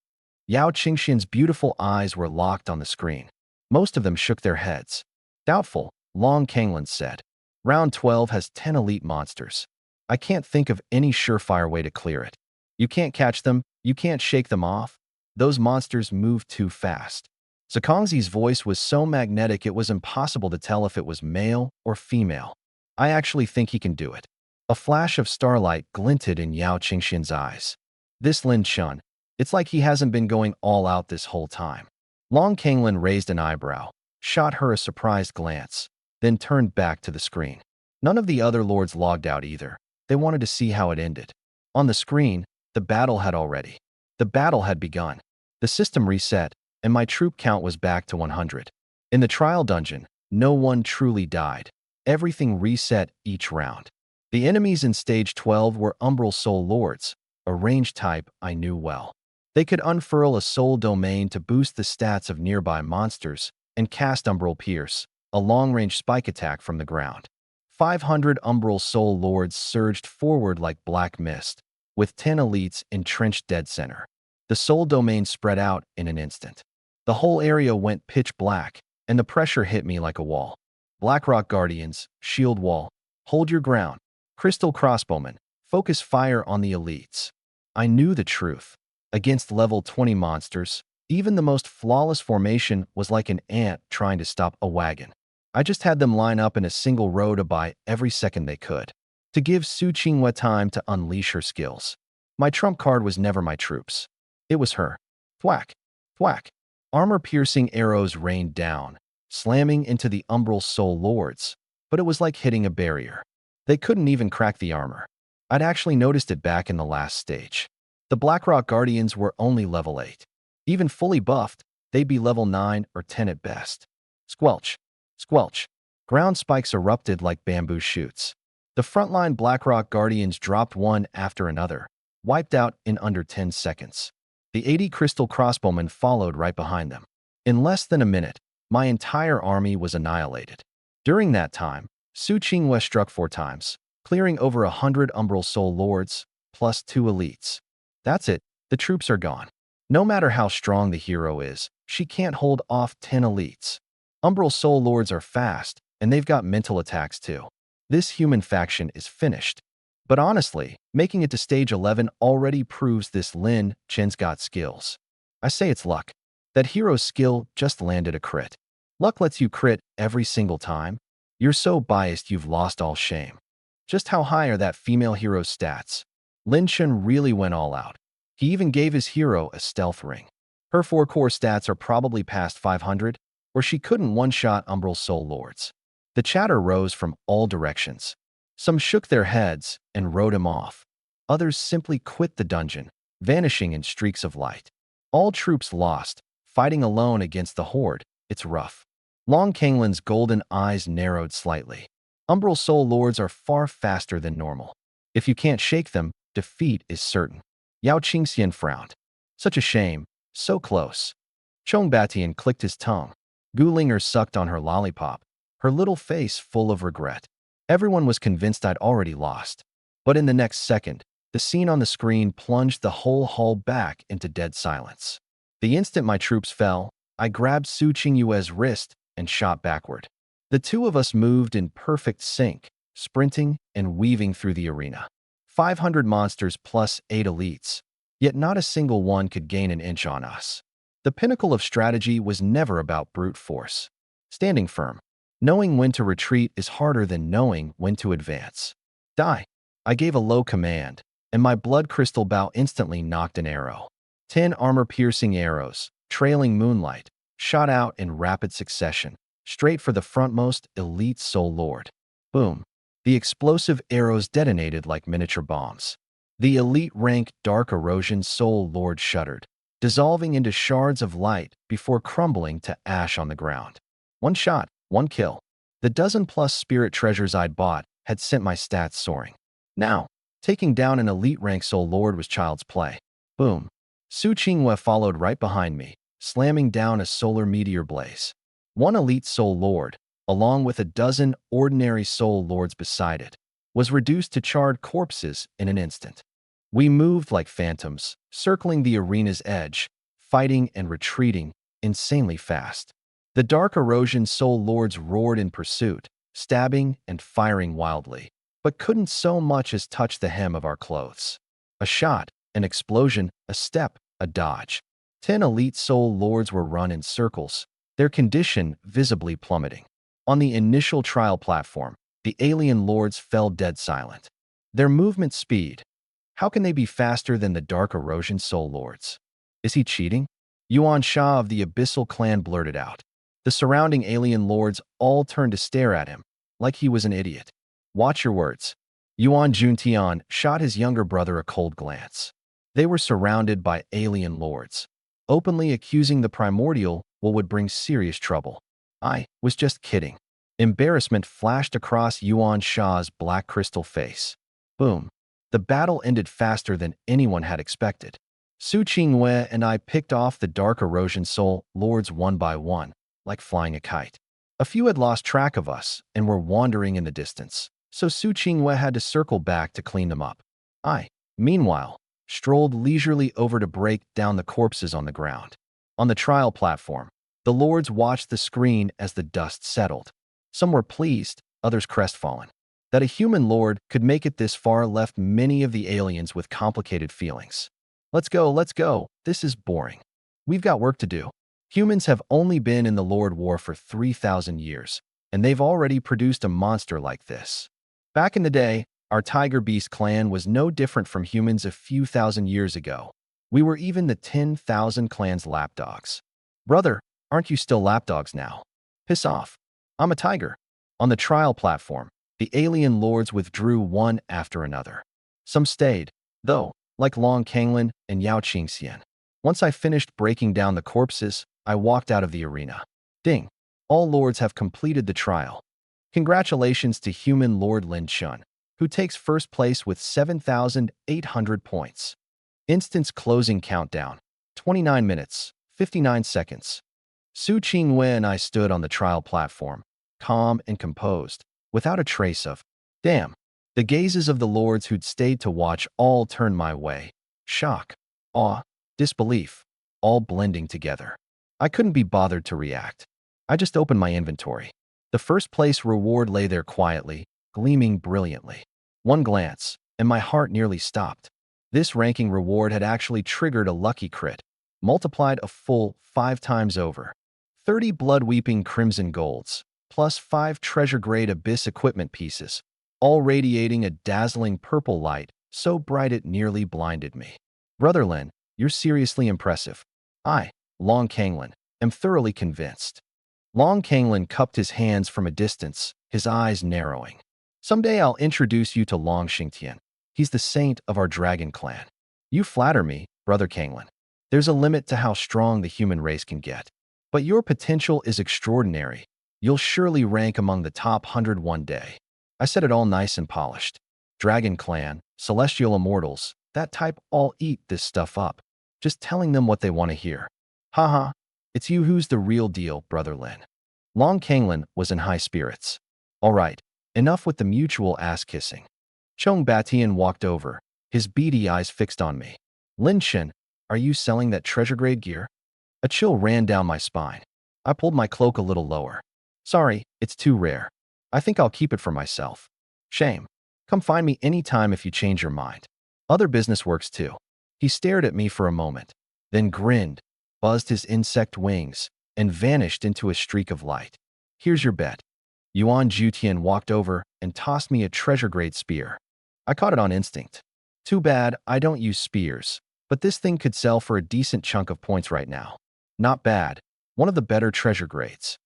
Yao Qingxian's beautiful eyes were locked on the screen. Most of them shook their heads. Doubtful, Long Kanglan said. Round 12 has 10 elite monsters. I can't think of any surefire way to clear it. You can't catch them, you can't shake them off. Those monsters move too fast. Zhangzi's voice was so magnetic it was impossible to tell if it was male or female. I actually think he can do it. A flash of starlight glinted in Yao Qingxian's eyes. This Lin Chun, it's like he hasn't been going all out this whole time. Long Kanglan raised an eyebrow, shot her a surprised glance, then turned back to the screen. None of the other lords logged out either. They wanted to see how it ended. On the screen, the battle had begun. The system reset, and my troop count was back to 100. In the trial dungeon, no one truly died. Everything reset each round. The enemies in stage 12 were Umbral Soul Lords, a range type I knew well. They could unfurl a soul domain to boost the stats of nearby monsters and cast Umbral Pierce, a long-range spike attack from the ground. 500 Umbral Soul Lords surged forward like black mist, with 10 elites entrenched dead center. The soul domain spread out in an instant. The whole area went pitch black, and the pressure hit me like a wall. Blackrock Guardians, shield wall, hold your ground. Crystal Crossbowmen, focus fire on the elites. I knew the truth. Against level 20 monsters, even the most flawless formation was like an ant trying to stop a wagon. I just had them line up in a single row to buy every second they could, to give Su Qinghua time to unleash her skills. My trump card was never my troops. It was her. Thwack, thwack. Armor-piercing arrows rained down, slamming into the Umbral Soul Lords, but it was like hitting a barrier. They couldn't even crack the armor. I'd actually noticed it back in the last stage. The Blackrock Guardians were only level 8. Even fully buffed, they'd be level 9 or 10 at best. Squelch, squelch. Ground spikes erupted like bamboo shoots. The frontline Blackrock Guardians dropped one after another, wiped out in under 10 seconds. The 80 Crystal Crossbowmen followed right behind them. In less than a minute, my entire army was annihilated. During that time, Su Qinghua struck 4 times, clearing over 100 Umbral Soul Lords, plus 2 elites. That's it, the troops are gone. No matter how strong the hero is, she can't hold off 10 elites. Umbral Soul Lords are fast, and they've got mental attacks too. This human faction is finished. But honestly, making it to stage 11 already proves this Lin Chen's got skills. I say it's luck. That hero's skill just landed a crit. Luck lets you crit every single time. You're so biased you've lost all shame. Just how high are that female hero's stats? Lin Chen really went all out. He even gave his hero a stealth ring. Her 4 core stats are probably past 500, or she couldn't one-shot Umbral Soul Lords. The chatter rose from all directions. Some shook their heads and wrote him off. Others simply quit the dungeon, vanishing in streaks of light. All troops lost, fighting alone against the horde. It's rough. Long Kanglan's golden eyes narrowed slightly. Umbral Soul Lords are far faster than normal. If you can't shake them, defeat is certain. Yao Qingxian frowned. Such a shame. So close. Chong Batian clicked his tongue. Gu Linger sucked on her lollipop, her little face full of regret. Everyone was convinced I'd already lost. But in the next second, the scene on the screen plunged the whole hall back into dead silence. The instant my troops fell, I grabbed Su Qinghua's wrist and shot backward. The two of us moved in perfect sync, sprinting and weaving through the arena. 500 monsters plus 8 elites, yet not a single one could gain an inch on us. The pinnacle of strategy was never about brute force. Standing firm. Knowing when to retreat is harder than knowing when to advance. Die. I gave a low command, and my blood crystal bow instantly knocked an arrow. 10 armor-piercing arrows, trailing moonlight, shot out in rapid succession, straight for the frontmost elite soul lord. Boom. The explosive arrows detonated like miniature bombs. The elite rank Dark Erosion Soul Lord shuddered, dissolving into shards of light before crumbling to ash on the ground. 1 shot, 1 kill. The dozen-plus spirit treasures I'd bought had sent my stats soaring. Now, taking down an elite rank Soul Lord was child's play. Boom. Su Qinghua followed right behind me, slamming down a solar meteor blaze. 1 elite Soul Lord, along with a dozen ordinary Soul Lords beside it. was reduced to charred corpses in an instant. We moved like phantoms, circling the arena's edge, fighting and retreating insanely fast. The Dark Erosion Soul Lords roared in pursuit, stabbing and firing wildly, but couldn't so much as touch the hem of our clothes. A shot, an explosion, a step, a dodge. 10 elite Soul Lords were run in circles, their condition visibly plummeting. On the initial trial platform, the alien lords fell dead silent. Their movement speed. How can they be faster than the Dark Erosion Soul Lords? Is he cheating? Yuan Sha of the Abyssal clan blurted out. The surrounding alien lords all turned to stare at him, like he was an idiot. Watch your words. Yuan Juntian shot his younger brother a cold glance. They were surrounded by alien lords. Openly accusing the primordial would bring serious trouble. I was just kidding. Embarrassment flashed across Yuan Sha's black crystal face. Boom. The battle ended faster than anyone had expected. Su Qingwei and I picked off the Dark Erosion Soul Lords one by one, like flying a kite. A few had lost track of us and were wandering in the distance, so Su Qingwei had to circle back to clean them up. I, meanwhile, strolled leisurely over to break down the corpses on the ground. On the trial platform, the lords watched the screen as the dust settled. Some were pleased, others crestfallen. That a human lord could make it this far left many of the aliens with complicated feelings. Let's go, this is boring. We've got work to do. Humans have only been in the Lord War for 3,000 years, and they've already produced a monster like this. Back in the day, our Tiger Beast clan was no different from humans a few thousand years ago. We were even the 10,000 clan's lapdogs. Brother, aren't you still lapdogs now? Piss off. I'm a tiger. On the trial platform, the alien lords withdrew one after another. Some stayed, though, like Long Kanglin and Yao Qingxian. Once I finished breaking down the corpses, I walked out of the arena. Ding! All lords have completed the trial. Congratulations to human Lord Lin Chun, who takes first place with 7,800 points. Instance closing countdown. 29 minutes, 59 seconds. Su Qingwei and I stood on the trial platform, calm and composed, without a trace of, damn. The gazes of the lords who'd stayed to watch all turned my way. Shock, awe, disbelief, all blending together. I couldn't be bothered to react. I just opened my inventory. The first place reward lay there quietly, gleaming brilliantly. One glance, and my heart nearly stopped. This ranking reward had actually triggered a lucky crit, multiplied a full 5 times over. 30 blood-weeping crimson golds, plus 5 treasure-grade abyss equipment pieces, all radiating a dazzling purple light, so bright it nearly blinded me. Brother Lin, you're seriously impressive. I, Long Kanglin, am thoroughly convinced. Long Kanglin cupped his hands from a distance, his eyes narrowing. Someday I'll introduce you to Long Xingtian. He's the saint of our dragon clan. You flatter me, Brother Kanglin. There's a limit to how strong the human race can get. But your potential is extraordinary. You'll surely rank among the top 100 one day. I said it all nice and polished. Dragon clan, celestial immortals, that type all eat this stuff up. Just telling them what they want to hear. Haha, it's you who's the real deal, Brother Lin. Long Kanglin was in high spirits. All right, enough with the mutual ass-kissing. Chong Batian walked over, his beady eyes fixed on me. Lin Chen, are you selling that treasure-grade gear? A chill ran down my spine. I pulled my cloak a little lower. Sorry, it's too rare. I think I'll keep it for myself. Shame. Come find me anytime if you change your mind. Other business works too. He stared at me for a moment, then grinned, buzzed his insect wings, and vanished into a streak of light. Here's your bet. Yuan Jutian walked over and tossed me a treasure-grade spear. I caught it on instinct. Too bad I don't use spears, but this thing could sell for a decent chunk of points right now. Not bad. One of the better treasure grades.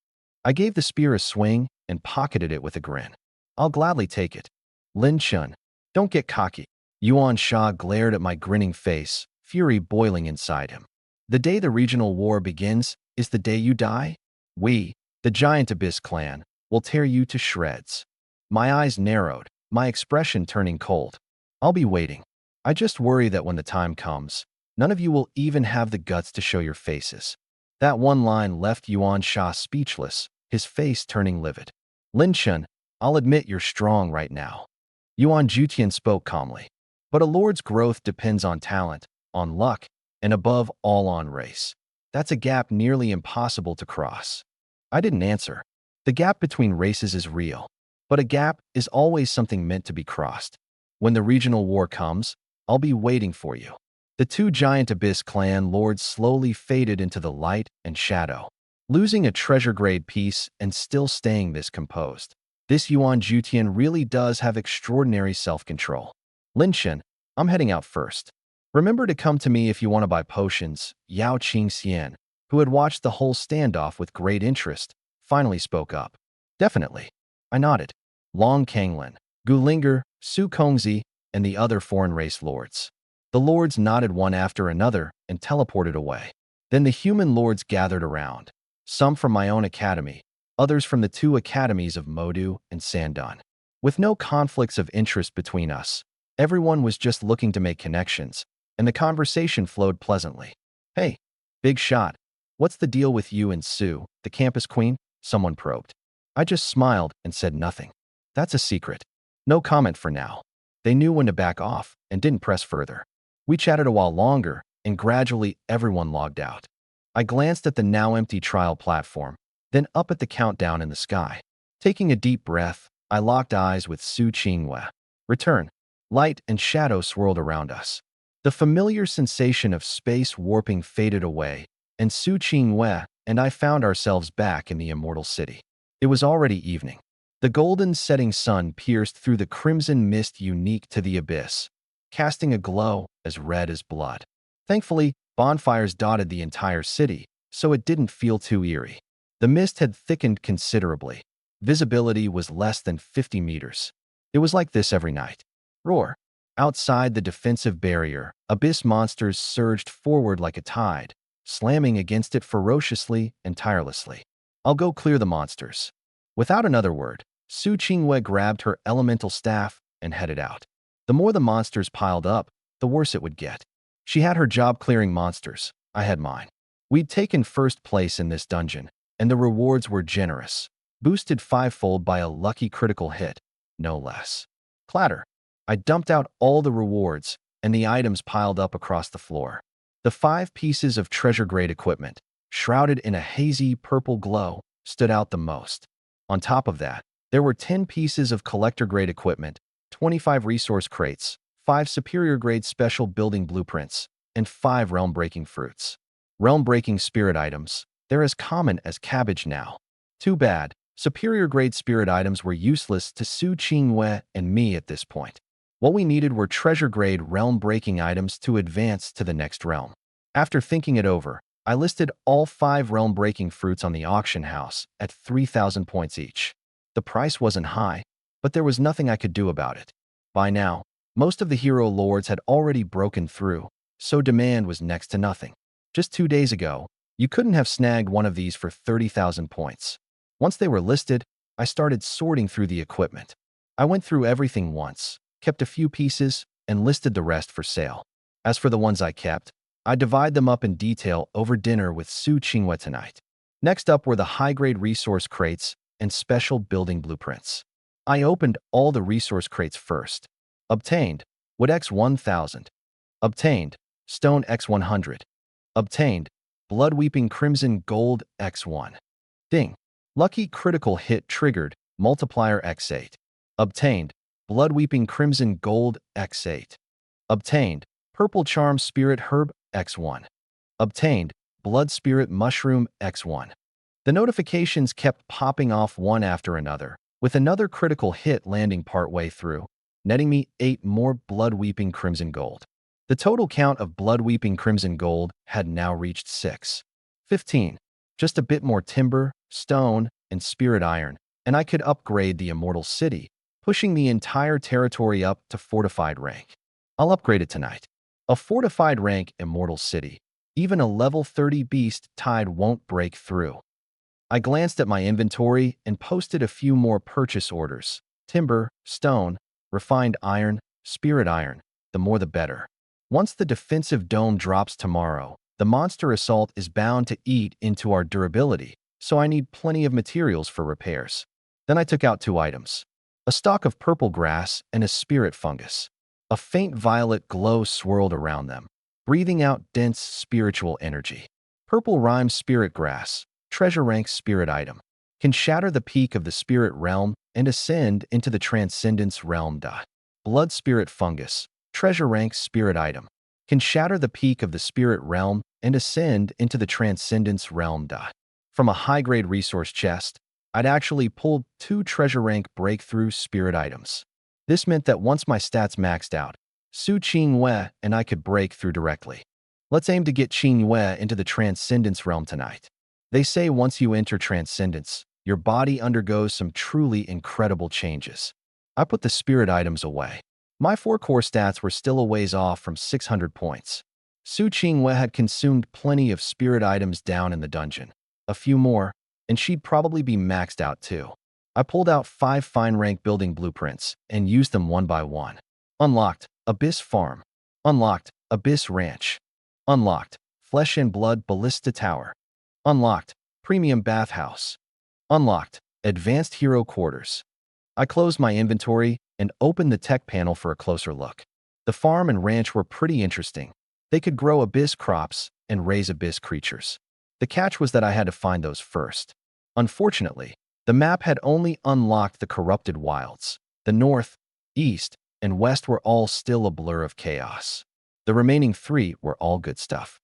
I gave the spear a swing and pocketed it with a grin. I'll gladly take it. Lin Chun, don't get cocky. Yuan Sha glared at my grinning face, fury boiling inside him. The day the regional war begins is the day you die. We, the Giant Abyss clan, will tear you to shreds. My eyes narrowed, my expression turning cold. I'll be waiting. I just worry that when the time comes, none of you will even have the guts to show your faces. That one line left Yuan Sha speechless, his face turning livid. Lin Chun, I'll admit you're strong right now. Yuan Jutian spoke calmly. But a lord's growth depends on talent, on luck, and above all on race. That's a gap nearly impossible to cross. I didn't answer. The gap between races is real, but a gap is always something meant to be crossed. When the regional war comes, I'll be waiting for you. The two giant Abyss clan lords slowly faded into the light and shadow, losing a treasure-grade piece and still staying this composed. This Yuan Jutian really does have extraordinary self-control. Lin Shen, I'm heading out first. Remember to come to me if you want to buy potions. Yao Qingxian, who had watched the whole standoff with great interest, finally spoke up. Definitely. I nodded. Long Kanglin, Gulinger, Su Kongzi, and the other foreign race lords. The lords nodded one after another and teleported away. Then the human lords gathered around. Some from my own academy, others from the two academies of Modu and Sandan. With no conflicts of interest between us, everyone was just looking to make connections, and the conversation flowed pleasantly. Hey, big shot. What's the deal with you and Sue, the campus queen? Someone probed. I just smiled and said nothing. That's a secret. No comment for now. They knew when to back off and didn't press further. We chatted a while longer, and gradually everyone logged out. I glanced at the now empty trial platform, then up at the countdown in the sky. Taking a deep breath, I locked eyes with Su Qingwei. Return. Light and shadow swirled around us. The familiar sensation of space warping faded away, and Su Qingwei and I found ourselves back in the immortal city. It was already evening. The golden setting sun pierced through the crimson mist unique to the abyss, casting a glow as red as blood. Thankfully, bonfires dotted the entire city, so it didn't feel too eerie. The mist had thickened considerably. Visibility was less than 50 meters. It was like this every night. Roar. Outside the defensive barrier, abyss monsters surged forward like a tide, slamming against it ferociously and tirelessly. I'll go clear the monsters. Without another word, Su Qingwei grabbed her elemental staff and headed out. The more the monsters piled up, the worse it would get. She had her job clearing monsters. I had mine. We'd taken first place in this dungeon, and the rewards were generous, boosted fivefold by a lucky critical hit, no less. Clatter. I dumped out all the rewards, and the items piled up across the floor. The 5 pieces of treasure-grade equipment, shrouded in a hazy purple glow, stood out the most. On top of that, there were 10 pieces of collector-grade equipment, 25 resource crates, 5 superior-grade special building blueprints, and 5 realm-breaking fruits. Realm-breaking spirit items, they're as common as cabbage now. Too bad, superior-grade spirit items were useless to Su Qingwei and me at this point. What we needed were treasure-grade realm-breaking items to advance to the next realm. After thinking it over, I listed all 5 realm-breaking fruits on the auction house at 3,000 points each. The price wasn't high, but there was nothing I could do about it. By now, most of the hero lords had already broken through, so demand was next to nothing. Just 2 days ago, you couldn't have snagged one of these for 30,000 points. Once they were listed, I started sorting through the equipment. I went through everything once, kept a few pieces, and listed the rest for sale. As for the ones I kept, I divide them up in detail over dinner with Su Qingwei tonight. Next up were the high-grade resource crates and special building blueprints. I opened all the resource crates first. Obtained Wood X 1000. Obtained Stone X 100. Obtained Blood Weeping Crimson Gold X1. Ding. Lucky critical hit triggered Multiplier X8. Obtained Blood Weeping Crimson Gold X8. Obtained Purple Charm Spirit Herb X1. Obtained Blood Spirit Mushroom X1. The notifications kept popping off one after another, with another critical hit landing partway through, netting me 8 more Blood Weeping Crimson Gold. The total count of Blood Weeping Crimson Gold had now reached 6. 15. Just a bit more timber, stone, and spirit iron, and I could upgrade the immortal city, pushing the entire territory up to fortified rank. I'll upgrade it tonight. A fortified rank immortal city. Even a level 30 beast tide won't break through. I glanced at my inventory and posted a few more purchase orders. Timber, stone, refined iron, spirit iron, the more the better. Once the defensive dome drops tomorrow, the monster assault is bound to eat into our durability, so I need plenty of materials for repairs. Then I took out 2 items. a stalk of purple grass, and a spirit fungus. A faint violet glow swirled around them, breathing out dense spiritual energy. Purple rhyme spirit grass, treasure rank spirit item, can shatter the peak of the spirit realm and ascend into the transcendence realm. Blood spirit fungus, treasure rank spirit item, can shatter the peak of the spirit realm and ascend into the transcendence realm. From a high-grade resource chest, I'd actually pulled 2 treasure rank breakthrough spirit items. This meant that once my stats maxed out, Su Qingyue and I could break through directly. Let's aim to get Qingyue into the transcendence realm tonight. They say once you enter transcendence, your body undergoes some truly incredible changes. I put the spirit items away. My 4 core stats were still a ways off from 600 points. Su Qingyue had consumed plenty of spirit items down in the dungeon. A few more, and she'd probably be maxed out too. I pulled out 5 fine rank building blueprints and used them one by one. Unlocked, Abyss Farm. Unlocked, Abyss Ranch. Unlocked, Flesh and Blood Ballista Tower. Unlocked, Premium Bathhouse. Unlocked, Advanced Hero Quarters. I closed my inventory and opened the tech panel for a closer look. The farm and ranch were pretty interesting. They could grow abyss crops and raise abyss creatures. The catch was that I had to find those first. Unfortunately, the map had only unlocked the corrupted wilds. The north, east, and west were all still a blur of chaos. The remaining 3 were all good stuff.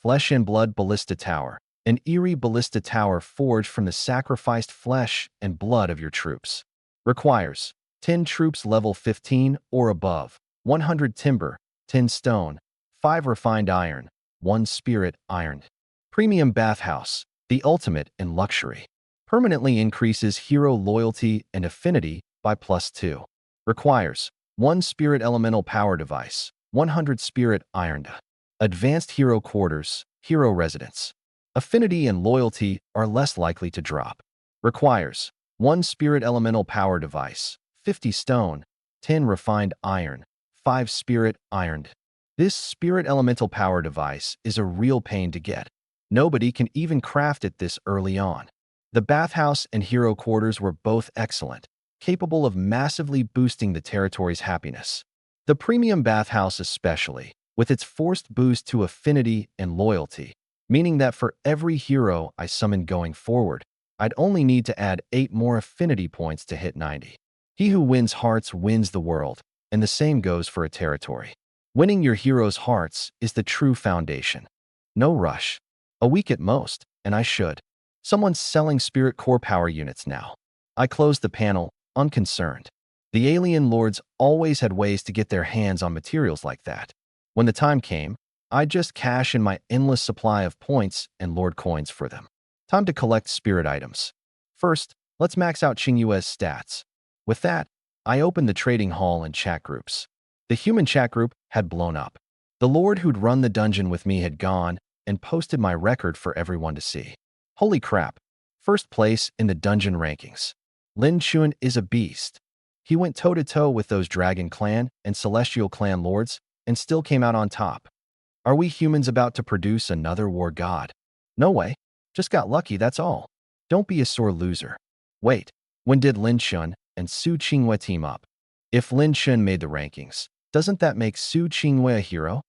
Flesh and Blood Ballista Tower, an eerie ballista tower forged from the sacrificed flesh and blood of your troops. Requires 10 troops level 15 or above, 100 timber, 10 stone, 5 refined iron, 1 spirit iron. Premium Bathhouse, the ultimate in luxury. Permanently increases hero loyalty and affinity by +2. Requires 1 spirit elemental power device, 100 spirit iron. Advanced Hero Quarters, Hero Residence. Affinity and loyalty are less likely to drop. Requires 1 spirit elemental power device, 50 stone, 10 refined iron, 5 spirit iron. This spirit elemental power device is a real pain to get. Nobody can even craft it this early on. The bathhouse and hero quarters were both excellent, capable of massively boosting the territory's happiness. The premium bathhouse especially, with its forced boost to affinity and loyalty, meaning that for every hero I summoned going forward, I'd only need to add 8 more affinity points to hit 90. He who wins hearts wins the world, and the same goes for a territory. Winning your hero's hearts is the true foundation. No rush. A week at most, and I should. Someone's selling spirit core power units now. I closed the panel, unconcerned. The alien lords always had ways to get their hands on materials like that. When the time came, I'd just cash in my endless supply of points and lord coins for them. Time to collect spirit items. First, let's max out Qingyue's stats. With that, I opened the trading hall and chat groups. The human chat group had blown up. The lord who'd run the dungeon with me had gone and posted my record for everyone to see. Holy crap. First place in the dungeon rankings. Lin Chuan is a beast. He went toe-to-toe with those Dragon Clan and Celestial Clan lords and still came out on top. Are we humans about to produce another war god? No way. Just got lucky, that's all. Don't be a sore loser. Wait, when did Lin Chuan and Su Qingyue team up? If Lin Chuan made the rankings, doesn't that make Su Qingyue a hero?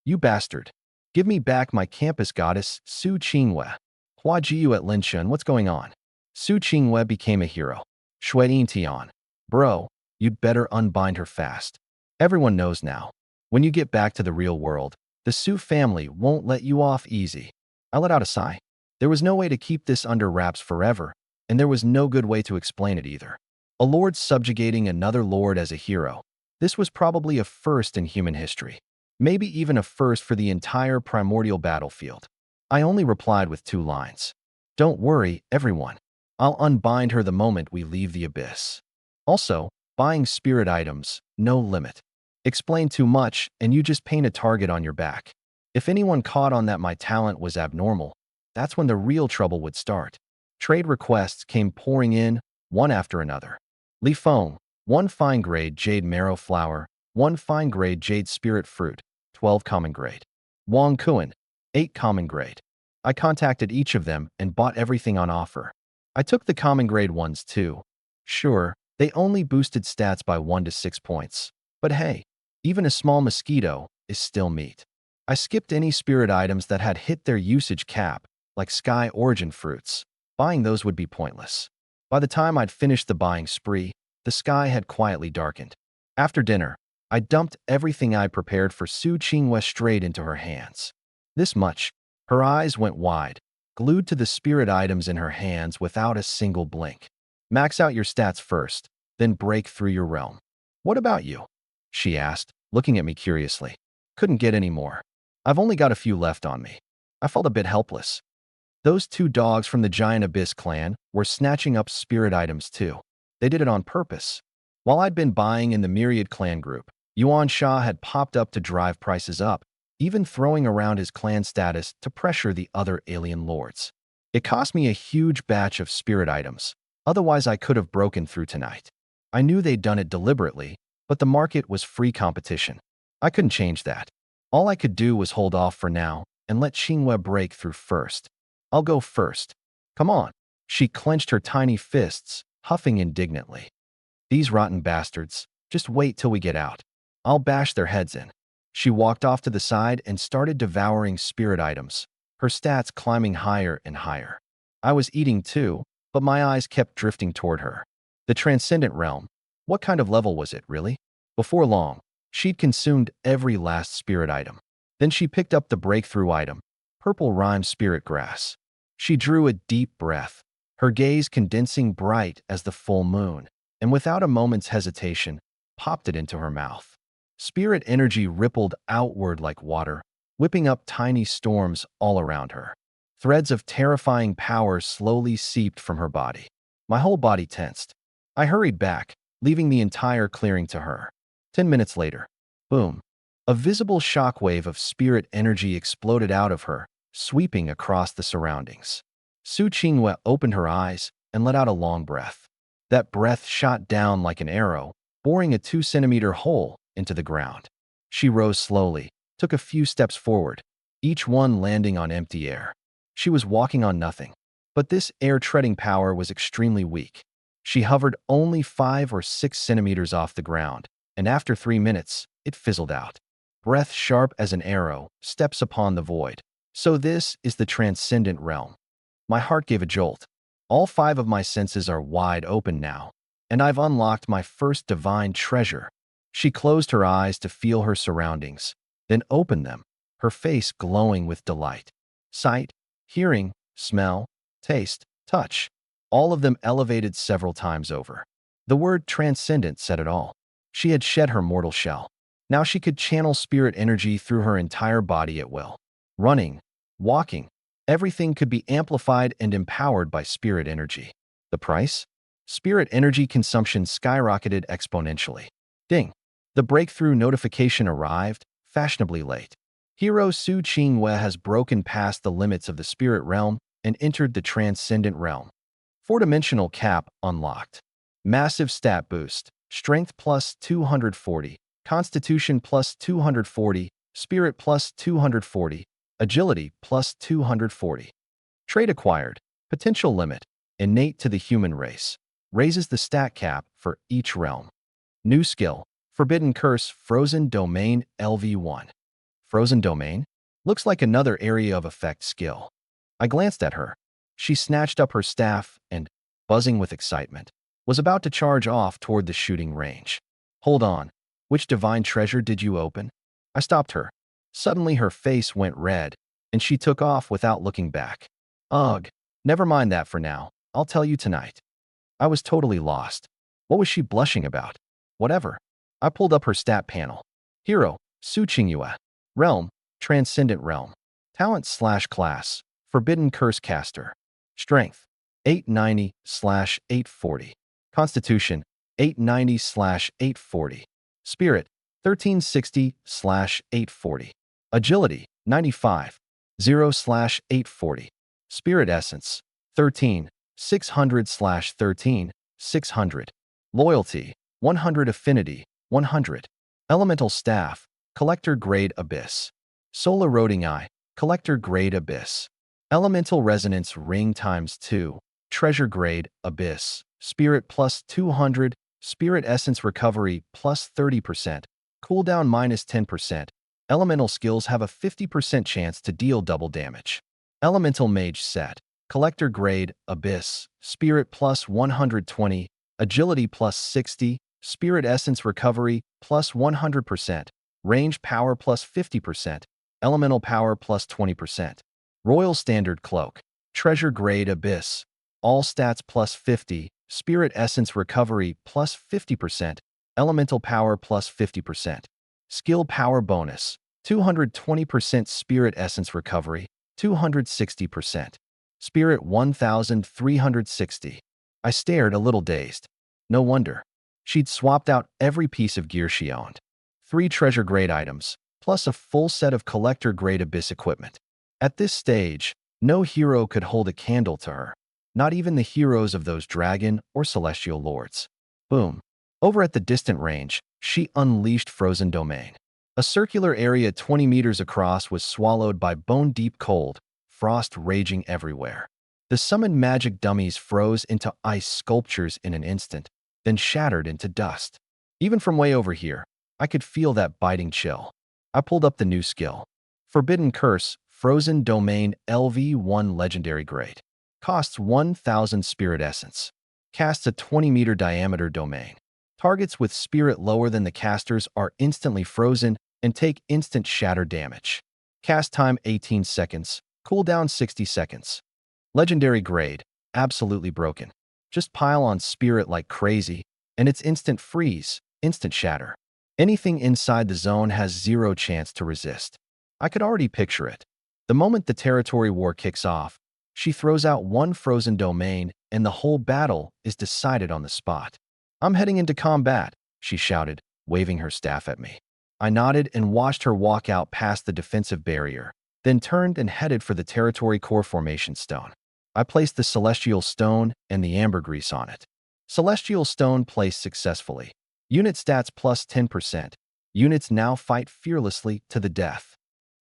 You bastard. Give me back my campus goddess, Su Qingyue. Hua Jiu at Lin Chuan, what's going on? Su Qingyue became a hero. Shui Tian. Bro, you'd better unbind her fast. Everyone knows now. When you get back to the real world, the Su family won't let you off easy. I let out a sigh. There was no way to keep this under wraps forever, and there was no good way to explain it either. A lord subjugating another lord as a hero. This was probably a first in human history. Maybe even a first for the entire primordial battlefield. I only replied with 2 lines. Don't worry, everyone. I'll unbind her the moment we leave the abyss. Also, buying spirit items, no limit. Explain too much, and you just paint a target on your back. If anyone caught on that my talent was abnormal, that's when the real trouble would start. Trade requests came pouring in, one after another. Li Feng, 1 fine grade jade marrow flower, 1 fine grade jade spirit fruit, 12 common grade. Wang Kuan, 8 common grade. I contacted each of them and bought everything on offer. I took the common grade ones too. Sure, They only boosted stats by 1 to 6 points. But hey, even a small mosquito is still meat. I skipped any spirit items that had hit their usage cap, like Sky Origin fruits. Buying those would be pointless. By the time I'd finished the buying spree, the sky had quietly darkened. After dinner, I dumped everything I prepared for Su Qinghua straight into her hands. This much, her eyes went wide, glued to the spirit items in her hands without a single blink. Max out your stats first, then break through your realm. What about you? She asked, looking at me curiously. Couldn't get any more. I've only got a few left on me. I felt a bit helpless. Those two dogs from the Giant Abyss clan were snatching up spirit items too. They did it on purpose. While I'd been buying in the Myriad clan group, Yuan Sha had popped up to drive prices up, even throwing around his clan status to pressure the other alien lords. It cost me a huge batch of spirit items, otherwise I could have broken through tonight. I knew they'd done it deliberately, but the market was free competition. I couldn't change that. All I could do was hold off for now and let Qinghua break through first. I'll go first. Come on. She clenched her tiny fists, huffing indignantly. These rotten bastards. Just wait till we get out. I'll bash their heads in. She walked off to the side and started devouring spirit items, her stats climbing higher and higher. I was eating too, but my eyes kept drifting toward her. The Transcendent Realm. What kind of level was it, really? Before long, she'd consumed every last spirit item. Then she picked up the breakthrough item, Purple Rhyme Spirit Grass. She drew a deep breath, her gaze condensing bright as the full moon, and without a moment's hesitation, popped it into her mouth. Spirit energy rippled outward like water, whipping up tiny storms all around her. Threads of terrifying power slowly seeped from her body. My whole body tensed. I hurried back, leaving the entire clearing to her. 10 minutes later, boom. A visible shockwave of spirit energy exploded out of her, sweeping across the surroundings. Su Qinghua opened her eyes and let out a long breath. That breath shot down like an arrow, boring a 2-centimeter hole into the ground. She rose slowly, took a few steps forward, each one landing on empty air. She was walking on nothing, but this air-treading power was extremely weak. She hovered only 5 or 6 centimeters off the ground, and after 3 minutes, it fizzled out. Breath sharp as an arrow, steps upon the void. So this is the Transcendent Realm. My heart gave a jolt. All 5 of my senses are wide open now, and I've unlocked my first divine treasure. She closed her eyes to feel her surroundings, then opened them, her face glowing with delight. Sight, hearing, smell, taste, touch, all of them elevated several times over. The word transcendent said it all. She had shed her mortal shell. Now she could channel spirit energy through her entire body at will. Running, walking, everything could be amplified and empowered by spirit energy. The price? Spirit energy consumption skyrocketed exponentially. Ding! The breakthrough notification arrived, fashionably late. Hero Su Qinghua has broken past the limits of the spirit realm and entered the transcendent realm. 4-dimensional cap unlocked. Massive stat boost. Strength plus 240. Constitution plus 240. Spirit plus 240. Agility plus 240. Trait acquired. Potential limit. Innate to the human race. Raises the stat cap for each realm. New skill. Forbidden Curse Frozen Domain LV1. Frozen Domain? Looks like another area of effect skill. I glanced at her. She snatched up her staff and, buzzing with excitement, was about to charge off toward the shooting range. Hold on. Which divine treasure did you open? I stopped her. Suddenly her face went red, and she took off without looking back. Ugh, never mind that for now. I'll tell you tonight. I was totally lost. What was she blushing about? Whatever. I pulled up her stat panel. Hero, Su Qinghua. Realm, Transcendent Realm. Talent/class, Forbidden Curse Caster. Strength, 890/840. Constitution, 890/840. Spirit, 1360/840. Agility, 95, 0/840. Spirit Essence, 13, 600/13, 600. Loyalty, 100. Affinity, 100. Elemental Staff, Collector Grade Abyss. Solar Roding Eye, Collector Grade Abyss. Elemental Resonance Ring ×2, Treasure Grade Abyss. Spirit plus 200, Spirit Essence Recovery plus 30%, Cooldown minus 10%. Elemental skills have a 50% chance to deal double damage. Elemental Mage Set. Collector Grade, Abyss. Spirit plus 120, Agility plus 60, Spirit Essence Recovery plus 100%, Range Power plus 50%, Elemental Power plus 20%. Royal Standard Cloak. Treasure Grade, Abyss. All stats plus 50, Spirit Essence Recovery plus 50%, Elemental Power plus 50%. Skill Power Bonus. 220% Spirit Essence Recovery, 260%. Spirit 1360. I stared, a little dazed. No wonder. She'd swapped out every piece of gear she owned. 3 treasure-grade items, plus a full set of collector-grade Abyss equipment. At this stage, no hero could hold a candle to her. Not even the heroes of those dragon or celestial lords. Boom. Over at the distant range, she unleashed Frozen Domain. A circular area 20 meters across was swallowed by bone-deep cold, frost raging everywhere. The summoned magic dummies froze into ice sculptures in an instant, then shattered into dust. Even from way over here, I could feel that biting chill. I pulled up the new skill. Forbidden Curse, Frozen Domain LV1 Legendary Grade. Costs 1,000 Spirit Essence. Casts a 20-meter diameter domain. Targets with spirit lower than the casters are instantly frozen and take instant shatter damage. Cast time 18 seconds. Cooldown 60 seconds. Legendary Grade. Absolutely broken. Just pile on spirit like crazy, and it's instant freeze, instant shatter. Anything inside the zone has zero chance to resist. I could already picture it. The moment the territory war kicks off, she throws out one frozen domain, and the whole battle is decided on the spot. "I'm heading into combat," she shouted, waving her staff at me. I nodded and watched her walk out past the defensive barrier, then turned and headed for the territory core formation stone. I placed the Celestial Stone and the Ambergris on it. Celestial Stone placed successfully. Unit stats plus 10%. Units now fight fearlessly to the death.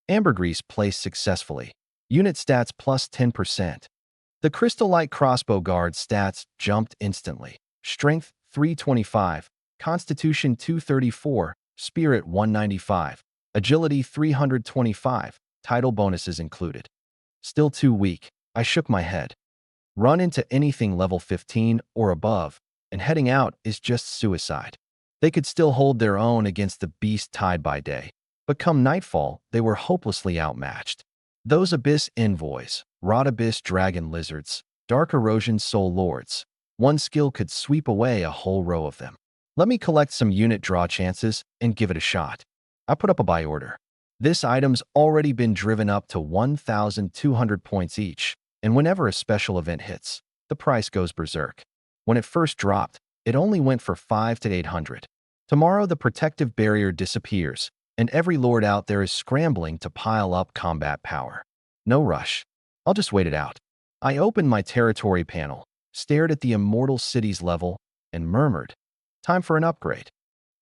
Ambergris placed successfully. Unit stats plus 10%. The Crystal Light Crossbow Guard stats jumped instantly. Strength 325, Constitution 234, Spirit 195, Agility 325, title bonuses included. Still too weak. I shook my head. Run into anything level 15 or above, and heading out is just suicide. They could still hold their own against the beast Tide by day, but come nightfall, they were hopelessly outmatched. Those Abyss Envoys, Rot Abyss Dragon Lizards, Dark Erosion Soul Lords, one skill could sweep away a whole row of them. Let me collect some unit draw chances and give it a shot. I put up a buy order. This item's already been driven up to 1,200 points each, and whenever a special event hits, the price goes berserk. When it first dropped, it only went for 5 to 800. Tomorrow the protective barrier disappears, and every lord out there is scrambling to pile up combat power. No rush. I'll just wait it out. I opened my territory panel, stared at the immortal city's level, and murmured, "Time for an upgrade."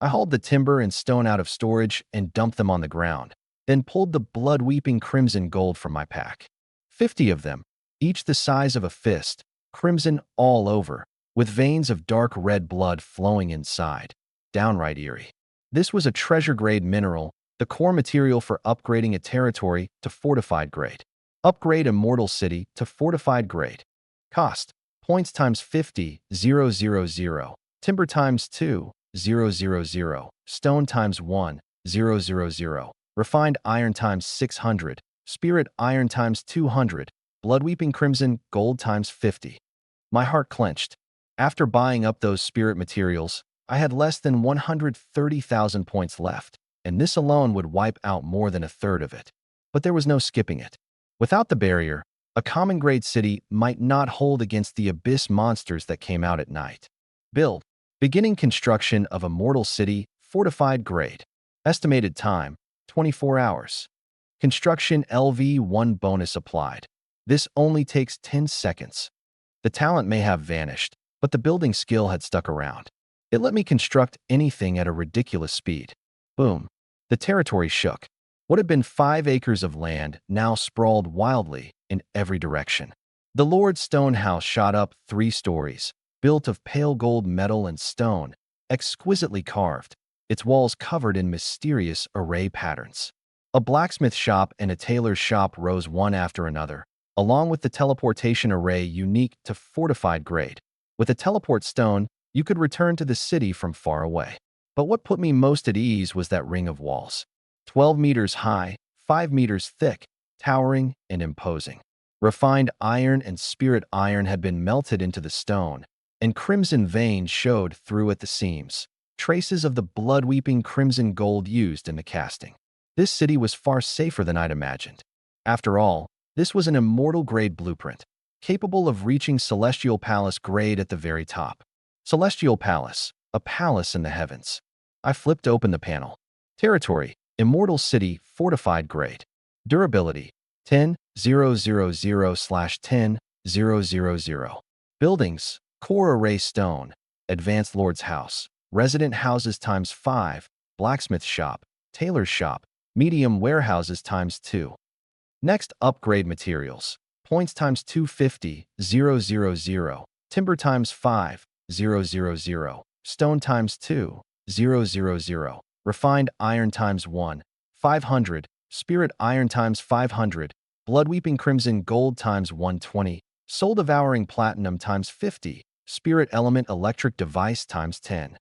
I hauled the timber and stone out of storage and dumped them on the ground, then pulled the blood-weeping crimson gold from my pack. 50 of them, each the size of a fist, crimson all over, with veins of dark red blood flowing inside. Downright eerie. This was a treasure-grade mineral, the core material for upgrading a territory to fortified grade. Upgrade Immortal City to fortified grade. Cost: points times 50, 000. Timber times 2, 000. Stone times 1, 000. Refined iron times 600. Spirit iron times 200. Blood-weeping crimson gold times 50. My heart clenched. After buying up those spirit materials, I had less than 130,000 points left, and this alone would wipe out more than a third of it. But there was no skipping it. Without the barrier, a common grade city might not hold against the abyss monsters that came out at night. Build. Beginning construction of Immortal City, fortified grade. Estimated time, 24 hours. Construction LV1 bonus applied. This only takes 10 seconds. The talent may have vanished, but the building skill had stuck around. It let me construct anything at a ridiculous speed. Boom. The territory shook. What had been 5 acres of land now sprawled wildly in every direction. The Lord's stone house shot up 3 stories, built of pale gold metal and stone, exquisitely carved, its walls covered in mysterious array patterns. A blacksmith shop and a tailor's shop rose one after another, along with the teleportation array unique to fortified grade. With a teleport stone, you could return to the city from far away. But what put me most at ease was that ring of walls. 12 meters high, 5 meters thick, towering and imposing. Refined iron and spirit iron had been melted into the stone, and crimson veins showed through at the seams, traces of the blood-weeping crimson gold used in the casting. This city was far safer than I'd imagined. After all, this was an immortal-grade blueprint, capable of reaching Celestial Palace grade at the very top. Celestial Palace, a palace in the heavens. I flipped open the panel. Territory, Immortal City, fortified grade. Durability, 10,000/10,000. Buildings, core array stone, advanced lord's house, resident houses times 5, blacksmith shop, tailor's shop, medium warehouses times 2. Next, upgrade materials. Points times 250,000, timber times 5,000, stone times 2,000, refined iron times 1, 500, spirit iron times 500, blood-weeping crimson gold times 120, soul-devouring platinum times 50, spirit element electric device times 10.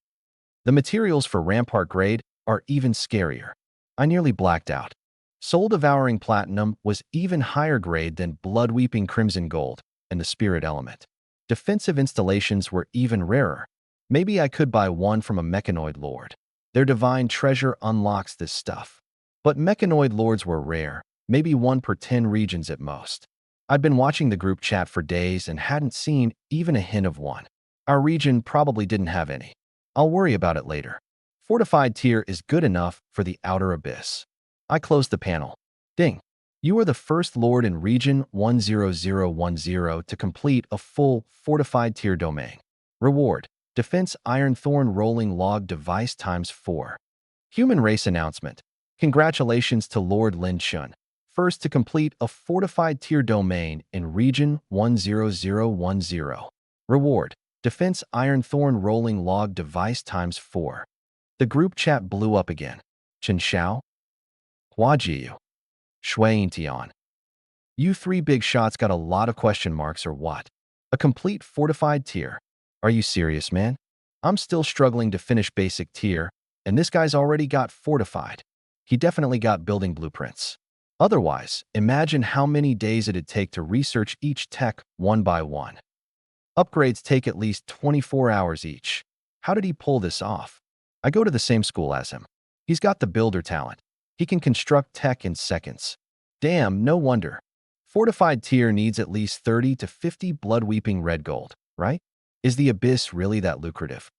The materials for rampart grade are even scarier. I nearly blacked out. Soul-devouring platinum was even higher grade than blood-weeping crimson gold and the spirit element. Defensive installations were even rarer. Maybe I could buy one from a mechanoid lord. Their divine treasure unlocks this stuff. But mechanoid lords were rare, maybe 1 per 10 regions at most. I'd been watching the group chat for days and hadn't seen even a hint of one. Our region probably didn't have any. I'll worry about it later. Fortified tier is good enough for the outer abyss. I closed the panel. Ding. You are the first lord in region 10010 to complete a full fortified tier domain. Reward. Defense Iron Thorn Rolling Log Device times 4. Human race announcement. Congratulations to Lord Lin Chun, first to complete a fortified tier domain in region 10010. Reward. Defense Iron Thorn Rolling Log Device times 4. The group chat blew up again. Chen Xiao? Hua Jiu? Shui Tian? You 3 big shots got a lot of question marks or what? A complete fortified tier? Are you serious, man? I'm still struggling to finish basic tier, and this guy's already got fortified. He definitely got building blueprints. Otherwise, imagine how many days it'd take to research each tech one by one. Upgrades take at least 24 hours each. How did he pull this off? I go to the same school as him. He's got the builder talent. He can construct tech in seconds. Damn, no wonder. Fortified tier needs at least 30 to 50 blood-weeping red gold, right? Is the abyss really that lucrative?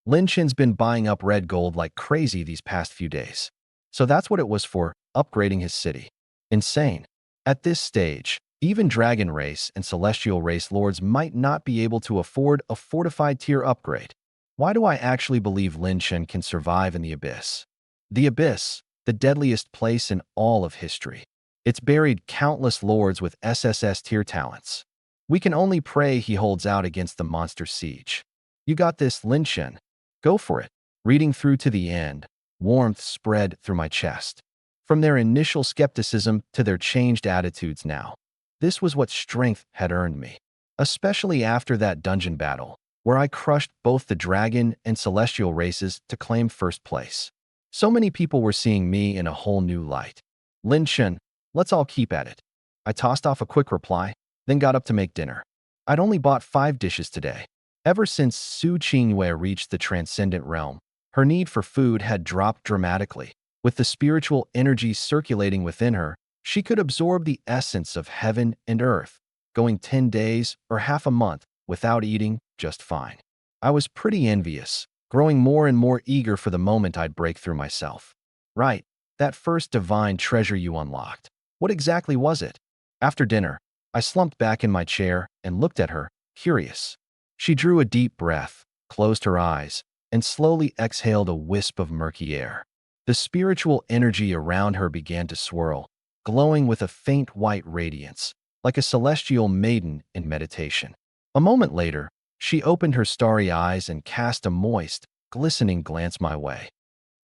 Lin Chin's been buying up red gold like crazy these past few days. So that's what it was for, upgrading his city. Insane. At this stage, even Dragon Race and Celestial Race lords might not be able to afford a fortified tier upgrade. Why do I actually believe Lin Chen can survive in the abyss? The abyss, the deadliest place in all of history. It's buried countless lords with SSS tier talents. We can only pray he holds out against the monster siege. You got this, Lin Chen. Go for it. Reading through to the end, warmth spread through my chest. From their initial skepticism to their changed attitudes now. This was what strength had earned me. Especially after that dungeon battle, where I crushed both the dragon and celestial races to claim first place. So many people were seeing me in a whole new light. Lin Chen, let's all keep at it. I tossed off a quick reply, then got up to make dinner. I'd only bought 5 dishes today. Ever since Su Qingyue reached the transcendent realm, her need for food had dropped dramatically. With the spiritual energy circulating within her, she could absorb the essence of heaven and earth, going 10 days or half a month without eating just fine. I was pretty envious, growing more and more eager for the moment I'd break through myself. Right, that first divine treasure you unlocked. What exactly was it? After dinner, I slumped back in my chair and looked at her, curious. She drew a deep breath, closed her eyes, and slowly exhaled a wisp of murky air. The spiritual energy around her began to swirl, glowing with a faint white radiance, like a celestial maiden in meditation. A moment later, she opened her starry eyes and cast a moist, glistening glance my way.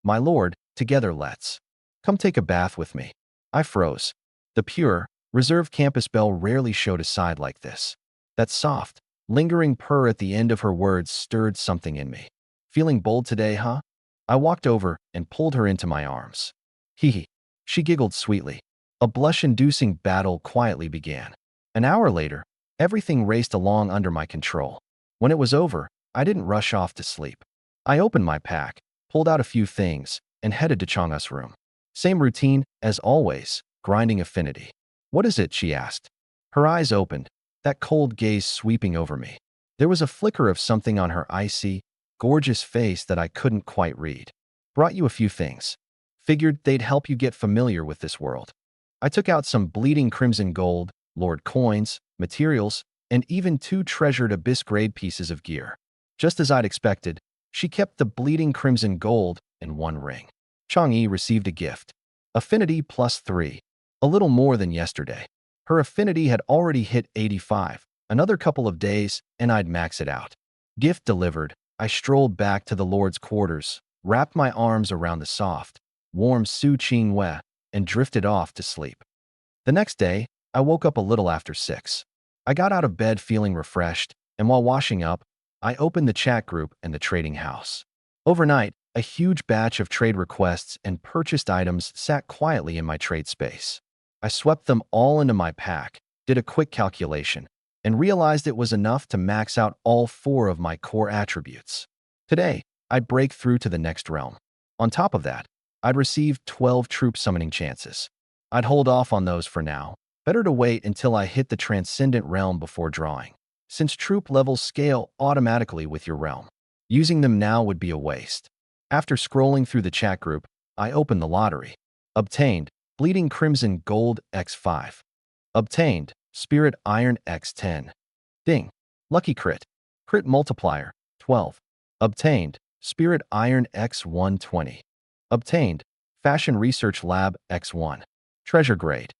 "My lord, together let's. Come take a bath with me." I froze. The pure, reserved campus belle rarely showed a side like this. That soft, lingering purr at the end of her words stirred something in me. "Feeling bold today, huh?" I walked over and pulled her into my arms. "Hee hee." She giggled sweetly. A blush-inducing battle quietly began. An hour later, everything raced along under my control. When it was over, I didn't rush off to sleep. I opened my pack, pulled out a few things, and headed to Chang'e's room. Same routine as always, grinding affinity. "What is it?" she asked. Her eyes opened, that cold gaze sweeping over me. There was a flicker of something on her icy, gorgeous face that I couldn't quite read. "Brought you a few things. Figured they'd help you get familiar with this world." I took out some bleeding crimson gold, lord coins, materials, and even 2 treasured abyss-grade pieces of gear. Just as I'd expected, she kept the bleeding crimson gold and 1 ring. Chang'e received a gift. Affinity +3. A little more than yesterday. Her affinity had already hit 85. Another couple of days, and I'd max it out. Gift delivered, I strolled back to the Lord's quarters, wrapped my arms around the soft, warm Su Qingwei, and drifted off to sleep. The next day, I woke up a little after 6. I got out of bed feeling refreshed, and while washing up, I opened the chat group and the trading house. Overnight, a huge batch of trade requests and purchased items sat quietly in my trade space. I swept them all into my pack, did a quick calculation, and realized it was enough to max out all 4 of my core attributes. Today, I'd break through to the next realm. On top of that, I'd receive 12 troop summoning chances. I'd hold off on those for now. Better to wait until I hit the transcendent realm before drawing, since troop levels scale automatically with your realm. Using them now would be a waste. After scrolling through the chat group, I opened the lottery. Obtained, Bleeding Crimson Gold X5. Obtained, Spirit Iron X10. Ding. Lucky crit. Crit multiplier, 12. Obtained, Spirit Iron X120. Obtained, Fashion Research Lab X1. Treasure grade.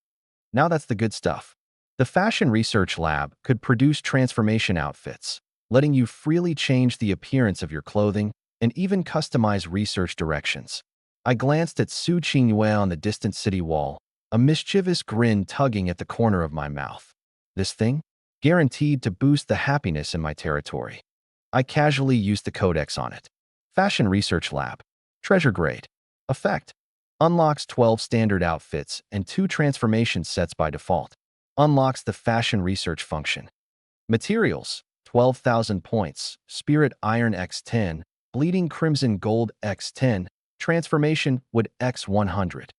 Now that's the good stuff. The Fashion Research Lab could produce transformation outfits, letting you freely change the appearance of your clothing and even customize research directions. I glanced at Su Qingwei on the distant city wall, a mischievous grin tugging at the corner of my mouth. This thing? Guaranteed to boost the happiness in my territory. I casually used the codex on it. Fashion Research Lab. Treasure grade. Effect. Unlocks 12 standard outfits and 2 transformation sets by default. Unlocks the fashion research function. Materials. 12,000 points. Spirit Iron X10. Bleeding Crimson Gold X10. Transformation Wood X100.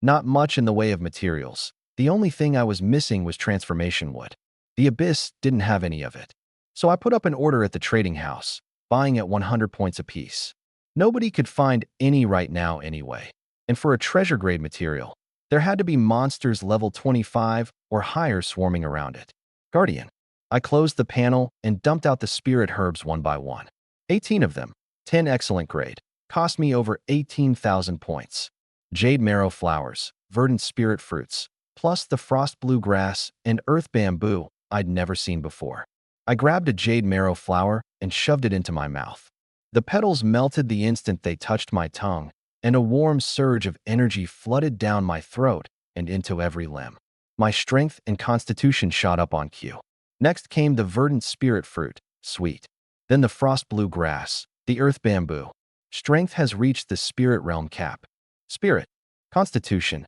Not much in the way of materials. The only thing I was missing was transformation wood. The Abyss didn't have any of it. So I put up an order at the trading house, buying at 100 points apiece. Nobody could find any right now anyway. And for a treasure grade material, there had to be monsters level 25 or higher swarming around it. Guardian. I closed the panel and dumped out the spirit herbs one by one. 18 of them, 10 excellent grade, cost me over 18,000 points. Jade marrow flowers, verdant spirit fruits, plus the frost blue grass and earth bamboo I'd never seen before. I grabbed a jade marrow flower and shoved it into my mouth. The petals melted the instant they touched my tongue, and a warm surge of energy flooded down my throat and into every limb. My strength and constitution shot up on cue. Next came the verdant spirit fruit, sweet. Then the frost blue grass, the earth bamboo. Strength has reached the spirit realm cap. Spirit. Constitution.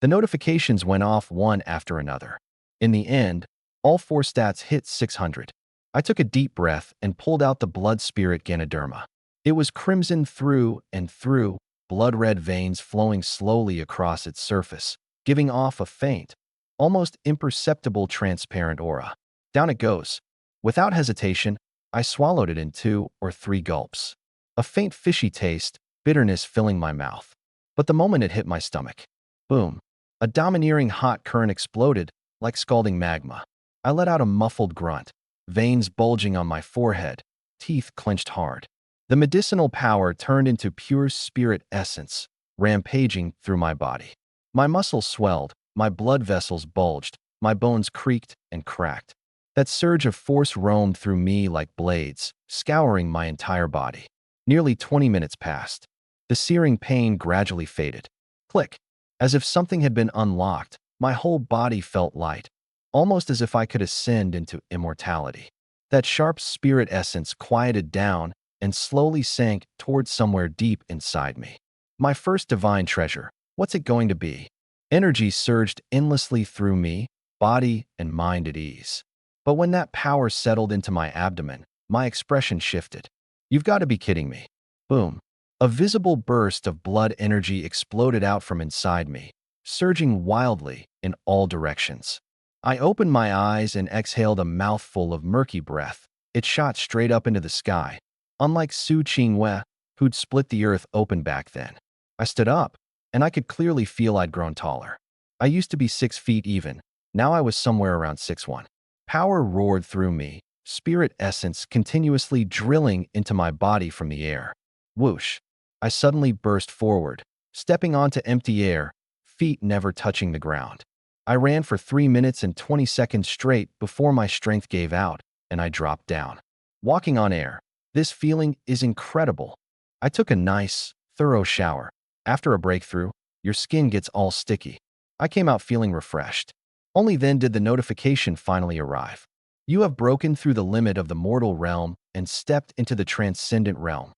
The notifications went off one after another. In the end, all 4 stats hit 600. I took a deep breath and pulled out the blood spirit Ganoderma. It was crimson through and through, blood-red veins flowing slowly across its surface, giving off a faint, almost imperceptible transparent aura. Down it goes. Without hesitation, I swallowed it in 2 or 3 gulps. A faint fishy taste, bitterness filling my mouth. But the moment it hit my stomach, boom, a domineering hot current exploded like scalding magma. I let out a muffled grunt, veins bulging on my forehead, teeth clenched hard. The medicinal power turned into pure spirit essence, rampaging through my body. My muscles swelled, my blood vessels bulged, my bones creaked and cracked. That surge of force roamed through me like blades, scouring my entire body. Nearly 20 minutes passed. The searing pain gradually faded. Click. As if something had been unlocked, my whole body felt light, almost as if I could ascend into immortality. That sharp spirit essence quieted down and slowly sank towards somewhere deep inside me. My first divine treasure. What's it going to be? Energy surged endlessly through me, body and mind at ease. But when that power settled into my abdomen, my expression shifted. You've got to be kidding me. Boom. A visible burst of blood energy exploded out from inside me, surging wildly in all directions. I opened my eyes and exhaled a mouthful of murky breath. It shot straight up into the sky, unlike Su Qingwei, who'd split the earth open back then. I stood up, and I could clearly feel I'd grown taller. I used to be 6 feet even. Now I was somewhere around 6'1". Power roared through me, spirit essence continuously drilling into my body from the air. Whoosh! I suddenly burst forward, stepping onto empty air, feet never touching the ground. I ran for 3 minutes and 20 seconds straight before my strength gave out, and I dropped down. Walking on air. This feeling is incredible. I took a nice, thorough shower. After a breakthrough, your skin gets all sticky. I came out feeling refreshed. Only then did the notification finally arrive. You have broken through the limit of the mortal realm and stepped into the transcendent realm.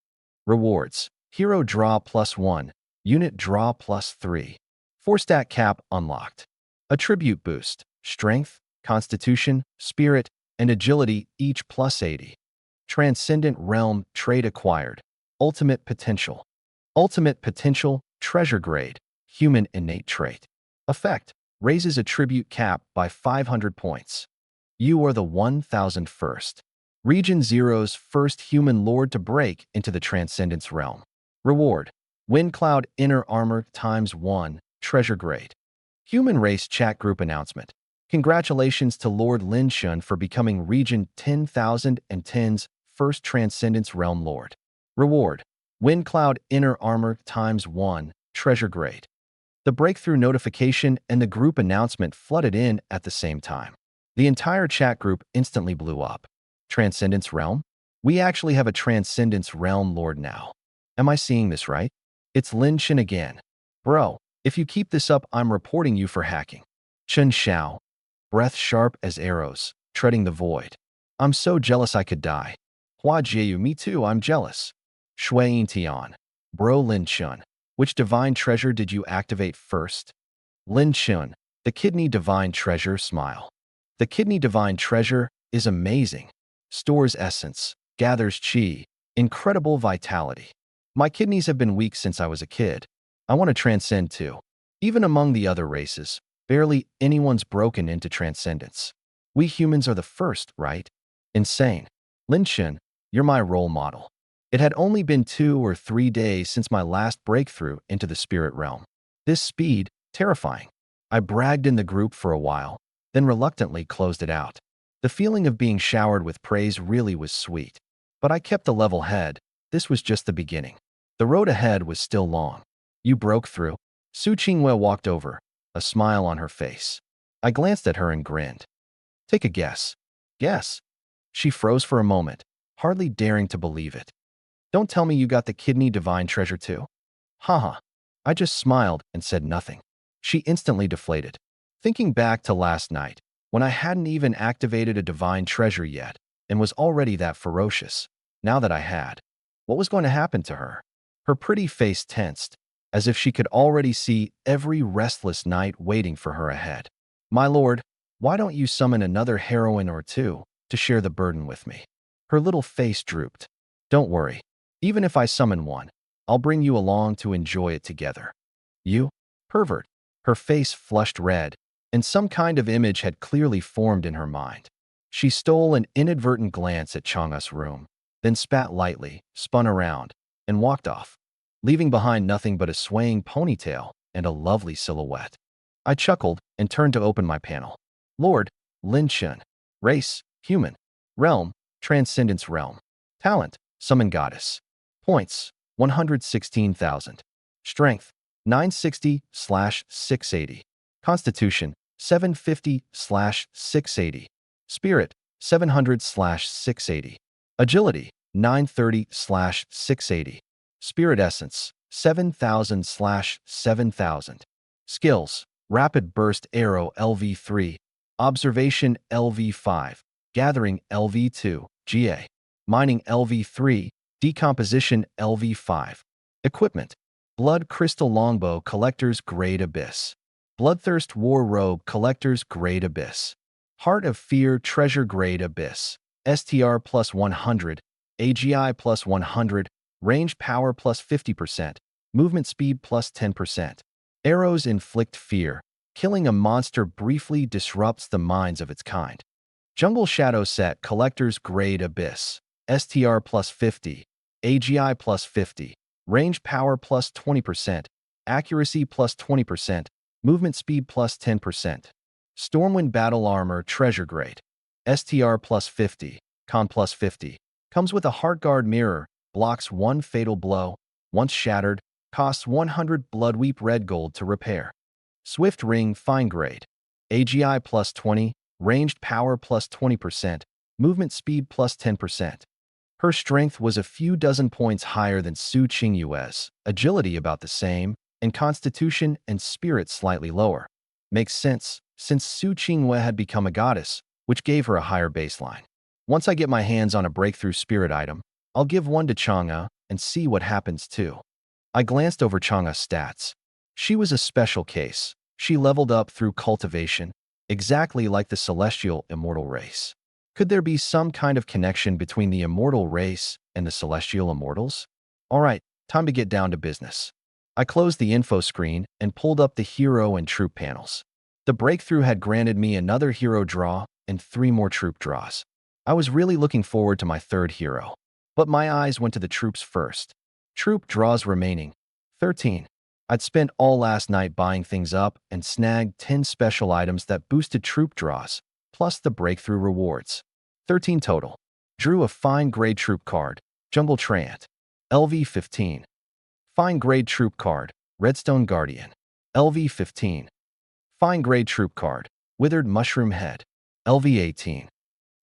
Rewards. Hero draw +1. Unit draw +3. 4-stat cap unlocked. Attribute boost. Strength, Constitution, Spirit, and Agility each +80. Transcendent realm trait acquired. Ultimate potential. Ultimate potential, treasure grade, human innate trait. Effect. Raises attribute cap by 500 points. You are the 1001st. Region Zero's first human lord to break into the Transcendence realm. Reward. Windcloud Inner Armor ×1, treasure grade. Human Race Chat Group Announcement. Congratulations to Lord Lin Shun for becoming Region 10,010's first Transcendence Realm Lord. Reward. Windcloud Inner Armor ×1, treasure grade. The breakthrough notification and the group announcement flooded in at the same time. The entire chat group instantly blew up. Transcendence Realm? We actually have a Transcendence Realm Lord now. Am I seeing this right? It's Lin Chen again. Bro, if you keep this up, I'm reporting you for hacking. Chen Xiao. Breath sharp as arrows, treading the void. I'm so jealous I could die. Hua Jiu, me too, I'm jealous. Shui Yin Tian. Bro Lin Chen. Which divine treasure did you activate first? Lin Chen. The Kidney Divine Treasure smile. The Kidney Divine Treasure is amazing. Stores essence, gathers chi, incredible vitality. My kidneys have been weak since I was a kid. I want to transcend too. Even among the other races, barely anyone's broken into transcendence. We humans are the first, right? Insane. Lin Chen, you're my role model. It had only been 2 or 3 days since my last breakthrough into the spirit realm. This speed, terrifying. I bragged in the group for a while, then reluctantly closed it out. The feeling of being showered with praise really was sweet. But I kept a level head. This was just the beginning. The road ahead was still long. You broke through. Su Qingwei walked over, a smile on her face. I glanced at her and grinned. Take a guess. Guess. She froze for a moment, hardly daring to believe it. Don't tell me you got the Kidney Divine Treasure too. Haha. I just smiled and said nothing. She instantly deflated. Thinking back to last night, when I hadn't even activated a divine treasure yet and was already that ferocious, now that I had, what was going to happen to her? Her pretty face tensed, as if she could already see every restless night waiting for her ahead. My lord, why don't you summon another heroine or two to share the burden with me? Her little face drooped. Don't worry. Even if I summon one, I'll bring you along to enjoy it together. You? Pervert. Her face flushed red, and some kind of image had clearly formed in her mind. She stole an inadvertent glance at Chang'e's room, then spat lightly, spun around, and walked off, leaving behind nothing but a swaying ponytail and a lovely silhouette. I chuckled and turned to open my panel. Lord, Lin Chen. Race, human. Realm, Transcendence Realm. Talent, Summon Goddess. Points, 116,000. Strength, 960/680. Constitution, 750/680. Spirit, 700/680. Agility, 930/680. Spirit Essence, 7000/7000. Skills, Rapid Burst Arrow LV3, Observation LV5, Gathering LV2, GA, Mining LV3, Decomposition LV5. Equipment, Blood Crystal Longbow Collector's Grade Abyss, Bloodthirst War Robe Collector's Grade Abyss, Heart of Fear Treasure Grade Abyss, STR plus 100, AGI plus 100, Range Power plus 50%, Movement Speed plus 10%. Arrows inflict fear. Killing a monster briefly disrupts the minds of its kind. Jungle Shadow Set Collector's Grade Abyss, STR plus 50, AGI plus 50, Range Power plus 20%, Accuracy plus 20%, Movement Speed plus 10%. Stormwind Battle Armor Treasure Grade, STR plus 50, Con plus 50. Comes with a Heartguard Mirror, blocks 1 fatal blow, once shattered, costs 100 Bloodweep Red Gold to repair. Swift Ring Fine Grade, AGI plus 20, Ranged Power plus 20%, Movement Speed plus 10%. Her strength was a few dozen points higher than Su Qingyue's, agility about the same, and constitution and spirit slightly lower. Makes sense, since Su Qingyue had become a goddess, which gave her a higher baseline. Once I get my hands on a breakthrough spirit item, I'll give one to Chang'e and see what happens too. I glanced over Chang'e's stats. She was a special case. She leveled up through cultivation, exactly like the celestial immortal race. Could there be some kind of connection between the immortal race and the celestial immortals? All right, time to get down to business. I closed the info screen and pulled up the hero and troop panels. The breakthrough had granted me another hero draw and 3 more troop draws. I was really looking forward to my 3rd hero. But my eyes went to the troops first. Troop draws remaining, 13. I'd spent all last night buying things up and snagged 10 special items that boosted troop draws, plus the breakthrough rewards. 13 total. Drew a fine grade troop card, Jungle Treant, LV15. Fine grade troop card, Redstone Guardian, LV15. Fine grade troop card, Withered Mushroom Head, LV18.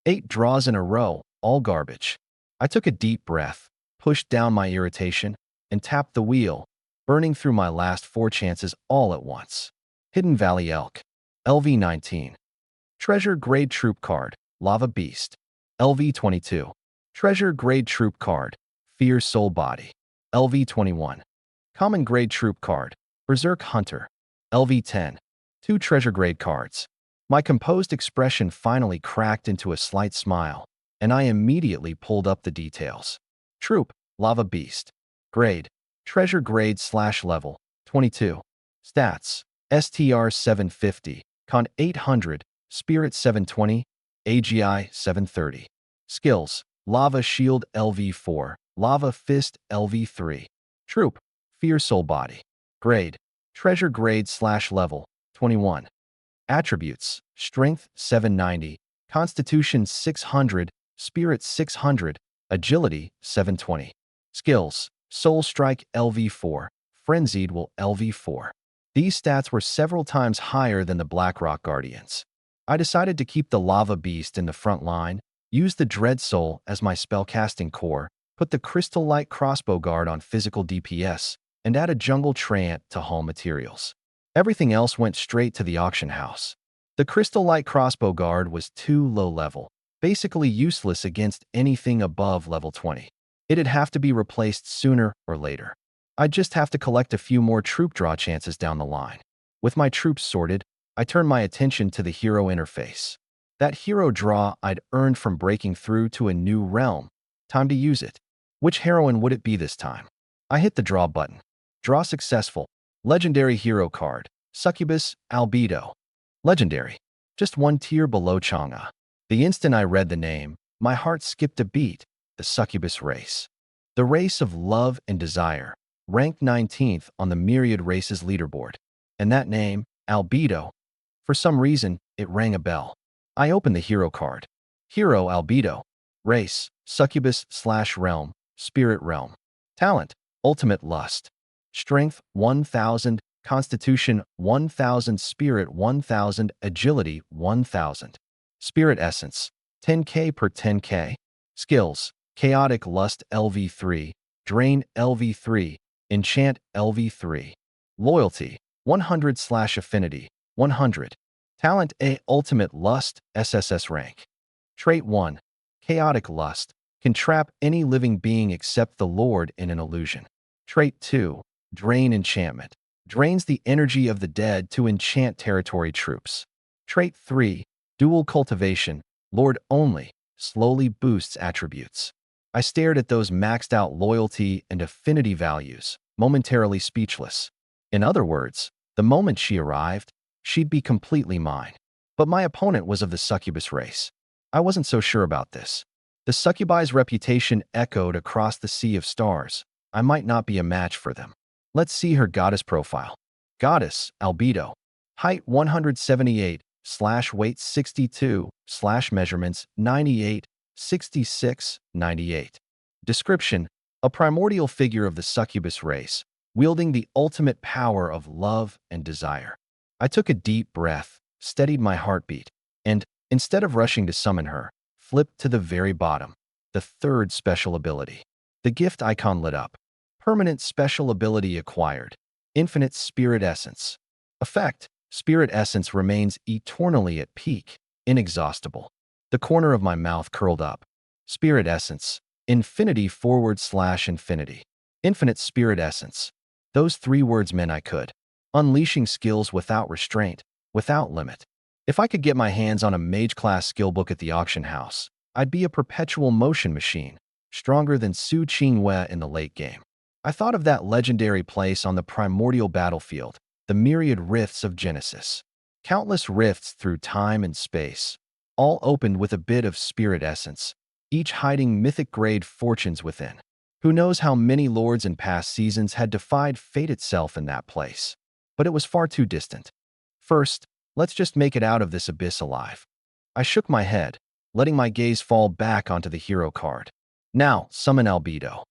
8 draws in a row, all garbage. I took a deep breath, pushed down my irritation, and tapped the wheel, burning through my last 4 chances all at once. Hidden Valley Elk, LV19. Treasure Grade Troop Card, Lava Beast, LV22. Treasure Grade Troop Card, Fear Soul Body, LV21. Common Grade Troop Card, Berserk Hunter, LV10. 2 Treasure Grade cards. My composed expression finally cracked into a slight smile, and I immediately pulled up the details. Troop, Lava Beast. Grade, Treasure Grade / level, 22. Stats, STR 750, Con 800, Spirit 720, AGI 730. Skills, Lava Shield LV4, Lava Fist LV3. Troop, Fear Soul Body. Grade, Treasure Grade / level, 21. Attributes, Strength 790, Constitution 600, Spirit 600, Agility 720. Skills, Soul Strike LV4, Frenzied Will LV4. These stats were several times higher than the Blackrock Guardians. I decided to keep the Lava Beast in the front line, use the Dread Soul as my spellcasting core, put the Crystal Light Crossbow Guard on physical DPS, and add a Jungle Treant to haul materials. Everything else went straight to the auction house. The Crystal Light Crossbow Guard was too low level, basically useless against anything above level 20. It'd have to be replaced sooner or later. I'd just have to collect a few more troop draw chances down the line. With my troops sorted, I turned my attention to the hero interface. That hero draw I'd earned from breaking through to a new realm. Time to use it. Which heroine would it be this time? I hit the draw button. Draw successful. Legendary hero card, Succubus Albedo. Legendary. Just 1 tier below Chang'e. The instant I read the name, my heart skipped a beat. The Succubus race. The race of love and desire, ranked 19th on the Myriad Races leaderboard. And that name, Albedo. For some reason, it rang a bell. I opened the hero card. Hero Albedo. Race, Succubus / realm, Spirit Realm. Talent, Ultimate Lust. Strength, 1000, Constitution, 1000, Spirit, 1000, Agility, 1000. Spirit Essence, 10k per 10k. Skills, Chaotic Lust LV3, Drain LV3, Enchant LV3. Loyalty 100/affinity 100. Talent A Ultimate Lust SSS rank. Trait 1. Chaotic Lust can trap any living being except the Lord in an illusion. Trait 2. Drain Enchantment drains the energy of the dead to enchant territory troops. Trait 3. Dual Cultivation Lord only slowly boosts attributes. I stared at those maxed out loyalty and affinity values, momentarily speechless. In other words, the moment she arrived, she'd be completely mine. But my opponent was of the succubus race. I wasn't so sure about this. The succubi's reputation echoed across the sea of stars. I might not be a match for them. Let's see her goddess profile. Goddess, albedo. Height 178, weight 62, measurements 98, 66, 98. Description: a primordial figure of the succubus race, wielding the ultimate power of love and desire. I took a deep breath, steadied my heartbeat, and, instead of rushing to summon her, flipped to the very bottom. The third special ability. The gift icon lit up. Permanent special ability acquired. Infinite Spirit Essence. Effect: Spirit Essence remains eternally at peak, inexhaustible. The corner of my mouth curled up. Spirit Essence. Infinity/infinity. Infinite Spirit Essence. Those 3 words meant I could. Unleashing skills without restraint, without limit. If I could get my hands on a mage-class skill book at the auction house, I'd be a perpetual motion machine, stronger than Su Qingwei in the late game. I thought of that legendary place on the primordial battlefield, the myriad rifts of Genesis. Countless rifts through time and space, all opened with a bit of spirit essence, each hiding mythic-grade fortunes within. Who knows how many lords in past seasons had defied fate itself in that place. But it was far too distant. First, let's just make it out of this abyss alive. I shook my head, letting my gaze fall back onto the hero card. Now, summon albedo.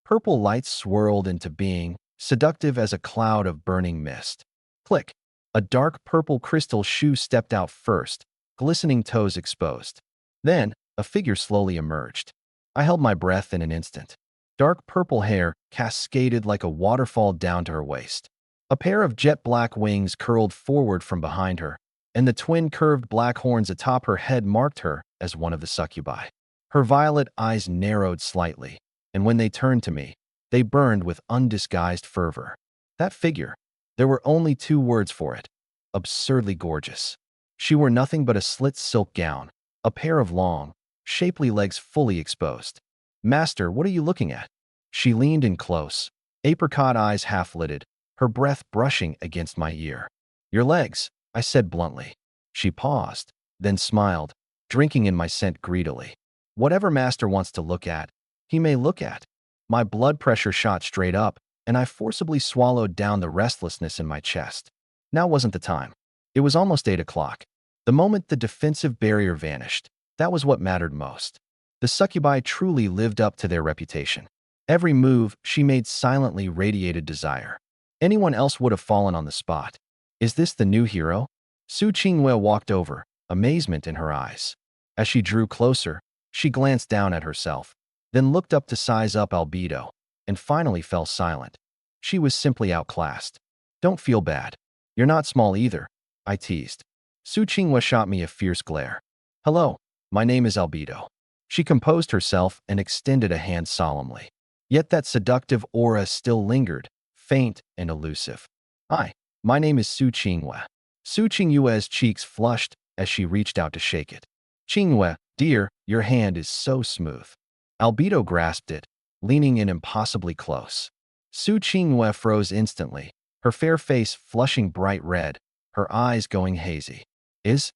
Purple lights swirled into being, seductive as a cloud of burning mist. Click. A dark purple crystal shoe stepped out first, glistening toes exposed. Then, a figure slowly emerged. I held my breath in an instant. Dark purple hair cascaded like a waterfall down to her waist. A pair of jet-black wings curled forward from behind her, and the twin curved black horns atop her head marked her as one of the succubi. Her violet eyes narrowed slightly, and when they turned to me, they burned with undisguised fervor. That figure, there were only 2 words for it: absurdly gorgeous. She wore nothing but a slit silk gown, a pair of long, shapely legs fully exposed. "Master, what are you looking at?" She leaned in close, apricot eyes half-lidded, her breath brushing against my ear. "Your legs," I said bluntly. She paused, then smiled, drinking in my scent greedily. "Whatever master wants to look at, he may look at." My blood pressure shot straight up, and I forcibly swallowed down the restlessness in my chest. Now wasn't the time. It was almost 8 o'clock. The moment the defensive barrier vanished, that was what mattered most. The succubi truly lived up to their reputation. Every move she made silently radiated desire. Anyone else would have fallen on the spot. Is this the new hero? Su Qingwei walked over, amazement in her eyes. As she drew closer, she glanced down at herself, then looked up to size up albedo, and finally fell silent. She was simply outclassed. "Don't feel bad. You're not small either," I teased. Su Qingwei shot me a fierce glare. "Hello, my name is albedo." She composed herself and extended a hand solemnly. Yet that seductive aura still lingered, faint and elusive. "Hi, my name is Su Qingwei." Su Qingwei's cheeks flushed as she reached out to shake it. "Qingwei, dear, your hand is so smooth." Albedo grasped it, leaning in impossibly close. Su Qingwei froze instantly, her fair face flushing bright red, her eyes going hazy. Is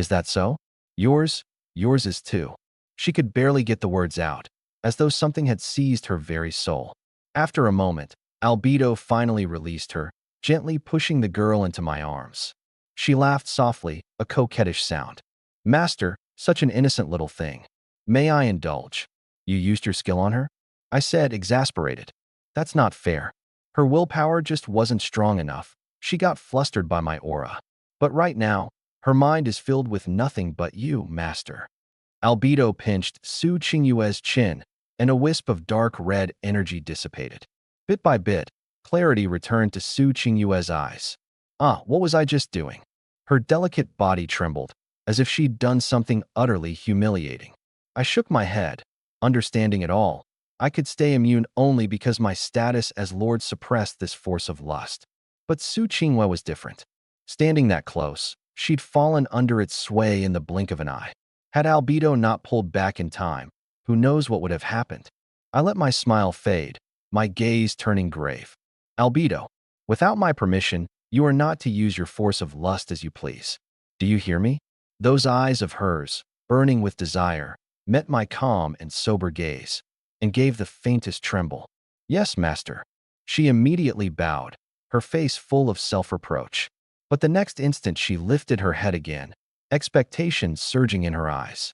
that so? Yours is too." She could barely get the words out, as though something had seized her very soul. After a moment, albedo finally released her, gently pushing the girl into my arms. She laughed softly, a coquettish sound. "Master, such an innocent little thing. May I indulge?" "You used your skill on her?" I said, exasperated. "That's not fair. Her willpower just wasn't strong enough. She got flustered by my aura. But right now, her mind is filled with nothing but you, master." Albedo pinched Su Qingyue's chin, and a wisp of dark red energy dissipated. Bit by bit, clarity returned to Su Qingyue's eyes. What was I just doing? Her delicate body trembled, as if she'd done something utterly humiliating. I shook my head, understanding it all. I could stay immune only because my status as Lord suppressed this force of lust. But Su Qingyue was different. Standing that close, she'd fallen under its sway in the blink of an eye. Had Albedo not pulled back in time, who knows what would have happened? I let my smile fade, my gaze turning grave. Albedo, without my permission, you are not to use your force of lust as you please. Do you hear me? Those eyes of hers, burning with desire, met my calm and sober gaze, and gave the faintest tremble. Yes, master. She immediately bowed, her face full of self-reproach. But the next instant she lifted her head again, expectation surging in her eyes.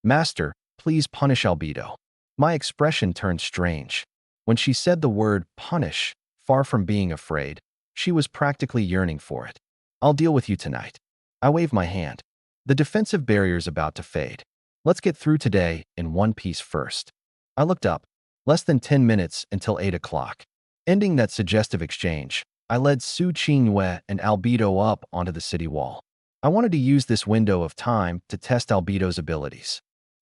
Master, please punish Albedo. My expression turned strange. When she said the word punish, far from being afraid, she was practically yearning for it. I'll deal with you tonight. I waved my hand. The defensive barrier's about to fade. Let's get through today in one piece first. I looked up. Less than 10 minutes until 8 o'clock. Ending that suggestive exchange, I led Su Qingyue and Albedo up onto the city wall. I wanted to use this window of time to test Albedo's abilities.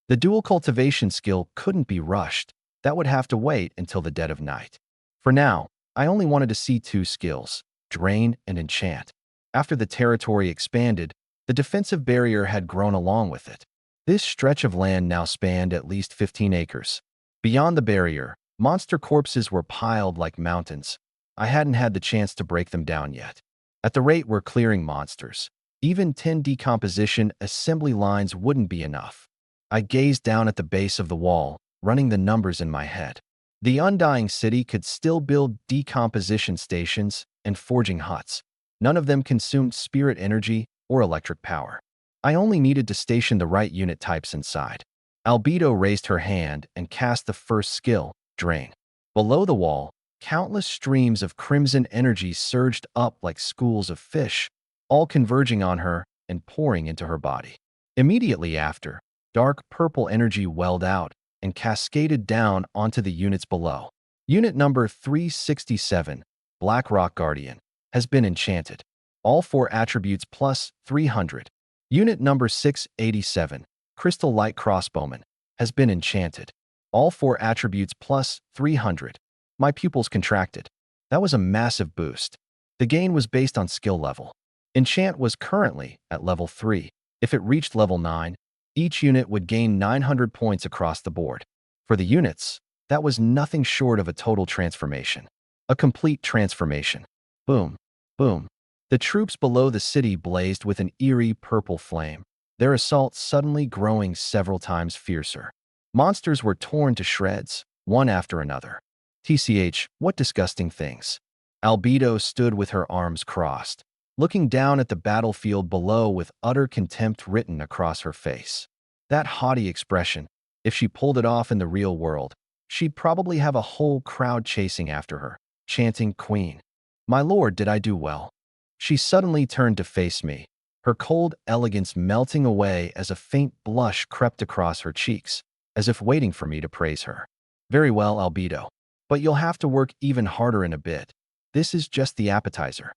The dual cultivation skill couldn't be rushed. That would have to wait until the dead of night. For now, I only wanted to see two skills, Drain and Enchant. After the territory expanded, the defensive barrier had grown along with it. This stretch of land now spanned at least 15 acres. Beyond the barrier, monster corpses were piled like mountains. I hadn't had the chance to break them down yet. At the rate we're clearing monsters, even 10 decomposition assembly lines wouldn't be enough. I gazed down at the base of the wall, running the numbers in my head. The Undying City could still build decomposition stations and forging huts. None of them consumed spirit energy or electric power. I only needed to station the right unit types inside. Albedo raised her hand and cast the first skill, Drain. Below the wall, countless streams of crimson energy surged up like schools of fish, all converging on her and pouring into her body. Immediately after, dark purple energy welled out and cascaded down onto the units below. Unit number 367, Black Rock Guardian, has been enchanted. All 4 attributes plus 300. Unit number 687, Crystal Light Crossbowman, has been enchanted. All 4 attributes plus 300. My pupils contracted. That was a massive boost. The gain was based on skill level. Enchant was currently at level 3. If it reached level 9, each unit would gain 900 points across the board. For the units, that was nothing short of a total transformation. A complete transformation. Boom, boom. The troops below the city blazed with an eerie purple flame, their assault suddenly growing several times fiercer. Monsters were torn to shreds, one after another. TCH, what disgusting things. Albedo stood with her arms crossed, looking down at the battlefield below with utter contempt written across her face. That haughty expression, if she pulled it off in the real world, she'd probably have a whole crowd chasing after her, chanting Queen. My lord, did I do well? She suddenly turned to face me, her cold elegance melting away as a faint blush crept across her cheeks, as if waiting for me to praise her. Very well, Albedo. But you'll have to work even harder in a bit. This is just the appetizer.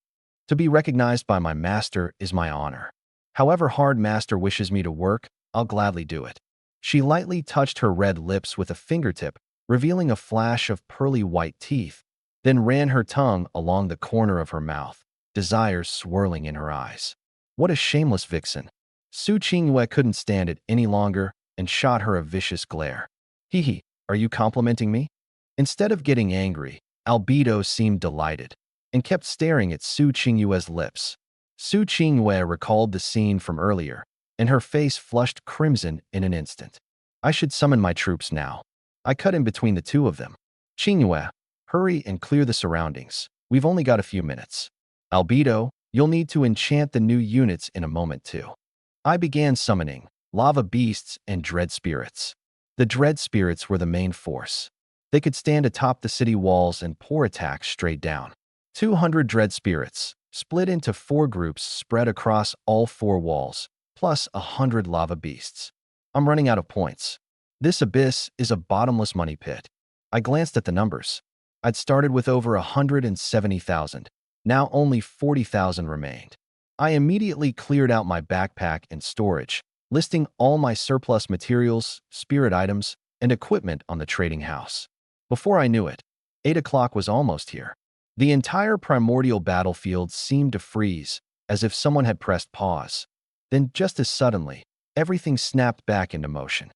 To be recognized by my master is my honor. However hard master wishes me to work, I'll gladly do it. She lightly touched her red lips with a fingertip, revealing a flash of pearly white teeth, then ran her tongue along the corner of her mouth, desire swirling in her eyes. What a shameless vixen. Su Qingyue couldn't stand it any longer and shot her a vicious glare. Hee, are you complimenting me? Instead of getting angry, Albedo seemed delighted and kept staring at Su Qingyue's lips. Su Qingyue recalled the scene from earlier, and her face flushed crimson in an instant. I should summon my troops now. I cut in between the two of them. Qingyue, hurry and clear the surroundings. We've only got a few minutes. Albedo, you'll need to enchant the new units in a moment too. I began summoning lava beasts and dread spirits. The dread spirits were the main force. They could stand atop the city walls and pour attacks straight down. 200 dread spirits, split into 4 groups spread across all 4 walls, plus 100 lava beasts. I'm running out of points. This abyss is a bottomless money pit. I glanced at the numbers. I'd started with over 170,000. Now only 40,000 remained. I immediately cleared out my backpack and storage, listing all my surplus materials, spirit items, and equipment on the trading house. Before I knew it, 8 o'clock was almost here. The entire primordial battlefield seemed to freeze, as if someone had pressed pause. Then, just as suddenly, everything snapped back into motion.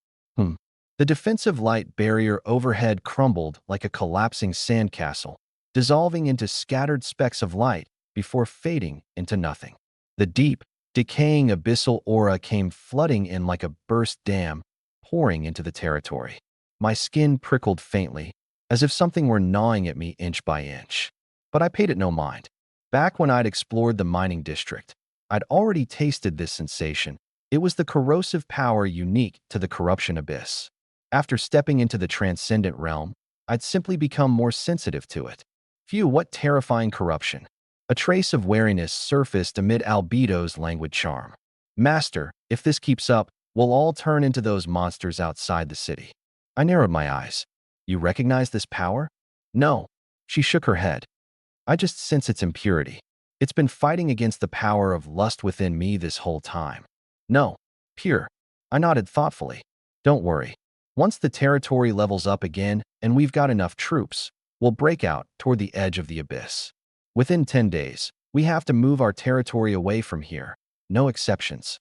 The defensive light barrier overhead crumbled like a collapsing sandcastle, dissolving into scattered specks of light before fading into nothing. The deep, decaying abyssal aura came flooding in like a burst dam, pouring into the territory. My skin prickled faintly, as if something were gnawing at me inch by inch. But I paid it no mind. Back when I'd explored the mining district, I'd already tasted this sensation. It was the corrosive power unique to the corruption abyss. After stepping into the transcendent realm, I'd simply become more sensitive to it. Phew, what terrifying corruption. A trace of wariness surfaced amid Albedo's languid charm. Master, if this keeps up, we'll all turn into those monsters outside the city. I narrowed my eyes. You recognize this power? No. She shook her head. I just sense its impurity. It's been fighting against the power of lust within me this whole time. No. Pure. I nodded thoughtfully. Don't worry. Once the territory levels up again and we've got enough troops, we'll break out toward the edge of the abyss. Within 10 days, we have to move our territory away from here. No exceptions.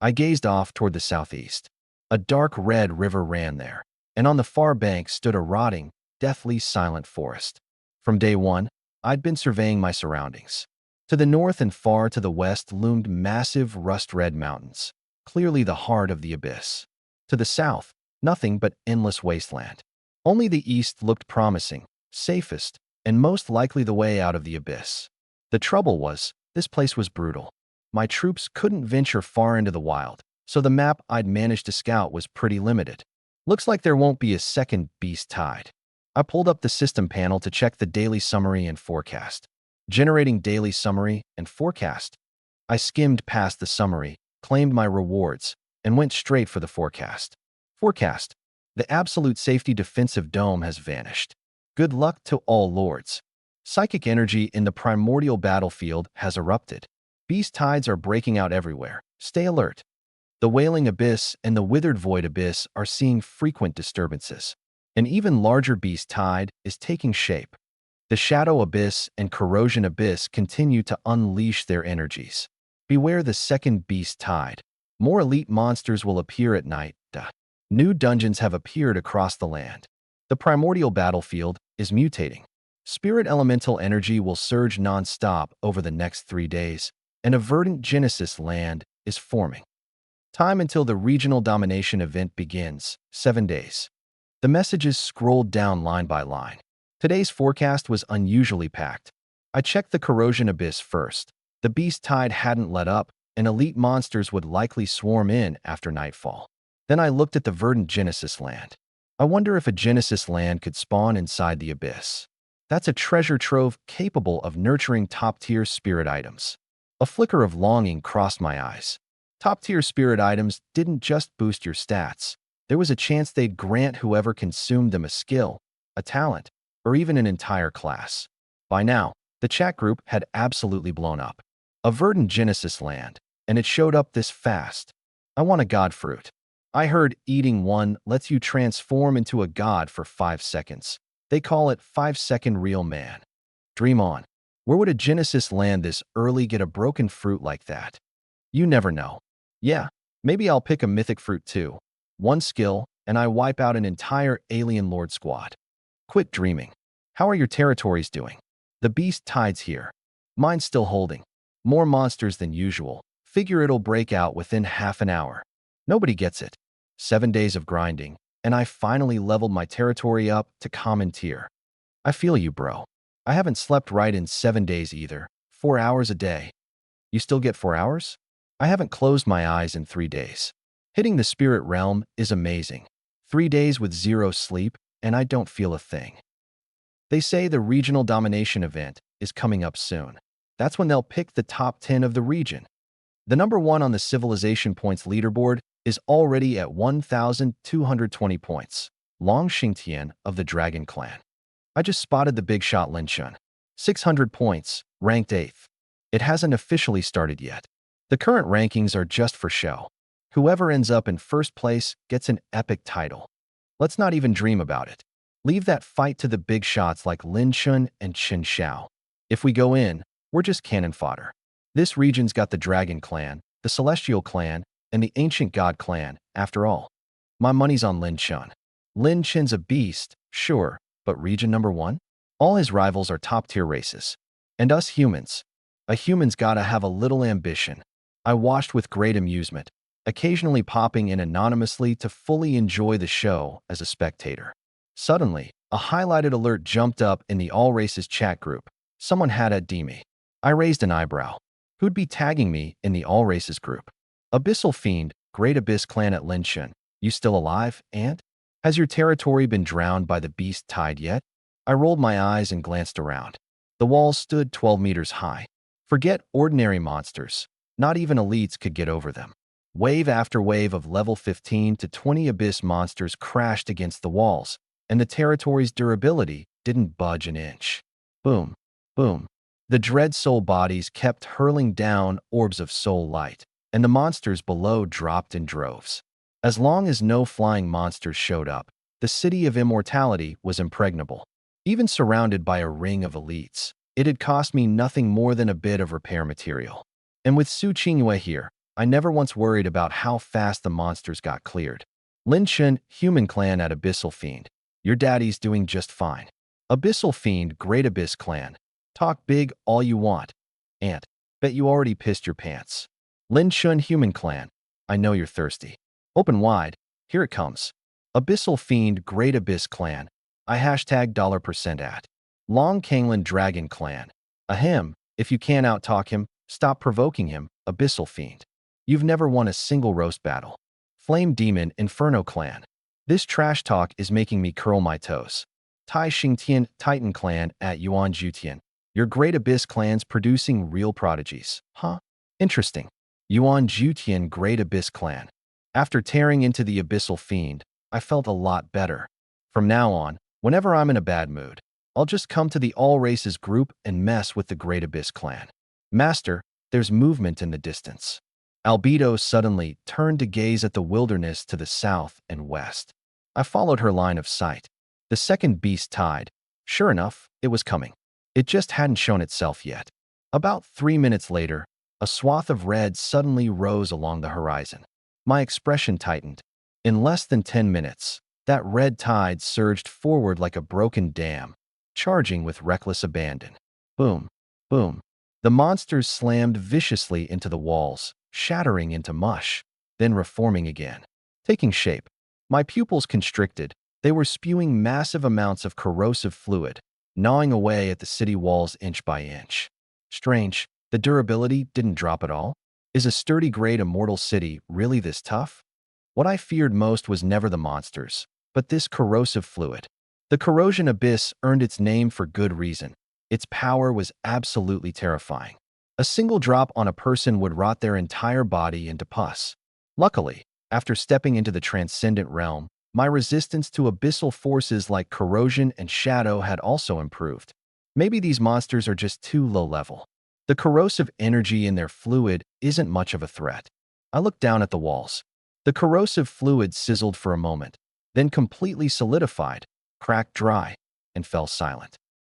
I gazed off toward the southeast. A dark red river ran there, and on the far bank stood a rotting, deathly silent forest. From day one, I'd been surveying my surroundings. To the north and far to the west loomed massive rust-red mountains, clearly the heart of the abyss. To the south, nothing but endless wasteland. Only the east looked promising, safest, and most likely the way out of the abyss. The trouble was, this place was brutal. My troops couldn't venture far into the wild, so the map I'd managed to scout was pretty limited. Looks like there won't be a second beast tide. I pulled up the system panel to check the daily summary and forecast. Generating daily summary and forecast. I skimmed past the summary, claimed my rewards, and went straight for the forecast. Forecast. The absolute safety defensive dome has vanished. Good luck to all lords. Psychic energy in the primordial battlefield has erupted. Beast tides are breaking out everywhere. Stay alert. The Wailing Abyss and the Withered Void Abyss are seeing frequent disturbances. An even larger beast tide is taking shape. The Shadow Abyss and Corrosion Abyss continue to unleash their energies. Beware the second beast tide. More elite monsters will appear at night. New dungeons have appeared across the land. The primordial battlefield is mutating. Spirit elemental energy will surge non-stop over the next 3 days, and a verdant Genesis land is forming. Time until the regional domination event begins, 7 days. The messages scrolled down line by line. Today's forecast was unusually packed. I checked the Corrosion Abyss first. The beast tide hadn't let up, and elite monsters would likely swarm in after nightfall. Then I looked at the verdant Genesis land. I wonder if a Genesis land could spawn inside the abyss. That's a treasure trove capable of nurturing top-tier spirit items. A flicker of longing crossed my eyes. Top-tier spirit items didn't just boost your stats. There was a chance they'd grant whoever consumed them a skill, a talent, or even an entire class. By now, the chat group had absolutely blown up. A verdant Genesis land, and it showed up this fast. I want a god fruit. I heard eating one lets you transform into a god for 5 seconds. They call it 5-second real man. Dream on. Where would a Genesis land this early get a broken fruit like that? You never know. Yeah, maybe I'll pick a mythic fruit too. One skill, and I wipe out an entire alien lord squad. Quit dreaming. How are your territories doing? The beast tide's here. Mine's still holding. More monsters than usual. Figure it'll break out within half an hour. Nobody gets it. 7 days of grinding, and I finally leveled my territory up to common tier. I feel you, bro. I haven't slept right in 7 days either. 4 hours a day. You still get 4 hours? I haven't closed my eyes in 3 days. Hitting the spirit realm is amazing. 3 days with 0 sleep, and I don't feel a thing. They say the regional domination event is coming up soon. That's when they'll pick the top 10 of the region. The number one on the civilization points leaderboard is already at 1,220 points. Long Xingtian of the Dragon Clan. I just spotted the big shot Lin Chun. 600 points, ranked 8th. It hasn't officially started yet. The current rankings are just for show. Whoever ends up in first place gets an epic title. Let's not even dream about it. Leave that fight to the big shots like Lin Chun and Qin Xiao. If we go in, we're just cannon fodder. This region's got the Dragon Clan, the Celestial Clan, and the Ancient God Clan, after all. My money's on Lin Chun. Lin Chun's a beast, sure, but region number one? All his rivals are top-tier races. And us humans. A human's gotta have a little ambition. I watched with great amusement, occasionally popping in anonymously to fully enjoy the show as a spectator. Suddenly, a highlighted alert jumped up in the All Races chat group. Someone had at me. I raised an eyebrow. Who'd be tagging me in the All Races group? Abyssal Fiend, Great Abyss Clan at Lin Chun. You still alive, Ant? Has your territory been drowned by the beast tide yet? I rolled my eyes and glanced around. The walls stood 12 meters high. Forget ordinary monsters. Not even elites could get over them. Wave after wave of level 15 to 20 abyss monsters crashed against the walls, and the territory's durability didn't budge an inch. Boom, boom. The dread soul bodies kept hurling down orbs of soul light, and the monsters below dropped in droves. As long as no flying monsters showed up, the city of immortality was impregnable. Even surrounded by a ring of elites, it had cost me nothing more than a bit of repair material. And with Su Qingyue here, I never once worried about how fast the monsters got cleared. Lin Chun, Human Clan at Abyssal Fiend. Your daddy's doing just fine. Abyssal Fiend, Great Abyss Clan. Talk big all you want. Ant, bet you already pissed your pants. Lin Chun, Human Clan. I know you're thirsty. Open wide. Here it comes. Abyssal Fiend, Great Abyss Clan. I hashtag $% at. Long Kanglan Dragon Clan. Ahem, if you can't out-talk him, stop provoking him, Abyssal Fiend. You've never won a single roast battle. Flame Demon Inferno Clan. This trash talk is making me curl my toes. Tai Xingtian Titan Clan at Yuan Jutian. Your Great Abyss Clan's producing real prodigies. Huh? Interesting. Yuan Jutian Great Abyss Clan. After tearing into the Abyssal Fiend, I felt a lot better. From now on, whenever I'm in a bad mood, I'll just come to the All Races group and mess with the Great Abyss Clan. Master, there's movement in the distance. Albedo suddenly turned to gaze at the wilderness to the south and west. I followed her line of sight. The second beast tide. Sure enough, it was coming. It just hadn't shown itself yet. About 3 minutes later, a swath of red suddenly rose along the horizon. My expression tightened. In less than 10 minutes, that red tide surged forward like a broken dam, charging with reckless abandon. Boom, boom. The monsters slammed viciously into the walls, shattering into mush, then reforming again. Taking shape. My pupils constricted. They were spewing massive amounts of corrosive fluid, gnawing away at the city walls inch by inch. Strange, the durability didn't drop at all. Is a sturdy great immortal city really this tough? What I feared most was never the monsters, but this corrosive fluid. The corrosion abyss earned its name for good reason. Its power was absolutely terrifying. A single drop on a person would rot their entire body into pus. Luckily, after stepping into the transcendent realm, my resistance to abyssal forces like corrosion and shadow had also improved. Maybe these monsters are just too low level. The corrosive energy in their fluid isn't much of a threat. I looked down at the walls. The corrosive fluid sizzled for a moment, then completely solidified, cracked dry, and fell silent.